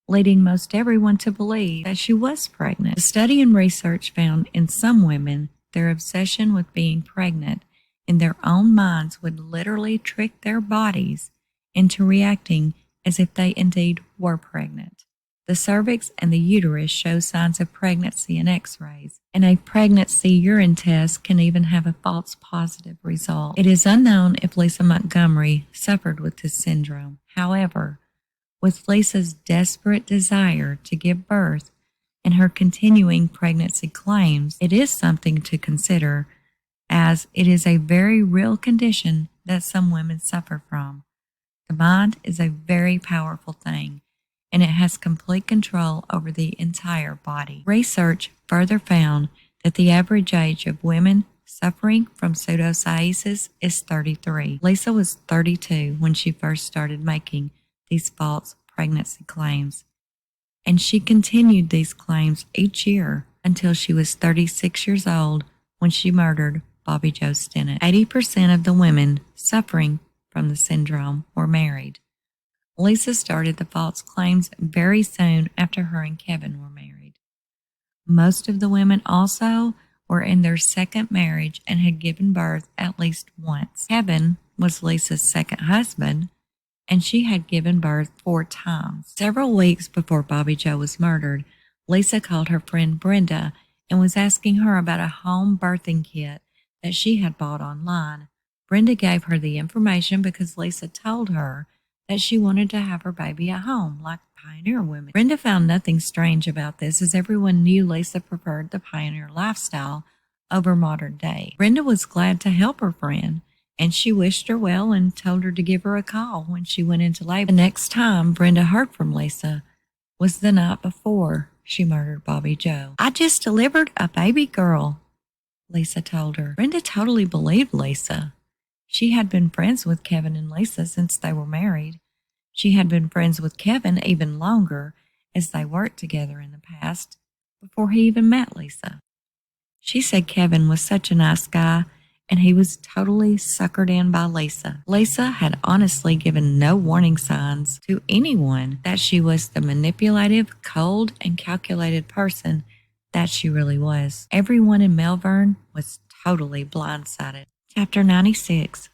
leading most everyone to believe that she was pregnant. The study and research found in some women their obsession with being pregnant in their own minds would literally trick their bodies into reacting as if they indeed were pregnant. The cervix and the uterus show signs of pregnancy in x-rays, and a pregnancy urine test can even have a false positive result. It is unknown if Lisa Montgomery suffered with this syndrome. However, with Lisa's desperate desire to give birth and her continuing pregnancy claims, it is something to consider, as it is a very real condition that some women suffer from. The mind is a very powerful thing, and it has complete control over the entire body. Research further found that the average age of women suffering from pseudocyesis is 33. Lisa was 32 when she first started making these false pregnancy claims, and she continued these claims each year until she was 36 years old when she murdered Bobby Joe Stinnett. 80% of the women suffering from the syndrome were married. Lisa started the false claims very soon after her and Kevin were married. Most of the women also were in their second marriage and had given birth at least once. Kevin was Lisa's second husband, and she had given birth 4 times. Several weeks before Bobby Joe was murdered, Lisa called her friend Brenda and was asking her about a home birthing kit that she had bought online. Brenda gave her the information because Lisa told her that she wanted to have her baby at home, like pioneer women. Brenda found nothing strange about this, as everyone knew Lisa preferred the pioneer lifestyle over modern day. Brenda was glad to help her friend and she wished her well and told her to give her a call when she went into labor. The next time Brenda heard from Lisa was the night before she murdered Bobby Joe. "I just delivered a baby girl," Lisa told her. Brenda totally believed Lisa. She had been friends with Kevin and Lisa since they were married. She had been friends with Kevin even longer, as they worked together in the past, before he even met Lisa. She said Kevin was such a nice guy, and he was totally suckered in by Lisa. Lisa had honestly given no warning signs to anyone that she was the manipulative, cold, and calculated person that she really was. Everyone in Melbourne was totally blindsided. Chapter 96.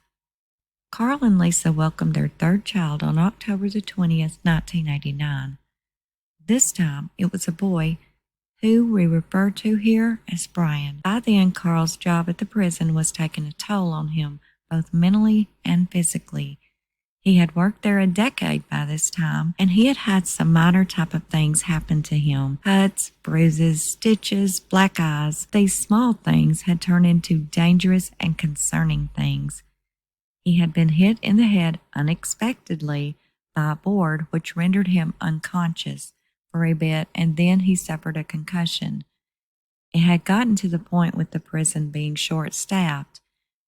Carl and Lisa welcomed their third child on October the 20th, 1989. This time it was a boy who we refer to here as Brian. By then, Carl's job at the prison was taking a toll on him, both mentally and physically. He had worked there a decade by this time, and he had had some minor type of things happen to him. Cuts, bruises, stitches, black eyes. These small things had turned into dangerous and concerning things. He had been hit in the head unexpectedly by a board, which rendered him unconscious for a bit, and then he suffered a concussion. It had gotten to the point with the prison being short-staffed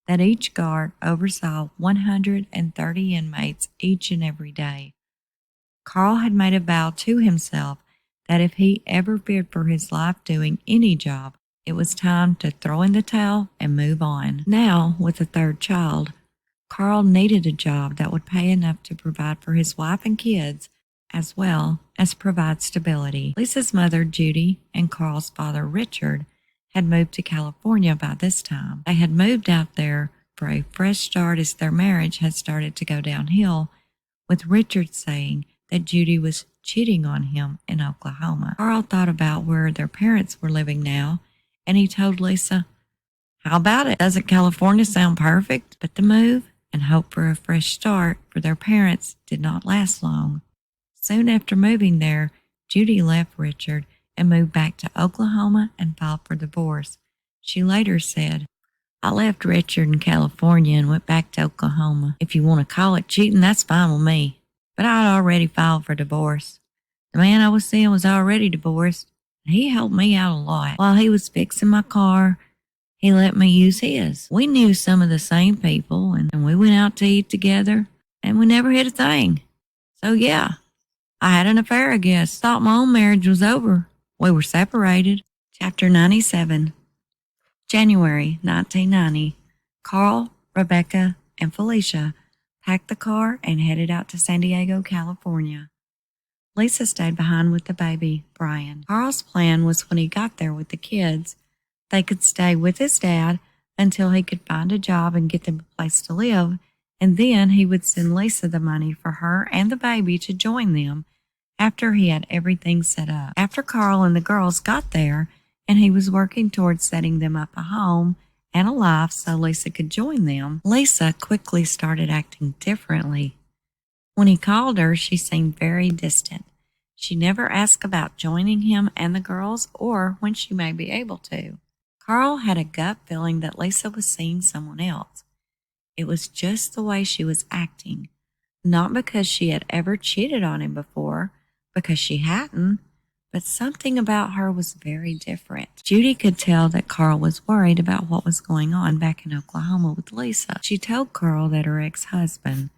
that each guard oversaw 130 inmates each and every day. Carl had made a vow to himself that if he ever feared for his life doing any job, it was time to throw in the towel and move on. Now, with a third child, Carl needed a job that would pay enough to provide for his wife and kids, as well as provide stability. Lisa's mother, Judy, and Carl's father, Richard, had moved to California by this time. They had moved out there for a fresh start as their marriage had started to go downhill, with Richard saying that Judy was cheating on him in Oklahoma. Carl thought about where their parents were living now, and he told Lisa, "How about it? Doesn't California sound perfect?" But the move and hope for a fresh start for their parents did not last long. Soon after moving there, Judy left Richard and moved back to Oklahoma and filed for divorce. She later said, "I left Richard in California and went back to Oklahoma. If you want to call it cheating, that's fine with me. But I had already filed for divorce. The man I was seeing was already divorced, and he helped me out a lot. While he was fixing my car, he let me use his. We knew some of the same people, and we went out to eat together, and we never hit a thing. So yeah, I had an affair, I guess. Thought my own marriage was over. We were separated." Chapter 97. January 1990. Carl, Rebecca, and Felicia packed the car and headed out to San Diego, California. Lisa stayed behind with the baby, Brian. Carl's plan was when he got there with the kids, they could stay with his dad until he could find a job and get them a place to live, and then he would send Lisa the money for her and the baby to join them after he had everything set up. After Carl and the girls got there, and he was working towards setting them up a home and a life so Lisa could join them, Lisa quickly started acting differently. When he called her, she seemed very distant. She never asked about joining him and the girls or when she may be able to. Carl had a gut feeling that Lisa was seeing someone else. It was just the way she was acting, not because she had ever cheated on him before, because she hadn't, but something about her was very different. Judy could tell that Carl was worried about what was going on back in Oklahoma with Lisa. She told Carl that her ex-husband,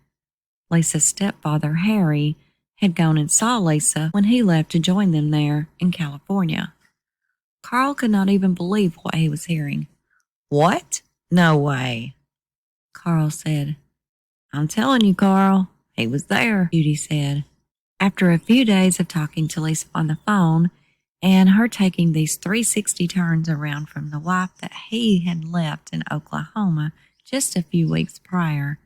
Lisa's stepfather, Harry, had gone and saw Lisa when he left to join them there in California. Carl could not even believe what he was hearing. "What? No way." Carl said. "I'm telling you, Carl, he was there," Judy said. After a few days of talking to Lisa on the phone and her taking these 360 turns around from the wife that he had left in Oklahoma just a few weeks prior,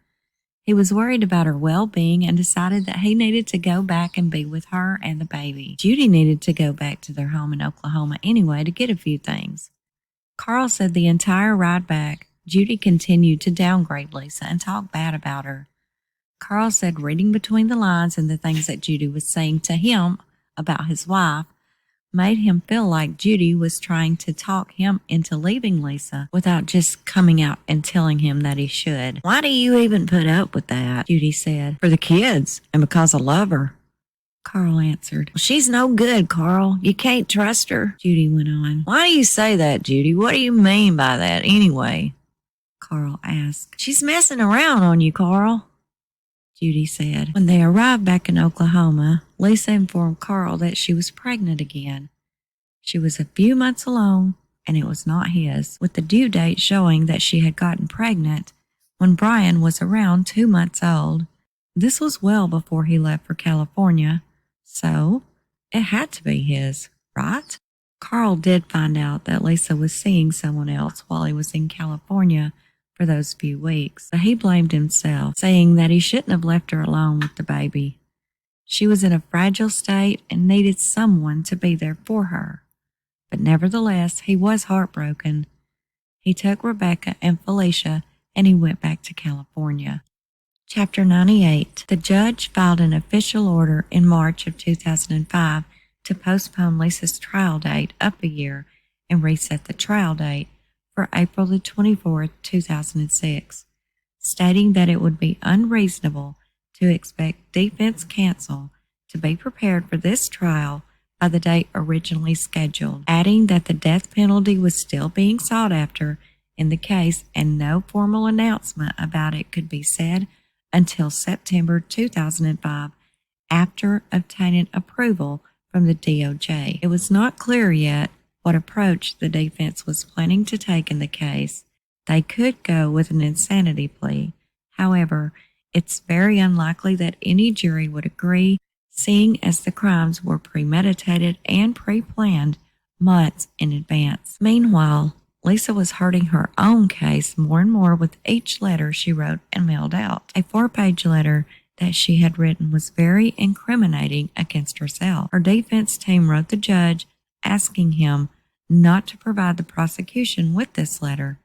he was worried about her well-being and decided that he needed to go back and be with her and the baby. Judy needed to go back to their home in Oklahoma anyway to get a few things. Carl said the entire ride back, Judy continued to downgrade Lisa and talk bad about her. Carl said reading between the lines and the things that Judy was saying to him about his wife made him feel like Judy was trying to talk him into leaving Lisa without just coming out and telling him that he should. "Why do you even put up with that?" Judy said. "For the kids and because I love her," Carl answered. "Well, she's no good, Carl. You can't trust her," Judy went on. "Why do you say that, Judy? What do you mean by that anyway?" Carl asked. "She's messing around on you, Carl," Judy said. When they arrived back in Oklahoma, Lisa informed Carl that she was pregnant again. She was a few months along, and it was not his, with the due date showing that she had gotten pregnant when Brian was around 2 months old. This was well before he left for California, so it had to be his, right? Carl did find out that Lisa was seeing someone else while he was in California for those few weeks, but he blamed himself, saying that he shouldn't have left her alone with the baby. She was in a fragile state and needed someone to be there for her. But nevertheless, he was heartbroken. He took Rebecca and Felicia and he went back to California. Chapter 98. The judge filed an official order in March of 2005 to postpone Lisa's trial date up a year and reset the trial date for April the 24th, 2006, stating that it would be unreasonable to expect defense counsel to be prepared for this trial by the date originally scheduled, adding that the death penalty was still being sought after in the case and no formal announcement about it could be said until September 2005 after obtaining approval from the DOJ. It was not clear yet what approach the defense was planning to take in the case. They could go with an insanity plea. However, it's very unlikely that any jury would agree, seeing as the crimes were premeditated and pre-planned months in advance. Meanwhile, Lisa was hurting her own case more and more with each letter she wrote and mailed out. A 4-page letter that she had written was very incriminating against herself. Her defense team wrote the judge asking him not to provide the prosecution with this letter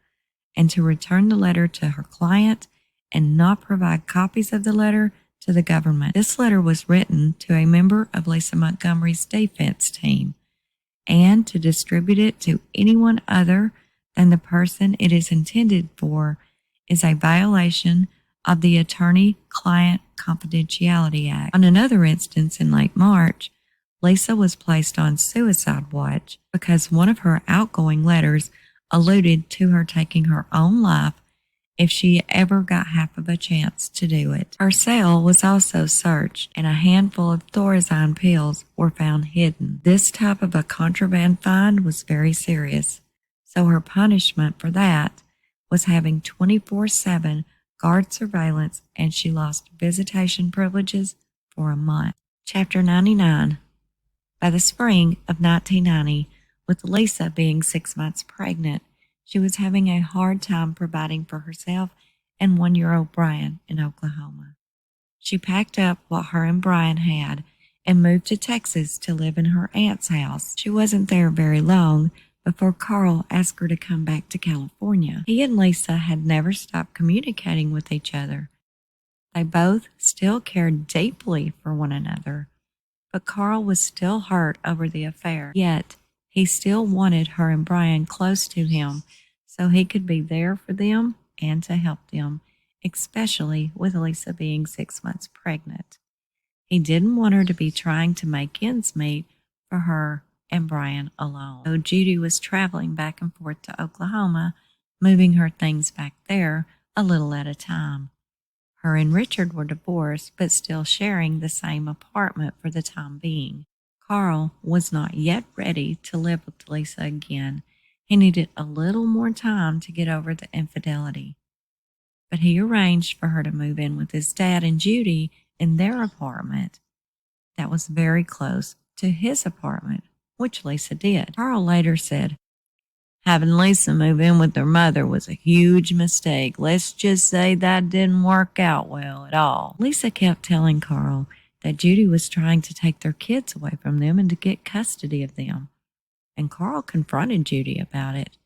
and to return the letter to her client and not provide copies of the letter to the government. This letter was written to a member of Lisa Montgomery's defense team and to distribute it to anyone other than the person it is intended for is a violation of the Attorney-Client Confidentiality Act. On another instance in late March, Lisa was placed on suicide watch because one of her outgoing letters alluded to her taking her own life if she ever got half of a chance to do it. Her cell was also searched, and a handful of Thorazine pills were found hidden. This type of a contraband find was very serious, so her punishment for that was having 24/7 guard surveillance, and she lost visitation privileges for a month. Chapter 99. By the spring of 1990, with Lisa being 6 months pregnant, she was having a hard time providing for herself and 1-year-old Brian in Oklahoma. She packed up what her and Brian had and moved to Texas to live in her aunt's house. She wasn't there very long before Carl asked her to come back to California. He and Lisa had never stopped communicating with each other. They both still cared deeply for one another, but Carl was still hurt over the affair. Yet, he still wanted her and Brian close to him so he could be there for them and to help them, especially with Lisa being 6 months pregnant. He didn't want her to be trying to make ends meet for her and Brian alone. So Judy was traveling back and forth to Oklahoma, moving her things back there a little at a time. Her and Richard were divorced, but still sharing the same apartment for the time being. Carl was not yet ready to live with Lisa again. He needed a little more time to get over the infidelity. But he arranged for her to move in with his dad and Judy in their apartment that was very close to his apartment, which Lisa did. Carl later said, "Having Lisa move in with her mother was a huge mistake. Let's just say that didn't work out well at all." Lisa kept telling Carl that Judy was trying to take their kids away from them and to get custody of them. And Carl confronted Judy about it,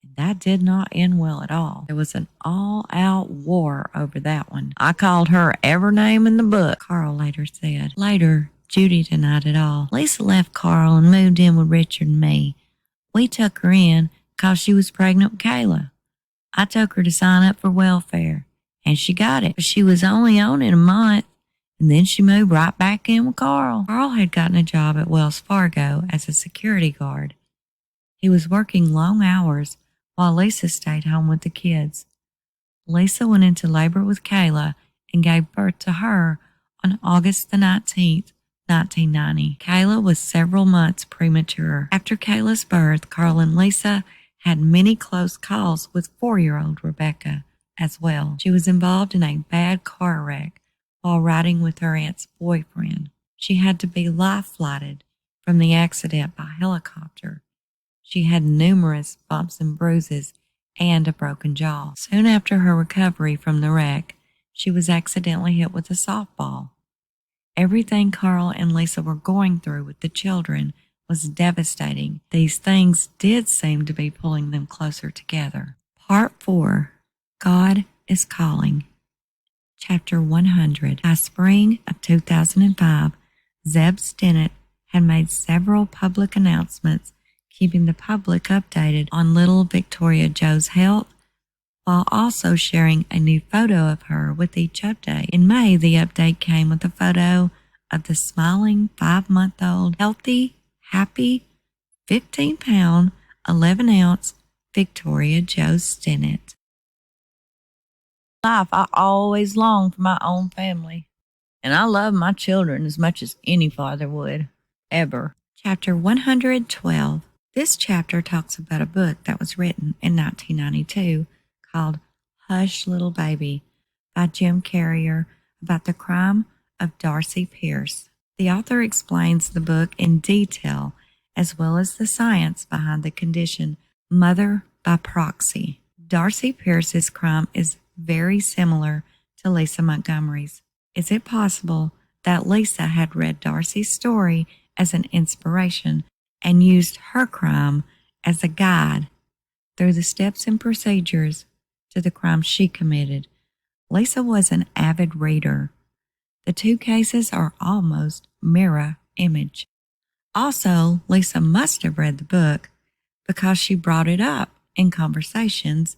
and that did not end well at all. There was an all-out war over that one. "I called her every name in the book," Carl later said. Later, Judy denied it all. Lisa left Carl and moved in with Richard and me. We took her in because she was pregnant with Kayla. I took her to sign up for welfare, and she got it. But she was only on it a month, and then she moved right back in with Carl. Carl had gotten a job at Wells Fargo as a security guard. He was working long hours while Lisa stayed home with the kids. Lisa went into labor with Kayla and gave birth to her on August the 19th, 1990. Kayla was several months premature. After Kayla's birth, Carl and Lisa had many close calls with 4-year-old Rebecca as well. She was involved in a bad car wreck while riding with her aunt's boyfriend. She had to be life-flighted from the accident by helicopter. She had numerous bumps and bruises and a broken jaw. Soon after her recovery from the wreck, she was accidentally hit with a softball. Everything Carl and Lisa were going through with the children was devastating. These things did seem to be pulling them closer together. Part 4, God is Calling. Chapter 100. By spring of 2005, Zeb Stinnett had made several public announcements keeping the public updated on little Victoria Jo's health, while also sharing a new photo of her with each update. In May, the update came with a photo of the smiling 5-month-old, healthy, happy, 15-pound, 11-ounce Victoria Jo Stinnett. Life, I always longed for my own family, and I love my children as much as any father would, ever. Chapter 112. This chapter talks about a book that was written in 1992 called Hush Little Baby by Jim Carrier about the crime of Darcy Pierce. The author explains the book in detail as well as the science behind the condition mother by proxy. Darcy Pierce's crime is very similar to Lisa Montgomery's. Is it possible that Lisa had read Darcy's story as an inspiration and used her crime as a guide through the steps and procedures to the crime she committed? Lisa was an avid reader. The two cases are almost mirror image. Also, Lisa must have read the book because she brought it up in conversations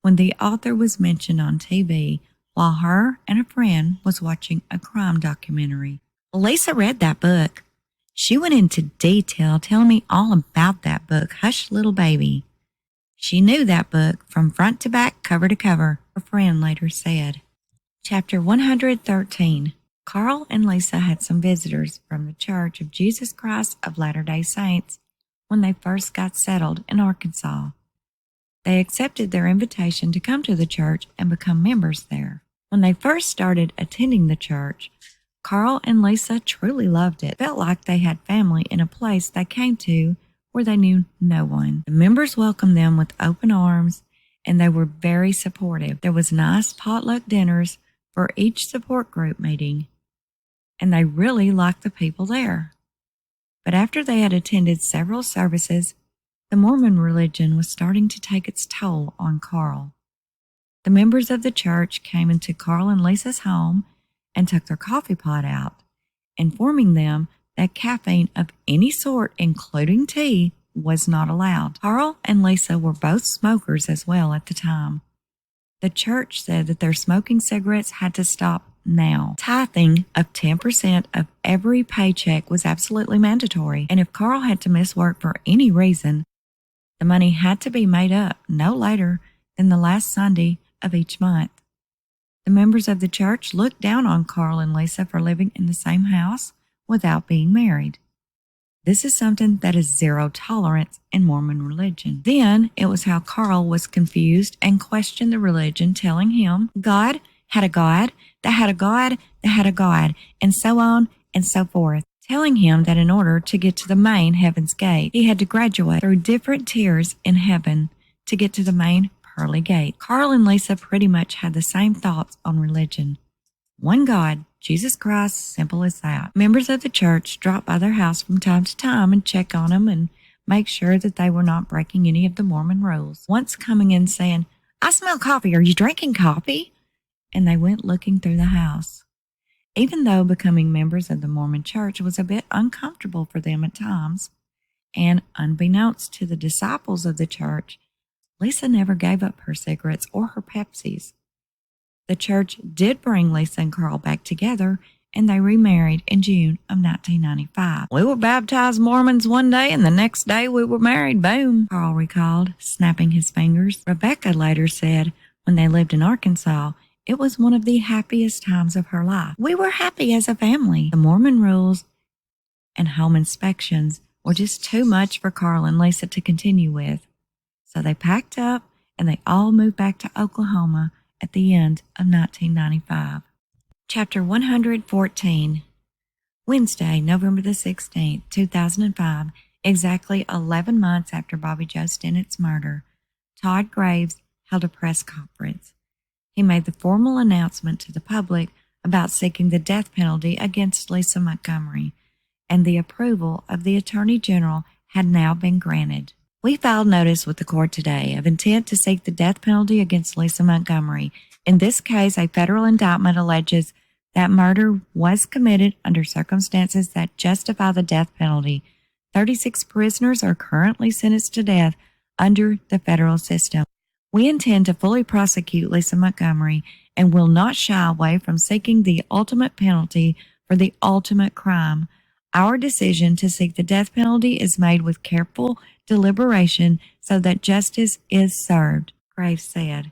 when the author was mentioned on TV while her and a friend was watching a crime documentary. Lisa read that book. She went into detail telling me all about that book, Hush Little Baby. She knew that book from front to back, cover to cover, her friend later said. Chapter 113. Carl and Lisa had some visitors from the Church of Jesus Christ of Latter-day Saints when they first got settled in Arkansas. They accepted their invitation to come to the church and become members there. When they first started attending the church, Carl and Lisa truly loved it. It felt like they had family in a place they came to where they knew no one. The members welcomed them with open arms, and they were very supportive. There was nice potluck dinners for each support group meeting, and they really liked the people there. But after they had attended several services, the Mormon religion was starting to take its toll on Carl. The members of the church came into Carl and Lisa's home and took their coffee pot out, informing them that caffeine of any sort, including tea, was not allowed. Carl and Lisa were both smokers as well at the time. The church said that their smoking cigarettes had to stop now. Tithing of 10% of every paycheck was absolutely mandatory, and if Carl had to miss work for any reason, the money had to be made up no later than the last Sunday of each month. The members of the church looked down on Carl and Lisa for living in the same house without being married. This is something that is zero tolerance in Mormon religion. Then it was how Carl was confused and questioned the religion, telling him God had a God, that had a God, that had a God, and so on and so forth, telling him that in order to get to the main heaven's gate, he had to graduate through different tiers in heaven to get to the main pearly gate. Carl and Lisa pretty much had the same thoughts on religion. One God, Jesus Christ, simple as that. Members of the church dropped by their house from time to time and check on them and make sure that they were not breaking any of the Mormon rules. Once coming in saying, "I smell coffee. Are you drinking coffee?" And they went looking through the house. even though becoming members of the Mormon Church was a bit uncomfortable for them at times. And unbeknownst to the disciples of the church, Lisa never gave up her cigarettes or her Pepsis. The church did bring Lisa and Carl back together, and they remarried in June of 1995. "We were baptized Mormons one day, and the next day we were married, boom," Carl recalled, snapping his fingers. Rebecca later said when they lived in Arkansas, it was one of the happiest times of her life. "We were happy as a family." The Mormon rules and home inspections were just too much for Carl and Lisa to continue with. So they packed up and they all moved back to Oklahoma at the end of 1995. Chapter 114. Wednesday, November the 16th, 2005, exactly 11 months after Bobby Joe Stennett's murder, Todd Graves held a press conference. He made the formal announcement to the public about seeking the death penalty against Lisa Montgomery, and the approval of the Attorney General had now been granted. "We filed notice with the court today of intent to seek the death penalty against Lisa Montgomery. In this case, a federal indictment alleges that murder was committed under circumstances that justify the death penalty. 36 prisoners are currently sentenced to death under the federal system. We intend to fully prosecute Lisa Montgomery and will not shy away from seeking the ultimate penalty for the ultimate crime. Our decision to seek the death penalty is made with careful deliberation so that justice is served," Graves said.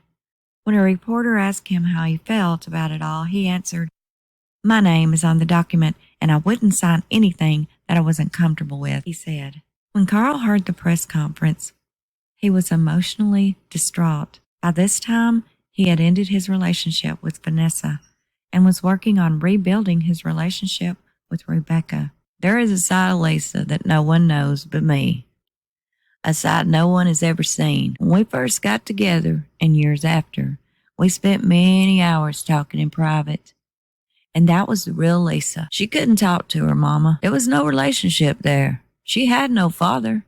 When a reporter asked him how he felt about it all, he answered, "My name is on the document, and I wouldn't sign anything that I wasn't comfortable with," he said. When Carl heard the press conference, he was emotionally distraught. By this time, he had ended his relationship with Vanessa and was working on rebuilding his relationship with Rebecca. "There is a side of Lisa that no one knows but me. A side no one has ever seen. When we first got together, and years after, we spent many hours talking in private. And that was the real Lisa. She couldn't talk to her mama. There was no relationship there. She had no father.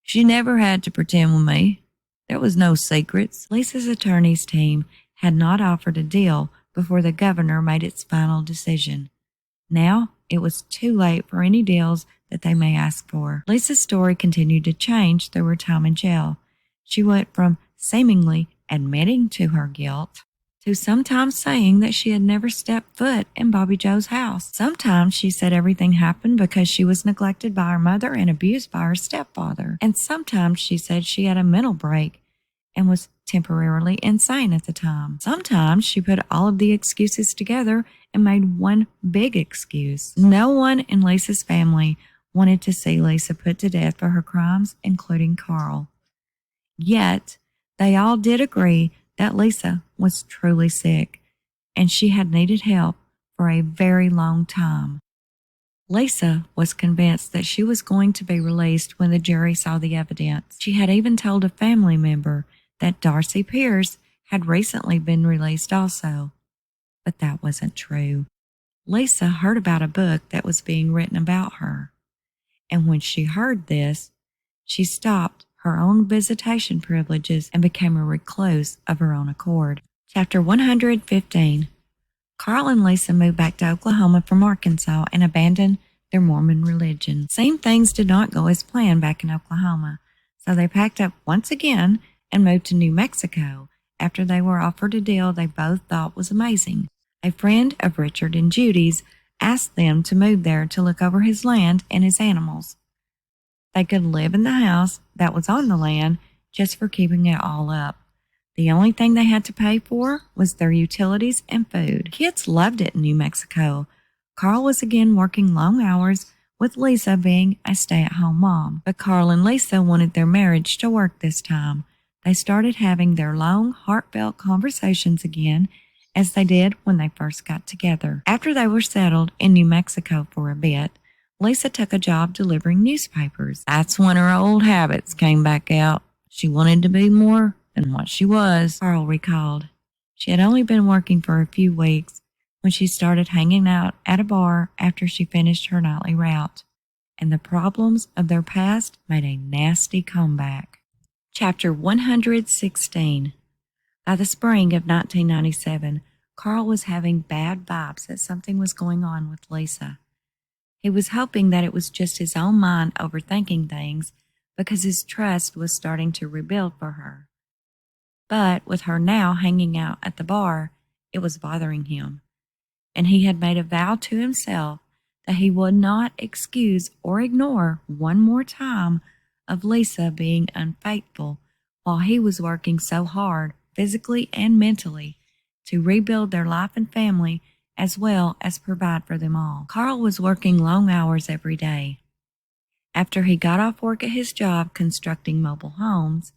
She never had to pretend with me. There was no secrets." Lisa's attorney's team had not offered a deal before the governor made its final decision. Now it was too late for any deals that they may ask for. Lisa's story continued to change through her time in jail. She went from seemingly admitting to her guilt to sometimes saying that she had never stepped foot in Bobby Joe's house. Sometimes she said everything happened because she was neglected by her mother and abused by her stepfather. And sometimes she said she had a mental break and was temporarily insane at the time. Sometimes she put all of the excuses together and made one big excuse. No one in Lisa's family wanted to see Lisa put to death for her crimes, including Carl. Yet, they all did agree that Lisa was truly sick, and she had needed help for a very long time. Lisa was convinced that she was going to be released when the jury saw the evidence. She had even told a family member that Darcy Pierce had recently been released also. But that wasn't true. Lisa heard about a book that was being written about her. And when she heard this, she stopped her own visitation privileges and became a recluse of her own accord. Chapter 115. Carl and Lisa moved back to Oklahoma from Arkansas and abandoned their Mormon religion. Same things did not go as planned back in Oklahoma, so they packed up once again and moved to New Mexico after they were offered a deal they both thought was amazing. A friend of Richard and Judy's asked them to move there to look over his land and his animals. They could live in the house that was on the land just for keeping it all up. The only thing they had to pay for was their utilities and food. Kids loved it in New Mexico. Carl was again working long hours, with Lisa being a stay-at-home mom. But Carl and Lisa wanted their marriage to work this time. They started having their long, heartfelt conversations again, as they did when they first got together. After they were settled in New Mexico for a bit, Lisa took a job delivering newspapers. That's when her old habits came back out. She wanted to be more than what she was, Carl recalled. She had only been working for a few weeks when she started hanging out at a bar after she finished her nightly route, and the problems of their past made a nasty comeback. Chapter 116. By the spring of 1997, Carl was having bad vibes that something was going on with Lisa. He was hoping that it was just his own mind overthinking things because his trust was starting to rebuild for her. But with her now hanging out at the bar, it was bothering him, and he had made a vow to himself that he would not excuse or ignore one more time of Lisa being unfaithful while he was working so hard, physically and mentally, to rebuild their life and family as well as provide for them all. Carl was working long hours every day. After he got off work at his job constructing mobile homes,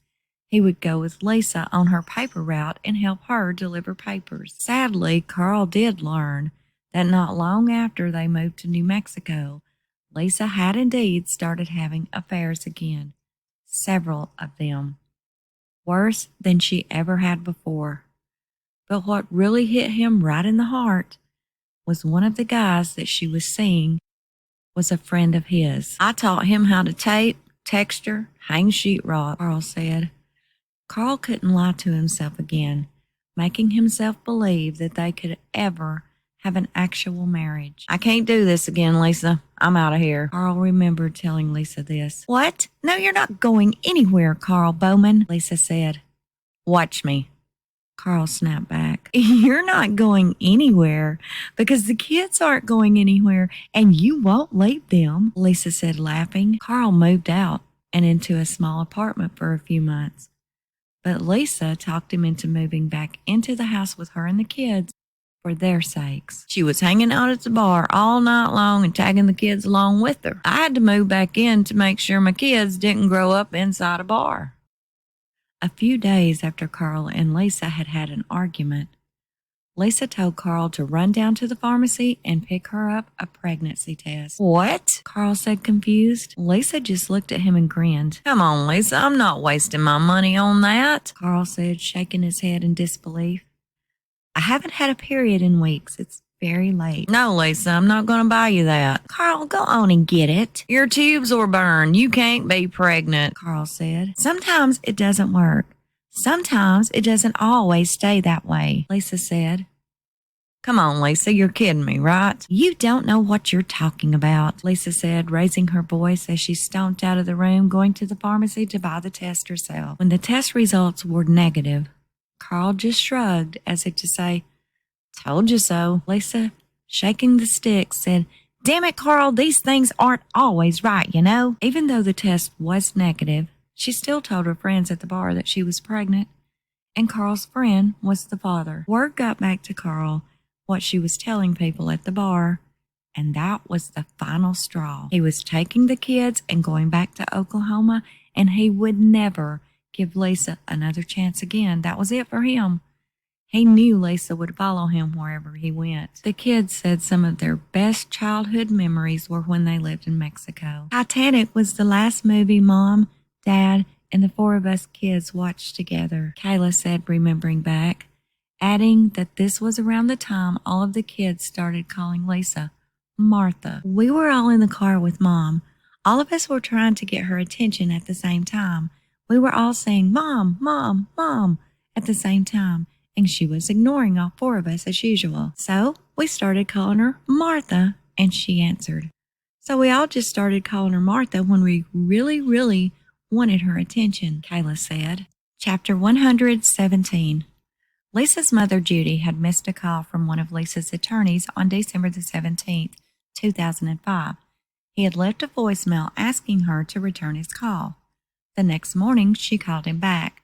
he would go with Lisa on her paper route and help her deliver papers. Sadly, Carl did learn that not long after they moved to New Mexico, Lisa had indeed started having affairs again, several of them, worse than she ever had before. But what really hit him right in the heart was one of the guys that she was seeing was a friend of his. "I taught him how to tape, texture, hang sheetrock," Carl said. Carl couldn't lie to himself again, making himself believe that they could ever have an actual marriage. "I can't do this again, Lisa. I'm out of here." Carl remembered telling Lisa this. "What? No, you're not going anywhere, Carl Bowman," Lisa said. "Watch me." Carl snapped back. "You're not going anywhere because the kids aren't going anywhere and you won't leave them," Lisa said, laughing. Carl moved out and into a small apartment for a few months. But Lisa talked him into moving back into the house with her and the kids for their sakes. She was hanging out at the bar all night long and tagging the kids along with her. I had to move back in to make sure my kids didn't grow up inside a bar. A few days after Carl and Lisa had had an argument, Lisa told Carl to run down to the pharmacy and pick her up a pregnancy test. "What?" Carl said, confused. Lisa just looked at him and grinned. "Come on, Lisa, I'm not wasting my money on that," Carl said, shaking his head in disbelief. "I haven't had a period in weeks. It's very late." "No, Lisa, I'm not going to buy you that." "Carl, go on and get it." "Your tubes were burned. You can't be pregnant," Carl said. "Sometimes it doesn't work. Sometimes it doesn't always stay that way," Lisa said. "Come on, Lisa, you're kidding me, right?" "You don't know what you're talking about," Lisa said, raising her voice as she stomped out of the room, going to the pharmacy to buy the test herself. When the test results were negative, Carl just shrugged as if to say, "Told you so." Lisa, shaking the stick, said, "Damn it, Carl, these things aren't always right, you know." Even though the test was negative, she still told her friends at the bar that she was pregnant, and Carl's friend was the father. Word got back to Carl what she was telling people at the bar, and that was the final straw. He was taking the kids and going back to Oklahoma, and he would never give Lisa another chance again. That was it for him. He knew Lisa would follow him wherever he went. The kids said some of their best childhood memories were when they lived in Mexico. "Titanic was the last movie Mom, Dad, and the four of us kids watched together," Kayla said, remembering back, adding that this was around the time all of the kids started calling Lisa Martha. "We were all in the car with Mom. All of us were trying to get her attention at the same time. We were all saying, 'Mom, Mom, Mom,' at the same time, and she was ignoring all four of us as usual. So we started calling her Martha, and she answered. So we all just started calling her Martha when we really wanted her attention," Kayla said. Chapter 117. Lisa's mother, Judy, had missed a call from one of Lisa's attorneys on December the 17th, 2005. He had left a voicemail asking her to return his call. The next morning, she called him back.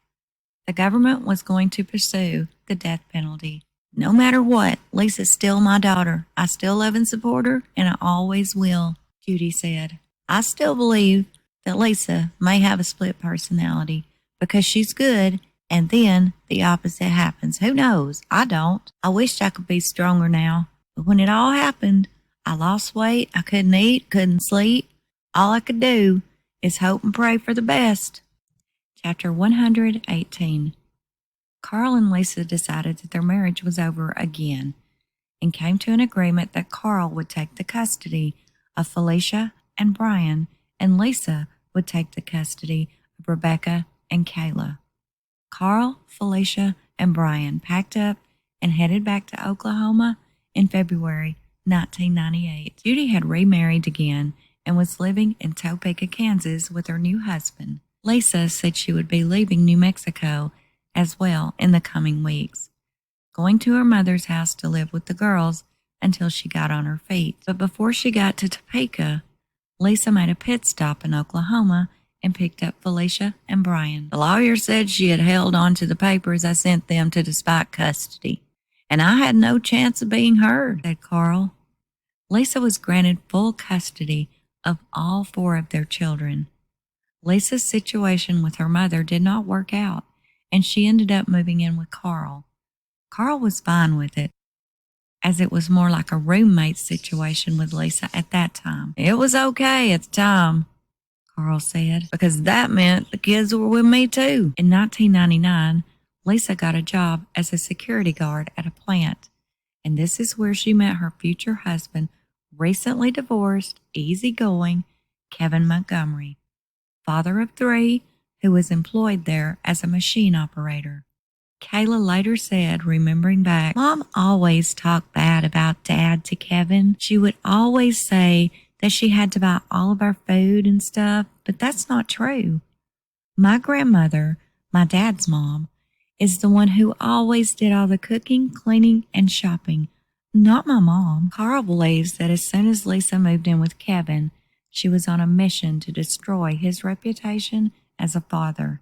The government was going to pursue the death penalty. "No matter what, Lisa's still my daughter. I still love and support her, and I always will," Judy said. "I still believe that Lisa may have a split personality because she's good, and then the opposite happens. Who knows? I don't. I wished I could be stronger now. But when it all happened, I lost weight, I couldn't eat, couldn't sleep. All I could do is hope and pray for the best." Chapter 118. Carl and Lisa decided that their marriage was over again and came to an agreement that Carl would take the custody of Felicia and Brian, and Lisa would take the custody of Rebecca and Kayla. Carl, Felicia, and Brian packed up and headed back to Oklahoma in February 1998. Judy had remarried again and was living in Topeka, Kansas with her new husband. Lisa said she would be leaving New Mexico as well in the coming weeks, going to her mother's house to live with the girls until she got on her feet. But before she got to Topeka, Lisa made a pit stop in Oklahoma and picked up Felicia and Brian. The lawyer said she had held on to the papers I sent them to dispute custody, and I had no chance of being heard, said Carl. Lisa was granted full custody of all 4 of their children. Lisa's situation with her mother did not work out, and she ended up moving in with Carl. Carl was fine with it, as it was more like a roommate situation with Lisa at that time. It was okay at the time, Carl said, because that meant the kids were with me too. In 1999, Lisa got a job as a security guard at a plant, and this is where she met her future husband, recently divorced, easygoing Kevin Montgomery, father of 3, who was employed there as a machine operator. Kayla later said, remembering back, Mom always talked bad about Dad to Kevin. She would always say that she had to buy all of our food and stuff, but that's not true. My grandmother, my dad's mom, is the one who always did all the cooking, cleaning, and shopping, not my mom. Carl believes that as soon as Lisa moved in with Kevin, she was on a mission to destroy his reputation as a father.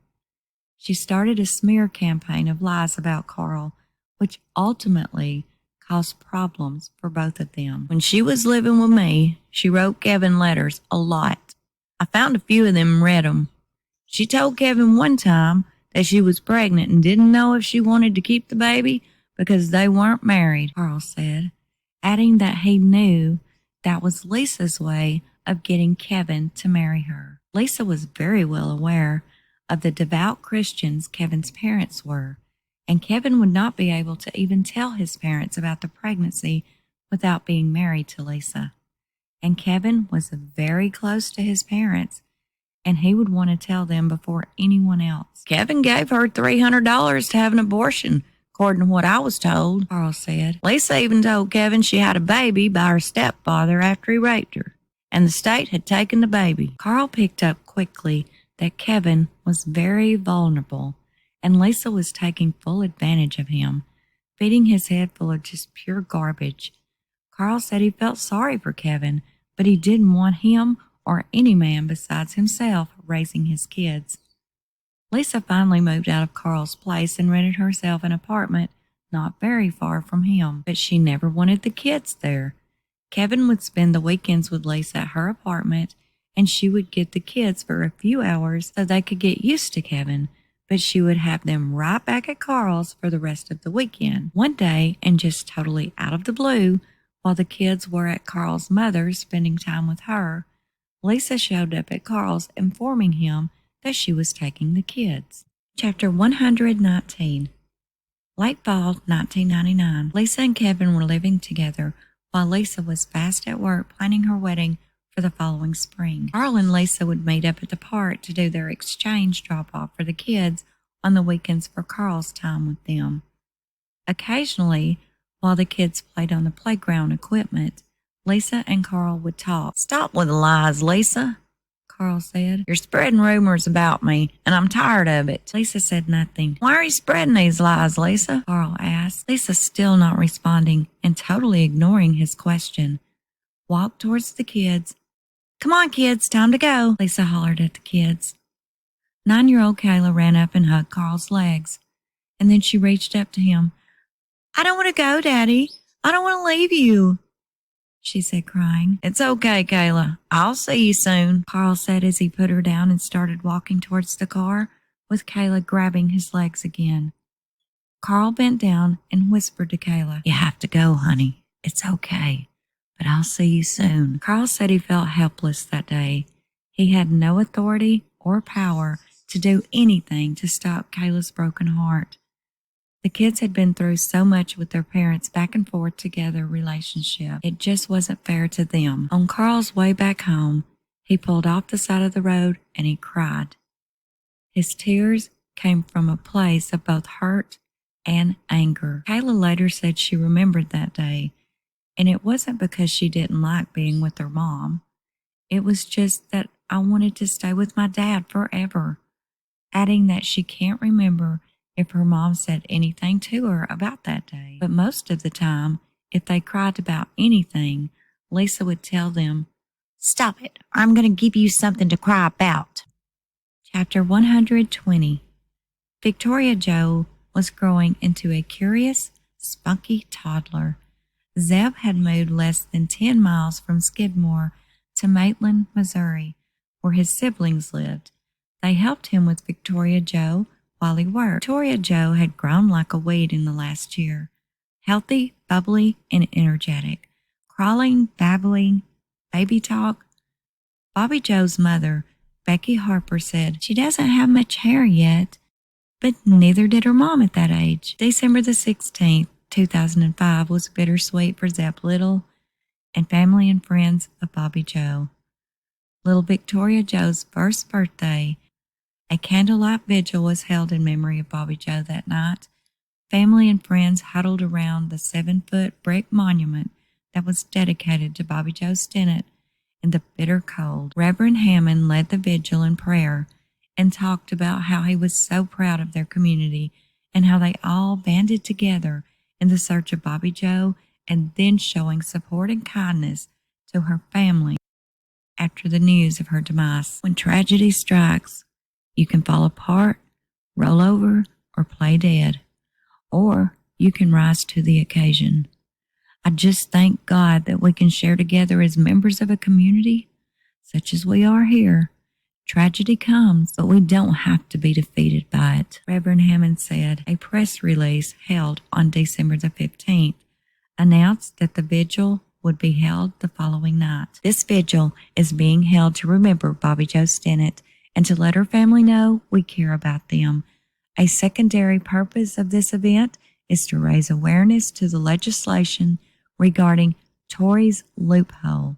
She started a smear campaign of lies about Carl, which ultimately caused problems for both of them. When she was living with me, she wrote Kevin letters a lot. I found a few of them and read them. She told Kevin one time that she was pregnant and didn't know if she wanted to keep the baby because they weren't married, Carl said, adding that he knew that was Lisa's way of getting Kevin to marry her. Lisa was very well aware of the devout Christians Kevin's parents were, and Kevin would not be able to even tell his parents about the pregnancy without being married to Lisa. And Kevin was very close to his parents, and he would want to tell them before anyone else. Kevin gave her $300 to have an abortion, according to what I was told, Carl said. Lisa even told Kevin she had a baby by her stepfather after he raped her, and the state had taken the baby. Carl picked up quickly that Kevin was very vulnerable, and Lisa was taking full advantage of him, feeding his head full of just pure garbage. Carl said he felt sorry for Kevin, but he didn't want him or any man besides himself raising his kids. Lisa finally moved out of Carl's place and rented herself an apartment not very far from him, but she never wanted the kids there. Kevin would spend the weekends with Lisa at her apartment, and she would get the kids for a few hours so they could get used to Kevin, but she would have them right back at Carl's for the rest of the weekend. One day, and just totally out of the blue, while the kids were at Carl's mother's spending time with her, Lisa showed up at Carl's informing him that she was taking the kids. Chapter 119. Late fall 1999, Lisa and Kevin were living together while Lisa was fast at work planning her wedding for the following spring. Carl and Lisa would meet up at the park to do their exchange drop-off for the kids on the weekends for Carl's time with them. Occasionally, while the kids played on the playground equipment, Lisa and Carl would talk. Stop with the lies, Lisa, Carl said. You're spreading rumors about me, and I'm tired of it. Lisa said nothing. Why are you spreading these lies, Lisa? Carl asked. Lisa, still not responding and totally ignoring his question, walked towards the kids. Come on, kids, time to go, Lisa hollered at the kids. 9-year-old Kayla ran up and hugged Carl's legs, and then she reached up to him. I don't want to go, Daddy. I don't want to leave you, she said, crying. It's okay, Kayla. I'll see you soon, Carl said as he put her down and started walking towards the car, with Kayla grabbing his legs again. Carl bent down and whispered to Kayla, You have to go, honey. It's okay, but I'll see you soon. Carl said he felt helpless that day. He had no authority or power to do anything to stop Kayla's broken heart. The kids had been through so much with their parents' back and forth together relationship. It just wasn't fair to them. On Carl's way back home, he pulled off the side of the road and he cried. His tears came from a place of both hurt and anger. Kayla later said she remembered that day, and it wasn't because she didn't like being with her mom. It was just that I wanted to stay with my dad forever, adding that she can't remember if her mom said anything to her about that day. But most of the time, if they cried about anything, Lisa would tell them, "Stop it, or I'm going to give you something to cry about." Chapter 120. Victoria Joe was growing into a curious, spunky toddler. Zeb had moved less than 10 miles from Skidmore to Maitland, Missouri, where his siblings lived. They helped him with Victoria Joe while he worked. Victoria Joe had grown like a weed in the last year, healthy, bubbly, and energetic, crawling, babbling, baby talk. Bobby Joe's mother, Becky Harper, said she doesn't have much hair yet, but neither did her mom at that age. December the 16th, 2005 was bittersweet for Zeb Little and family and friends of Bobby Joe. Little Victoria Joe's first birthday, a candlelight vigil was held in memory of Bobby Joe that night. Family and friends huddled around the 7-foot brick monument that was dedicated to Bobby Joe Stinnett in the bitter cold. Reverend Hammond led the vigil in prayer and talked about how he was so proud of their community and how they all banded together in the search of Bobby Joe and then showing support and kindness to her family after the news of her demise. When tragedy strikes, you can fall apart, roll over, or play dead, or you can rise to the occasion. I just thank God that we can share together as members of a community such as we are here. Tragedy comes, but we don't have to be defeated by it. Reverend Hammond said. A press release held on December the 15th announced that the vigil would be held the following night. This vigil is being held to remember Bobby Joe Stinnett and to let her family know we care about them. A secondary purpose of this event is to raise awareness to the legislation regarding Tory's loophole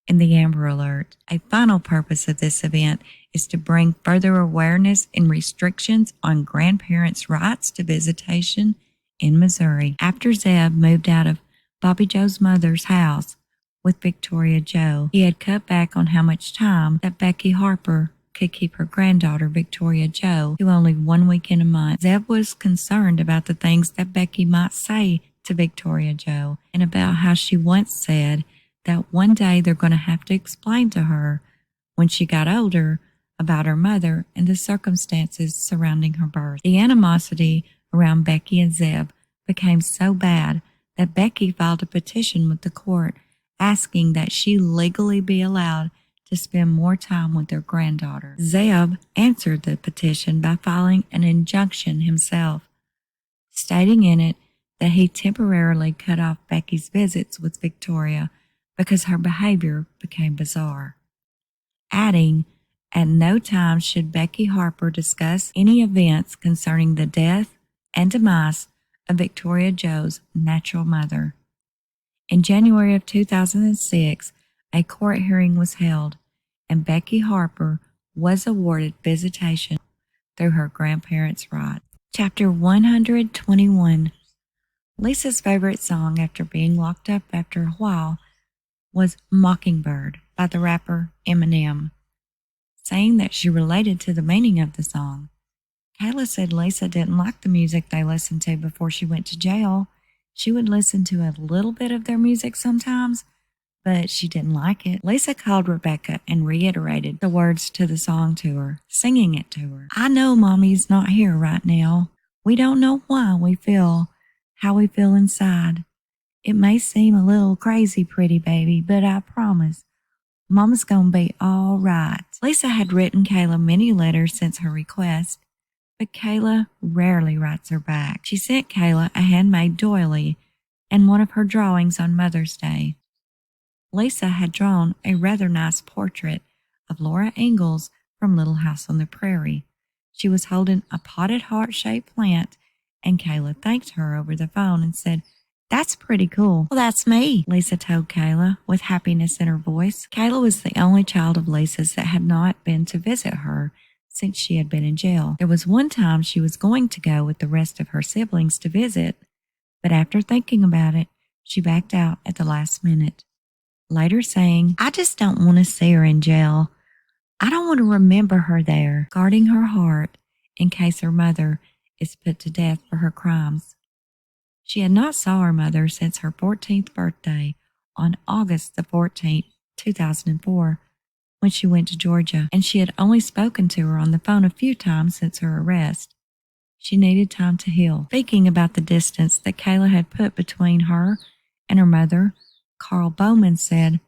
in the Amber Alert. A final purpose of this event is to bring further awareness and restrictions on grandparents' rights to visitation in Missouri. After Zeb moved out of Bobby Joe's mother's house with Victoria Joe, he had cut back on how much time that Becky Harper could keep her granddaughter Victoria Joe to only 1 weekend a month. Zeb was concerned about the things that Becky might say to Victoria Joe and about how she once said that one day they're going to have to explain to her when she got older about her mother and the circumstances surrounding her birth. The animosity around Becky and Zeb became so bad that Becky filed a petition with the court asking that she legally be allowed to spend more time with their granddaughter. Zeb answered the petition by filing an injunction himself, stating in it that he temporarily cut off Becky's visits with Victoria because her behavior became bizarre, adding, at no time should Becky Harper discuss any events concerning the death and demise of Victoria Joe's natural mother. In January of 2006, a court hearing was held, and Becky Harper was awarded visitation through her grandparents' rights. Chapter 121. Lisa's favorite song after being locked up after a while was Mockingbird by the rapper Eminem, saying that she related to the meaning of the song. Kayla said Lisa didn't like the music they listened to before she went to jail. She would listen to a little bit of their music sometimes, but she didn't like it. Lisa called Rebecca and reiterated the words to the song to her, singing it to her. I know Mommy's not here right now. We don't know why we feel how we feel inside. It may seem a little crazy, pretty baby, but I promise Mama's gonna be all right. Lisa had written Kayla many letters since her request, but Kayla rarely writes her back. She sent Kayla a handmade doily and one of her drawings on Mother's Day. Lisa had drawn a rather nice portrait of Laura Ingalls from Little House on the Prairie. She was holding a potted heart-shaped plant, and Kayla thanked her over the phone and said, "That's pretty cool." "Well, that's me," Lisa told Kayla with happiness in her voice. Kayla was the only child of Lisa's that had not been to visit her since she had been in jail. There was one time she was going to go with the rest of her siblings to visit, but after thinking about it, she backed out at the last minute, later saying, "I just don't want to see her in jail. I don't want to remember her there," guarding her heart in case her mother is put to death for her crimes. She had not saw her mother since her 14th birthday on August the 14th, 2004, when she went to Georgia, and she had only spoken to her on the phone a few times since her arrest. She needed time to heal. Speaking about the distance that Kayla had put between her and her mother, Carl Bowman said,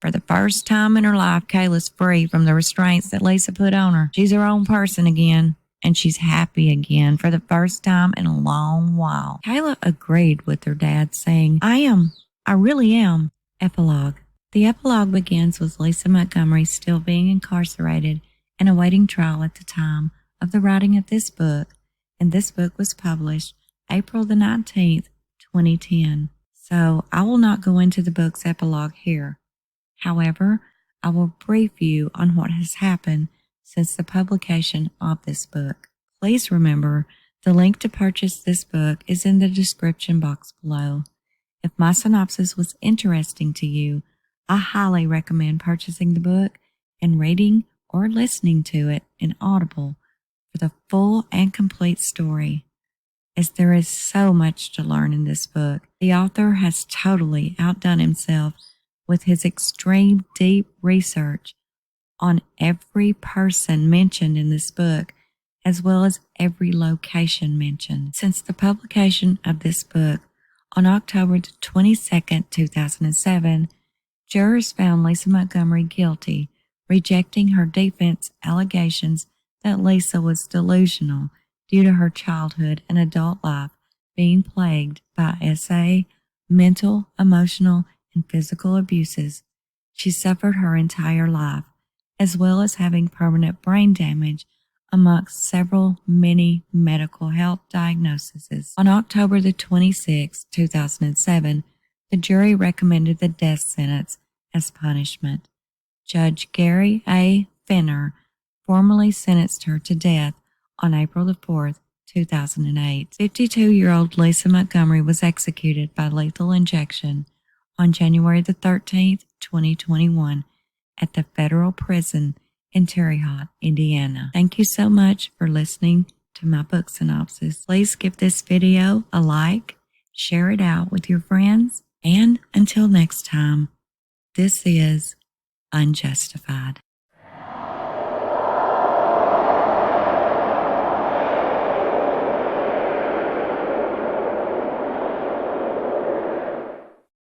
"For the first time in her life, Kayla's free from the restraints that Lisa put on her. She's her own person again, and she's happy again for the first time in a long while." Kayla agreed with her dad, saying, I really am." Epilogue. The epilogue begins with Lisa Montgomery still being incarcerated and awaiting trial at the time of the writing of this book, and this book was published April the 19th, 2010. So I will not go into the book's epilogue here. However, I will brief you on what has happened since the publication of this book. Please remember, the link to purchase this book is in the description box below. If my synopsis was interesting to you, I highly recommend purchasing the book and reading or listening to it in Audible for the full and complete story, as there is so much to learn in this book. The author has totally outdone himself with his extreme deep research on every person mentioned in this book, as well as every location mentioned. Since the publication of this book on October 22nd, 2007, jurors found Lisa Montgomery guilty, rejecting her defense allegations that Lisa was delusional due to her childhood and adult life being plagued by mental, emotional, and physical abuses she suffered her entire life, as well as having permanent brain damage amongst many medical health diagnoses. On October the 26th, 2007, the jury recommended the death sentence as punishment. Judge Gary A. Fenner formally sentenced her to death on April the 4th, 2008. 52-year-old Lisa Montgomery was executed by lethal injection on January the 13th, 2021 at the federal prison in Terre Haute, Indiana. Thank you so much for listening to my book synopsis. Please give this video a like, share it out with your friends, and until next time, this is Unjustified.